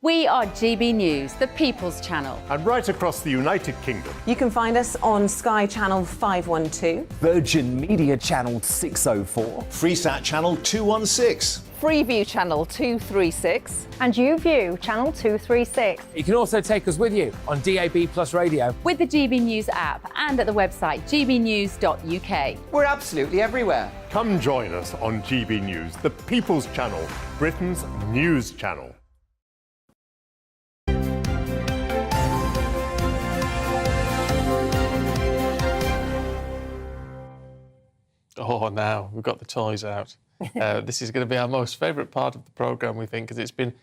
We are GB News, the People's Channel. And right across the United Kingdom. You can find us on Sky Channel 512. Virgin Media Channel 604. Freesat Channel 216. Freeview Channel 236. And YouView Channel 236. You can also take us with you on DAB Plus Radio. With the GB News app and at the website gbnews.uk. We're absolutely everywhere. Come join us on GB News, the People's Channel, Britain's news channel. Oh, now we've got the toys out. This is going to be our most favourite part of the programme, we think, because it's been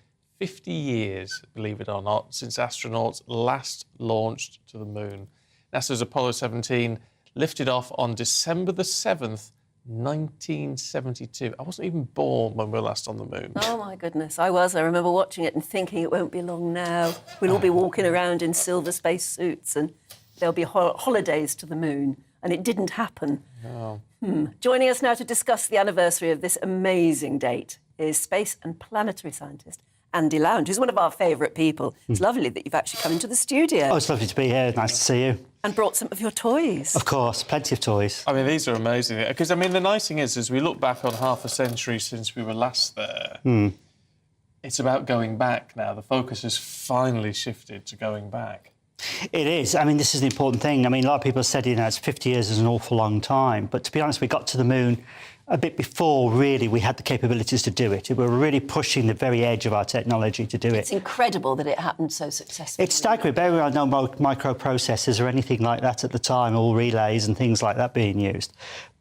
50 years, believe it or not, since astronauts last launched to the moon. NASA's Apollo 17 lifted off on December the 7th, 1972. I wasn't even born when we were last on the moon. Oh, my goodness. I was. I remember watching it and thinking it won't be long now. We'll all be walking around in silver space suits and there'll be holidays to the moon. And it didn't happen. Oh. Joining us now to discuss the anniversary of this amazing date is space and planetary scientist Andy Lounge, who's one of our favourite people. It's lovely that you've actually come into the studio. Oh, it's lovely to be here. Nice to see you. And brought some of your toys. Of course, plenty of toys. I mean, these are amazing. Because, I mean, the nice thing is, as we look back on half a century since we were last there, it's about going back now. The focus has finally shifted to going back. It is. I mean, this is the important thing. I mean, a lot of people have said, you know, it's 50 years is an awful long time. But to be honest, we got to the moon a bit before, really, we had the capabilities to do it. We were really pushing the very edge of our technology to do it. It's incredible that it happened so successfully. It's staggering. Very well, no microprocessors or anything like that at the time, all relays and things like that being used.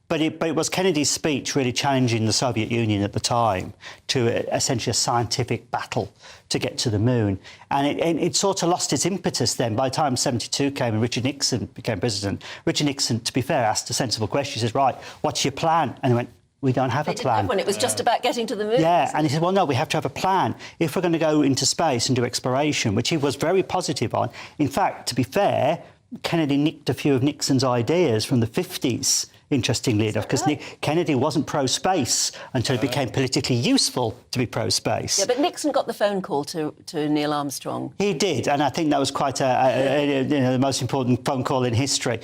But it was Kennedy's speech really challenging the Soviet Union at the time to essentially a scientific battle to get to the moon. And it sort of lost its impetus then. By the time 72 came and Richard Nixon became president, Richard Nixon, to be fair, asked a sensible question. He says, right, what's your plan? And he went, we don't have a plan. When it was just about getting to the moon. Yeah, and he said, well, no, we have to have a plan. If we're going to go into space and do exploration, which he was very positive on. In fact, to be fair, Kennedy nicked a few of Nixon's ideas from the 50s, interestingly enough, because Kennedy wasn't pro-space until it became politically useful to be pro-space. Yeah, but Nixon got the phone call to Neil Armstrong. He did, and I think that was quite the most important phone call in history.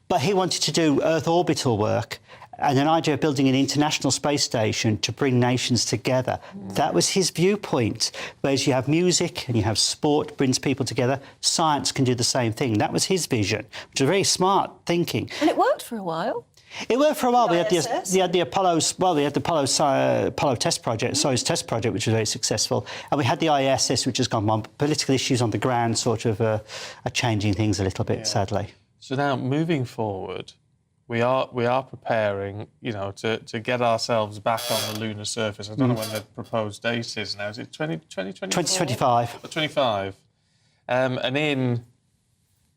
But he wanted to do Earth orbital work and an idea of building an international space station to bring nations together. That was his viewpoint. Whereas you have music and you have sport, brings people together. Science can do the same thing. That was his vision, which was very smart thinking. And it worked for a while. It worked for a while. We had the Apollo's. Well, we had the Apollo test project, Soyuz test project, which was very successful, and we had the ISS, which has gone on. Political issues on the ground sort of are changing things a little bit, sadly. So now, moving forward, we are preparing, you know, to get ourselves back on the lunar surface. I don't know when the proposed date is now. Is it 2025? 2025. And in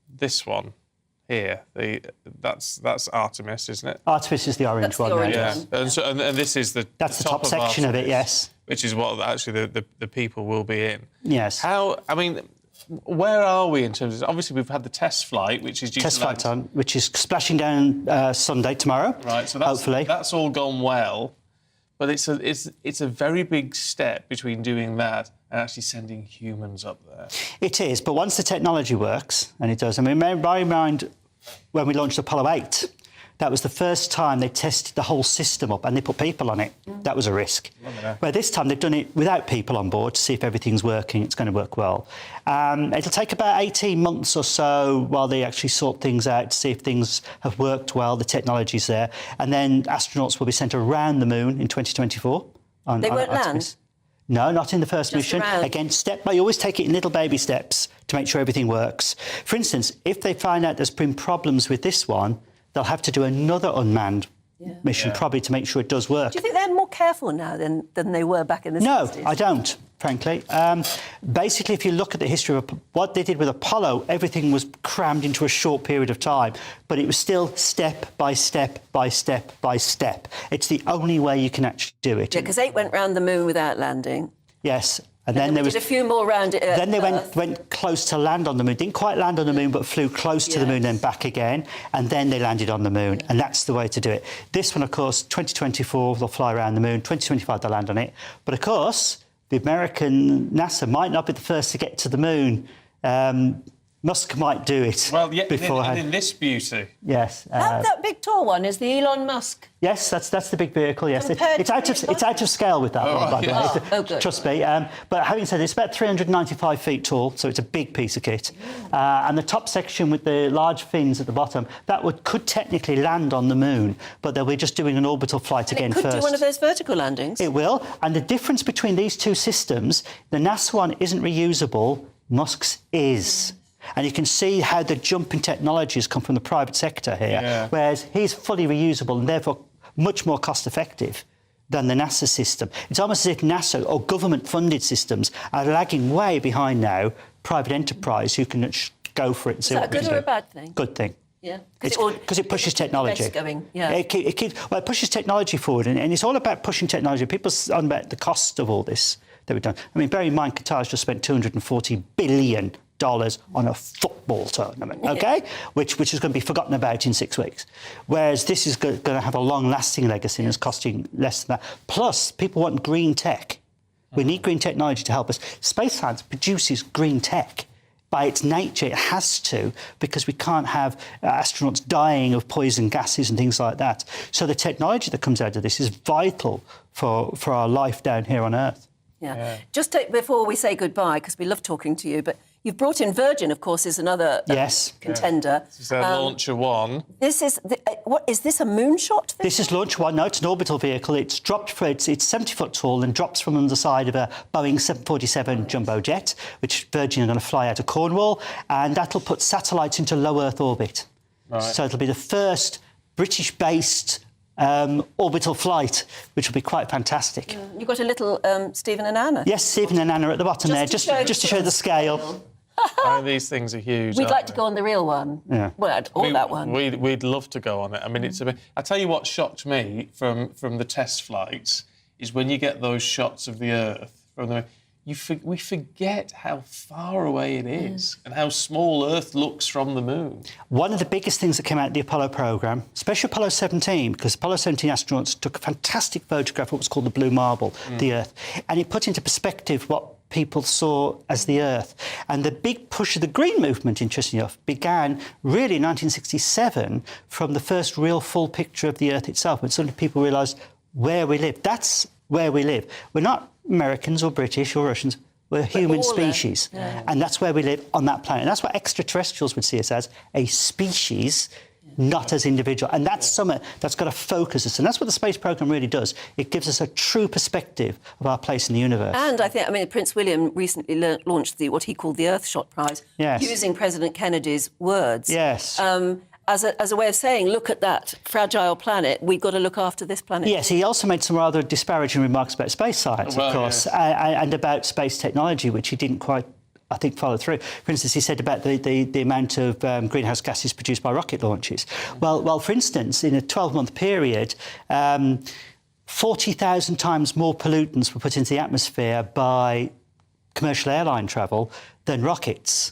this one here, that's Artemis, isn't it? Artemis is the orange one. Yeah, and this is the top section of it. Yes. Which is what actually the people will be in. Yes. Where are we in terms of... Obviously, we've had the test flight, which is due to land... Test flight, which is splashing down Sunday, tomorrow, right, so hopefully. That's all gone well, but it's a very big step between doing that and actually sending humans up there. It is, but once the technology works, and it does... I mean, bear in mind, when we launched Apollo 8, that was the first time they tested the whole system up and they put people on it. That was a risk. Where this time they've done it without people on board to see if everything's working, it's going to work well. It'll take about 18 months or so while they actually sort things out to see if things have worked well, the technology's there. And then astronauts will be sent around the moon in 2024. They won't land? No, not in the first mission. Around. Again, you always take it in little baby steps to make sure everything works. For instance, if they find out there's been problems with this one, they'll have to do another unmanned mission, probably to make sure it does work. Do you think they're more careful now than they were back in the 60s? No, I don't, frankly. Basically, if you look at the history of what they did with Apollo, everything was crammed into a short period of time, but it was still step by step by step by step. It's the only way you can actually do it. Yeah, because 8 went round the moon without landing. Yes. And then there was a few more round it. Then they went close to land on the moon. Didn't quite land on the moon, but flew close to the moon, then back again. And then they landed on the moon. And that's the way to do it. This one, of course, 2024, they'll fly around the moon. 2025, they'll land on it. But, of course, the American NASA might not be the first to get to the moon. Musk might do it beforehand. And in this beauty. Yes. That big tall one is the Elon Musk. Yes, that's the big vehicle. Yes, it's out of scale with that one, by the way. Good. Trust me. But having said this, it's about 395 feet tall, so it's a big piece of kit. And the top section with the large fins at the bottom, that could technically land on the moon, but they'll be just doing an orbital flight again first. It could do one of those vertical landings. It will. And the difference between these two systems, the NASA one isn't reusable, Musk's is. And you can see how the jump in technologies come from the private sector here, whereas he's fully reusable and therefore much more cost-effective than the NASA system. It's almost as if NASA or government-funded systems are lagging way behind now private enterprise who can go for it and see what we can do. Is that a good or a bad thing? Good thing. Yeah, because it pushes technology. Going, yeah. It pushes technology forward, and it's all about pushing technology. People on about the cost of all this that we've done. I mean, bear in mind, Qatar's just spent $240 billion on a football tournament, okay, which is going to be forgotten about in 6 weeks. Whereas this is going to have a long-lasting legacy and is costing less than that. Plus, people want green tech. We need green technology to help us. Space science produces green tech. By its nature, it has to, because we can't have astronauts dying of poison gases and things like that. So the technology that comes out of this is vital for our life down here on Earth. Yeah. Just before we say goodbye, because we love talking to you, but you've brought in Virgin, of course, is another contender. This is Launcher One. This is what is this a moonshot? This is Launcher One. No, it's an orbital vehicle. It's dropped for it's 70 foot tall and drops from on the side of a Boeing 747 jumbo jet, which Virgin are going to fly out of Cornwall, and that'll put satellites into low Earth orbit. Right. So it'll be the first British-based orbital flight, which will be quite fantastic. You've got a little Stephen and Anna. Yes, Stephen and Anna at the bottom there, just to show the scale. These things are huge. We'd like to go on the real one. Yeah. Well, that one. We'd love to go on it. I mean, it's a bit. I tell you what shocked me from the test flights is when you get those shots of the Earth from the. We forget how far away it is and how small Earth looks from the moon. One of the biggest things that came out of the Apollo programme, especially Apollo 17, because Apollo 17 astronauts took a fantastic photograph of what was called the blue marble, the Earth, and it put into perspective what people saw as the Earth. And the big push of the green movement, interestingly enough, began really in 1967 from the first real full picture of the Earth itself, when suddenly people realised where we live. That's where we live. We're not Americans or British or Russians. We're a human species. And that's where we live on that planet. And that's what extraterrestrials would see us as, a species, not as individual. And that's something that's got to focus us. And that's what the space programme really does. It gives us a true perspective of our place in the universe. And I think, Prince William recently launched what he called the Earthshot Prize, using President Kennedy's words. Yes. As a way of saying, look at that fragile planet, we've got to look after this planet. Yes, he also made some rather disparaging remarks about space science, of course, and about space technology, which he didn't quite, I think, follow through. For instance, he said about the amount of greenhouse gases produced by rocket launches. Well, for instance, in a 12-month period, 40,000 times more pollutants were put into the atmosphere by commercial airline travel than rockets.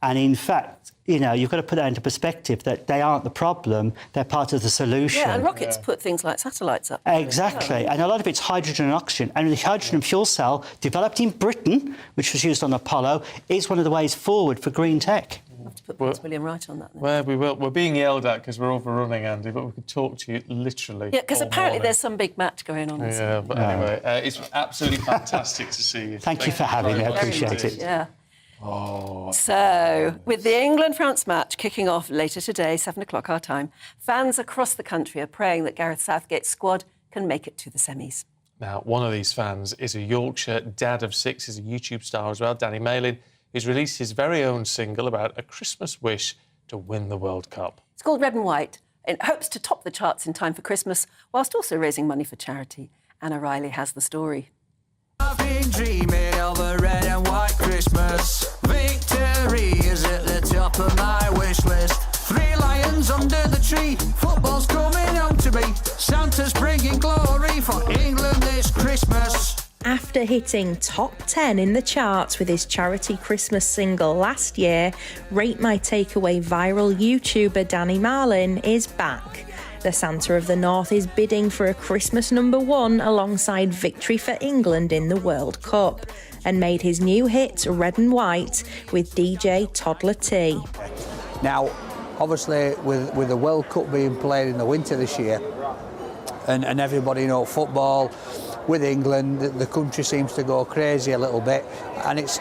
And in fact, you've got to put that into perspective, that they aren't the problem, they're part of the solution. Yeah, and rockets put things like satellites up. Exactly, and a lot of it's hydrogen and oxygen. And the hydrogen fuel cell, developed in Britain, which was used on Apollo, is one of the ways forward for green tech. We'll have to put Prince William right on that then. Well, we will. We're being yelled at because we're overrunning, Andy, but we could talk to you literally. Yeah, because apparently there's some big match going on. Yeah, but anyway, it's absolutely fantastic to see you. Thank you for having me, I appreciate it. Yeah. So, with the England-France match kicking off later today, 7 o'clock our time, fans across the country are praying that Gareth Southgate's squad can make it to the semis. Now, one of these fans is a Yorkshire dad of 6, is a YouTube star as well, Danny Malin, who's released his very own single about a Christmas wish to win the World Cup. It's called Red and White, and it hopes to top the charts in time for Christmas, whilst also raising money for charity. Anna Riley has the story. I've been dreaming of a red and white Christmas. Victory is at the top of my wish list. 3 lions under the tree. Football's coming home to me. Santa's bringing glory for England this Christmas. After hitting top 10 in the charts with his charity Christmas single last year, Rate My Takeaway viral YouTuber Danny Malin is back. The Santa of the North is bidding for a Christmas #1 alongside victory for England in the World Cup, and made his new hit Red and White with DJ Toddler T. Now, obviously, with the World Cup being played in the winter this year, and everybody football, with England, the country seems to go crazy a little bit, and it's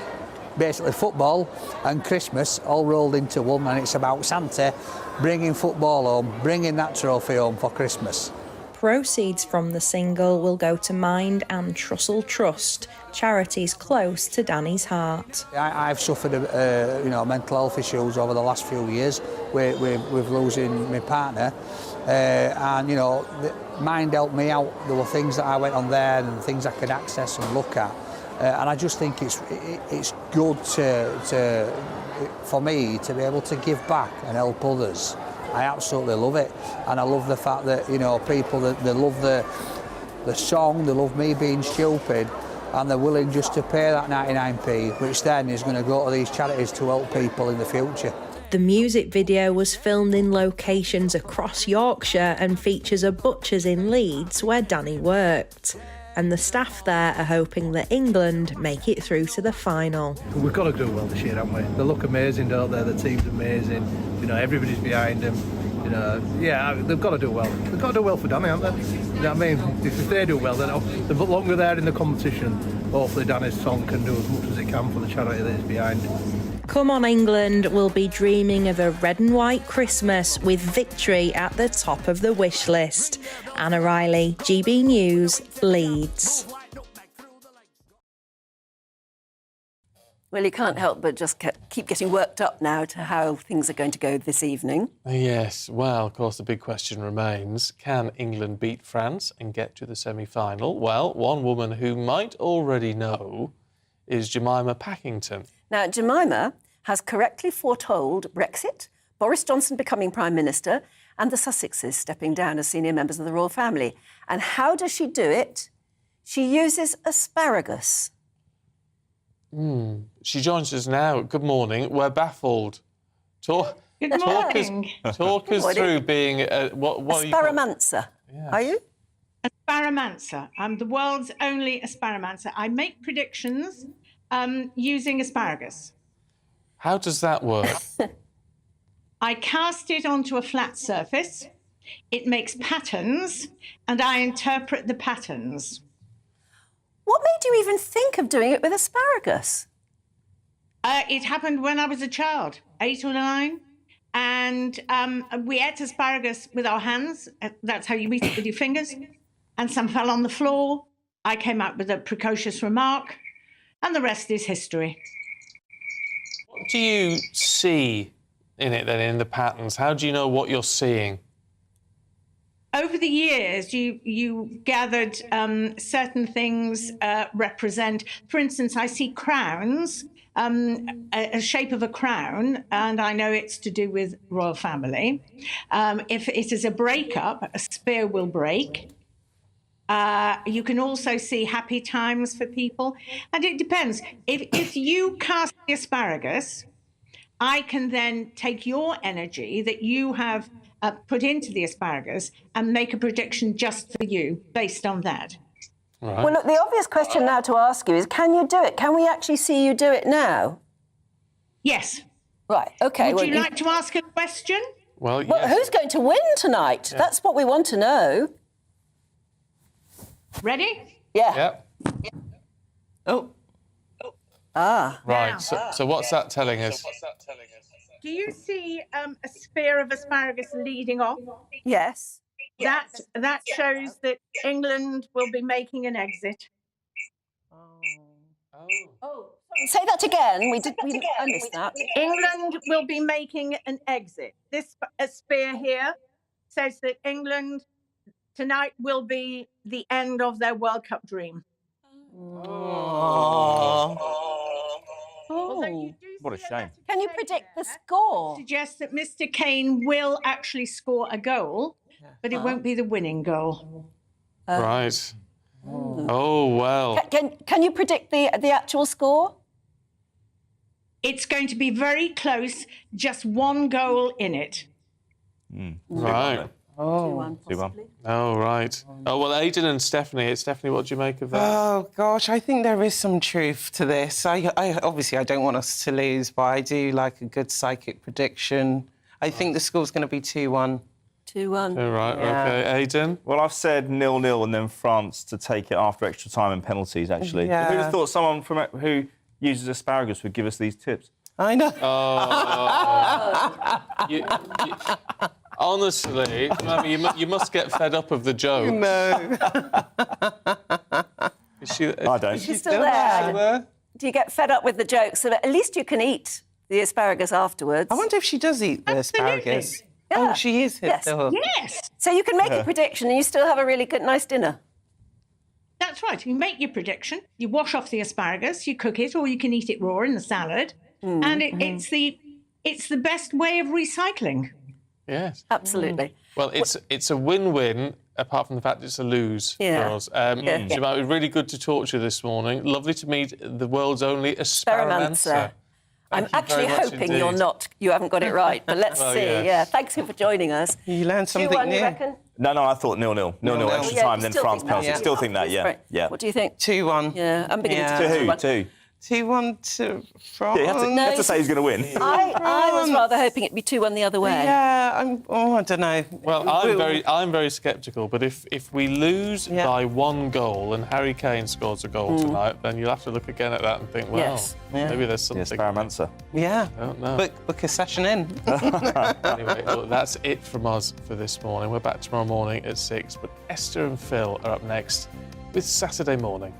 basically football and Christmas all rolled into one, and it's about Santa bringing football home, bringing that trophy home for Christmas. Proceeds from the single will go to Mind and Trussell Trust, charities close to Danny's heart. I've suffered mental health issues over the last few years with losing my partner, and Mind helped me out. There were things that I went on there and things I could access and look at, and I just think it's good for me to be able to give back and help others I absolutely love it, and I love the fact that, you know, people that they love the song, they love me being stupid, and they're willing just to pay that 99p, which then is going to go to these charities to help people in the future. The music video was filmed in locations across Yorkshire and features a butcher's in Leeds where Danny worked. And the staff there are hoping that England make it through to the final. We've got to do well this year, haven't we? They look amazing, don't they? The team's amazing. You know, everybody's behind them. You know, yeah, they've got to do well. They've got to do well for Danny, haven't they? You know what I mean? If they do well, then the longer they're in the competition, hopefully Danny's song can do as much as it can for the charity that is behind. Come on England will be dreaming of a red and white Christmas with victory at the top of the wish list. Anna Riley, GB News, Leeds. Well, you can't help but just keep getting worked up now to how things are going to go this evening. Yes, well, of course, the big question remains, can England beat France and get to the semi-final? Well, one woman who might already know is Jemima Packington. Now, Jemima has correctly foretold Brexit, Boris Johnson becoming Prime Minister, and the Sussexes stepping down as senior members of the royal family. And how does she do it? She uses asparagus. She joins us now. Good morning. We're baffled. Talk us through being what asparamancer. Are you? Asparamancer. I'm the world's only asparamancer. I make predictions using asparagus. How does that work? I cast it onto a flat surface. It makes patterns, and I interpret the patterns. What made you even think of doing it with asparagus? It happened when I was a child, 8 or 9, and we ate asparagus with our hands. That's how you eat it, with your fingers. And some fell on the floor. I came out with a precocious remark, and the rest is history. What do you see in it then, in the patterns? How do you know what you're seeing? Over the years, you gathered certain things represent. For instance, I see crowns, a shape of a crown, and I know it's to do with royal family. If it is a breakup, a spear will break. You can also see happy times for people, and it depends. If you cast the asparagus, I can then take your energy that you have put into the asparagus and make a prediction just for you based on that. Right. Well, look, the obvious question now to ask you is, can you do it? Can we actually see you do it now? Yes. Right, OK. Would you like to ask a question? Well, yes. Who's going to win tonight? Yeah. That's what we want to know. Ready? Yeah. Yep. Oh. Ah. Right, so what's that telling us? Do you see a spear of asparagus leading off? Yes. That shows that England will be making an exit. Oh. Say that again. I missed that. England will be making an exit. This spear here says that England tonight will be the end of their World Cup dream. What a shame. Can you predict the score? Suggests that Mr. Kane will actually score a goal, but it won't be the winning goal. Right. Oh, well. Can you predict the actual score? It's going to be very close, just one goal in it. Right. 2-1, possibly. Oh, right. Oh, well, Aidan and Stephanie, what do you make of that? Oh, gosh, I think there is some truth to this. I obviously, I don't want us to lose, but I do like a good psychic prediction. I think the score's going to be 2-1. 2-1. Oh, right, OK. Aidan? Well, I've said 0-0 and then France to take it after extra time and penalties, actually. Yeah. Who'd have thought someone who uses asparagus would give us these tips? I know. Honestly, you must get fed up of the jokes. No. I don't. She's still there. Do you get fed up with the jokes? So at least you can eat the asparagus afterwards. I wonder if she does eat the asparagus. Yeah. Oh, she is. Yes. Yes. So you can make a prediction and you still have a really good, nice dinner. That's right. You make your prediction, you wash off the asparagus, you cook it, or you can eat it raw in the salad. And it's the best way of recycling. Yes. Absolutely. Well, it's a win-win, apart from the fact it's a lose for us. Jemima, it was really good to talk to you this morning. Lovely to meet the world's only asparagus. I'm actually hoping you haven't got it right, but let's see. Yes. Yeah, thanks for joining us. You learned something 2-1, new. you reckon? No, I thought 0-0. 0-0 extra time, then France penalty. Yeah. Still think that, yeah. What do you think? 2-1. Yeah, I'm beginning to To who? 2-1. To? 2-1 to France. Yeah, you have to say he's going to win. I was rather hoping it'd be 2-1 the other way. Yeah, I don't know. Well, I'm very sceptical, but if we lose by 1 goal and Harry Kane scores a goal tonight, then you'll have to look again at that and think, well, maybe there's something. Asparagus. Yeah. I don't know. Book a session in. Anyway, look, that's it from us for this morning. We're back tomorrow morning at 6, but Esther and Phil are up next with Saturday Morning.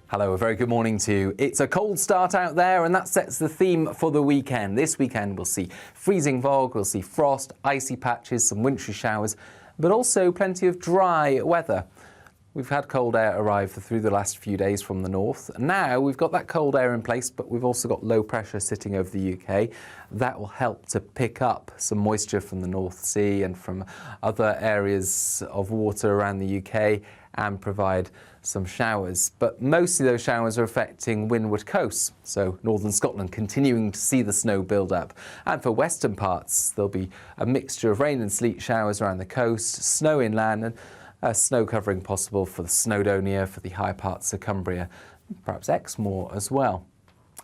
Hello, a very good morning to you. It's a cold start out there, and that sets the theme for the weekend. This weekend we'll see freezing fog, we'll see frost, icy patches, some wintry showers, but also plenty of dry weather. We've had cold air arrive through the last few days from the north. Now we've got that cold air in place, but we've also got low pressure sitting over the UK. That will help to pick up some moisture from the North Sea and from other areas of water around the UK and provide some showers. But mostly those showers are affecting windward coasts, so northern Scotland continuing to see the snow build up. And for western parts, there'll be a mixture of rain and sleet showers around the coast, snow inland, and snow covering possible for the Snowdonia, for the high parts of Cumbria, perhaps Exmoor as well.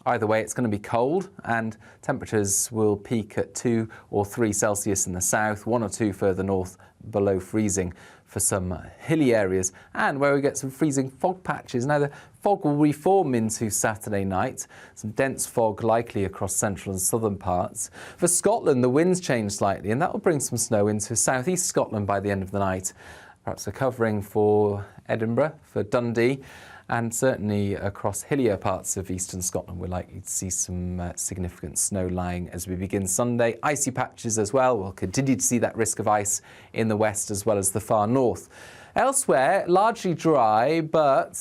Either way, it's going to be cold, and temperatures will peak at 2 or 3 Celsius in the south, 1 or 2 further north, below freezing for some hilly areas, and where we get some freezing fog patches. Now, the fog will reform into Saturday night, some dense fog likely across central and southern parts. For Scotland, the winds change slightly, and that will bring some snow into southeast Scotland by the end of the night. Perhaps a covering for Edinburgh, for Dundee, and certainly across hillier parts of eastern Scotland, we're likely to see some significant snow lying as we begin Sunday. Icy patches as well. We'll continue to see that risk of ice in the west as well as the far north. Elsewhere, largely dry, but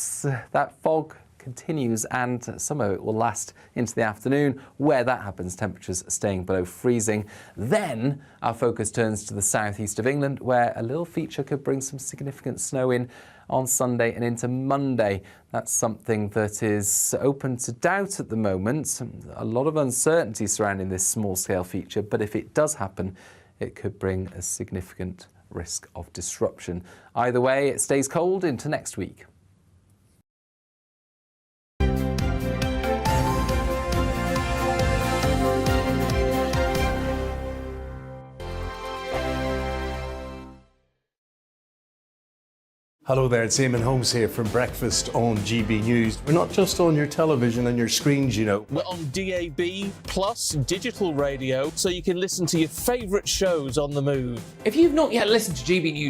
that fog continues, and some of it will last into the afternoon. Where that happens, temperatures staying below freezing. Then our focus turns to the southeast of England, where a little feature could bring some significant snow in on Sunday and into Monday. That's something that is open to doubt at the moment. A lot of uncertainty surrounding this small-scale feature, but if it does happen, it could bring a significant risk of disruption. Either way, it stays cold into next week. Hello there, it's Eamon Holmes here from Breakfast on GB News. We're not just on your television and your screens, you know. We're on DAB plus digital radio, so you can listen to your favourite shows on the move. If you've not yet listened to GB News